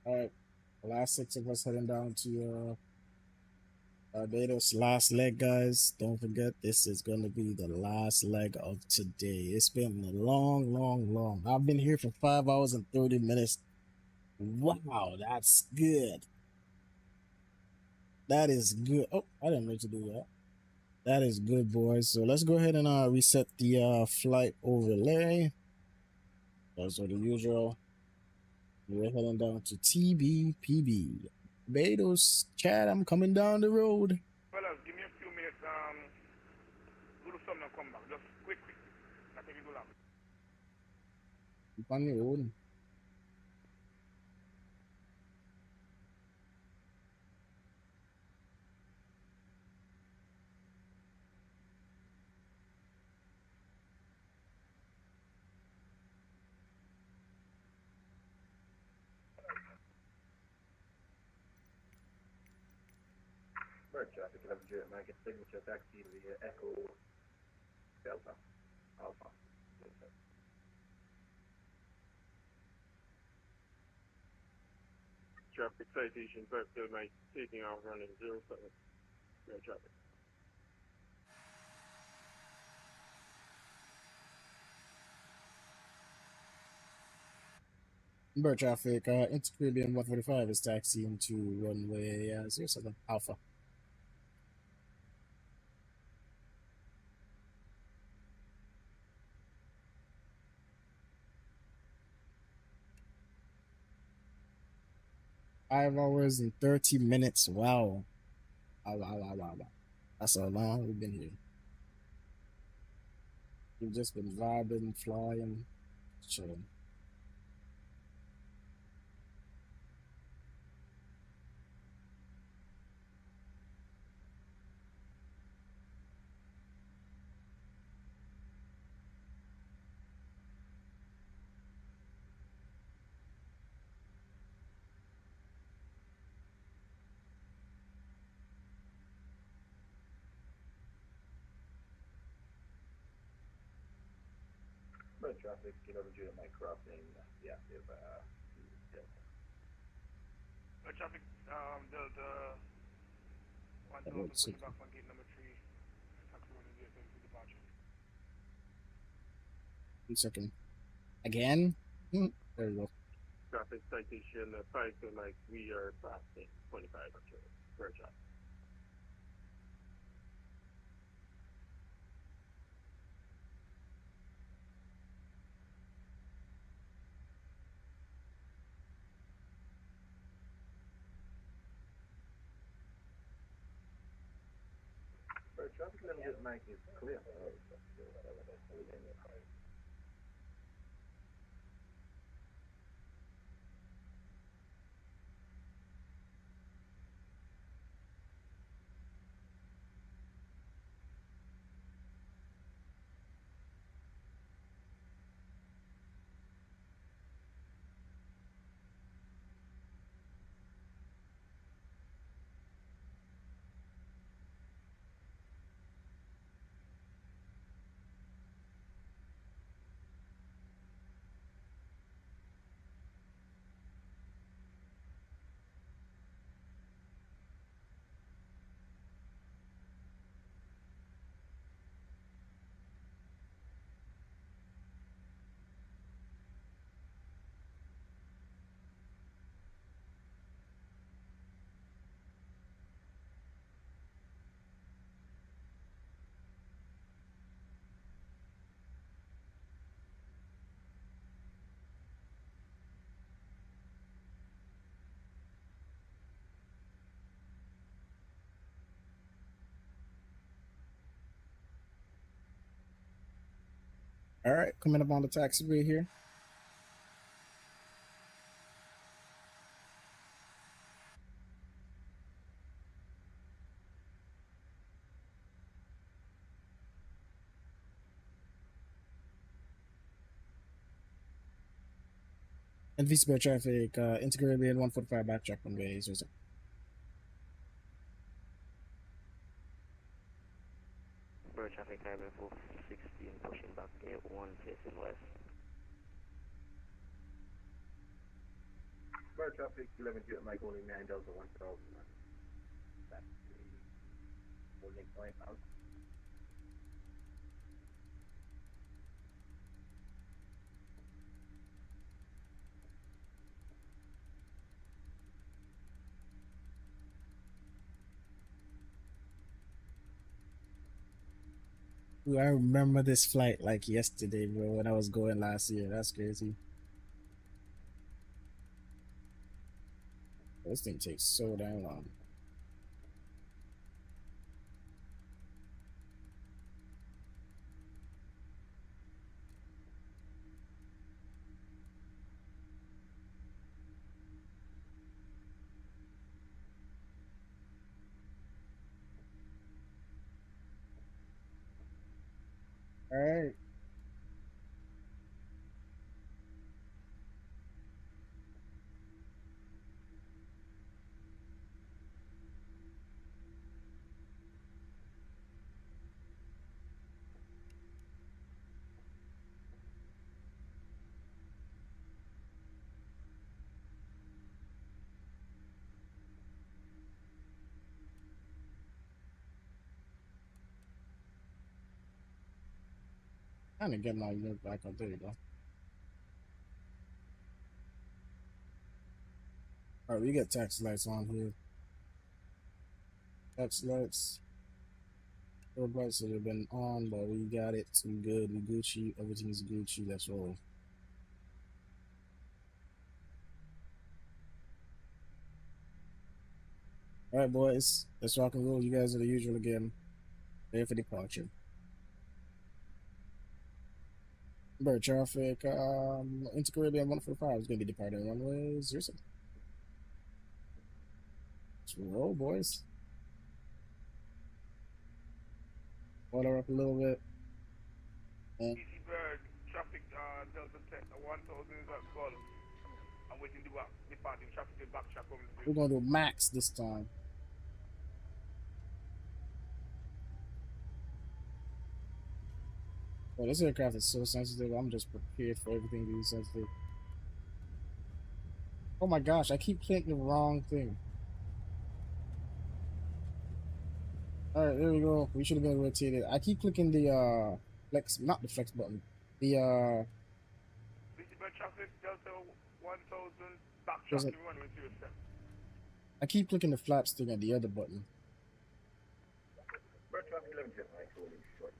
All right, the last 6 of us heading down to Barbados. Last leg, guys. Don't forget, this is going to be the last leg of today. It's been a long. I've been here for 5 hours and 30 minutes. Wow, that's good. That is good. Oh, I didn't mean to do that. That is good, boys. So let's go ahead and reset the flight overlay. As the usual. We're heading down to TBPB. Barbados, Chad, I'm coming down the road. Fellas, give me a few minutes. Do something and come back. Just quick. I think it will happen. Keep on the road. Bird traffic, 11 Mike, signature taxi via Echo Delta Alpha. Traffic, citation 5 kilometers, taking off running 07. Bird traffic. Bird traffic, InterCaribbean 145 is taxiing to runway 07 Alpha. 5 hours and 30 minutes. Wow. Wow. That's how long we've been here. We've just been vibing, flying, chilling. Bird traffic, 11J Mike crossing, the active, Delta. Traffic, Delta, That 1000 looks pushing super. back on gate number 3. Taxi 1 is to departure. 1 second. Again? There we go. Traffic citation, 5 to Mike, we are passing 25 per job. Bird traffic, 11J Mike is clear. All right, coming up on the taxiway here. Invisible traffic, InterCaribbean 145 backtrack runway 00. Bird traffic Caribbean 416 pushing back gate 1 facing west. Bird traffic, 11J Mike holding 9 Delta 1000. That's the holding point out. Ooh, I remember this flight like yesterday, bro, when I was going last year. That's crazy. This thing takes so damn long. All right. Kind of get my look back up. There you go. All right, we got taxi lights on here. Taxi lights. Road lights have been on, but we got it. We good. We Gucci. Everything's Gucci. Let's roll. All right, boys, let's rock and roll. You guys are the usual again. Ready for departure. Bird traffic, InterCaribbean 145 is going to be departing runway 07. Let's roll, boys. Water up a little bit. And Easy Bird, traffic, Delta 10, 1000 is at Gull. I'm waiting to departing traffic in Bradshaw coming through. we're going to do max this time. Oh, this aircraft is so sensitive. I'm just prepared for everything to be sensitive. Oh my gosh, I keep clicking the wrong thing. All right, there we go. We should have been rotated. I keep clicking the flex, not the flex button. The Easy Bird traffic, Delta 1000, Bradshaw There's a- to runway 07. I keep clicking the flaps thing at the other button. Bird traffic 11 jet, Mike, holding short.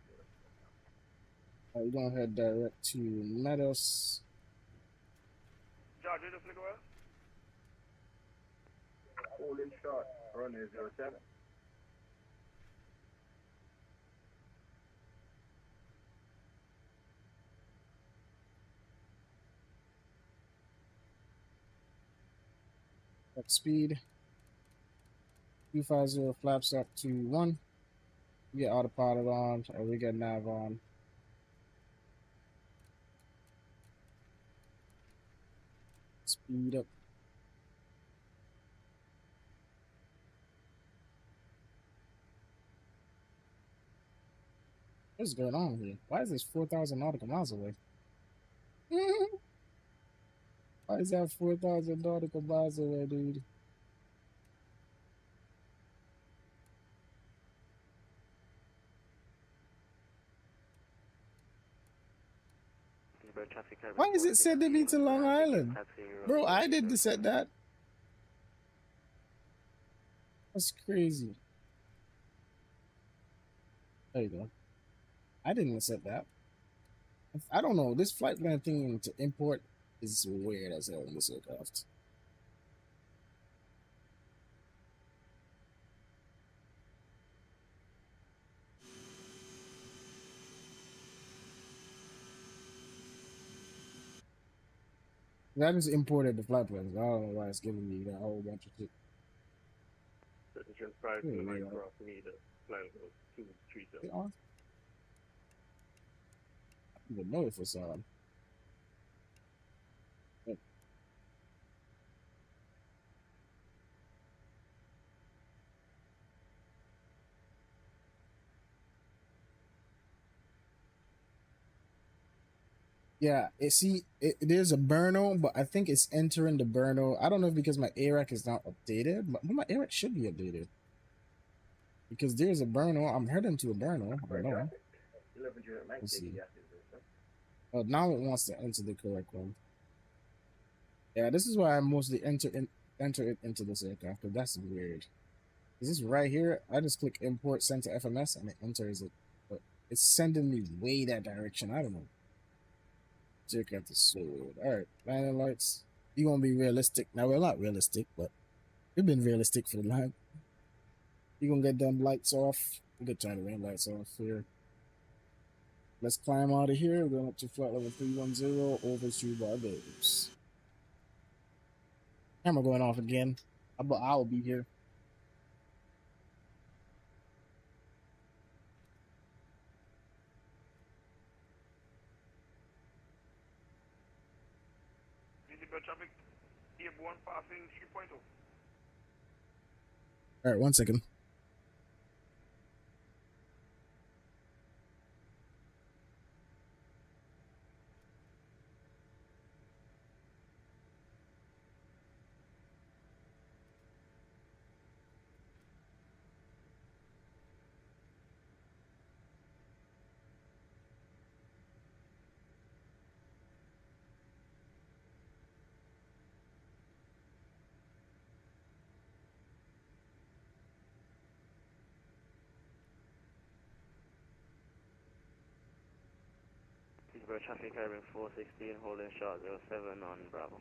All right, we're gonna head direct to Meadows. George, you just look well? Holding short, runway 07. Up speed. 250 flaps up to 1. We get autopilot on, or we get nav on. Speed up. What's going on here? Why is this 4,000 nautical miles away? Why is that 4,000 nautical miles away, dude? Why is it sending me to Long Island? Bro, I didn't set that. That's crazy. There you go. I didn't set that. I don't know. This flight plan thing to import is weird as hell in this aircraft. I just imported the flight plans. I don't know why it's giving me that whole bunch of shit. Certain prior to Yeah, the yeah. micro for me to fly about 2-3 They are. I don't even know if it's on. Yeah, there's a burno, but I think it's entering the burno. I don't know if because my ARAC is not updated, but my ARAC should be updated. Because there's a burno. I'm heading to a burno. I don't know. 11 jet, Mike, Let's see. take Oh, now it wants to enter the correct one. Yeah, this is why I mostly enter it into this aircraft, because that's weird. Is this right here? I just click import, send to FMS, and it enters it. But it's sending me way that direction. I don't know. Check out the sword. Alright, landing lights. You're gonna be realistic. Now we're not realistic, but we've been realistic for the line. You're gonna get them lights off. We could turn the ring lights off here. Let's climb out of here. We're going up to flight level 310 over to Barbados. Camera going off again. But I'll be here. Easy Bird traffic, airborne passing 3.0. All right, 1 second. Bird traffic Caribbean 416, holding short 07 on Bravo.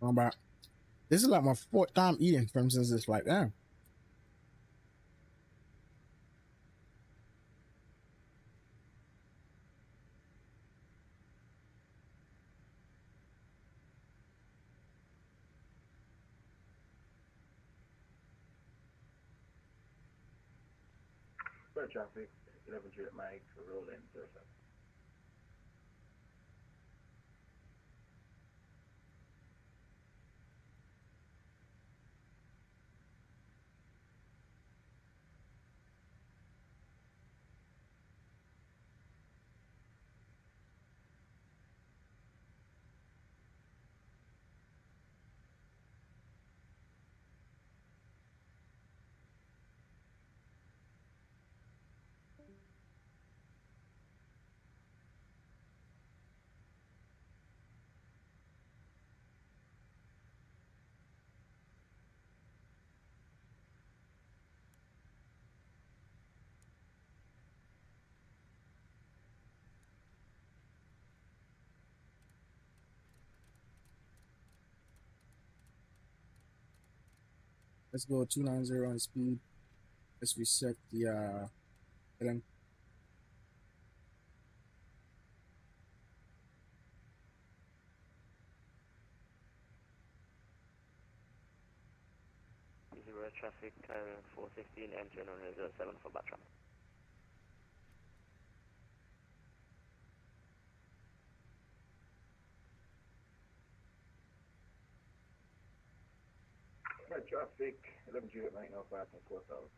About this is like my fourth time eating from since this flight. Damn. Bird traffic, 11 Juliet Mike, rolling 07. Let's go 290 on speed. Let's reset the heading. Zero traffic, Caribbean 416, entering on 07 for Bradshaw. Bird traffic, 11 Juliet Mike, now passing 4,000.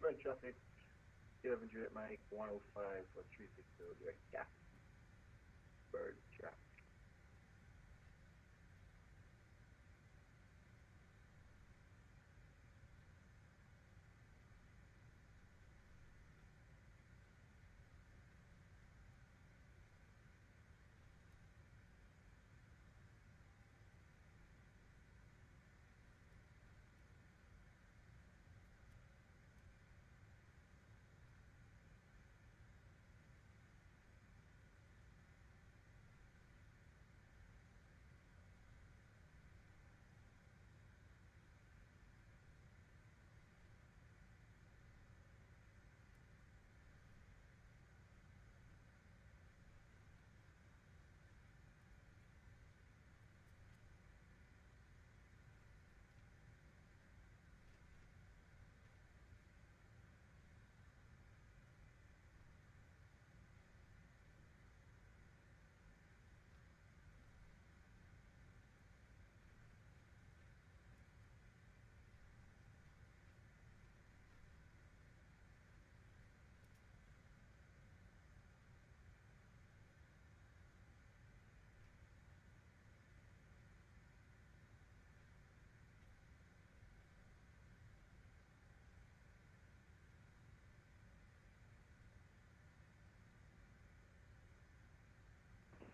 Bird traffic, 11 Juliet Mike, 105 for 360 direct gap. Bird traffic.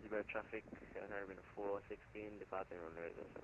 Zero traffic, Caribbean 416, departing on 07.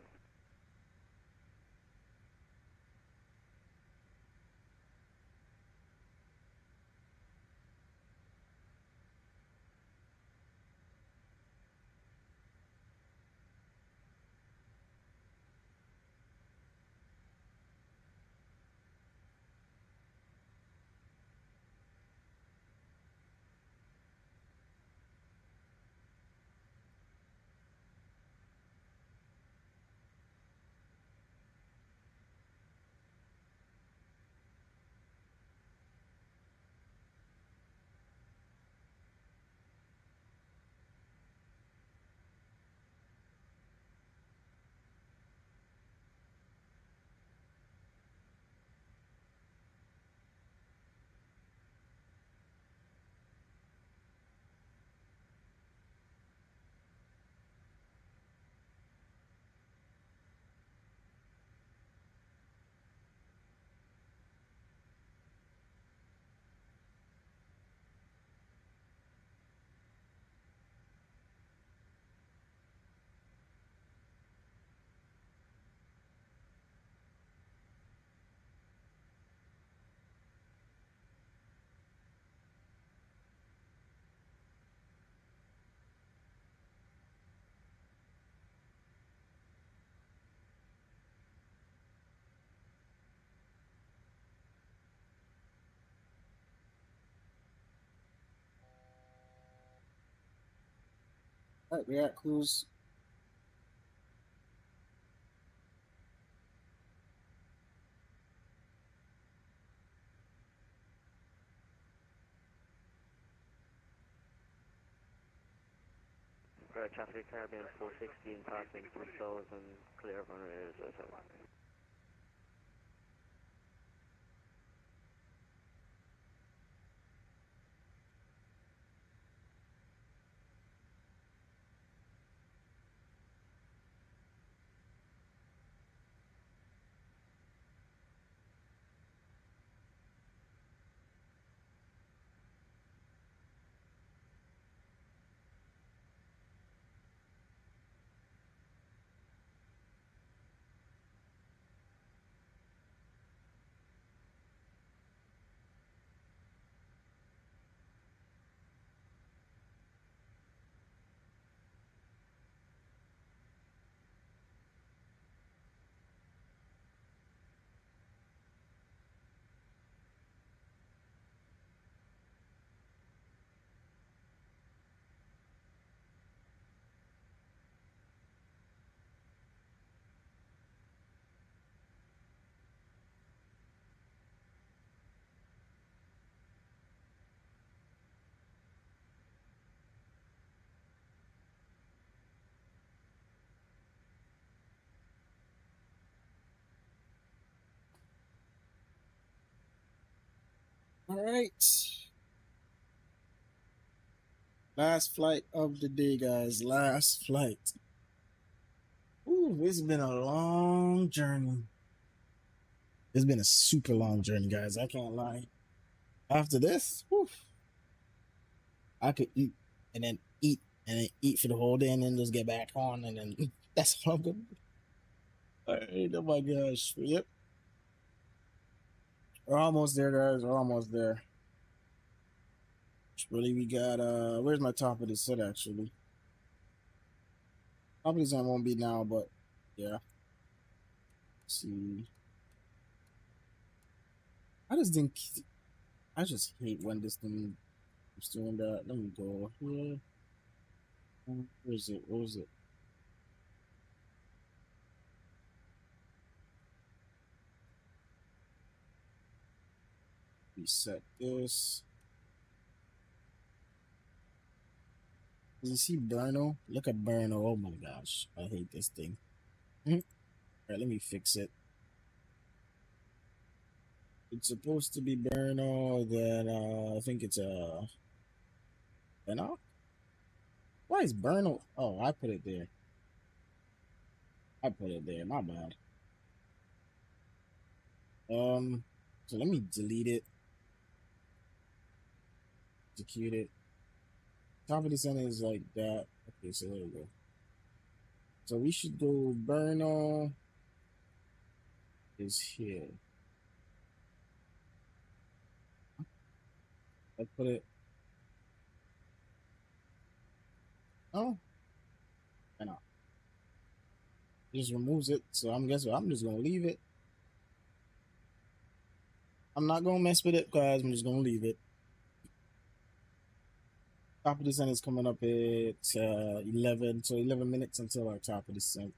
All right, we're at cruise. Traffic Caribbean 416 passing 2000, clear of runway 07. All right. Last flight of the day, guys. Last flight. Ooh, it's been a long journey. It's been a super long journey, guys. I can't lie. After this, whew, I could eat and then eat and then eat for the whole day and then just get back on and then that's all I'm gonna do. All right, oh my gosh. Yep. We're almost there, guys. We're almost there. Really, we got where's my top of the set actually? Top of the set won't be now, but yeah. Let's see. I just think I just hate when this thing keeps doing that. Let me go here. Where is it? Where is it? Reset this. Does you see Burno? Look at Burno. Oh my gosh. I hate this thing. All right, let me fix it. It's supposed to be Burno, then I think it's Burno? Why is Burno? Oh, I put it there. I put it there. My bad. So let me delete it. Execute it. Top of the center is like that. Okay, so there we go. So we should go Burno is here. I put it. Oh, I know. It just removes it. So I'm guessing I'm just gonna leave it. I'm not gonna mess with it, guys. I'm just gonna leave it. Top of the center is coming up at 11. So 11 minutes until our top of the center.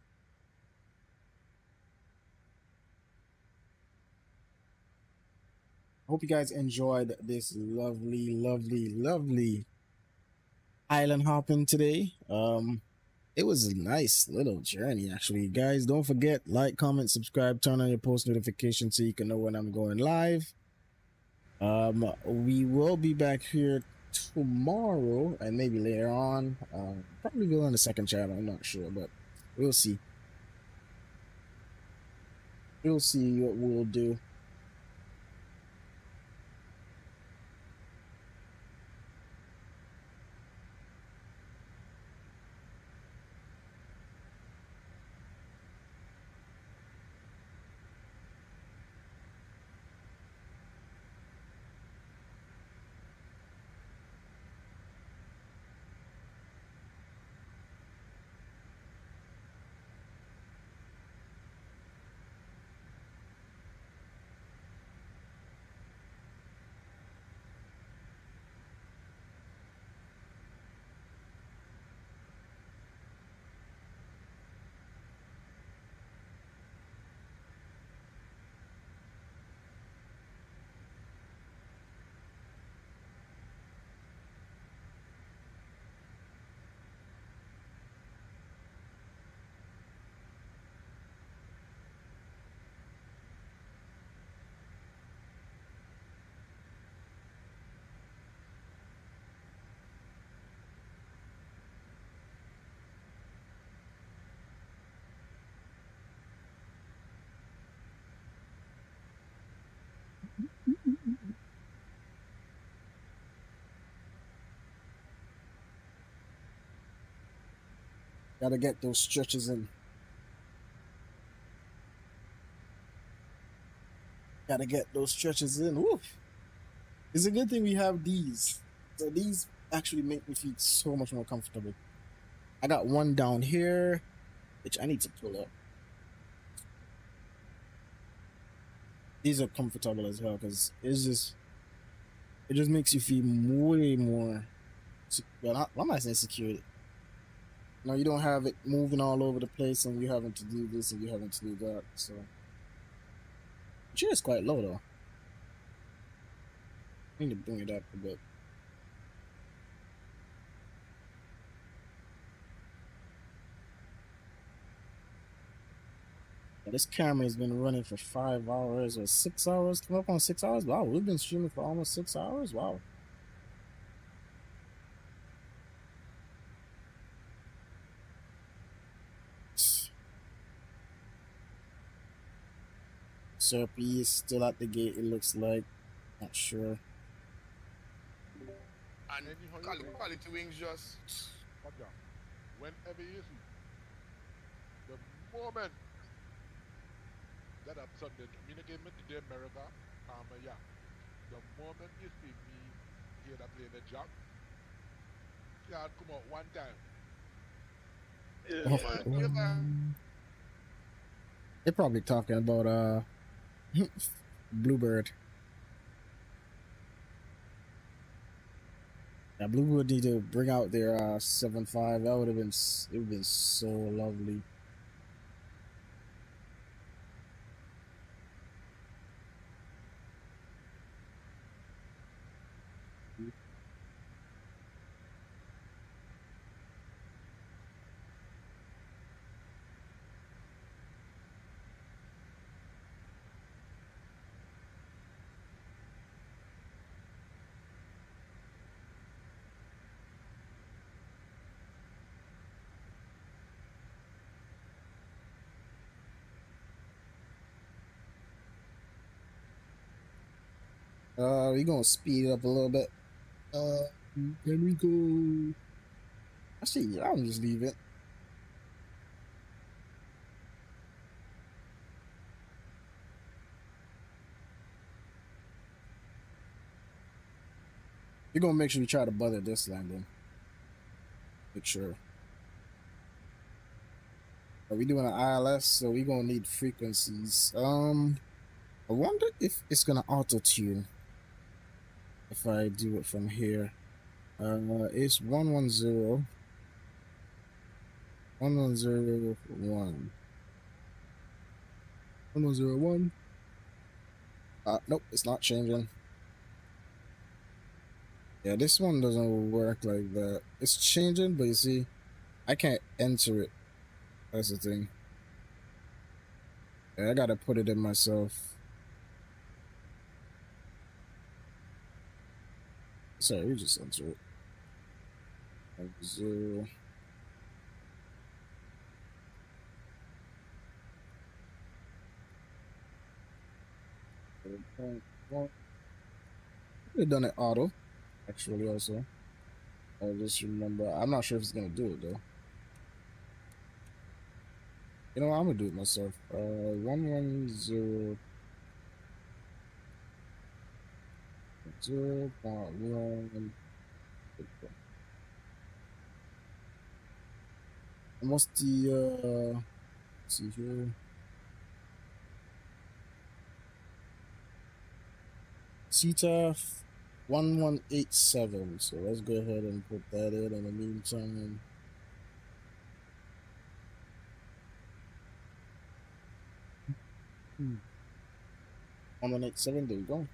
Hope you guys enjoyed this lovely, lovely, lovely island hopping today. It was a nice little journey actually. Guys, don't forget, like, comment, subscribe, turn on your post notifications so you can know when I'm going live. We will be back here tomorrow and maybe later on. Probably go on the second channel, I'm not sure, but we'll see. We'll see what we'll do. Gotta get those stretches in. Gotta get those stretches in. Woo. It's a good thing we have these. So these actually make me feel so much more comfortable. I got one down here, which I need to pull up. These are comfortable as well because it just makes you feel way more. Well, why am I saying security? No, you don't have it moving all over the place, and you having to do this and you having to do that. So, chair is quite low though. I need to bring it up a bit. Yeah, this camera has been running for 5 hours or 6 hours. Come up on 6 hours. Wow, we've been streaming for almost 6 hours. Wow. Serpy is still at the gate, it looks like. Not sure. And quality wings just... Whenever you see the moment that I'm Sunday, I mean again to the America, yeah. The moment you see me hear that plane a jack, can't come out one time. They're probably talking about Bluebird. Yeah, Bluebird need to bring out their 7.5. That would have been so lovely. We're gonna speed it up a little bit. Can we go? Actually, I'll just leave it. We're gonna make sure we try to bother this landing. Make sure. Are we doing an ILS? So we're gonna need frequencies. I wonder if it's gonna auto tune if I do it from here. It's 110. 1101. 1101. Nope, it's not changing. Yeah, this one doesn't work like that. It's changing, but you see, I can't enter it. That's the thing. Yeah, I gotta put it in myself. Sorry, we just enter it. 0. We've done it auto, actually, also. I just remember, I'm not sure if it's gonna do it though. You know what, I'm gonna do it myself. 110 0.1. What's the let's see here. CTAF 1187. So let's go ahead and put that in the meantime. 1187, there you go.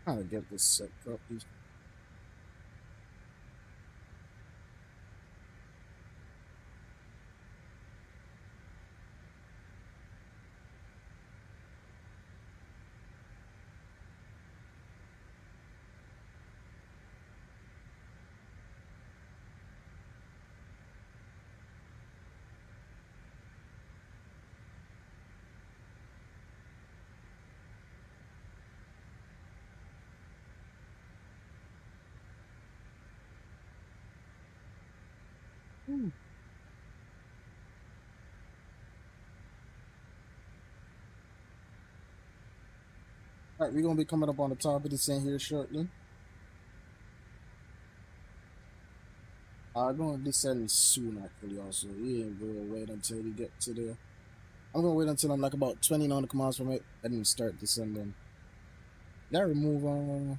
How to get this set properly. All right, we're gonna be coming up on the top of this in here shortly. I'm gonna descend soon actually also. We ain't gonna wait until we get to the I'm gonna wait until I'm like about 20 nautical miles from it and then start descending. That remove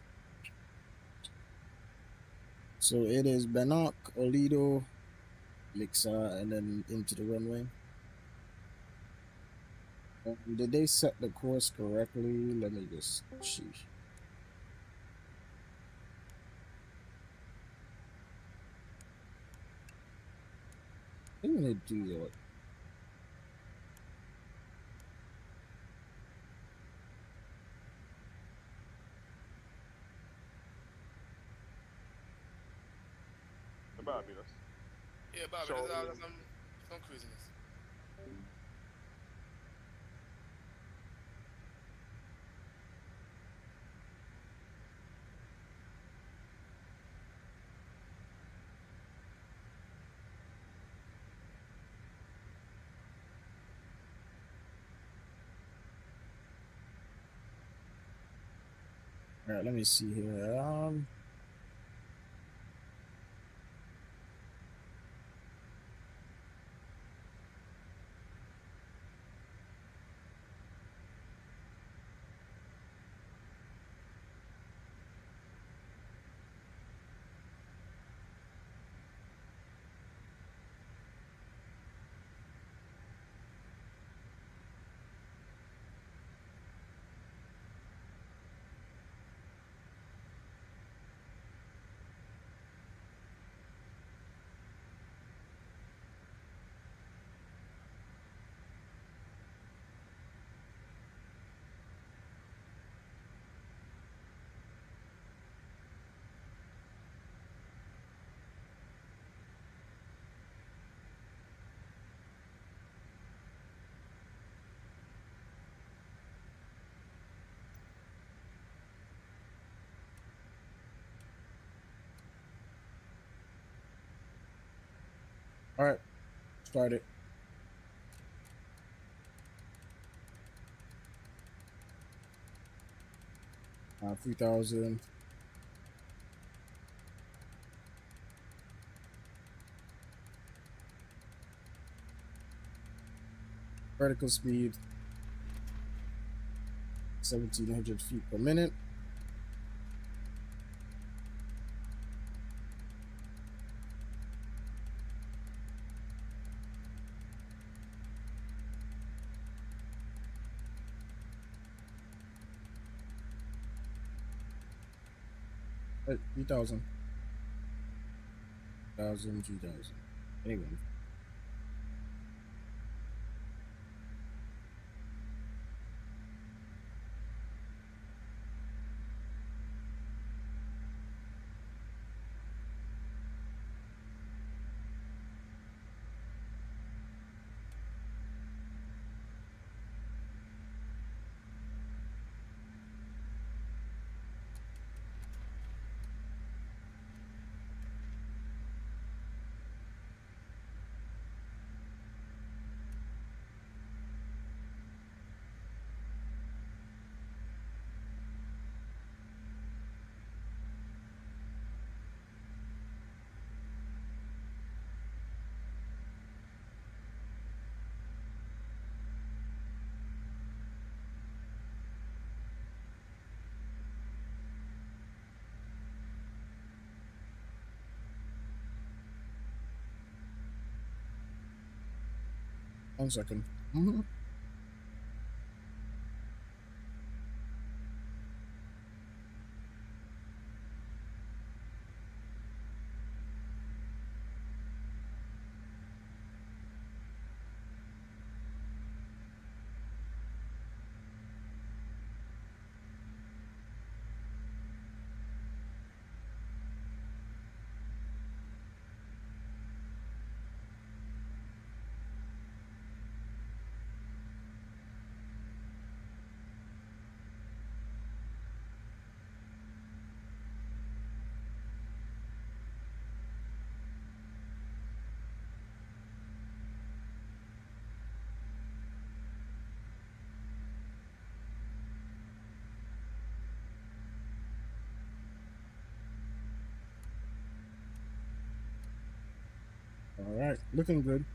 so it is Bannock, Olido, Lixa, and then into the runway. Did they set the course correctly? Let me just see. I think they do that. The Barbados. Yeah, Barbados has some craziness. All right, let me see here. All right, start it. 3,000. Vertical speed 1,700 feet per minute. Right, 3,000. 3,000, 3,000. Anyway. One second. All right, looking good.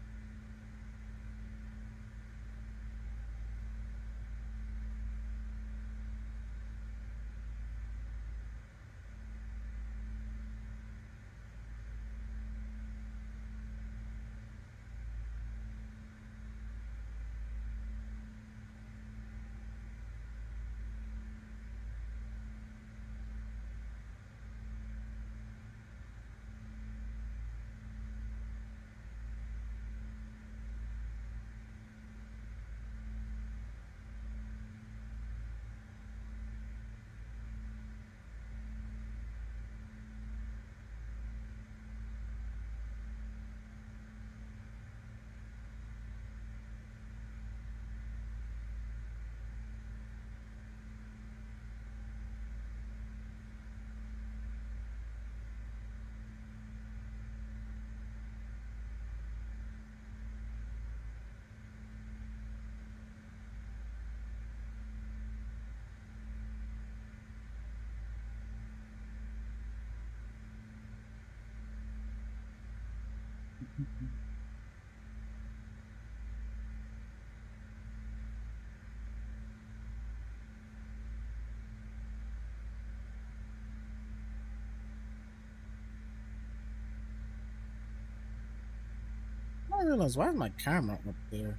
I realize, why is my camera up there?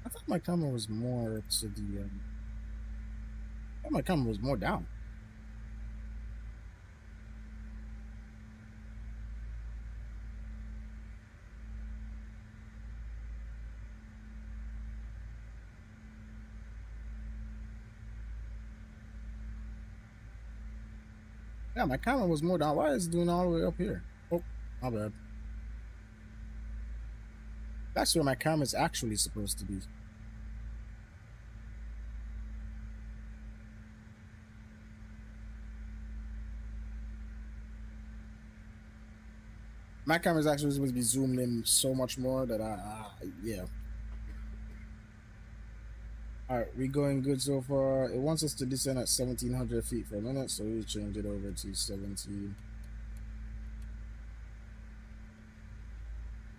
I thought my camera was more to the. I thought my camera was more down. Yeah, my camera was more down. Why is it doing all the way up here? Oh, my bad. That's where my camera is actually supposed to be. My camera is actually supposed to be zoomed in so much more that yeah. All right, we going good so far. It wants us to descend at 1,700 feet per minute, so we change it over to 17.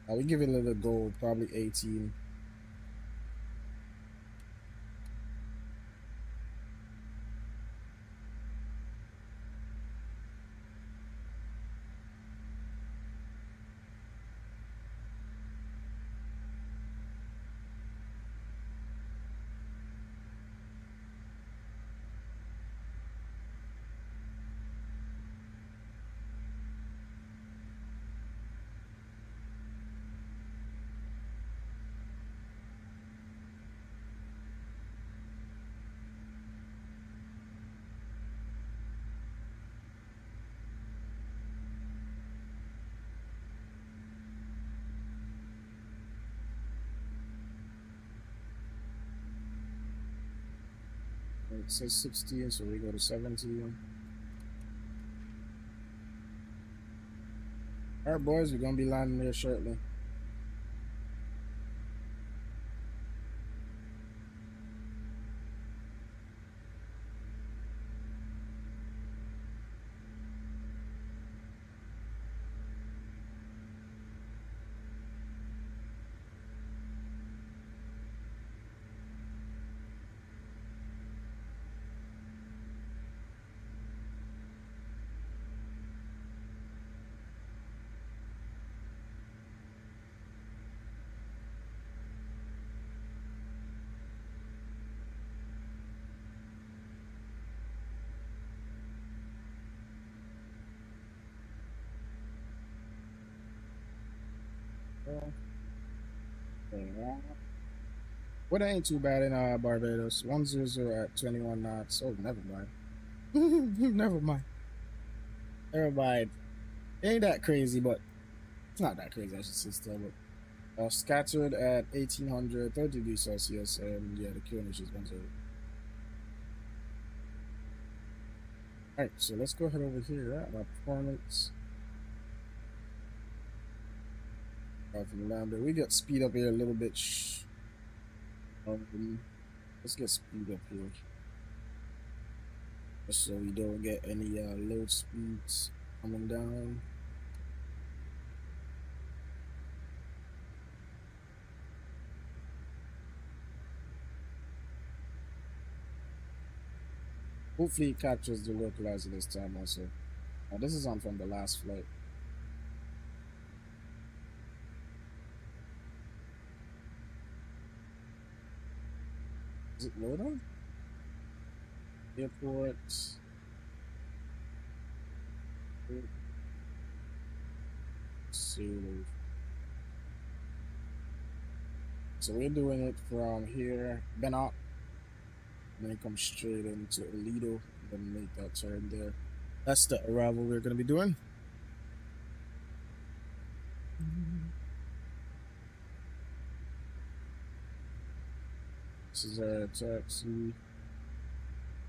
We give it a little go, probably 18. It says 16, so we go to 17. All right, boys, we're gonna be landing there shortly. What ain't too bad in Barbados. 100 at 21 knots. Oh, never mind. Never mind. Never mind. It ain't that crazy, but it's not that crazy, I should say still. But scattered at 1800, 30 degrees Celsius, and yeah, the QNH is 100. Alright, so let's go ahead over here. Our performance. From lambda, we get speed up here a little bit. Let's get speed up here, just so we don't get any load speeds coming down. Hopefully it captures the localizer this time also. This is on from the last flight. Is it loading? Airport. Save. So we're doing it from here, Benot, and then come straight into Lido, then make that turn there. That's the arrival we're going to be doing. This is our taxi.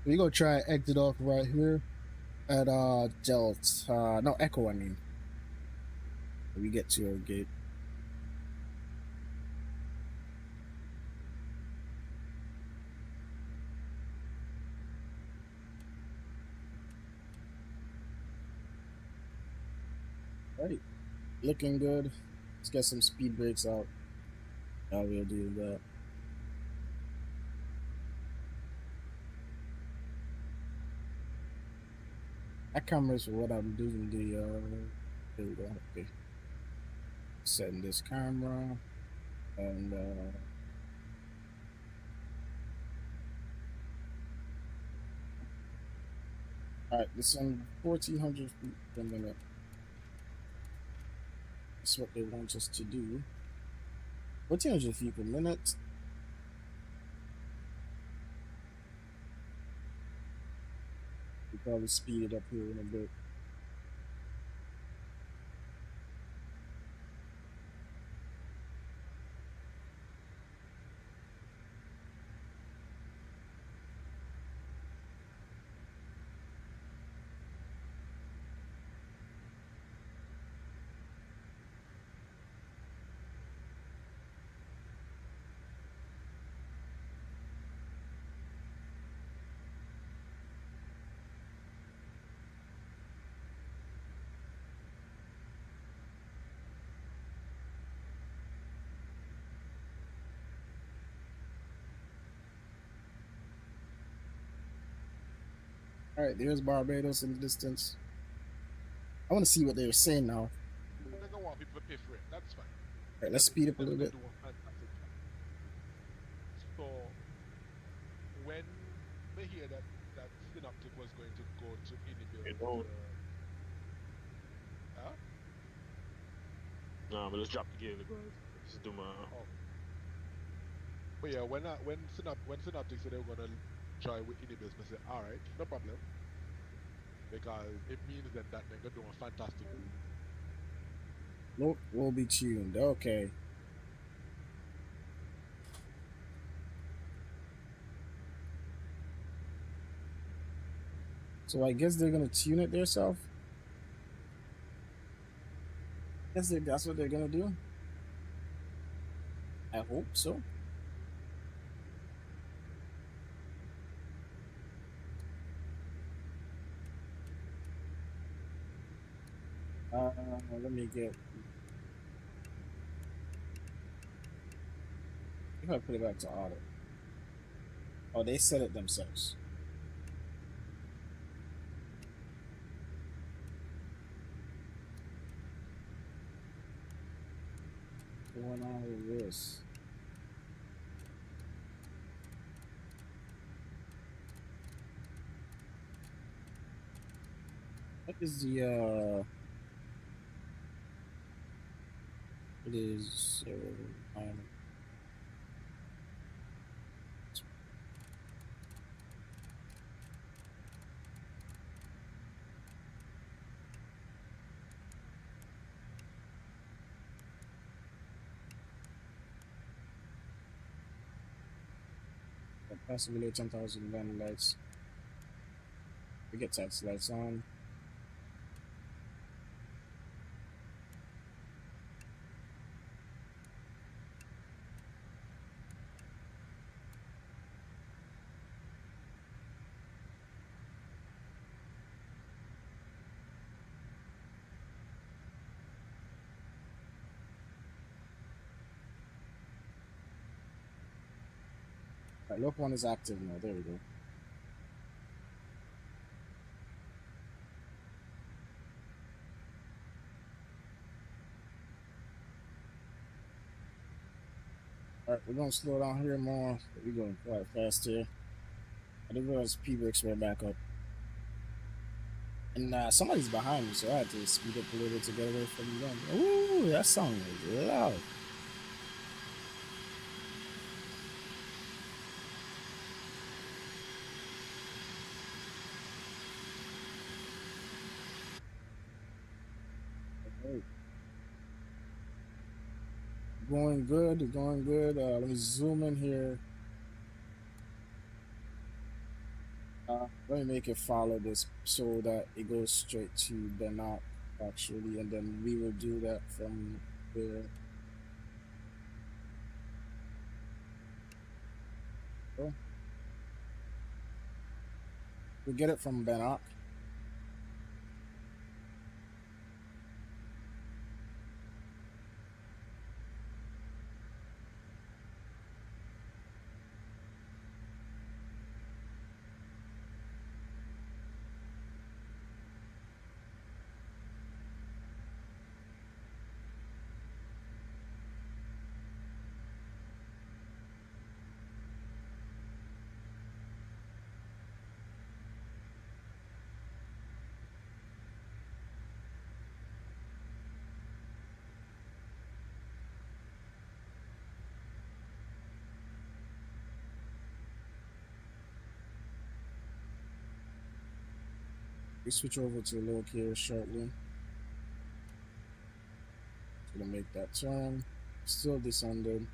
We're going to try exit off right here at Delta, no, Echo, I mean. We get to our gate. Alright, looking good. Let's get some speed brakes out. How we'll do that. That camera's for what I'm doing. There we go. Okay. Setting this camera and all right, this on 1400 feet per minute. That's what they want us to do. 1400 feet per minute. We probably speed it up here in a bit. All right, there's Barbados in the distance. I want to see what they were saying now. They don't want people to pay for it. That's fine. All right, let's speed up a little bit. So, when they hear that Synoptic was going to go to Innibil, huh? Nah, but let's drop the gear, guys. Just do my. Oh. But yeah, when Synoptic said they were gonna try with Innibil, I said, all right, no problem, because it means that they're gonna do a fantastic. Nope, we'll be tuned. Okay. So I guess they're gonna tune it themselves. Guess that's what they're gonna do. I hope so. Let me get. If I put it back to auto. Oh, they set it themselves. What's going on with this? What is the it is possibly 10,000 gun lights. We get tax lights on. Right, look one is active now. There we go. Alright, we're gonna slow down here more. We're going quite fast here. I didn't realize P brakes were back up. And somebody's behind me, so I had to speed up a little bit to get away from them. Ooh, that song is loud. Okay. Going good, going good. Let me zoom in here. Let me make it follow this so that it goes straight to the knob, actually, and then we will do that from there. Oh. We get it from Bannock. We switch over to low here shortly. Gonna make that turn. Still descended.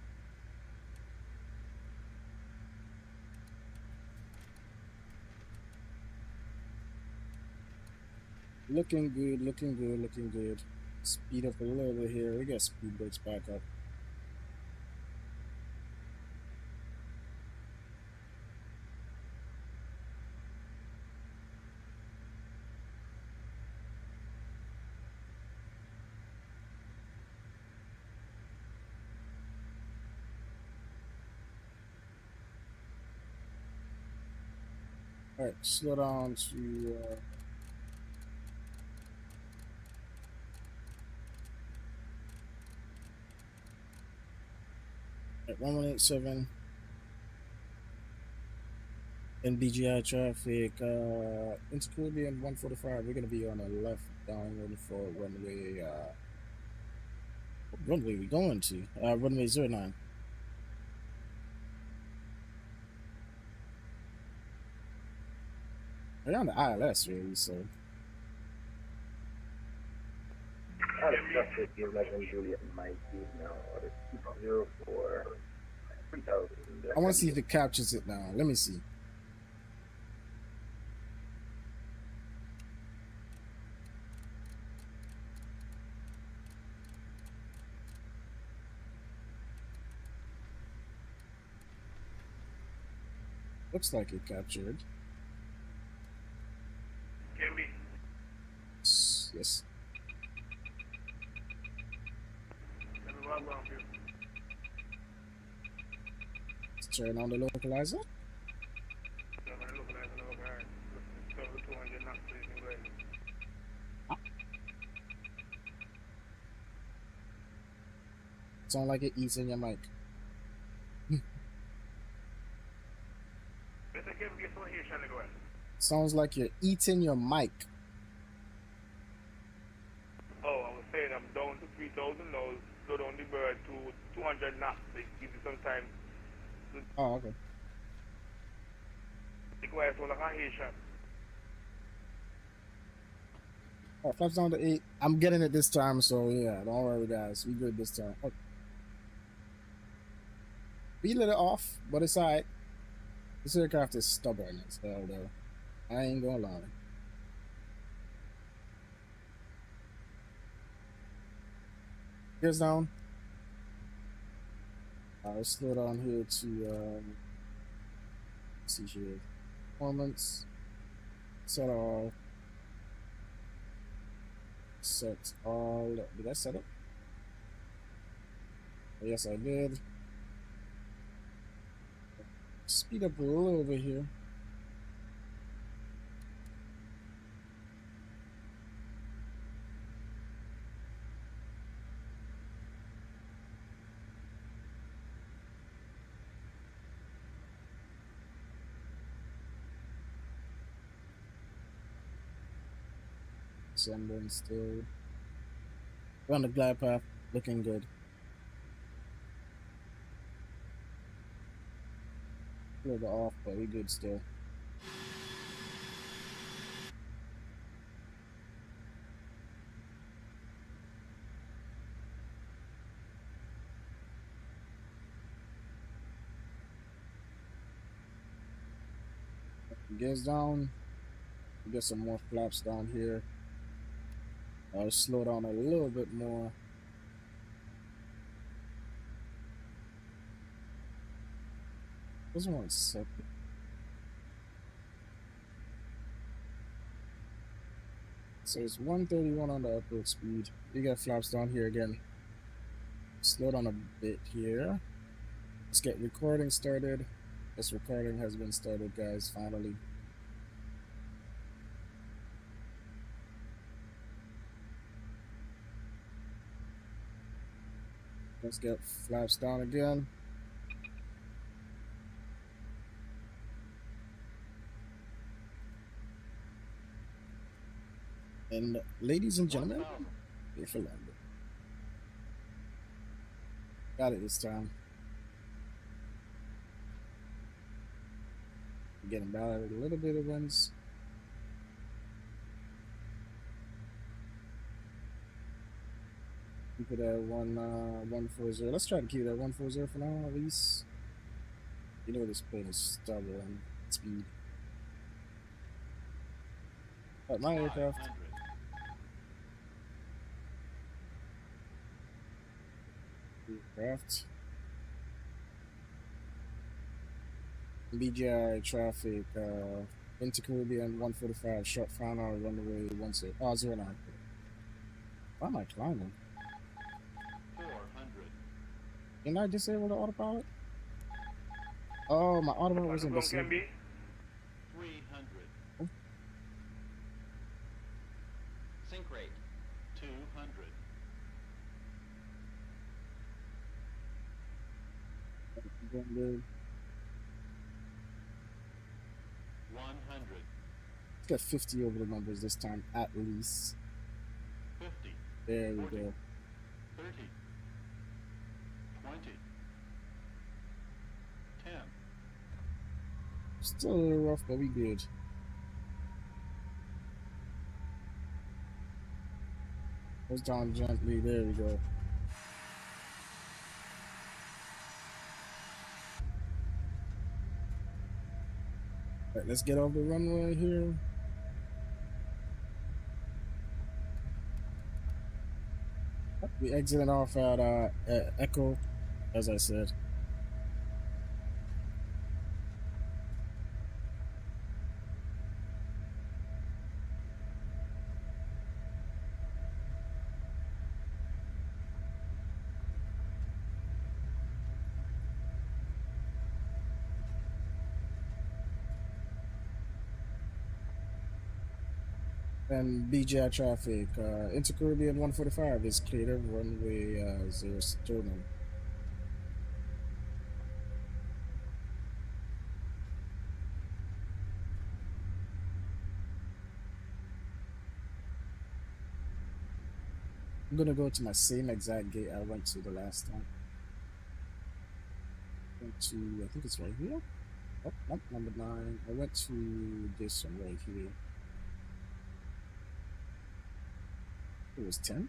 Looking good, looking good, looking good. Speed up a little bit here. We got speed brakes back up. All right, slow down to at 1187 in BGI traffic, InterCaribbean 145. We're gonna be on the left downwind for runway. What runway we going to? Runway 09. We're on the ILS, really, so. Out of traffic, 11 Juliet Mike is now at 204 3000. I want to see if it captures it now. Let me see. Looks like it captured. Can be. Yes. Let me walk around here. Let's turn on the localizer. Yeah, man, localizer over here. Double 200 knots, please, and go ahead. Sound like it eats in your mic. Sounds like you're eating your mic. Oh, I was saying I'm down to 3,000 now. Slow down the bird to 200 knots. They give you some time. Oh, okay. Requires all like a Haitian. Oh, flaps down to 8. I'm getting it this time, so yeah, don't worry, guys. We good this time. Okay. We let it off, but it's alright. This aircraft is stubborn as hell, though. I ain't gonna lie. Gears down. Let's slow down here to let's see here. Performance. Set all. Set all. Did I set it? Yes, I did. Speed up a little bit here. descending still. We're on the glide path, looking good. A little bit off, but we good still. Gears down. Get some more flaps down here. I'll slow down a little bit more. Just 1 second. So it's 131 on the upward speed. You got flaps down here again. Slow down a bit here. Let's get recording started. This recording has been started, guys, finally. Let's get flaps down again. And ladies and gentlemen, here for London. Got it this time. Getting by with a little bit of runs. Keep it at 140. Let's try to keep it at 140 for now, at least. You know this plane is stubborn speed. But my aircraft. Aircraft. BGI traffic, InterCaribbean 145, short final runway 16, 09. Why am I climbing? 400. Didn't I disable the autopilot? Oh, my autopilot wasn't disabled. 300. Oh. Sync rate. 200. Good. 100. Let's get 50 over the numbers this time, at least. 50. There we 40, go. 30. 20. 10. Still a little rough, but we good. Goes down gently. There we go. Alright, let's get off the runway here. We exited off at Echo, as I said. And BGI traffic, InterCaribbean 145 is cleared of runway 0 Sternum. I'm gonna go to my same exact gate I went to the last time. Went to, I think it's right here. Oh, nope, number 9. I went to this one right here. It was 10?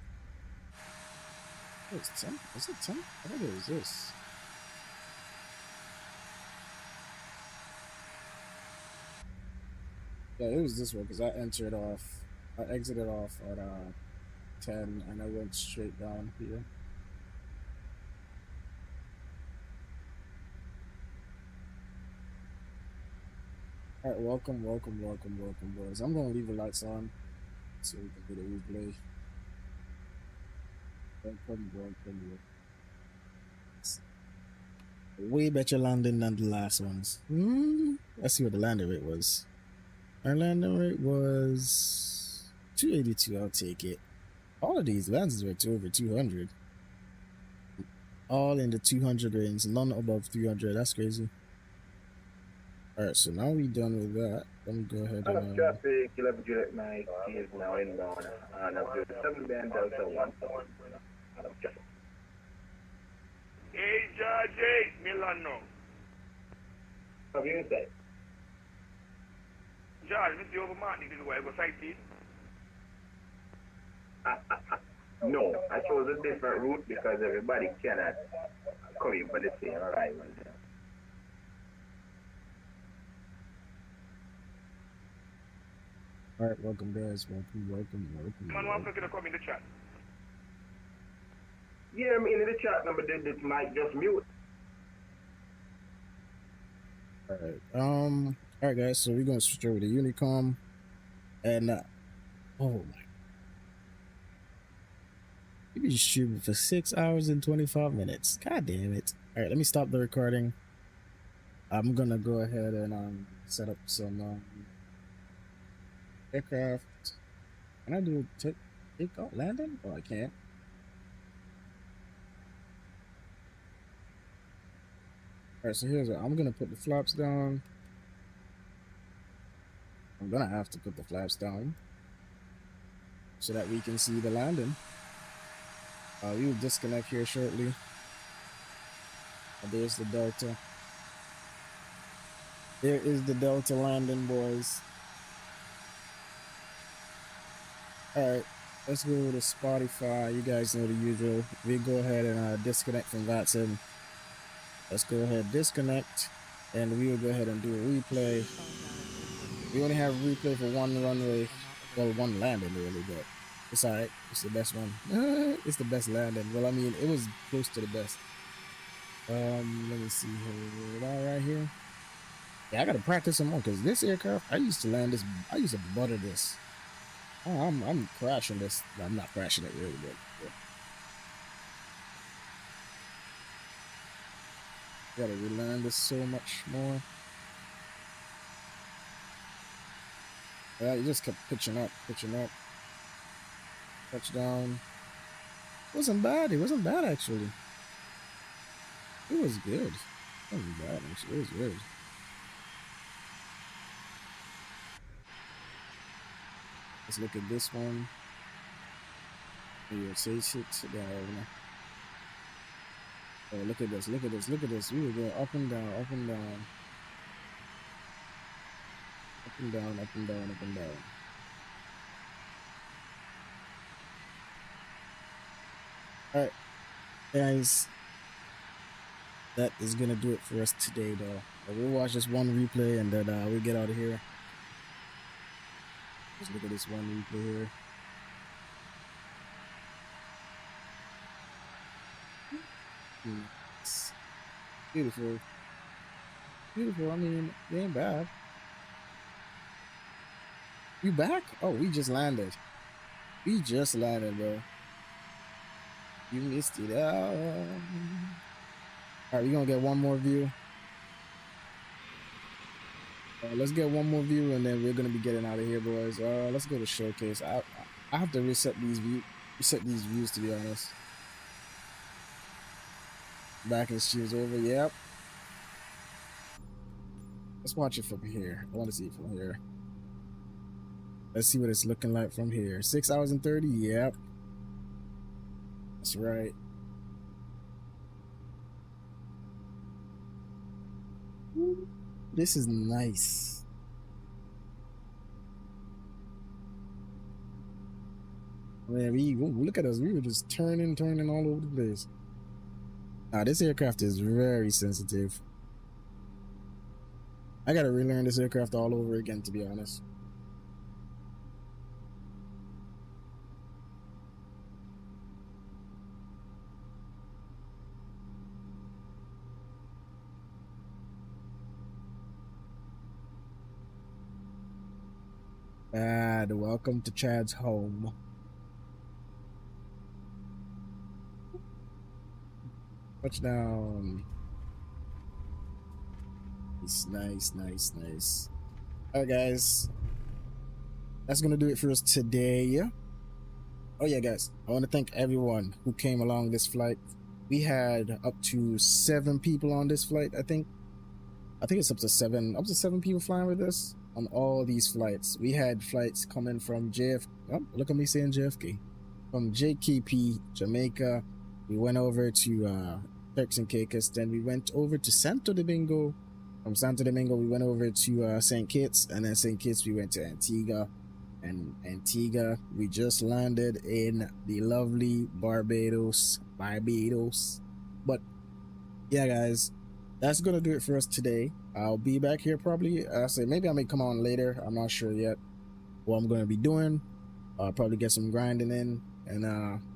It was 10? Was it 10? I think it was this. Yeah, it was this one because I exited off at 10 and I went straight down here. Alright, welcome, boys. I'm gonna leave the lights on so we can do the replay. Welcome. Way better landing than the last ones. Let's see what the landing rate was. Our landing rate was 282. I'll take it. All of these lands were over 200. All in the 200 range, none above 300. That's crazy. All right, so now we done with that. Let me go ahead Out of and traffic, 11 Juliet Mike is now inbound. And up to 7 band Delta 1. Out of traffic. Hey, CRJ, Milano. Have you inside? George, Mr. Overmartin, this is why I go sighting. No, I chose a different route because everybody cannot come in for the same arrival. all right, welcome guys, welcome. Man, one second to come in the chat. Yeah, I'm in the chat number. This mic just mute. All right, all right, guys. So we're gonna switch over to Unicom, and oh my, you been streaming for 6 hours and 25 minutes. God damn it! All right, let me stop the recording. I'm gonna go ahead and set up some aircraft. Can I do a take off landing? Oh, I can't. All right, so here's what I'm gonna put the flaps down. I'm gonna have to put the flaps down so that we can see the landing. We will disconnect here shortly. There's the Delta. There is the Delta landing, boys. All right, let's go to Spotify. You guys know the usual. We go ahead and disconnect from VATSIM. Let's go ahead, disconnect, and we will go ahead and do a replay. We only have a replay for one runway, well, one landing really, but it's all right. It's the best one. It's the best landing. Well, I mean, it was close to the best. Let me see here. All right here. Yeah, I gotta practice some more because this aircraft, I used to land this. I used to butter this. Oh, I'm crashing this. No, I'm not crashing it really, but yeah. Gotta relearn this so much more. Yeah, you just kept pitching up. Touchdown. Wasn't bad. It wasn't bad actually. It was good. It wasn't bad actually. It was good. Let's look at this one. Here, say sit down. Oh, look at this. We were going up and down. Up and down. Alright, guys. That is gonna do it for us today, though. We'll watch this one replay and then we'll get out of here. Let's look at this one replay here. It's beautiful. I mean, it ain't bad. You back? Oh, we just landed. Bro. You missed it. Alright, we're gonna get one more view. Let's get one more view and then we're gonna be getting out of here, boys. Let's go to showcase. I have to reset these views to be honest. Back and stream's over. Yep. Let's watch it from here. I want to see it from here. Let's see what it's looking like from here. 6 hours and 30. Yep. That's right. This is nice. Man, look at us. We were just turning all over the place. Now, this aircraft is very sensitive. I gotta relearn this aircraft all over again, to be honest. Chad, welcome to Chad's home. Touchdown. Nice. Alright, guys. That's gonna do it for us today. Oh yeah, guys. I want to thank everyone who came along this flight. We had up to 7 people on this flight, I think. I think it's up to seven people flying with us on all these flights. We had flights coming from look at me saying JFK, from JKP, Jamaica. We went over to Turks and Caicos, then we went over to Santo Domingo. From Santo Domingo, we went over to St. Kitts, and then St. Kitts, we went to Antigua. And Antigua, we just landed in the lovely Barbados. But yeah, guys, that's gonna do it for us today. I'll be back here probably. I say maybe I may come on later. I'm not sure yet what I'm gonna be doing. I'll probably get some grinding in and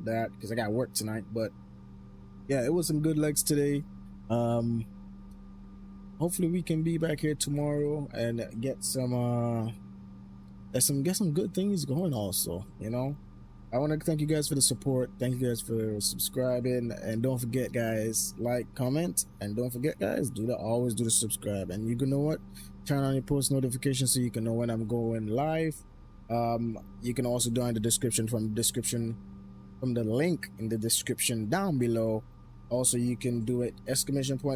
that because I got work tonight. But yeah, it was some good legs today. Hopefully we can be back here tomorrow and get some good things going also, you know. I want to thank you guys for the support. Thank you guys for subscribing, and don't forget, guys, like, comment, and don't forget, guys, always do the subscribe. And you can know what, turn on your post notifications so you can know when I'm going live. You can also do in the description from the link in the description down below. Also, you can do it !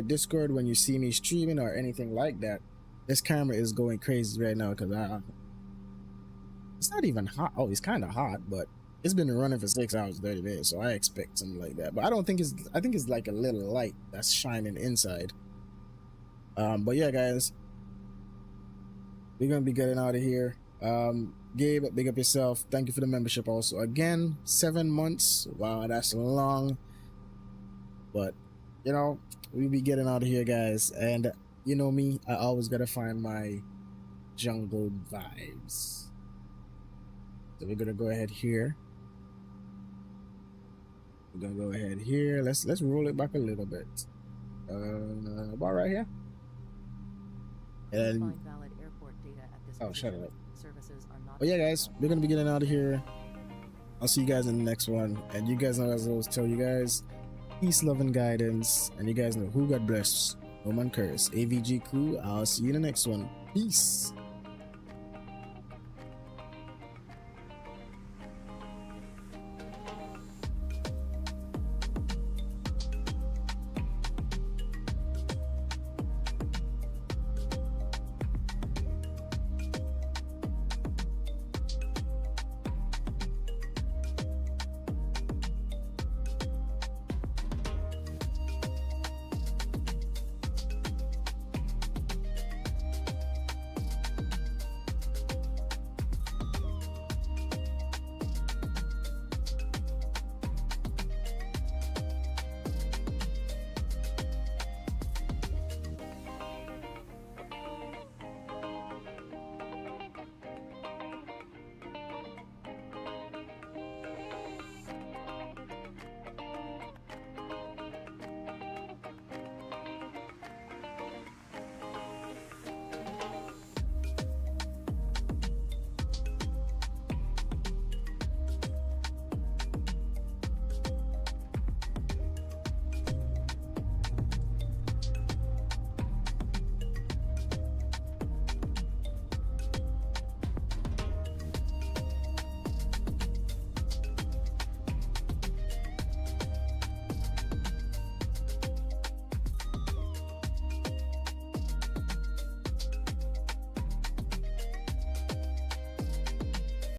Discord when you see me streaming or anything like that. This camera is going crazy right now because it's not even hot. Oh, it's kind of hot, but it's been running for 6 hours, 30 minutes, so I expect something like that. But I think it's like a little light that's shining inside. But yeah, guys, we're gonna be getting out of here. Gabe, big up yourself. Thank you for the membership also. Again, 7 months. Wow, that's long. But you know, we'll be getting out of here, guys. And you know me, I always gotta find my jungle vibes. So we're gonna go ahead here. We're gonna go ahead here. Let's roll it back a little bit. About right here. And Find valid airport data at this shut position. it up. Services are not. But yeah, guys, we're gonna be getting out of here. I'll see you guys in the next one. And you guys know, as I always tell you guys, peace, love, and guidance. And you guys know, who God bless, no man curse. AVG crew, I'll see you in the next one. Peace.